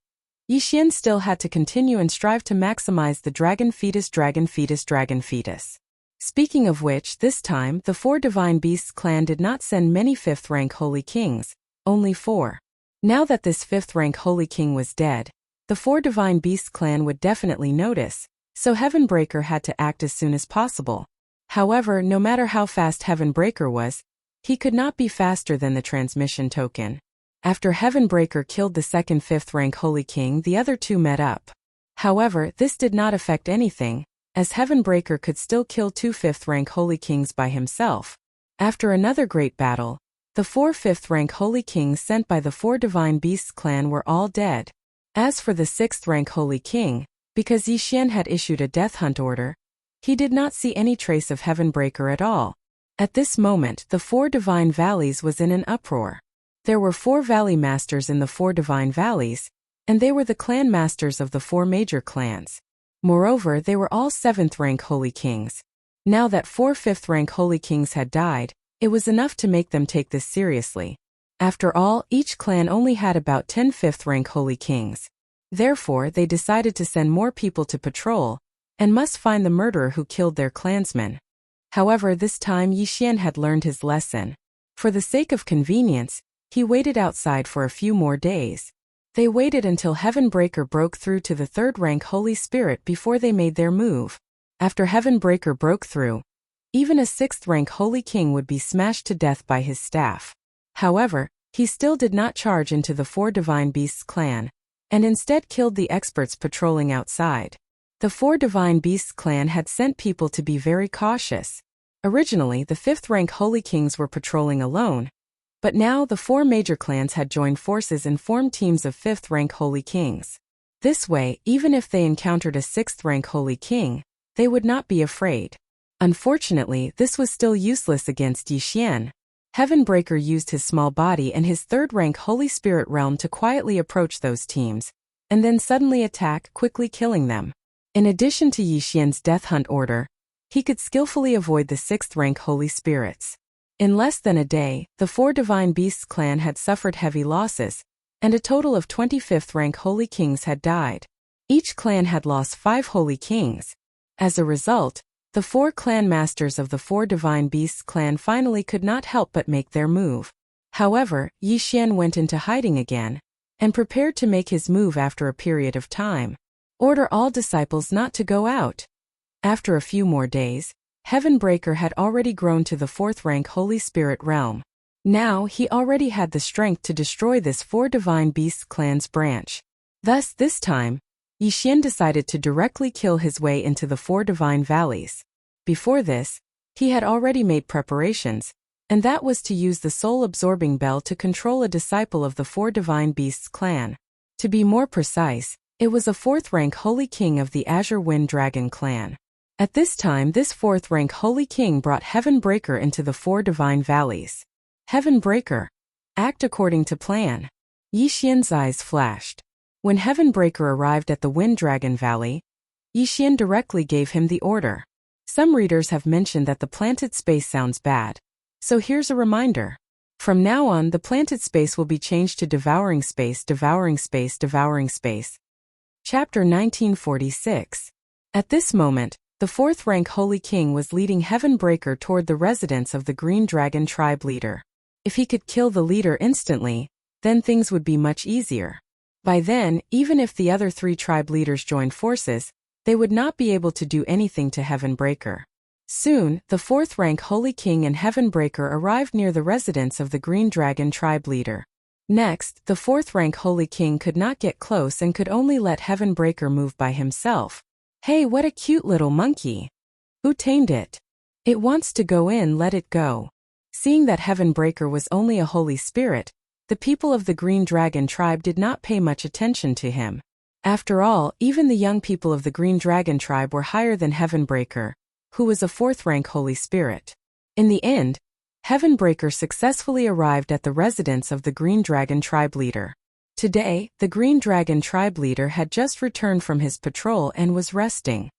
Yixian still had to continue and strive to maximize the dragon fetus. Speaking of which, this time, the 4 Divine Beasts clan did not send many 5th-rank Holy Kings, only 4. Now that this 5th-rank Holy King was dead, the 4 Divine Beasts clan would definitely notice, so Heavenbreaker had to act as soon as possible. However, no matter how fast Heavenbreaker was, he could not be faster than the transmission token. After Heavenbreaker killed the second 5th-rank Holy King, the other two met up. However, this did not affect anything, as Heavenbreaker could still kill 2 5th-rank Holy Kings by himself. After another great battle, the 4 5th-rank Holy Kings sent by the 4 Divine Beasts clan were all dead. As for the 6th-rank Holy King, because Yixian had issued a death hunt order, he did not see any trace of Heavenbreaker at all. At this moment, the 4 Divine Valleys was in an uproar. There were 4 Valley Masters in the 4 Divine Valleys, and they were the clan masters of the 4 major clans. Moreover, they were all 7th-rank Holy Kings. Now that 4 5th-rank Holy Kings had died, it was enough to make them take this seriously. After all, each clan only had about 10 5th-rank Holy Kings. Therefore, they decided to send more people to patrol, and must find the murderer who killed their clansmen. However, this time Yixian had learned his lesson. For the sake of convenience, he waited outside for a few more days. They waited until Heavenbreaker broke through to the 3rd-rank Holy Spirit before they made their move. After Heavenbreaker broke through, even a 6th-rank Holy King would be smashed to death by his staff. However, he still did not charge into the 4 Divine Beasts clan, and instead killed the experts patrolling outside. The 4 Divine Beasts clan had sent people to be very cautious. Originally, the 5th-rank Holy Kings were patrolling alone, but now the 4 major clans had joined forces and formed teams of 5th-rank Holy Kings. This way, even if they encountered a 6th-rank Holy King, they would not be afraid. Unfortunately, this was still useless against Yixian. Heavenbreaker used his small body and his 3rd-rank Holy Spirit realm to quietly approach those teams, and then suddenly attack, quickly killing them. In addition to Yixian's death hunt order, he could skillfully avoid the 6th-rank Holy Spirits. In less than a day, the 4 Divine Beasts clan had suffered heavy losses, and a total of 25th-rank Holy Kings had died. Each clan had lost 5 Holy Kings. As a result, the 4 clan masters of the 4 Divine Beasts clan finally could not help but make their move. However, Yixian went into hiding again, and prepared to make his move after a period of time. Order all disciples not to go out. After a few more days, Heavenbreaker had already grown to the 4th-rank Holy Spirit realm. Now he already had the strength to destroy this 4 Divine Beasts clan's branch. Thus, this time, Yixian decided to directly kill his way into the 4 Divine Valleys. Before this, he had already made preparations, and that was to use the soul-absorbing bell to control a disciple of the 4 Divine Beasts clan. To be more precise, it was a 4th-rank Holy King of the Azure Wind Dragon clan. At this time, this 4th-rank Holy King brought Heavenbreaker into the 4 Divine Valleys. Heavenbreaker, act according to plan. Yixian's eyes flashed. When Heavenbreaker arrived at the Wind Dragon Valley, Yixian directly gave him the order. Some readers have mentioned that the planted space sounds bad, So here's a reminder. From now on, the planted space will be changed to devouring space, devouring space, devouring space. Chapter 1946. At this moment, the fourth-rank Holy King was leading Heavenbreaker toward the residence of the Green Dragon tribe leader. If he could kill the leader instantly, then things would be much easier. By then, even if the other 3 tribe leaders joined forces, they would not be able to do anything to Heavenbreaker. Soon, the fourth-rank Holy King and Heavenbreaker arrived near the residence of the Green Dragon tribe leader. Next, the fourth-rank Holy King could not get close and could only let Heavenbreaker move by himself. Hey, what a cute little monkey! Who tamed it? It wants to go in, let it go. Seeing that Heavenbreaker was only a holy spirit, the people of the Green Dragon tribe did not pay much attention to him. After all, even the young people of the Green Dragon tribe were higher than Heavenbreaker, who was a fourth-rank holy spirit. In the end, Heavenbreaker successfully arrived at the residence of the Green Dragon tribe leader. Today, the Green Dragon tribe leader had just returned from his patrol and was resting.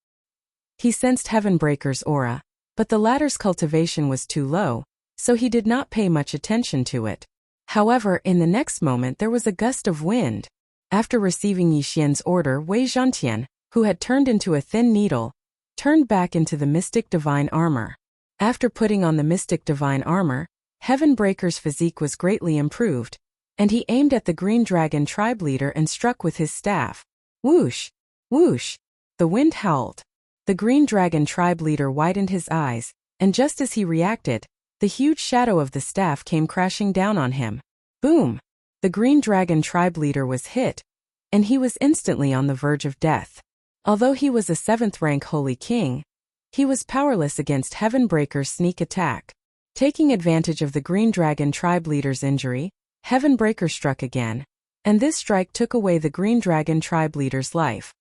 He sensed Heavenbreaker's aura, but the latter's cultivation was too low, so he did not pay much attention to it. However, in the next moment there was a gust of wind. After receiving Yixian's order, Wei Zhantian, who had turned into a thin needle, turned back into the mystic divine armor. After putting on the mystic divine armor, Heavenbreaker's physique was greatly improved, and he aimed at the Green Dragon tribe leader and struck with his staff. Whoosh! Whoosh! The wind howled. The Green Dragon tribe leader widened his eyes, and just as he reacted, the huge shadow of the staff came crashing down on him. Boom! The Green Dragon tribe leader was hit, and he was instantly on the verge of death. Although he was a 7th-rank Holy King, he was powerless against Heavenbreaker's sneak attack. Taking advantage of the Green Dragon tribe leader's injury, Heavenbreaker struck again, and this strike took away the Green Dragon tribe leader's life.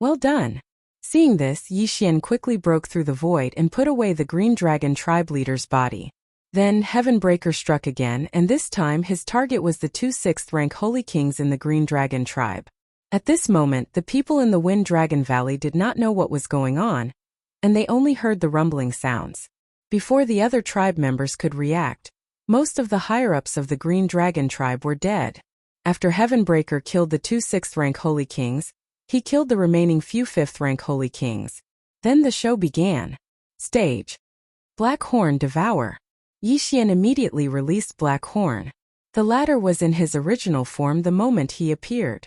Well done! Seeing this, Yixian quickly broke through the void and put away the Green Dragon tribe leader's body. Then Heavenbreaker struck again, and this time his target was the 2 6th-rank Holy Kings in the Green Dragon tribe. At this moment, the people in the Wind Dragon Valley did not know what was going on, and they only heard the rumbling sounds. Before the other tribe members could react, most of the higher-ups of the Green Dragon tribe were dead. After Heavenbreaker killed the 2 6th-rank Holy Kings, he killed the remaining few 5th-rank Holy Kings. Then the show began. Stage. Black Horn Devour. Yixian immediately released Black Horn. The latter was in his original form the moment he appeared.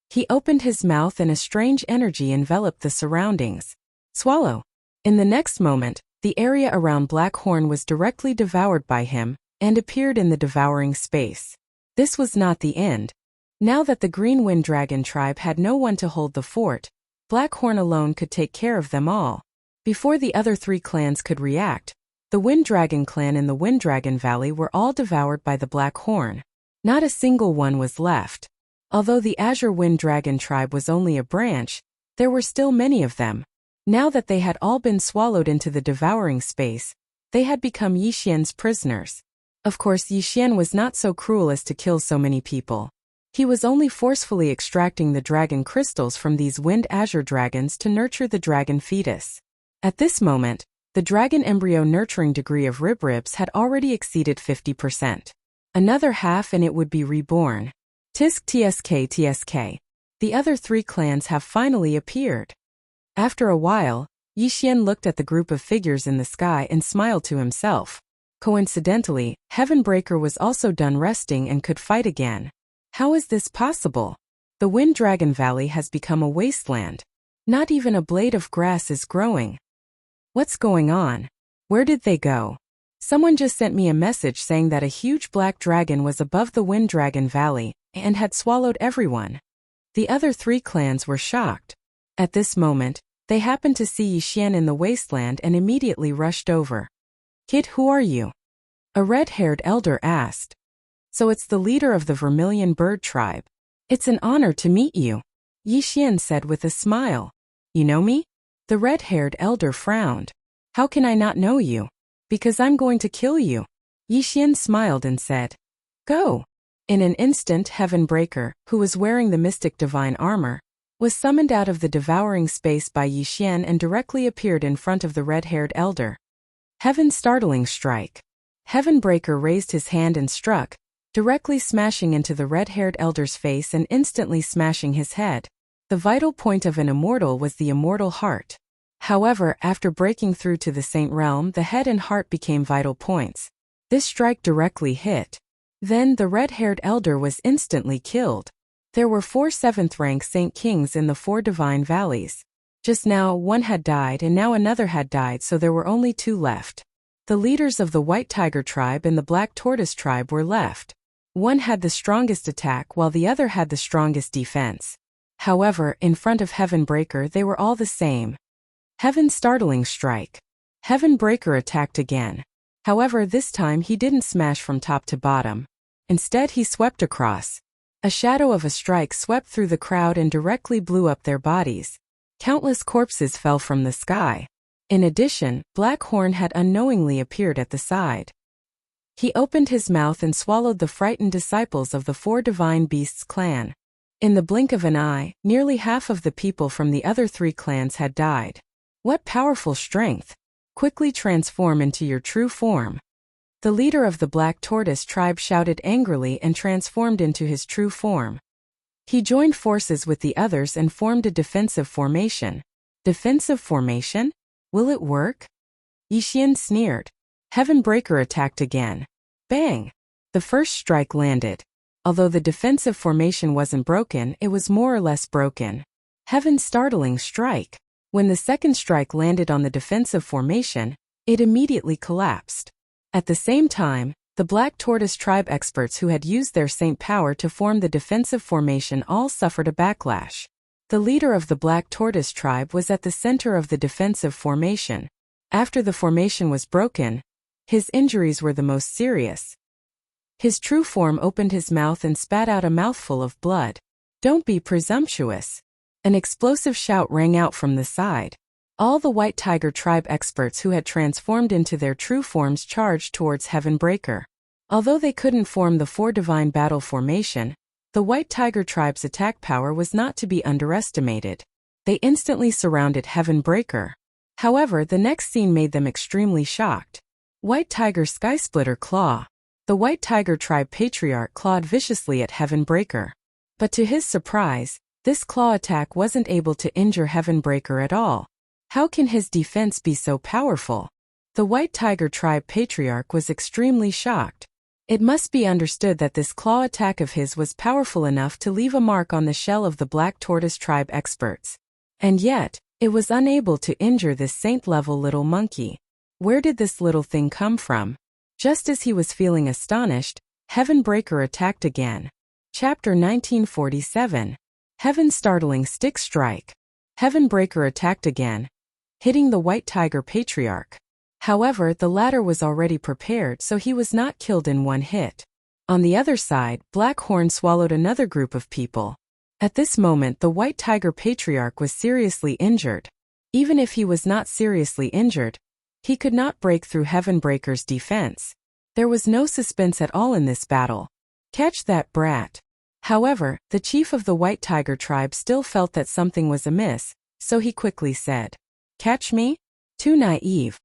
He opened his mouth and a strange energy enveloped the surroundings. Swallow. In the next moment, the area around Black Horn was directly devoured by him, and appeared in the devouring space. This was not the end. Now that the Green Wind Dragon tribe had no one to hold the fort, Black Horn alone could take care of them all. Before the other 3 clans could react, the Wind Dragon clan in the Wind Dragon Valley were all devoured by the Black Horn. Not a single one was left. Although the Azure Wind Dragon tribe was only a branch, there were still many of them. Now that they had all been swallowed into the devouring space, they had become Yixian's prisoners. Of course, Yixian was not so cruel as to kill so many people. He was only forcefully extracting the dragon crystals from these wind azure dragons to nurture the dragon fetus. At this moment, the dragon embryo nurturing degree of Ribribs had already exceeded 50%. Another half and it would be reborn. Tisk tsk tsk. The other 3 clans have finally appeared. After a while, Yixian looked at the group of figures in the sky and smiled to himself. Coincidentally, Heavenbreaker was also done resting and could fight again. How is this possible? The Wind Dragon Valley has become a wasteland. Not even a blade of grass is growing. What's going on? Where did they go? Someone just sent me a message saying that a huge black dragon was above the Wind Dragon Valley and had swallowed everyone. The other 3 clans were shocked. At this moment, they happened to see Yixian in the wasteland and immediately rushed over. Kid, who are you? A red-haired elder asked. So it's the leader of the Vermilion Bird tribe. It's an honor to meet you, Yixian said with a smile. You know me? The red-haired elder frowned. How can I not know you? Because I'm going to kill you. Yixian smiled and said, Go. In an instant, Heavenbreaker, who was wearing the mystic divine armor, was summoned out of the devouring space by Yixian and directly appeared in front of the red-haired elder. Heaven's startling strike. Heavenbreaker raised his hand and struck, directly smashing into the red-haired elder's face and instantly smashing his head. The vital point of an immortal was the immortal heart. However, after breaking through to the saint realm, the head and heart became vital points. This strike directly hit. Then the red-haired elder was instantly killed. There were 4 7th-rank Saint Kings in the 4 divine valleys. Just now, one had died and now another had died, so there were only 2 left. The leaders of the White Tiger tribe and the Black Tortoise tribe were left. One had the strongest attack while the other had the strongest defense. However, in front of Heavenbreaker they were all the same. Heaven's startling strike. Heavenbreaker attacked again. However, this time he didn't smash from top to bottom. Instead he swept across. A shadow of a strike swept through the crowd and directly blew up their bodies. Countless corpses fell from the sky. In addition, Black Horn had unknowingly appeared at the side. He opened his mouth and swallowed the frightened disciples of the 4 divine beasts clan. In the blink of an eye, nearly half of the people from the other 3 clans had died. What powerful strength! Quickly transform into your true form. The leader of the Black Tortoise tribe shouted angrily and transformed into his true form. He joined forces with the others and formed a defensive formation. Defensive formation? Will it work? Yixian sneered. Heavenbreaker attacked again. Bang! The first strike landed. Although the defensive formation wasn't broken, it was more or less broken. Heaven's startling strike. When the second strike landed on the defensive formation, it immediately collapsed. At the same time, the Black Tortoise tribe experts who had used their saint power to form the defensive formation all suffered a backlash. The leader of the Black Tortoise tribe was at the center of the defensive formation. After the formation was broken, his injuries were the most serious. His true form opened his mouth and spat out a mouthful of blood. Don't be presumptuous. An explosive shout rang out from the side. All the White Tiger tribe experts who had transformed into their true forms charged towards Heavenbreaker. Although they couldn't form the 4 divine battle formation, the White Tiger tribe's attack power was not to be underestimated. They instantly surrounded Heavenbreaker. However, the next scene made them extremely shocked. White Tiger Skysplitter Claw. The White Tiger tribe patriarch clawed viciously at Heavenbreaker. But to his surprise, this claw attack wasn't able to injure Heavenbreaker at all. How can his defense be so powerful? The White Tiger tribe patriarch was extremely shocked. It must be understood that this claw attack of his was powerful enough to leave a mark on the shell of the Black Tortoise tribe experts. And yet, it was unable to injure this saint-level little monkey. Where did this little thing come from? Just as he was feeling astonished, Heavenbreaker attacked again. Chapter 1947. Heaven's startling stick strike. Heavenbreaker attacked again, hitting the White Tiger patriarch. However, the latter was already prepared, so he was not killed in one hit. On the other side, Black Horn swallowed another group of people. At this moment, the White Tiger patriarch was seriously injured. Even if he was not seriously injured, he could not break through Heavenbreaker's defense. There was no suspense at all in this battle. Catch that brat. However, the chief of the White Tiger tribe still felt that something was amiss, so he quickly said, "Catch me? Too naive."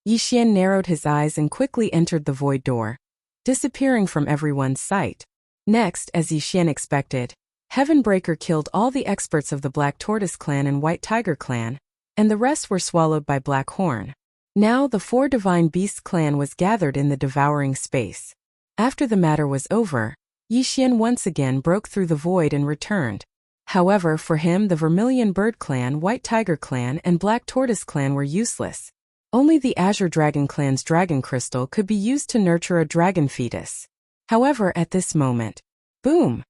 Yixian narrowed his eyes and quickly entered the void door, disappearing from everyone's sight. Next, as Yixian expected, Heavenbreaker killed all the experts of the Black Tortoise clan and White Tiger clan, and the rest were swallowed by Black Horn. Now the 4 Divine Beast clan was gathered in the Devouring space. After the matter was over, Yixian once again broke through the void and returned. However, for him the Vermilion Bird clan, White Tiger clan, and Black Tortoise clan were useless. Only the Azure Dragon clan's dragon crystal could be used to nurture a dragon fetus. However, at this moment, boom!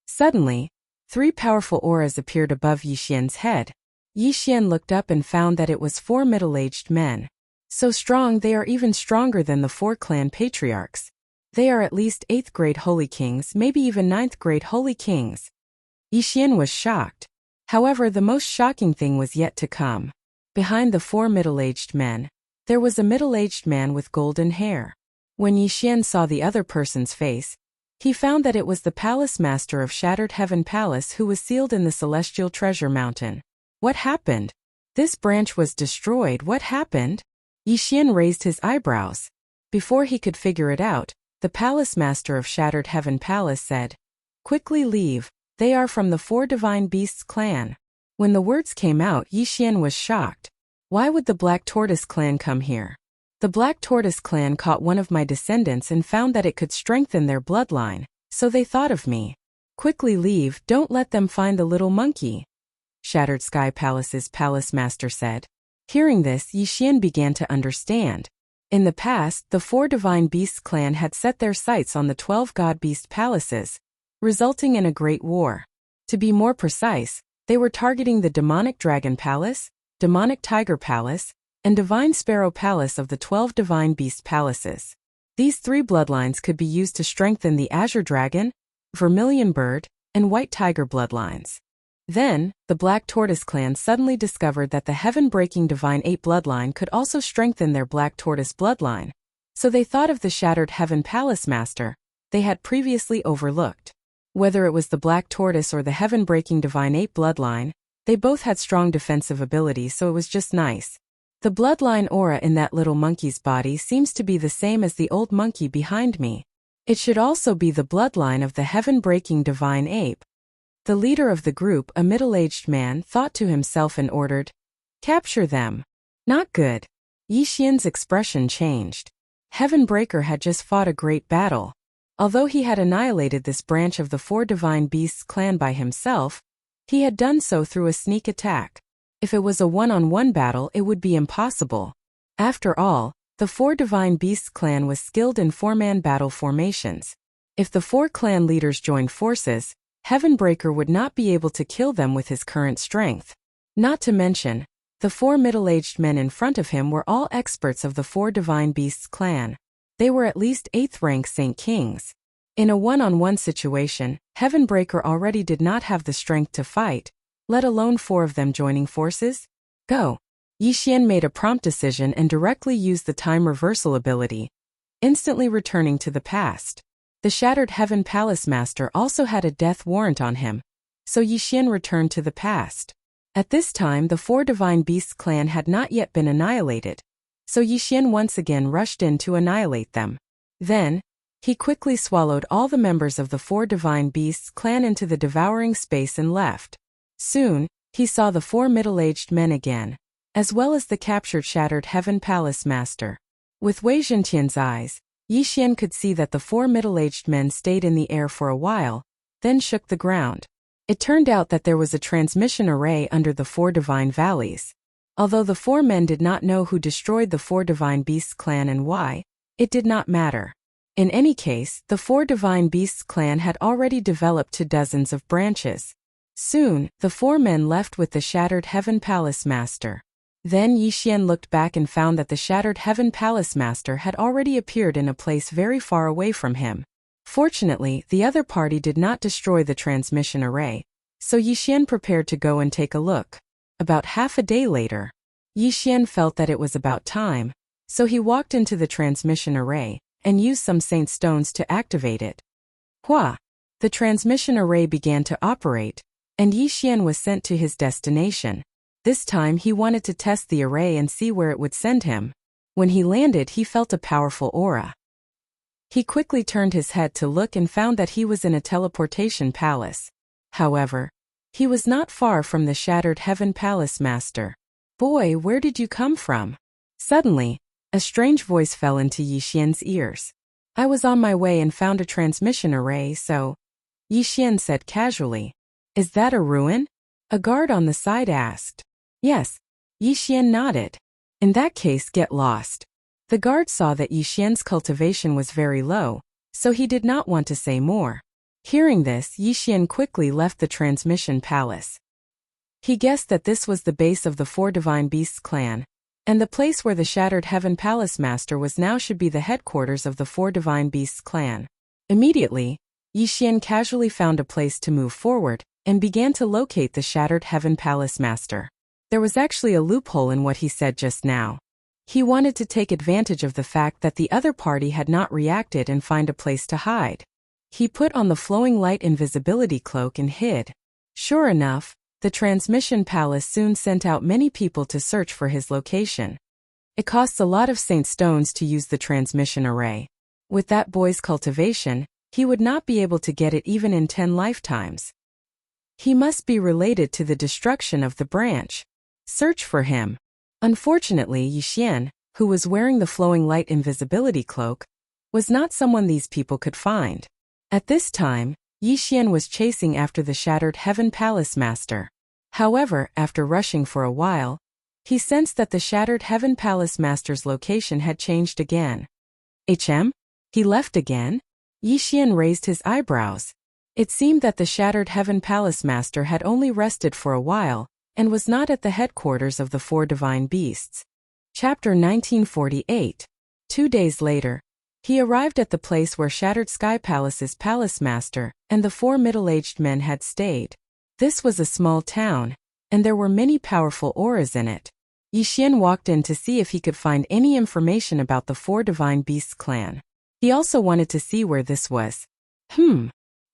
Suddenly, 3 powerful auras appeared above Yixian's head. Yixian looked up and found that it was 4 middle-aged men. So strong they are even stronger than the 4 clan patriarchs. They are at least 8th grade Holy Kings, maybe even 9th grade Holy Kings. Yixian was shocked. However, the most shocking thing was yet to come. Behind the 4 middle-aged men, there was a middle-aged man with golden hair. When Yixian saw the other person's face, he found that it was the palace master of Shattered Heaven Palace who was sealed in the Celestial Treasure Mountain. What happened? This branch was destroyed. What happened? Yixian raised his eyebrows. Before he could figure it out, the palace master of Shattered Heaven Palace said, "Quickly leave, they are from the Four Divine Beasts clan." When the words came out, Yixian was shocked. Why would the Black Tortoise clan come here? The Black Tortoise clan caught one of my descendants and found that it could strengthen their bloodline, so they thought of me. Quickly leave, don't let them find the little monkey, Shattered Sky Palace's palace master said. Hearing this, Yixian began to understand. In the past, the Four Divine Beasts clan had set their sights on the 12 God Beast palaces, resulting in a great war. To be more precise, they were targeting the Demonic Dragon Palace, Demonic Tiger Palace, and Divine Sparrow Palace of the 12 Divine Beast palaces. These three bloodlines could be used to strengthen the Azure Dragon, Vermilion Bird, and White Tiger bloodlines. Then, the Black Tortoise clan suddenly discovered that the Heaven-Breaking Divine Ape bloodline could also strengthen their Black Tortoise bloodline, so they thought of the Shattered Heaven Palace Master they had previously overlooked. Whether it was the Black Tortoise or the Heaven-Breaking Divine Ape bloodline, they both had strong defensive abilities, so it was just nice. The bloodline aura in that little monkey's body seems to be the same as the old monkey behind me. It should also be the bloodline of the Heaven-Breaking Divine Ape. The leader of the group, a middle-aged man, thought to himself and ordered, "Capture them." Not good. Yixian's expression changed. Heavenbreaker had just fought a great battle. Although he had annihilated this branch of the Four Divine Beasts clan by himself, he had done so through a sneak attack. If it was a one-on-one battle, it would be impossible. After all, the Four Divine Beasts clan was skilled in four-man battle formations. If the four clan leaders joined forces, Heavenbreaker would not be able to kill them with his current strength. Not to mention, the four middle-aged men in front of him were all experts of the Four Divine Beasts clan. They were at least 8th rank Saint Kings. In a one-on-one situation, Heavenbreaker already did not have the strength to fight, let alone four of them joining forces. Go. Yixian made a prompt decision and directly used the time reversal ability, instantly returning to the past. The Shattered Heaven Palace Master also had a death warrant on him, so Yixian returned to the past. At this time, the Four Divine Beasts clan had not yet been annihilated, so Yixian once again rushed in to annihilate them. Then, he quickly swallowed all the members of the Four Divine Beasts clan into the devouring space and left. Soon, he saw the four middle-aged men again, as well as the captured Shattered Heaven Palace Master. With Wei Zhentian's eyes, Yixian could see that the four middle-aged men stayed in the air for a while, then shook the ground. It turned out that there was a transmission array under the Four Divine Valleys. Although the four men did not know who destroyed the Four Divine Beasts clan and why, it did not matter. In any case, the Four Divine Beasts clan had already developed to dozens of branches. Soon, the four men left with the Shattered Heaven Palace Master. Then Yixian looked back and found that the Shattered Heaven Palace Master had already appeared in a place very far away from him. Fortunately, the other party did not destroy the transmission array, so Yixian prepared to go and take a look. About half a day later, Yixian felt that it was about time, so he walked into the transmission array and used some saint stones to activate it. Hua! The transmission array began to operate, and Yixian was sent to his destination. This time he wanted to test the array and see where it would send him. When he landed, he felt a powerful aura. He quickly turned his head to look and found that he was in a teleportation palace. However, he was not far from the Shattered Heaven Palace Master. "Boy, where did you come from?" Suddenly, a strange voice fell into Yixian's ears. "I was on my way and found a transmission array, so," Yixian said casually. "Is that a ruin?" A guard on the side asked. "Yes." Yixian nodded. "In that case, get lost." The guard saw that Yixian's cultivation was very low, so he did not want to say more. Hearing this, Yixian quickly left the transmission palace. He guessed that this was the base of the Four Divine Beasts clan, and the place where the Shattered Heaven Palace Master was now should be the headquarters of the Four Divine Beasts clan. Immediately, Yixian casually found a place to move forward, and began to locate the Shattered Heaven Palace Master. There was actually a loophole in what he said just now. He wanted to take advantage of the fact that the other party had not reacted and find a place to hide. He put on the flowing light invisibility cloak and hid. Sure enough, the transmission palace soon sent out many people to search for his location. It costs a lot of saint stones to use the transmission array. With that boy's cultivation, he would not be able to get it even in 10 lifetimes. He must be related to the destruction of the branch. Search for him. Unfortunately, Yixian, who was wearing the flowing light invisibility cloak, was not someone these people could find. At this time, Yixian was chasing after the shattered Heaven Palace Master. However, after rushing for a while, he sensed that the shattered Heaven Palace Master's location had changed again. He left again? Yixian raised his eyebrows. It seemed that the shattered Heaven Palace Master had only rested for a while, and was not at the headquarters of the 4 divine beasts. Chapter 1948. 2 days later, he arrived at the place where Shattered Sky Palace's Palace Master and the 4 middle-aged men had stayed. This was a small town, and there were many powerful auras in it. Yixian walked in to see if he could find any information about the 4 divine beasts clan. He also wanted to see where this was.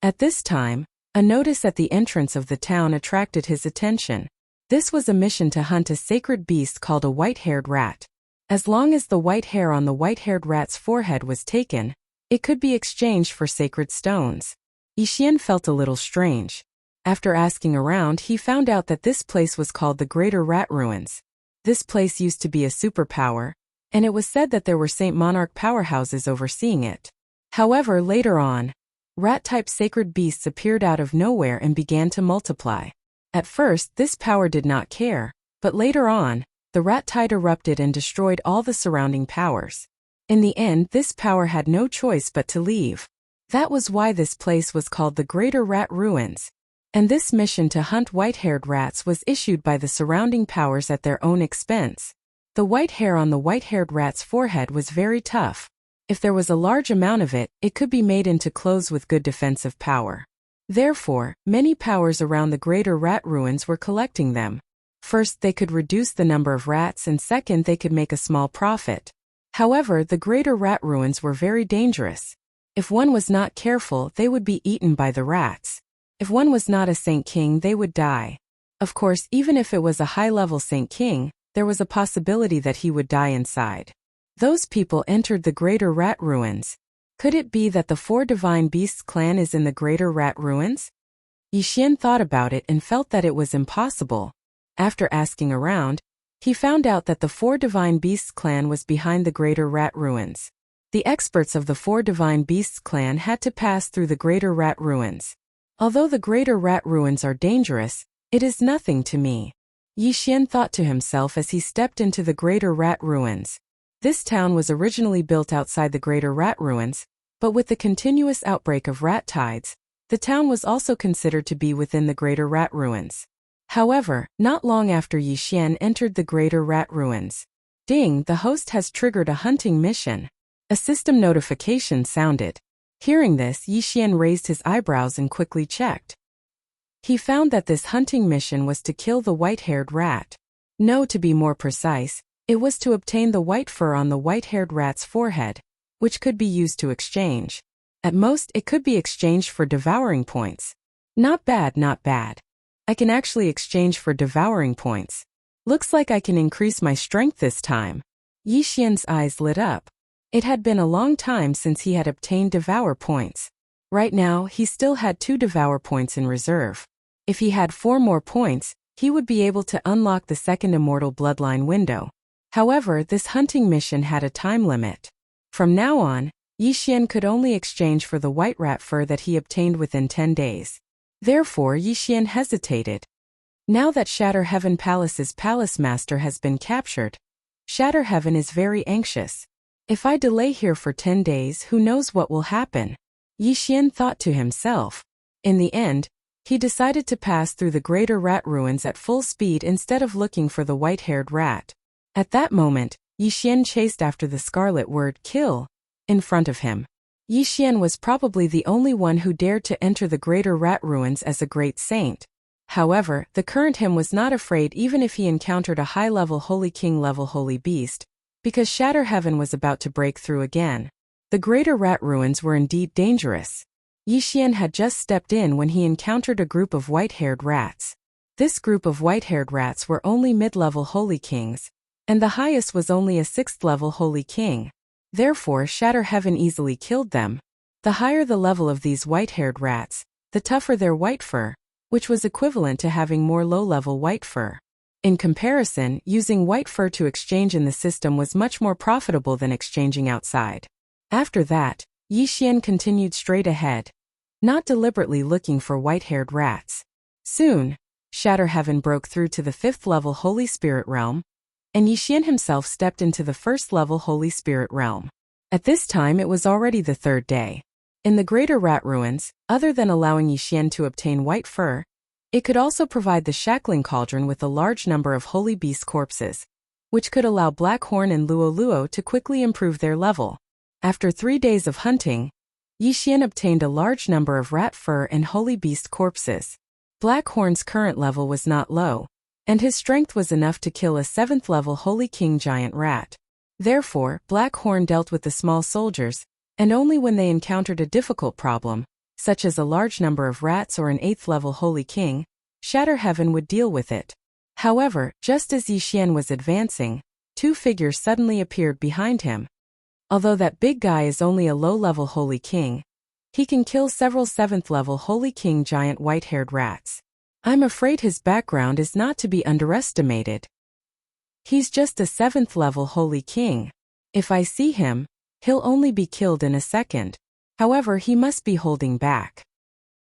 At this time, a notice at the entrance of the town attracted his attention. This was a mission to hunt a sacred beast called a white-haired rat. As long as the white hair on the white-haired rat's forehead was taken, it could be exchanged for sacred stones. Yixian felt a little strange. After asking around, he found out that this place was called the Greater Rat Ruins. This place used to be a superpower, and it was said that there were Saint Monarch powerhouses overseeing it. However, later on, rat-type sacred beasts appeared out of nowhere and began to multiply. At first, this power did not care, but later on, the rat tide erupted and destroyed all the surrounding powers. In the end, this power had no choice but to leave. That was why this place was called the Greater Rat Ruins. And this mission to hunt white-haired rats was issued by the surrounding powers at their own expense. The white hair on the white-haired rat's forehead was very tough. If there was a large amount of it, it could be made into clothes with good defensive power. Therefore, many powers around the Greater Rat Ruins were collecting them. First, they could reduce the number of rats, and second, they could make a small profit. However, the Greater Rat Ruins were very dangerous. If one was not careful, they would be eaten by the rats. If one was not a Saint King, they would die. Of course, even if it was a high-level Saint King, there was a possibility that he would die inside. Those people entered the Greater Rat Ruins. Could it be that the 4 Divine Beasts clan is in the Greater Rat Ruins? Yixian thought about it and felt that it was impossible. After asking around, he found out that the 4 Divine Beasts clan was behind the Greater Rat Ruins. The experts of the 4 Divine Beasts clan had to pass through the Greater Rat Ruins. Although the Greater Rat Ruins are dangerous, it is nothing to me. Yixian thought to himself as he stepped into the Greater Rat Ruins. This town was originally built outside the Greater Rat Ruins, but with the continuous outbreak of rat tides, the town was also considered to be within the Greater Rat Ruins. However, not long after Yixian entered the Greater Rat Ruins. Ding, the host has triggered a hunting mission. A system notification sounded. Hearing this, Yixian raised his eyebrows and quickly checked. He found that this hunting mission was to kill the white-haired rat. No, to be more precise, it was to obtain the white fur on the white-haired rat's forehead, which could be used to exchange. At most, it could be exchanged for devouring points. Not bad, not bad. I can actually exchange for devouring points. Looks like I can increase my strength this time. Yixian's eyes lit up. It had been a long time since he had obtained devour points. Right now, he still had 2 devour points in reserve. If he had 4 more points, he would be able to unlock the second immortal bloodline window. However, this hunting mission had a time limit. From now on, Yixian could only exchange for the white rat fur that he obtained within 10 days. Therefore, Yixian hesitated. Now that Shatter Heaven Palace's Palace Master has been captured, Shatter Heaven is very anxious. If I delay here for 10 days, who knows what will happen? Yixian thought to himself. In the end, he decided to pass through the Greater Rat Ruins at full speed instead of looking for the white-haired rat. At that moment, Yixian chased after the scarlet word kill in front of him. Yixian was probably the only one who dared to enter the Greater Rat Ruins as a great saint. However, the current him was not afraid even if he encountered a high-level Holy King-level Holy Beast, because Shatter Heaven was about to break through again. The Greater Rat Ruins were indeed dangerous. Yixian had just stepped in when he encountered a group of white-haired rats. This group of white-haired rats were only mid-level Holy Kings, and the highest was only a 6th-level holy king. Therefore, Shatter Heaven easily killed them. The higher the level of these white-haired rats, the tougher their white fur, which was equivalent to having more low-level white fur. In comparison, using white fur to exchange in the system was much more profitable than exchanging outside. After that, Yi Xian continued straight ahead, not deliberately looking for white-haired rats. Soon, Shatter Heaven broke through to the 5th-level Holy Spirit realm, and Yi Xian himself stepped into the 1st-level Holy Spirit realm. At this time it was already the 3rd day. In the Greater Rat Ruins, other than allowing Yi Xian to obtain white fur, it could also provide the Shackling Cauldron with a large number of holy beast corpses, which could allow Blackhorn and Luo Luo to quickly improve their level. After 3 days of hunting, Yi Xian obtained a large number of rat fur and holy beast corpses. Blackhorn's current level was not low, and his strength was enough to kill a 7th-level Holy King giant rat. Therefore, Blackhorn dealt with the small soldiers, and only when they encountered a difficult problem, such as a large number of rats or an 8th-level Holy King, Shatter Heaven would deal with it. However, just as Yi Xian was advancing, 2 figures suddenly appeared behind him. Although that big guy is only a low-level Holy King, he can kill several 7th-level Holy King giant white-haired rats. I'm afraid his background is not to be underestimated. He's just a 7th-level Holy King. If I see him, he'll only be killed in a second. However, he must be holding back.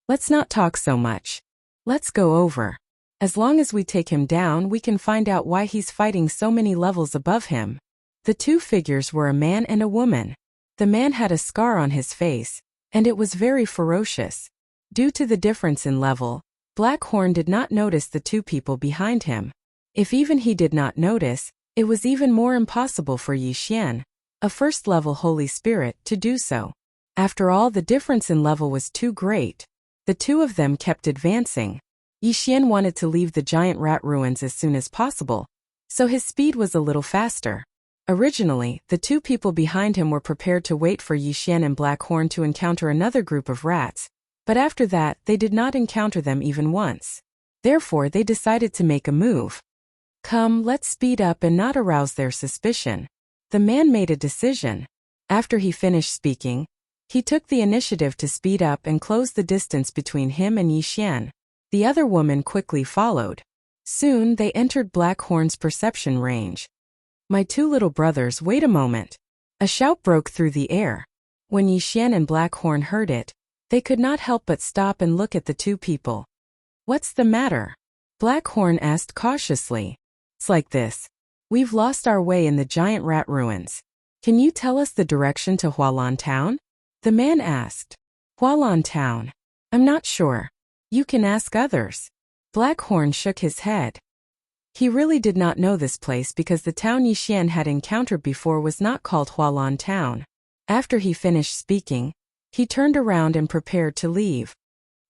Let's not talk so much. Let's go over. As long as we take him down, we can find out why he's fighting so many levels above him. The 2 figures were a man and a woman. The man had a scar on his face, and it was very ferocious. Due to the difference in level, Blackhorn did not notice the 2 people behind him. If even he did not notice, it was even more impossible for Yi Xian, a 1st-level Holy Spirit, to do so. After all, the difference in level was too great. The 2 of them kept advancing. Yi Xian wanted to leave the giant rat ruins as soon as possible, so his speed was a little faster. Originally, the 2 people behind him were prepared to wait for Yi Xian and Blackhorn to encounter another group of rats, but after that they did not encounter them even once. Therefore, they decided to make a move. Come, let's speed up and not arouse their suspicion. The man made a decision. After he finished speaking, he took the initiative to speed up and close the distance between him and Yi Xian. The other woman quickly followed. Soon they entered Blackhorn's perception range. My 2 little brothers, wait a moment. A shout broke through the air. When Yi Xian and Blackhorn heard it, they could not help but stop and look at the 2 people. What's the matter? Blackhorn asked cautiously. It's like this. We've lost our way in the giant rat ruins. Can you tell us the direction to Hualan Town? The man asked. Hualan Town? I'm not sure. You can ask others. Blackhorn shook his head. He really did not know this place because the town Yi Xian had encountered before was not called Hualan Town. After he finished speaking, he turned around and prepared to leave.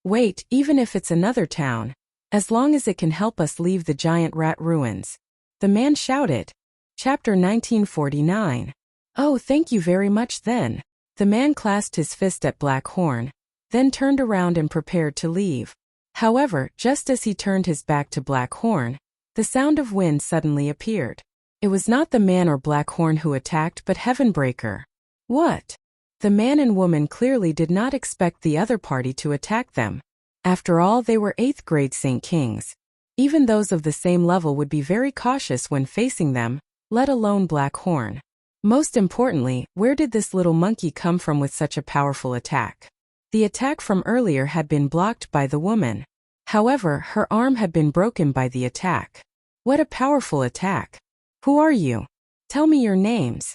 Wait, even if it's another town, as long as it can help us leave the giant rat ruins. The man shouted. Chapter 1949. Oh, thank you very much then. The man clasped his fist at Blackhorn, then turned around and prepared to leave. However, just as he turned his back to Blackhorn, the sound of wind suddenly appeared. It was not the man or Blackhorn who attacked but Heavenbreaker. What? The man and woman clearly did not expect the other party to attack them. After all, they were 8th grade Saint Kings. Even those of the same level would be very cautious when facing them, let alone Blackhorn. Most importantly, where did this little monkey come from with such a powerful attack? The attack from earlier had been blocked by the woman. However, her arm had been broken by the attack. What a powerful attack. Who are you? Tell me your names.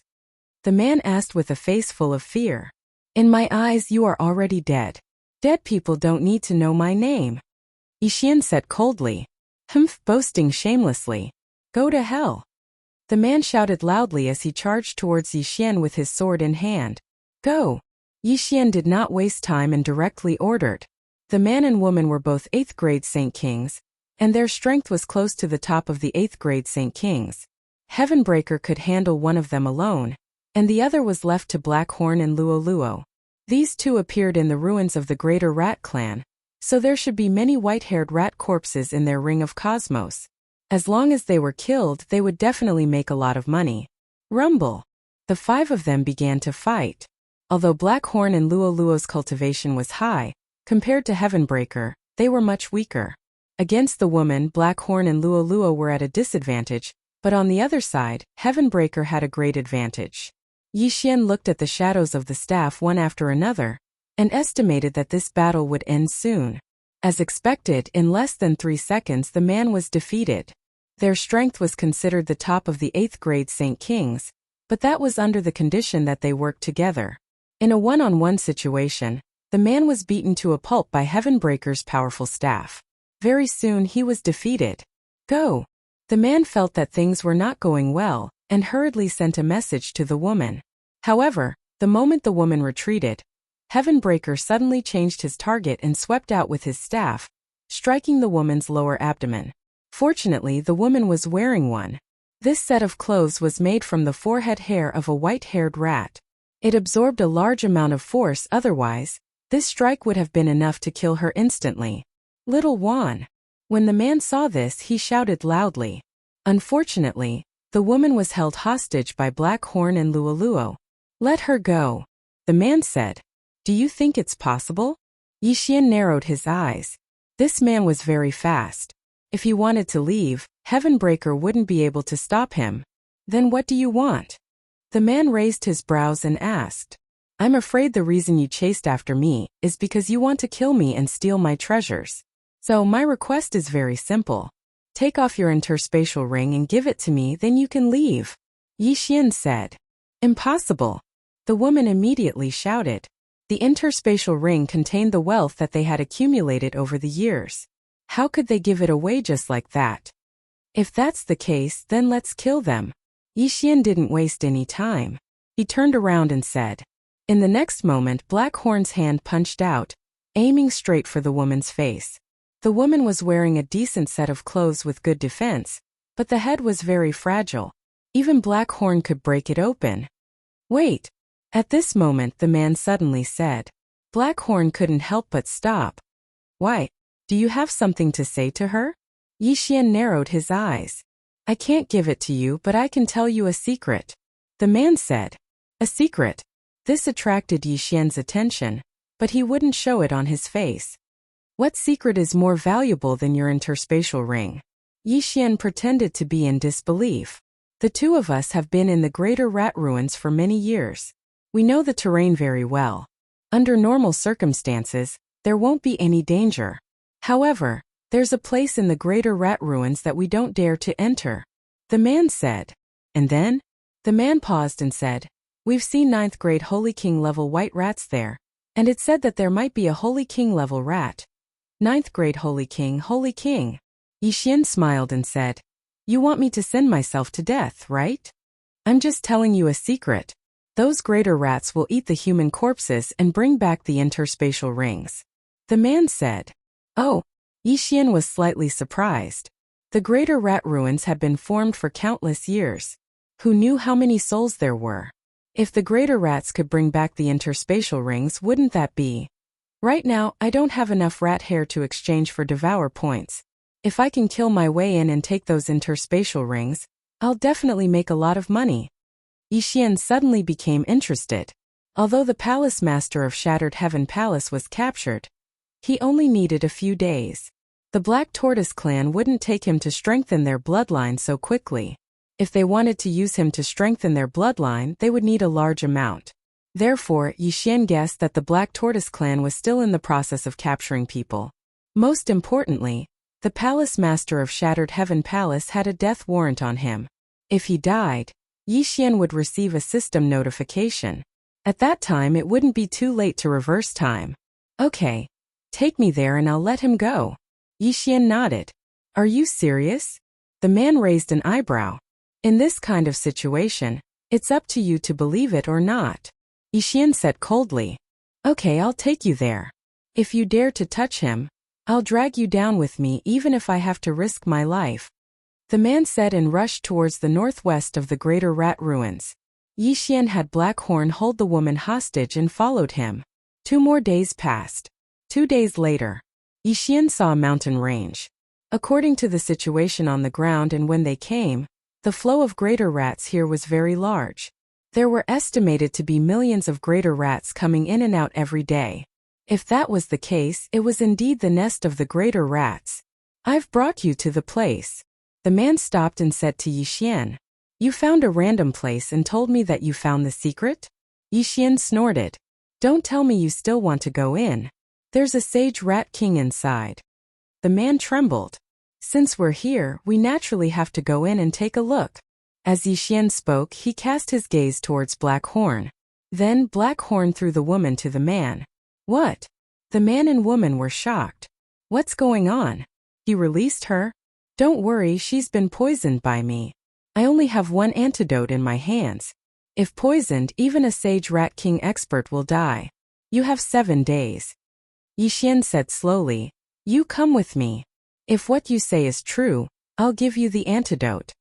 The man asked with a face full of fear. In my eyes, you are already dead. Dead people don't need to know my name. Yi Xian said coldly. Humph, boasting shamelessly. Go to hell. The man shouted loudly as he charged towards Yi Xian with his sword in hand. Go. Yi Xian did not waste time and directly ordered. The man and woman were both 8th grade Saint Kings, and their strength was close to the top of the 8th grade Saint Kings. Heavenbreaker could handle one of them alone, and the other was left to Blackhorn and Luo Luo. These 2 appeared in the ruins of the Greater Rat Clan, so there should be many white-haired rat corpses in their ring of cosmos. As long as they were killed, they would definitely make a lot of money. Rumble. The 5 of them began to fight. Although Blackhorn and Luoluo's cultivation was high, compared to Heavenbreaker, they were much weaker. Against the woman, Blackhorn and Luoluo were at a disadvantage, but on the other side, Heavenbreaker had a great advantage. Yixian looked at the shadows of the staff one after another, and estimated that this battle would end soon. As expected, in less than 3 seconds the man was defeated. Their strength was considered the top of the 8th grade Saint Kings, but that was under the condition that they worked together. In a one-on-one situation, the man was beaten to a pulp by Heavenbreaker's powerful staff. Very soon he was defeated. Go! The man felt that things were not going well, and hurriedly sent a message to the woman. However, the moment the woman retreated, Heavenbreaker suddenly changed his target and swept out with his staff, striking the woman's lower abdomen. Fortunately, the woman was wearing one. This set of clothes was made from the forehead hair of a white-haired rat. It absorbed a large amount of force, otherwise, this strike would have been enough to kill her instantly. Little Juan. When the man saw this, he shouted loudly. Unfortunately, the woman was held hostage by Blackhorn and Luoluo. Let her go. The man said. Do you think it's possible? Yixian narrowed his eyes. This man was very fast. If he wanted to leave, Heavenbreaker wouldn't be able to stop him. Then what do you want? The man raised his brows and asked. I'm afraid the reason you chased after me is because you want to kill me and steal my treasures. So my request is very simple. Take off your interspatial ring and give it to me, then you can leave. Yixian said. Impossible. The woman immediately shouted. The interspatial ring contained the wealth that they had accumulated over the years. How could they give it away just like that? If that's the case, then let's kill them. Yixian didn't waste any time. He turned around and said. In the next moment, Blackhorn's hand punched out, aiming straight for the woman's face. The woman was wearing a decent set of clothes with good defense, but the head was very fragile. Even Blackhorn could break it open. Wait. At this moment, the man suddenly said. Blackhorn couldn't help but stop. Why? Do you have something to say to her? Yixian narrowed his eyes. I can't give it to you, but I can tell you a secret. The man said. A secret. This attracted Yixian's attention, but he wouldn't show it on his face. What secret is more valuable than your interspatial ring? Yixian pretended to be in disbelief. The 2 of us have been in the Greater Rat Ruins for many years. We know the terrain very well. Under normal circumstances, there won't be any danger. However, there's a place in the Greater Rat Ruins that we don't dare to enter. The man said. And then? The man paused and said, We've seen 9th grade Holy King level white rats there, and it said that there might be a Holy King level rat. 9th grade Holy King, Holy King. Yixian smiled and said, You want me to send myself to death, right? I'm just telling you a secret. Those greater rats will eat the human corpses and bring back the interspatial rings. The man said. Oh. Yixian was slightly surprised. The Greater Rat Ruins had been formed for countless years. Who knew how many souls there were? If the greater rats could bring back the interspatial rings, wouldn't that be? Right now, I don't have enough rat hair to exchange for devour points. If I can kill my way in and take those interspatial rings, I'll definitely make a lot of money. Yixian suddenly became interested. Although the palace master of Shattered Heaven Palace was captured, he only needed a few days. The Black Tortoise clan wouldn't take him to strengthen their bloodline so quickly. If they wanted to use him to strengthen their bloodline, they would need a large amount. Therefore, Yixian guessed that the Black Tortoise clan was still in the process of capturing people. Most importantly, the palace master of Shattered Heaven Palace had a death warrant on him. If he died, Yixian would receive a system notification. At that time, it wouldn't be too late to reverse time. Okay. Take me there and I'll let him go. Yixian nodded. Are you serious? The man raised an eyebrow. In this kind of situation, it's up to you to believe it or not. Yixian said coldly. Okay, I'll take you there. If you dare to touch him, I'll drag you down with me even if I have to risk my life. The man said and rushed towards the northwest of the Greater Rat Ruins. Yixian had Blackhorn hold the woman hostage and followed him. 2 more days passed. 2 days later, Yixian saw a mountain range. According to the situation on the ground and when they came, the flow of greater rats here was very large. There were estimated to be millions of greater rats coming in and out every day. If that was the case, it was indeed the nest of the greater rats. I've brought you to the place. The man stopped and said to Yixian, "You found a random place and told me that you found the secret?" Yixian snorted. "Don't tell me you still want to go in. There's a sage rat king inside." The man trembled. "Since we're here, we naturally have to go in and take a look." As Yixian spoke, he cast his gaze towards Black Horn. Then Black Horn threw the woman to the man. "What?" The man and woman were shocked. "What's going on?" "He released her." "Don't worry, she's been poisoned by me. I only have one antidote in my hands. If poisoned, even a sage rat king expert will die. You have 7 days." Yixian said slowly, "You come with me. If what you say is true, I'll give you the antidote."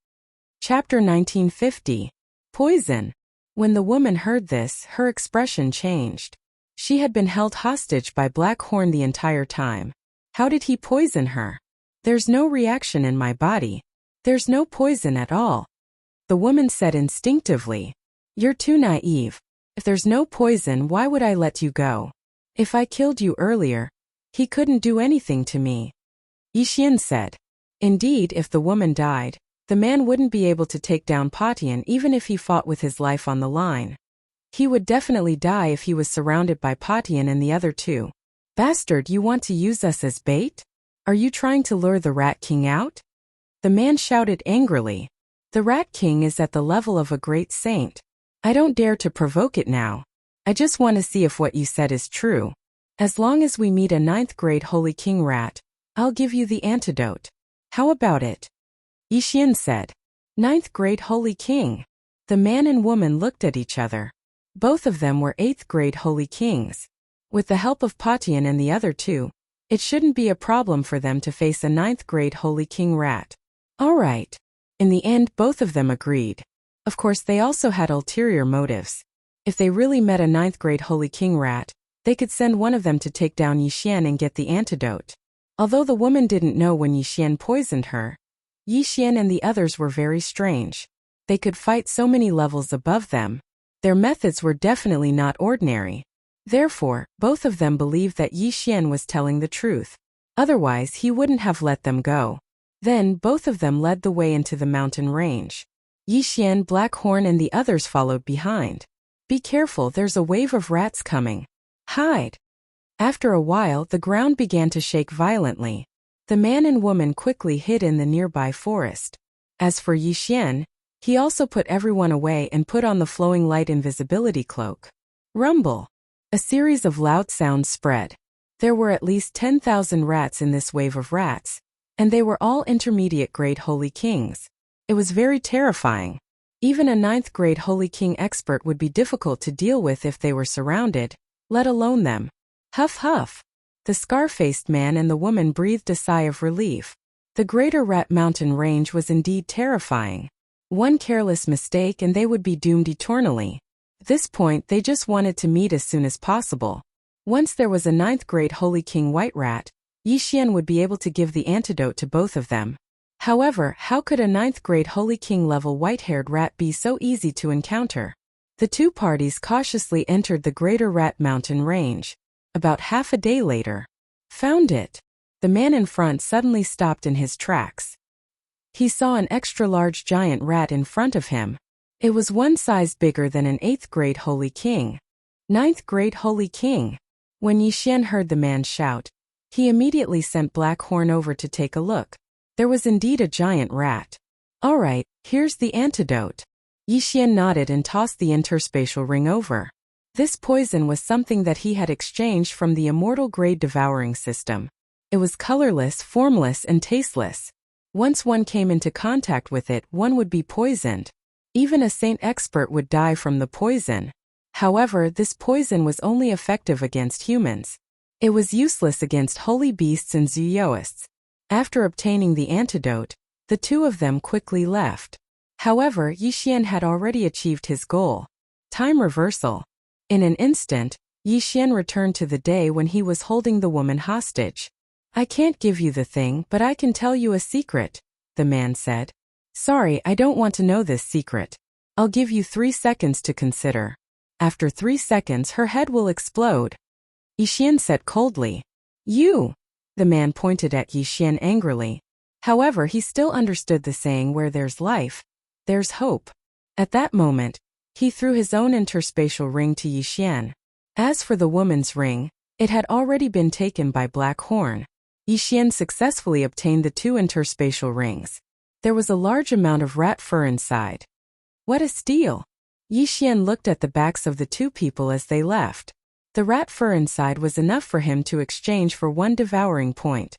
Chapter 1950. Poison. When the woman heard this, her expression changed. She had been held hostage by Black Horn the entire time. How did he poison her? "There's no reaction in my body. There's no poison at all." The woman said instinctively, "You're too naive. If there's no poison, why would I let you go? If I killed you earlier, he couldn't do anything to me." Yixian said. Indeed, if the woman died, the man wouldn't be able to take down Patian even if he fought with his life on the line. He would definitely die if he was surrounded by Patian and the other two. "Bastard, you want to use us as bait? Are you trying to lure the Rat King out?" The man shouted angrily. "The Rat King is at the level of a great saint. I don't dare to provoke it now. I just want to see if what you said is true. As long as we meet a 9th grade Holy King rat, I'll give you the antidote. How about it?" Yixian said. 9th grade Holy King. The man and woman looked at each other. Both of them were 8th grade Holy Kings. With the help of Patian and the other two, it shouldn't be a problem for them to face a 9th grade Holy King rat. All right. In the end, both of them agreed. Of course, they also had ulterior motives. If they really met a 9th grade Holy King rat, they could send one of them to take down Yixian and get the antidote. Although the woman didn't know when Yixian poisoned her, Yixian and the others were very strange. They could fight so many levels above them. Their methods were definitely not ordinary. Therefore, both of them believed that Yixian was telling the truth. Otherwise, he wouldn't have let them go. Then, both of them led the way into the mountain range. Yixian, Black Horn, and the others followed behind. "Be careful, there's a wave of rats coming. Hide." After a while, the ground began to shake violently. The man and woman quickly hid in the nearby forest. As for Yixian, he also put everyone away and put on the flowing light invisibility cloak. Rumble. A series of loud sounds spread. There were at least 10,000 rats in this wave of rats, and they were all intermediate grade Holy Kings. It was very terrifying. Even a 9th grade Holy King expert would be difficult to deal with if they were surrounded, let alone them. Huff huff. The scar-faced man and the woman breathed a sigh of relief. The Greater Rat Mountain Range was indeed terrifying. One careless mistake and they would be doomed eternally. At this point, they just wanted to meet as soon as possible. Once there was a 9th grade Holy King White Rat, Yixian would be able to give the antidote to both of them. However, how could a 9th grade Holy King level white-haired rat be so easy to encounter? The two parties cautiously entered the Greater Rat Mountain Range. About half a day later. Found it. The man in front suddenly stopped in his tracks. He saw an extra-large giant rat in front of him. It was one size bigger than an 8th grade Holy King. 9th grade Holy King. When Yixian heard the man shout, he immediately sent Black Horn over to take a look. There was indeed a giant rat. All right, here's the antidote. Yixian nodded and tossed the interspatial ring over. This poison was something that he had exchanged from the immortal grade devouring system. It was colorless, formless, and tasteless. Once one came into contact with it, one would be poisoned. Even a saint expert would die from the poison. However, this poison was only effective against humans. It was useless against holy beasts and zooists. After obtaining the antidote, the two of them quickly left. However, Yixian had already achieved his goal. Time reversal. In an instant, Yixian returned to the day when he was holding the woman hostage. I can't give you the thing, but I can tell you a secret, the man said. Sorry, I don't want to know this secret. I'll give you 3 seconds to consider. After 3 seconds her head will explode. Yixian said coldly. You! The man pointed at Yixian angrily. However, he still understood the saying, where there's life, there's hope. At that moment, he threw his own interspatial ring to Yixian. As for the woman's ring, it had already been taken by Black Horn. Yixian successfully obtained the 2 interspatial rings. There was a large amount of rat fur inside. What a steal! Yixian looked at the backs of the 2 people as they left. The rat fur inside was enough for him to exchange for 1 devouring point.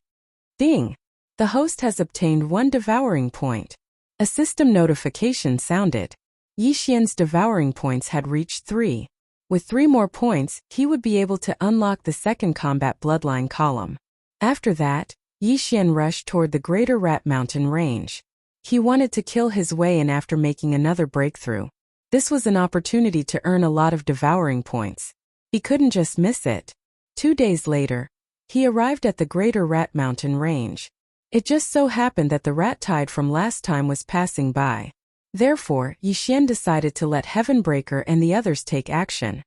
Ding! The host has obtained 1 devouring point. A system notification sounded. Yixian's devouring points had reached 3. With 3 more points, he would be able to unlock the second combat bloodline column. After that, Yixian rushed toward the Greater Rat Mountain range. He wanted to kill his way in after making another breakthrough. This was an opportunity to earn a lot of devouring points. He couldn't just miss it. 2 days later, he arrived at the Greater Rat Mountain range. It just so happened that the rat tide from last time was passing by. Therefore, Yixian decided to let Heavenbreaker and the others take action.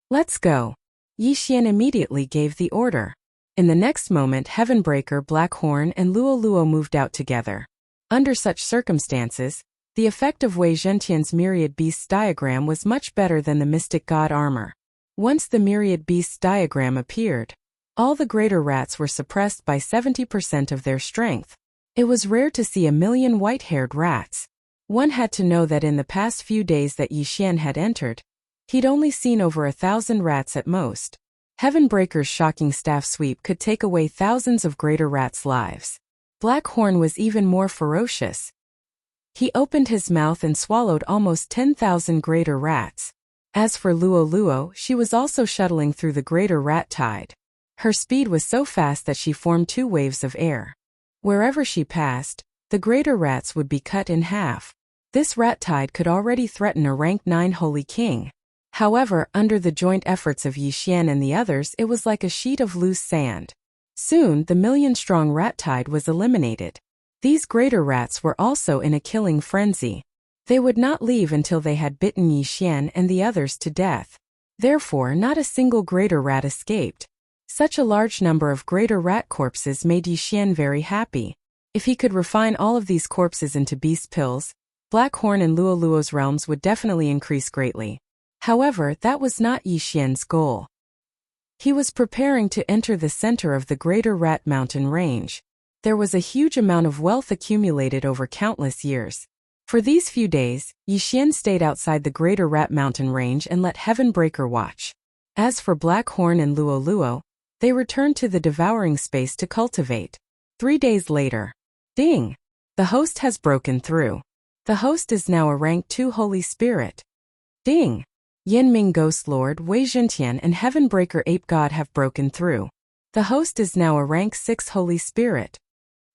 Let's go. Yixian immediately gave the order. In the next moment, Heavenbreaker, Blackhorn, and Luo moved out together. Under such circumstances, the effect of Wei Zhentian's Myriad Beasts diagram was much better than the Mystic God armor. Once the Myriad Beasts diagram appeared, all the greater rats were suppressed by 70% of their strength. It was rare to see 1,000,000 white-haired rats. One had to know that in the past few days that Yixian had entered, he'd only seen over 1,000 rats at most. Heavenbreaker's shocking staff sweep could take away thousands of greater rats' lives. Blackhorn was even more ferocious. He opened his mouth and swallowed almost 10,000 greater rats. As for Luo, she was also shuttling through the greater rat tide. Her speed was so fast that she formed 2 waves of air. Wherever she passed, the greater rats would be cut in half. This rat tide could already threaten a rank 9 Holy King. However, under the joint efforts of Yixian and the others, it was like a sheet of loose sand. Soon, the 1,000,000-strong rat tide was eliminated. These greater rats were also in a killing frenzy. They would not leave until they had bitten Yixian and the others to death. Therefore, not a single greater rat escaped. Such a large number of greater rat corpses made Yixian very happy. If he could refine all of these corpses into beast pills, Blackhorn and Luo's realms would definitely increase greatly. However, that was not Yixian's goal. He was preparing to enter the center of the Greater Rat Mountain range. There was a huge amount of wealth accumulated over countless years. For these few days, Yixian stayed outside the Greater Rat Mountain range and let Heavenbreaker watch. As for Blackhorn and Luo, they returned to the devouring space to cultivate. 3 days later. Ding! The host has broken through. The host is now a rank 2 Holy Spirit. Ding! Yinming Ghost Lord, Wei Zhentian and Heavenbreaker Ape God have broken through. The host is now a rank 6 Holy Spirit.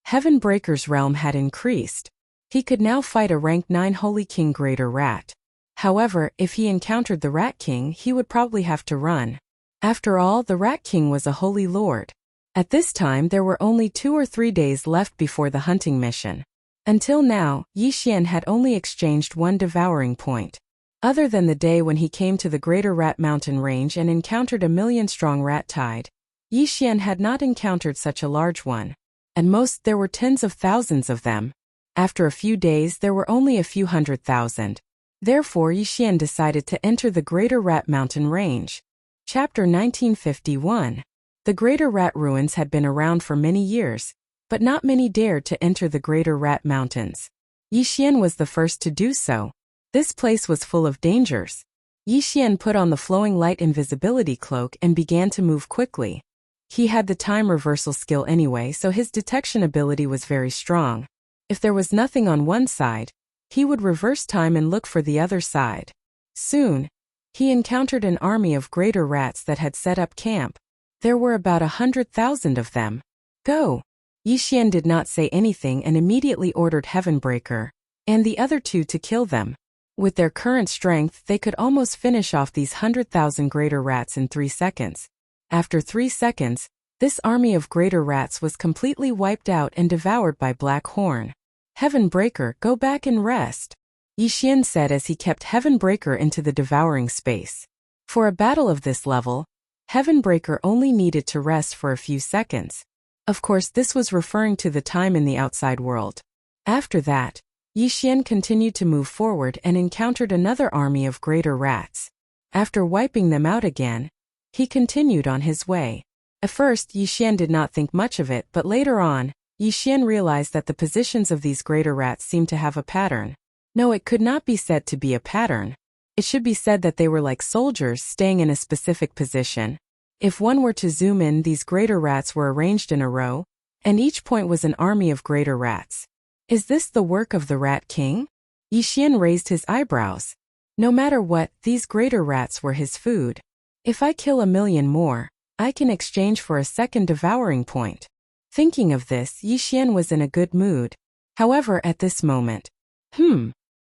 Heavenbreaker's realm had increased. He could now fight a rank 9 Holy King Greater Rat. However, if he encountered the Rat King, he would probably have to run. After all, the Rat King was a Holy Lord. At this time there were only 2 or 3 days left before the hunting mission. Until now, Yixian had only exchanged 1 devouring point. Other than the day when he came to the Greater Rat Mountain range and encountered a 1,000,000-strong rat tide, Yixian had not encountered such a large one. At most there were tens of thousands of them. After a few days there were only a few 100,000. Therefore Yixian decided to enter the Greater Rat Mountain range. Chapter 1951. The Greater Rat Ruins had been around for many years, but not many dared to enter the Greater Rat Mountains. Yixian was the first to do so. This place was full of dangers. Yixian put on the flowing light invisibility cloak and began to move quickly. He had the time reversal skill anyway, so his detection ability was very strong. If there was nothing on one side, he would reverse time and look for the other side. Soon, he encountered an army of greater rats that had set up camp. There were about 100,000 of them. Go! Yixian did not say anything and immediately ordered Heavenbreaker and the other 2 to kill them. With their current strength, they could almost finish off these 100,000 greater rats in 3 seconds. After 3 seconds, This army of greater rats was completely wiped out and devoured by Black Horn. Heaven Breaker, go back and rest, Yi Xian said as he kept Heaven Breaker into the devouring space. For a battle of this level, Heaven Breaker only needed to rest for a few seconds. Of course, this was referring to the time in the outside world. After that, Yi Xian continued to move forward and encountered another army of greater rats. After wiping them out again, he continued on his way. At first, Yi Xian did not think much of it, but later on, Yi Xian realized that the positions of these greater rats seemed to have a pattern. No, it could not be said to be a pattern. It should be said that they were like soldiers staying in a specific position. If one were to zoom in, these greater rats were arranged in a row, and each point was an army of greater rats. Is this the work of the Rat King? Yi Xian raised his eyebrows. No matter what, these greater rats were his food. If I kill 1,000,000 more, I can exchange for a second devouring point. Thinking of this, Yi Xian was in a good mood. However, at this moment,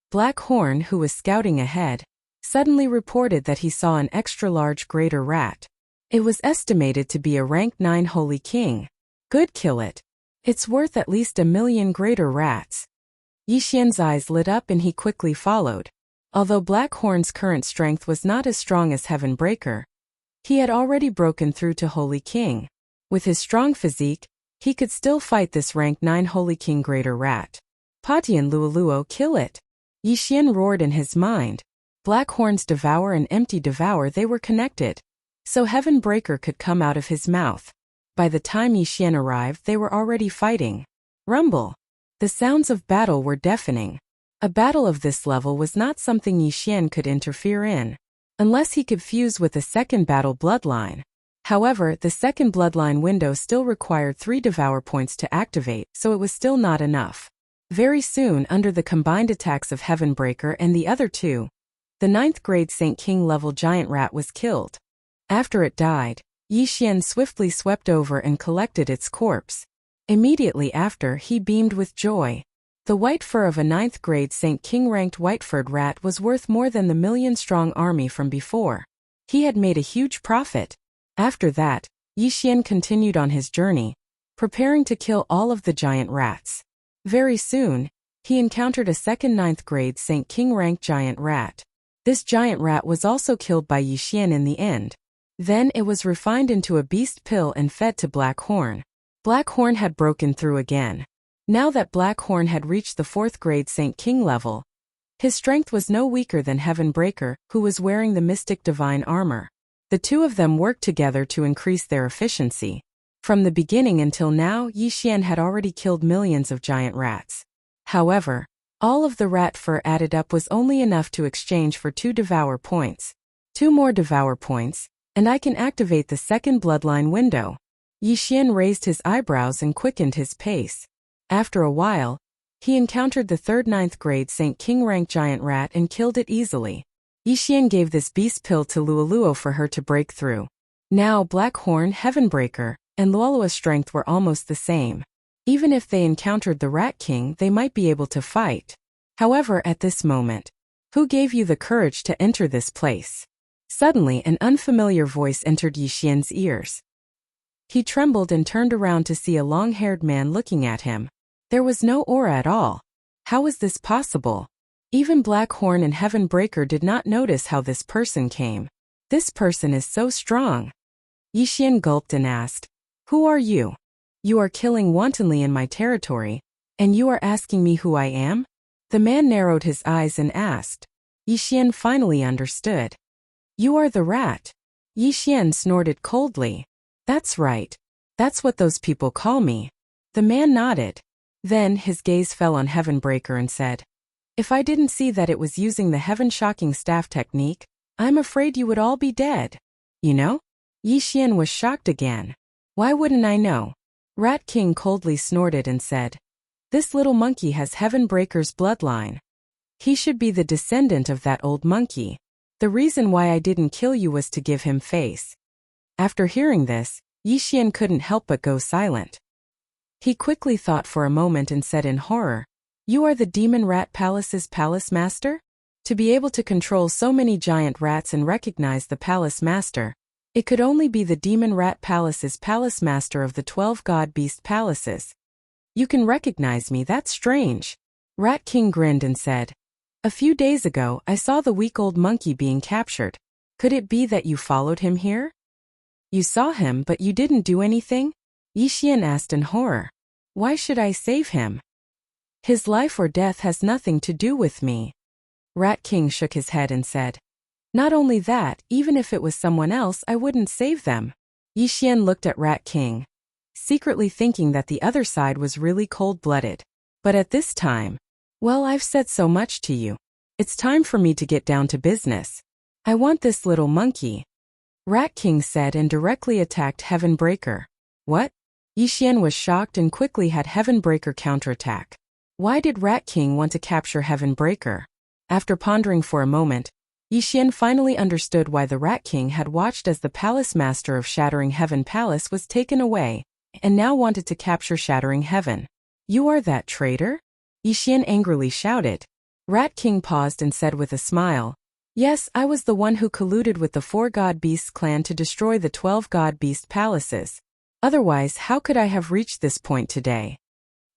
Black Horn, who was scouting ahead, suddenly reported that he saw an extra-large greater rat. It was estimated to be a rank 9 Holy King. Good, kill it. It's worth at least 1,000,000 greater rats. Yi Xian's eyes lit up and he quickly followed. Although Black Horn's current strength was not as strong as Heaven Breaker, he had already broken through to Holy King. With his strong physique, he could still fight this rank 9 Holy King greater rat. Patian Luoluo, kill it. Yi Xian roared in his mind. Black Horn's devour and empty devour, they were connected, so Heaven Breaker could come out of his mouth. By the time Yi Xian arrived, they were already fighting. Rumble. The sounds of battle were deafening. A battle of this level was not something Yi Xian could interfere in, unless he could fuse with a second battle bloodline. However, the second bloodline window still required 3 devour points to activate, so it was still not enough. Very soon, under the combined attacks of Heaven Breaker and the other two, the 9th grade Saint King level giant rat was killed. After it died, Yi Xian swiftly swept over and collected its corpse. Immediately after, he beamed with joy. The white fur of a 9th grade Saint King ranked white-furred rat was worth more than the 1,000,000-strong army from before. He had made a huge profit. After that, Yi Xian continued on his journey, preparing to kill all of the giant rats. Very soon, he encountered a second 9th grade Saint King ranked giant rat. This giant rat was also killed by Yi Xian in the end. Then it was refined into a beast pill and fed to Black Horn. Black Horn had broken through again. Now that Black Horn had reached the 4th grade Saint King level, his strength was no weaker than Heaven Breaker, who was wearing the mystic divine armor. The two of them worked together to increase their efficiency. From the beginning until now, Yi Xian had already killed millions of giant rats. However, all of the rat fur added up was only enough to exchange for 2 devour points. 2 more devour points, and I can activate the second bloodline window. Yi Xian raised his eyebrows and quickened his pace. After a while, he encountered the 3rd 9th grade Saint King rank giant rat and killed it easily. Yi Xian gave this beast pill to Luoluo for her to break through. Now Black Horn, Heaven Breaker, and Luoluo's strength were almost the same. Even if they encountered the Rat King, they might be able to fight. However, at this moment, who gave you the courage to enter this place? Suddenly, an unfamiliar voice entered Yi Xian's ears. He trembled and turned around to see a long-haired man looking at him. There was no aura at all. How was this possible? Even Black Horn and Heaven Breaker did not notice how this person came. This person is so strong. Yi Xian gulped and asked, "Who are you? You are killing wantonly in my territory, and you are asking me who I am?" The man narrowed his eyes and asked. Yi Xian finally understood. "You are the rat." Yi Xian snorted coldly. "That's right. That's what those people call me." The man nodded. Then his gaze fell on Heaven Breaker and said, "If I didn't see that it was using the Heaven Shocking Staff technique, I'm afraid you would all be dead." "You know?" Yi Xian was shocked again. "Why wouldn't I know?" Rat King coldly snorted and said, "This little monkey has Heaven Breaker's bloodline. He should be the descendant of that old monkey. The reason why I didn't kill you was to give him face." After hearing this, Yi Xian couldn't help but go silent. He quickly thought for a moment and said in horror, "You are the Demon Rat Palace's palace master?" To be able to control so many giant rats and recognize the palace master, It could only be the Demon Rat Palace's palace master of the 12 God Beast Palaces. You can recognize me, that's strange. Rat King grinned and said, a few days ago, I saw the weak old monkey being captured. Could it be that you followed him here? You saw him, but you didn't do anything? Yixian asked in horror. Why should I save him? His life or death has nothing to do with me. Rat King shook his head and said, not only that, even if it was someone else, I wouldn't save them. Yixian looked at Rat King, secretly thinking that the other side was really cold-blooded. But at this time, well, I've said so much to you. It's time for me to get down to business. I want this little monkey. Rat King said and directly attacked Heaven Breaker. What? Yixian was shocked and quickly had Heaven Breaker counterattack. Why did Rat King want to capture Heaven Breaker? After pondering for a moment, Yixian finally understood why the Rat King had watched as the palace master of Shattering Heaven Palace was taken away, and now wanted to capture Shattering Heaven. You are that traitor? Yixian angrily shouted. Rat King paused and said with a smile, yes, I was the one who colluded with the 4 God Beasts clan to destroy the 12 God Beast Palaces. Otherwise, how could I have reached this point today?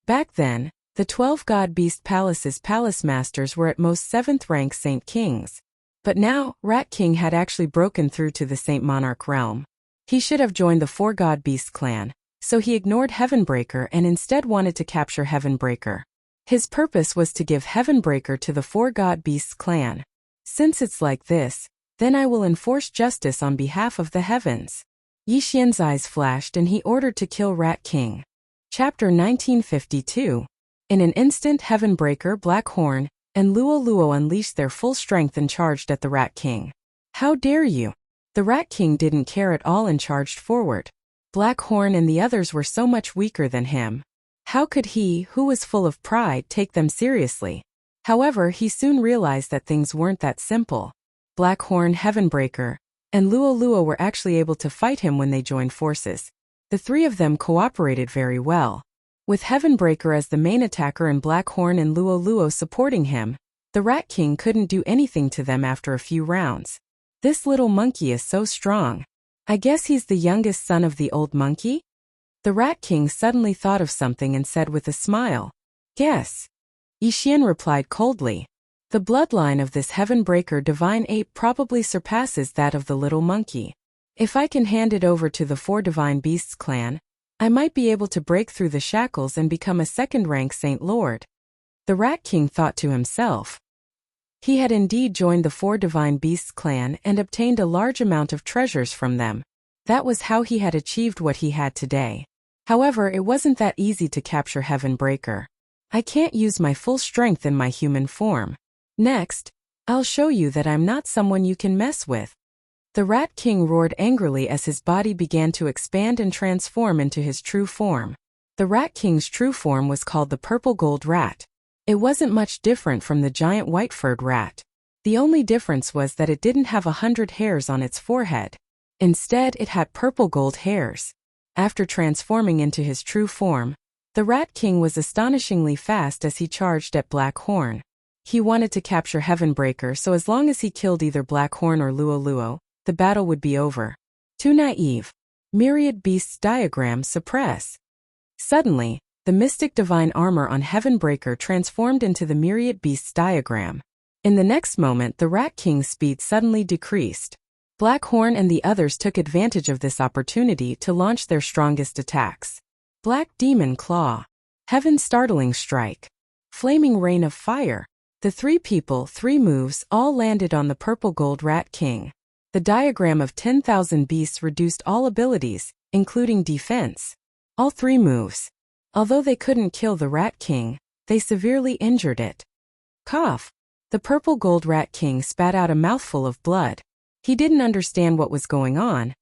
Back then, the 12 God Beast Palaces palace masters were at most 7th rank Saint Kings. But now, Rat King had actually broken through to the Saint Monarch realm. He should have joined the 4 God Beast clan, so he ignored Heavenbreaker and instead wanted to capture Heavenbreaker. His purpose was to give Heavenbreaker to the 4 God Beasts clan. Since it's like this, then I will enforce justice on behalf of the heavens. Yixian's eyes flashed and he ordered to kill Rat King. Chapter 1952. In an instant, Heavenbreaker, Black Horn, and Luo Luo unleashed their full strength and charged at the Rat King. How dare you? The Rat King didn't care at all and charged forward. Black Horn and the others were so much weaker than him. How could he, who was full of pride, take them seriously? However, he soon realized that things weren't that simple. Black Horn, Heavenbreaker, and Luo Luo were actually able to fight him when they joined forces. The three of them cooperated very well. With Heavenbreaker as the main attacker and Black Horn and Luo Luo supporting him, the Rat King couldn't do anything to them after a few rounds. This little monkey is so strong. I guess he's the youngest son of the old monkey? The Rat King suddenly thought of something and said with a smile, guess. Yixian replied coldly. The bloodline of this Heavenbreaker divine ape probably surpasses that of the little monkey. If I can hand it over to the 4 Divine Beasts clan, I might be able to break through the shackles and become a 2nd-rank Saint Lord. The Rat King thought to himself. He had indeed joined the 4 Divine Beasts clan and obtained a large amount of treasures from them. That was how he had achieved what he had today. However, it wasn't that easy to capture Heavenbreaker. I can't use my full strength in my human form. Next, I'll show you that I'm not someone you can mess with. The Rat King roared angrily as his body began to expand and transform into his true form. The Rat King's true form was called the Purple Gold Rat. It wasn't much different from the giant white-furred rat. The only difference was that it didn't have 100 hairs on its forehead. Instead, it had purple gold hairs. After transforming into his true form, the Rat King was astonishingly fast as he charged at Black Horn. He wanted to capture Heavenbreaker, so as long as he killed either Black Horn or Luo Luo, the battle would be over. Too naive. Myriad Beasts diagram suppress. Suddenly, the mystic divine armor on Heavenbreaker transformed into the Myriad Beasts diagram. In the next moment, the Rat King's speed suddenly decreased. Black Horn and the others took advantage of this opportunity to launch their strongest attacks. Black Demon Claw. Heaven Startling Strike. Flaming Rain of Fire. The 3 people, 3 moves, all landed on the Purple Gold Rat King. The diagram of 10,000 beasts reduced all abilities, including defense. All 3 moves. Although they couldn't kill the Rat King, they severely injured it. Cough. The Purple Gold Rat King spat out a mouthful of blood. He didn't understand what was going on,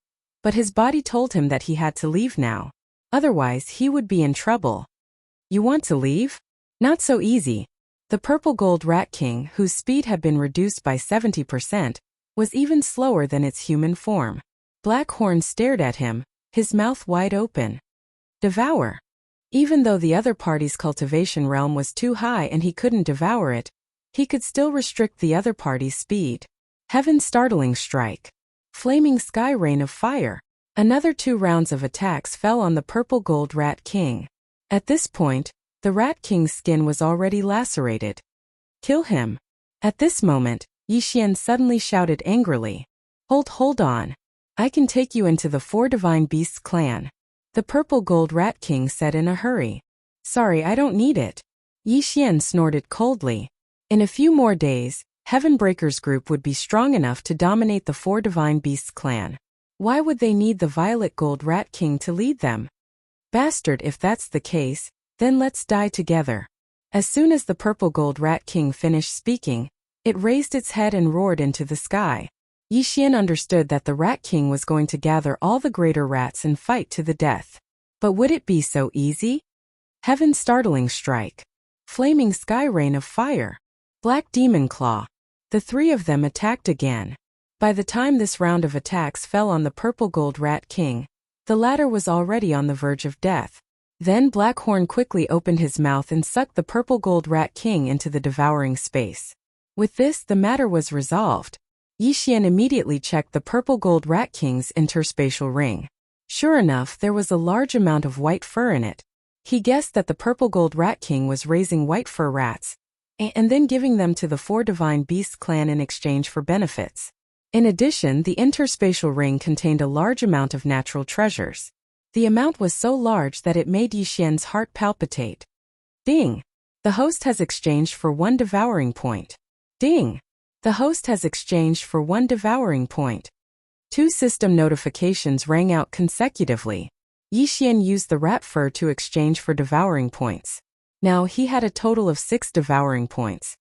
but his body told him that he had to leave now. Otherwise, he would be in trouble. You want to leave? Not so easy. The Purple Gold Rat King, whose speed had been reduced by 70%, was even slower than its human form. Black Horn stared at him, his mouth wide open. Devour. Even though the other party's cultivation realm was too high and he couldn't devour it, he could still restrict the other party's speed. Heaven Startling Strike. Flaming sky rain of fire. Another 2 rounds of attacks fell on the purple gold Rat King. At this point, the Rat King's skin was already lacerated. Kill him. At this moment, Yi Xian suddenly shouted angrily. Hold on. I can take you into the 4 Divine Beasts clan. The purple gold Rat King said in a hurry. Sorry, I don't need it. Yi Xian snorted coldly. In a few more days, Heavenbreaker's group would be strong enough to dominate the 4 Divine Beasts clan. Why would they need the violet gold Rat King to lead them? Bastard, if that's the case, then let's die together. As soon as the purple gold Rat King finished speaking, it raised its head and roared into the sky. Yi Xian understood that the Rat King was going to gather all the greater rats and fight to the death. But would it be so easy? Heaven startling strike. Flaming sky rain of fire. Black demon claw. The 3 of them attacked again. By the time this round of attacks fell on the purple gold Rat King, the latter was already on the verge of death. Then Blackhorn quickly opened his mouth and sucked the purple gold Rat King into the devouring space. With this, the matter was resolved. Yi Xian immediately checked the purple gold Rat King's interspatial ring. Sure enough, there was a large amount of white fur in it. He guessed that the purple gold Rat King was raising white fur rats, and then giving them to the 4 Divine Beasts clan in exchange for benefits. In addition, the interspatial ring contained a large amount of natural treasures. The amount was so large that it made Yi Xian's heart palpitate. Ding! The host has exchanged for 1 devouring point. Ding! The host has exchanged for 1 devouring point. 2 system notifications rang out consecutively. Yi Xian used the rat fur to exchange for devouring points. Now he had a total of 6 devouring points.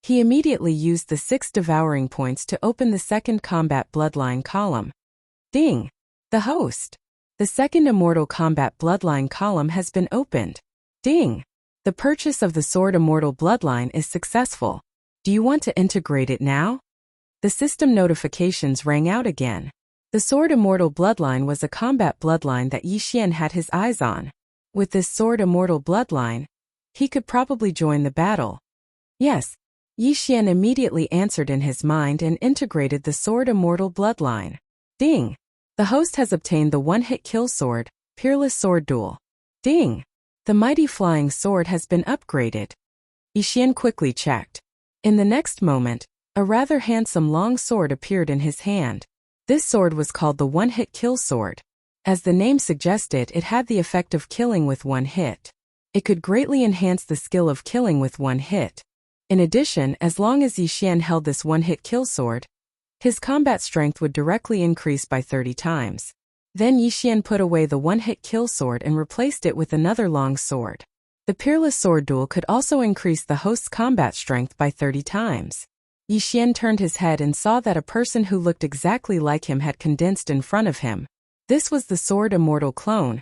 He immediately used the 6 devouring points to open the second combat bloodline column. Ding! The host. The second immortal combat bloodline column has been opened. Ding! The purchase of the sword immortal bloodline is successful. Do you want to integrate it now? The system notifications rang out again. The sword immortal bloodline was a combat bloodline that Yi Xian had his eyes on. With this sword immortal bloodline, he could probably join the battle. Yes. Yi Xian immediately answered in his mind and integrated the sword immortal bloodline. Ding! The host has obtained the 1-hit kill sword, Peerless Sword Duel. Ding! The mighty flying sword has been upgraded. Yi Xian quickly checked. In the next moment, a rather handsome long sword appeared in his hand. This sword was called the 1-hit kill sword. As the name suggested, it had the effect of killing with 1 hit. It could greatly enhance the skill of killing with 1 hit. In addition, as long as Yi Xian held this 1-hit kill sword, his combat strength would directly increase by 30 times. Then Yi Xian put away the 1-hit kill sword and replaced it with another long sword. The Peerless Sword Duel could also increase the host's combat strength by 30 times. Yi Xian turned his head and saw that a person who looked exactly like him had condensed in front of him. This was the Sword Immortal clone,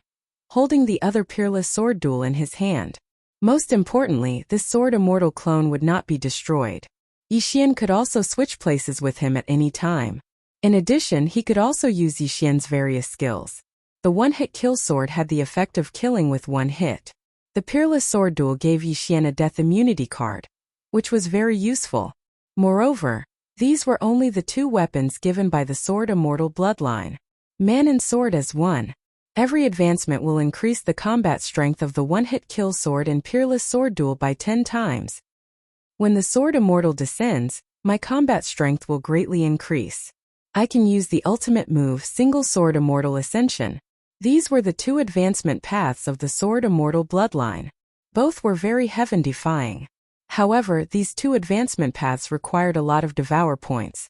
holding the other Peerless Sword Duel in his hand. Most importantly, this Sword Immortal clone would not be destroyed. Yi Xian could also switch places with him at any time. In addition, he could also use Yi Xian's various skills. The 1-hit kill sword had the effect of killing with 1 hit. The Peerless Sword Duel gave Yi Xian a death immunity card, which was very useful. Moreover, these were only the 2 weapons given by the Sword Immortal bloodline. Man and sword as one. Every advancement will increase the combat strength of the 1-hit kill sword and Peerless Sword Duel by 10 times. When the Sword Immortal descends, my combat strength will greatly increase. I can use the ultimate move Single Sword Immortal Ascension. These were the 2 advancement paths of the Sword Immortal bloodline. Both were very heaven-defying. However, these 2 advancement paths required a lot of devour points.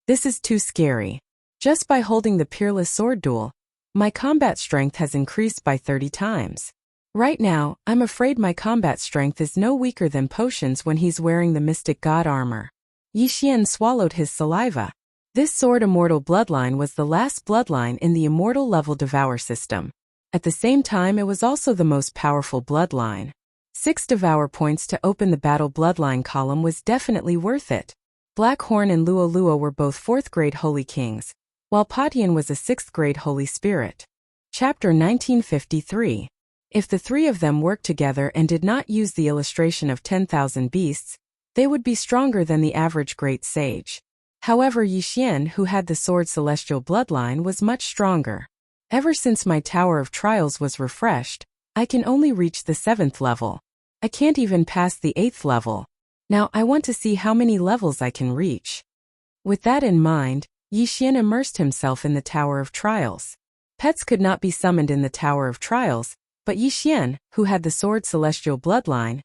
This is too scary. Just by holding the Peerless Sword Duel, my combat strength has increased by 30 times. Right now, I'm afraid my combat strength is no weaker than Potion's when he's wearing the Mystic God armor. Yi Xian swallowed his saliva. This Sword Immortal bloodline was the last bloodline in the Immortal level Devour system. At the same time, it was also the most powerful bloodline. 6 Devour points to open the Battle Bloodline column was definitely worth it. Blackhorn and Lua Lua were both 4th grade Holy Kings, while Patian was a 6th grade Holy Spirit. Chapter 1953. If the 3 of them worked together and did not use the illustration of 10,000 beasts, they would be stronger than the average great sage. However, Yi Xian, who had the sword celestial bloodline, was much stronger. Ever since my Tower of Trials was refreshed, I can only reach the 7th level. I can't even pass the 8th level. Now I want to see how many levels I can reach. With that in mind, Yi Xian immersed himself in the Tower of Trials. Pets could not be summoned in the Tower of Trials, but Yi Xian, who had the sword celestial bloodline,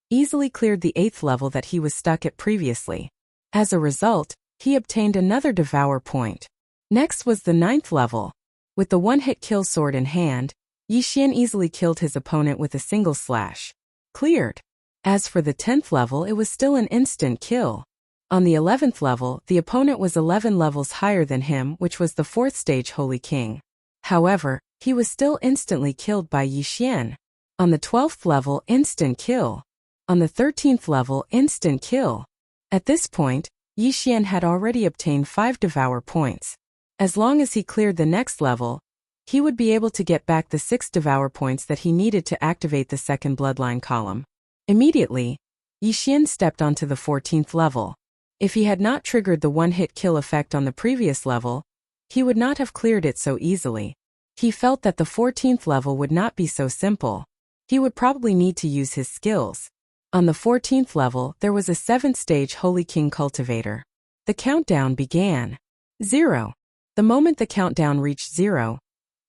easily cleared the 8th level that he was stuck at previously. As a result, he obtained another Devour point. Next was the 9th level. With the one-hit kill sword in hand, Yi Xian easily killed his opponent with a single slash. Cleared. As for the 10th level, it was still an instant kill. On the 11th level, the opponent was 11 levels higher than him, which was the 4th stage Holy King. However, he was still instantly killed by Yi Xian. On the 12th level, instant kill. On the 13th level, instant kill. At this point, Yi Xian had already obtained 5 Devour points. As long as he cleared the next level, he would be able to get back the 6 Devour points that he needed to activate the second bloodline column. Immediately, Yi Xian stepped onto the 14th level. If he had not triggered the one-hit kill effect on the previous level, he would not have cleared it so easily. He felt that the 14th level would not be so simple. He would probably need to use his skills. On the 14th level, there was a 7th stage Holy King cultivator. The countdown began. 0. The moment the countdown reached 0,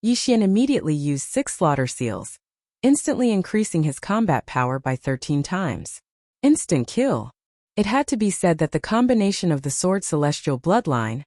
Yi Xian immediately used 6 slaughter seals, instantly increasing his combat power by 13 times. Instant kill. It had to be said that the combination of the Sword Celestial bloodline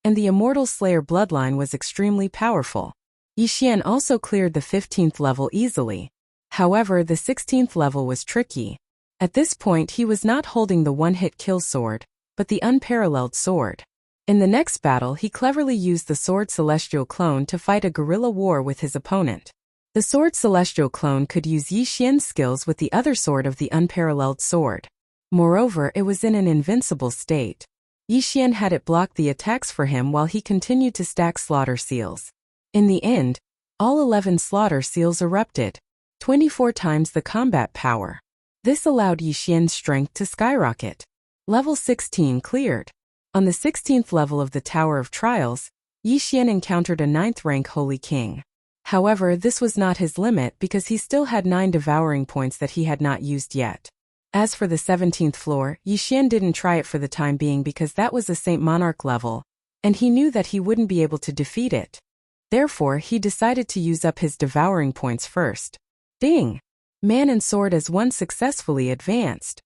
and the Immortal Slayer bloodline was extremely powerful. Yi Xian also cleared the 15th level easily. However, the 16th level was tricky. At this point, he was not holding the one-hit kill sword, but the unparalleled sword. In the next battle, he cleverly used the Sword Celestial clone to fight a guerrilla war with his opponent. The Sword Celestial clone could use Yi Xian's skills with the other sword of the unparalleled sword. Moreover, it was in an invincible state. Yi Xian had it block the attacks for him while he continued to stack slaughter seals. In the end, all 11 slaughter seals erupted, 24 times the combat power. This allowed Yi Xian's strength to skyrocket. Level 16 cleared. On the 16th level of the Tower of Trials, Yi Xian encountered a 9th rank Holy King. However, this was not his limit because he still had 9 devouring points that he had not used yet. As for the 17th floor, Yi Xian didn't try it for the time being because that was a Saint Monarch level, and he knew that he wouldn't be able to defeat it. Therefore, he decided to use up his devouring points first. Ding! Man and Sword as one successfully advanced.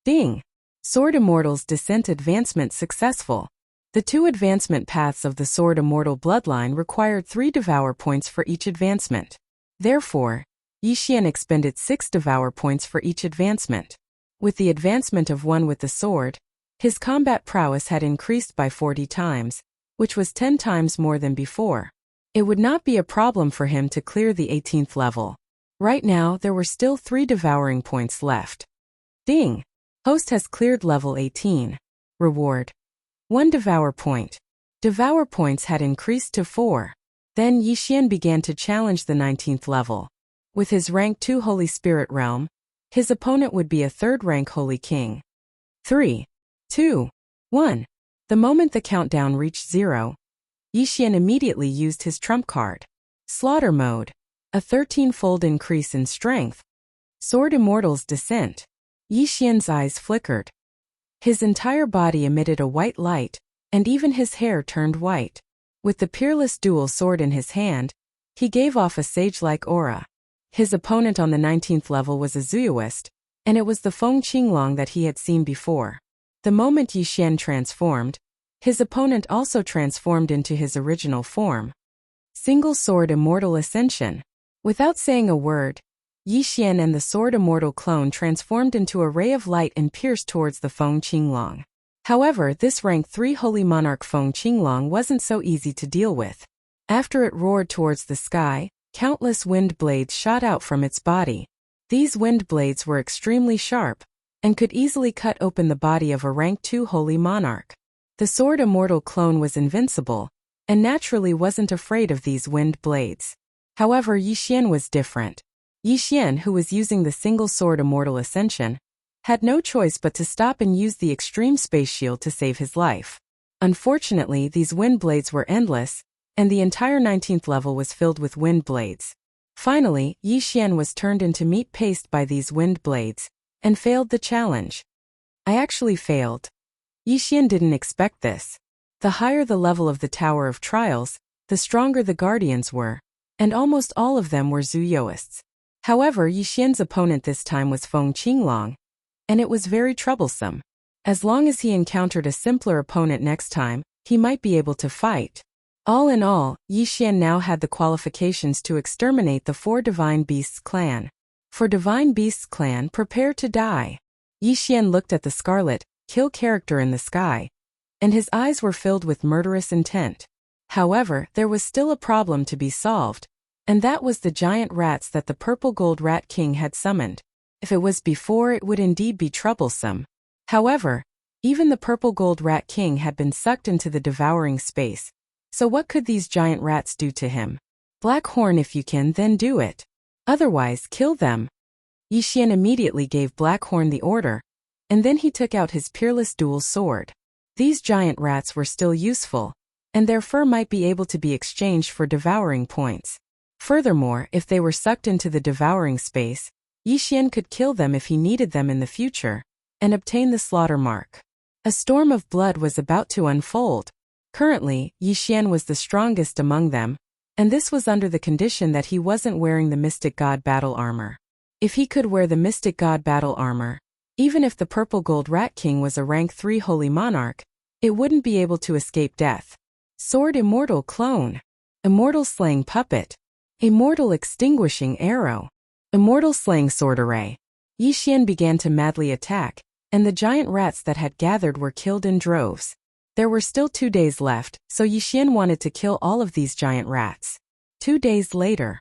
Ding! Sword Immortal's descent advancement successful. The 2 advancement paths of the Sword Immortal bloodline required 3 Devour points for each advancement. Therefore, Yi Xian expended 6 Devour points for each advancement. With the advancement of 1 with the sword, his combat prowess had increased by 40 times, which was 10 times more than before. It would not be a problem for him to clear the 18th level. Right now, there were still 3 devouring points left. Ding! Host has cleared level 18. Reward: 1 Devour point. Devour points had increased to 4. Then Yi Xian began to challenge the 19th level. With his rank 2 Holy Spirit realm, his opponent would be a 3rd rank Holy King. 3, 2, 1. The moment the countdown reached 0, Yi Xian immediately used his trump card. Slaughter mode. A 13-fold increase in strength. Sword Immortal's descent. Yi Xian's eyes flickered. His entire body emitted a white light, and even his hair turned white. With the peerless dual sword in his hand, he gave off a sage-like aura. His opponent on the 19th level was a Zuyoist, and it was the Feng Qinglong that he had seen before. The moment Yi Xian transformed, his opponent also transformed into his original form. Single Sword Immortal Ascension. Without saying a word, Yi Xian and the Sword Immortal clone transformed into a ray of light and pierced towards the Feng Qinglong. However, this rank 3 Holy Monarch Feng Qinglong wasn't so easy to deal with. After it roared towards the sky, countless wind blades shot out from its body. These wind blades were extremely sharp, and could easily cut open the body of a rank 2 Holy Monarch. The Sword Immortal clone was invincible, and naturally wasn't afraid of these wind blades. However, Yi Xian was different. Yi Xian, who was using the Single Sword Immortal Ascension, had no choice but to stop and use the Extreme Space Shield to save his life. Unfortunately, these wind blades were endless, and the entire 19th level was filled with wind blades. Finally, Yi Xian was turned into meat paste by these wind blades, and failed the challenge. I actually failed. Yi Xian didn't expect this. The higher the level of the Tower of Trials, the stronger the guardians were, and almost all of them were Zuyoists. However, Yi Xian's opponent this time was Feng Qinglong, and it was very troublesome. As long as he encountered a simpler opponent next time, he might be able to fight. All in all, Yi Xian now had the qualifications to exterminate the 4 Divine Beasts clan. For Divine Beasts clan, prepare to die. Yi Xian looked at the scarlet, kill character in the sky, and his eyes were filled with murderous intent. However, there was still a problem to be solved, and that was the giant rats that the Purple Gold Rat King had summoned. If it was before, it would indeed be troublesome. However, even the Purple Gold Rat King had been sucked into the devouring space. So what could these giant rats do to him? Black Horn, if you can, then do it. Otherwise, kill them. Yi Xian immediately gave Black Horn the order, and then he took out his peerless dual sword. These giant rats were still useful, and their fur might be able to be exchanged for devouring points. Furthermore, if they were sucked into the devouring space, Yi Xian could kill them if he needed them in the future, and obtain the slaughter mark. A storm of blood was about to unfold. Currently, Yi Xian was the strongest among them, and this was under the condition that he wasn't wearing the Mystic God battle armor. If he could wear the Mystic God battle armor, even if the Purple Gold Rat King was a rank 3 Holy Monarch, it wouldn't be able to escape death. Sword Immortal Clone. Immortal Slaying Puppet. Immortal Extinguishing Arrow. Immortal Slaying Sword Array. Yi Xian began to madly attack, and the giant rats that had gathered were killed in droves. There were still 2 days left, so Yi Xian wanted to kill all of these giant rats. 2 days later.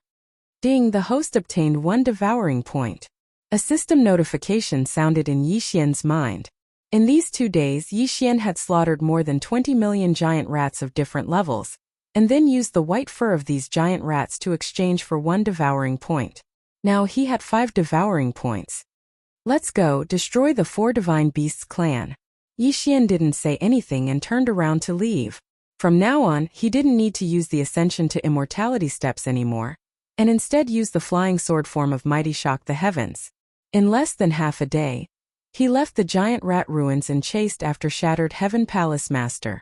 Ding, the host obtained 1 devouring point. A system notification sounded in Yi Xian's mind. In these 2 days, Yi Xian had slaughtered more than 20 million giant rats of different levels, and then used the white fur of these giant rats to exchange for 1 devouring point. Now he had 5 devouring points. Let's go, destroy the 4 Divine Beasts clan. Yi Xian didn't say anything and turned around to leave. From now on, he didn't need to use the Ascension to Immortality steps anymore, and instead used the flying sword form of Mighty Shock the Heavens. In less than half a day, he left the giant rat ruins and chased after Shattered Heaven Palace Master.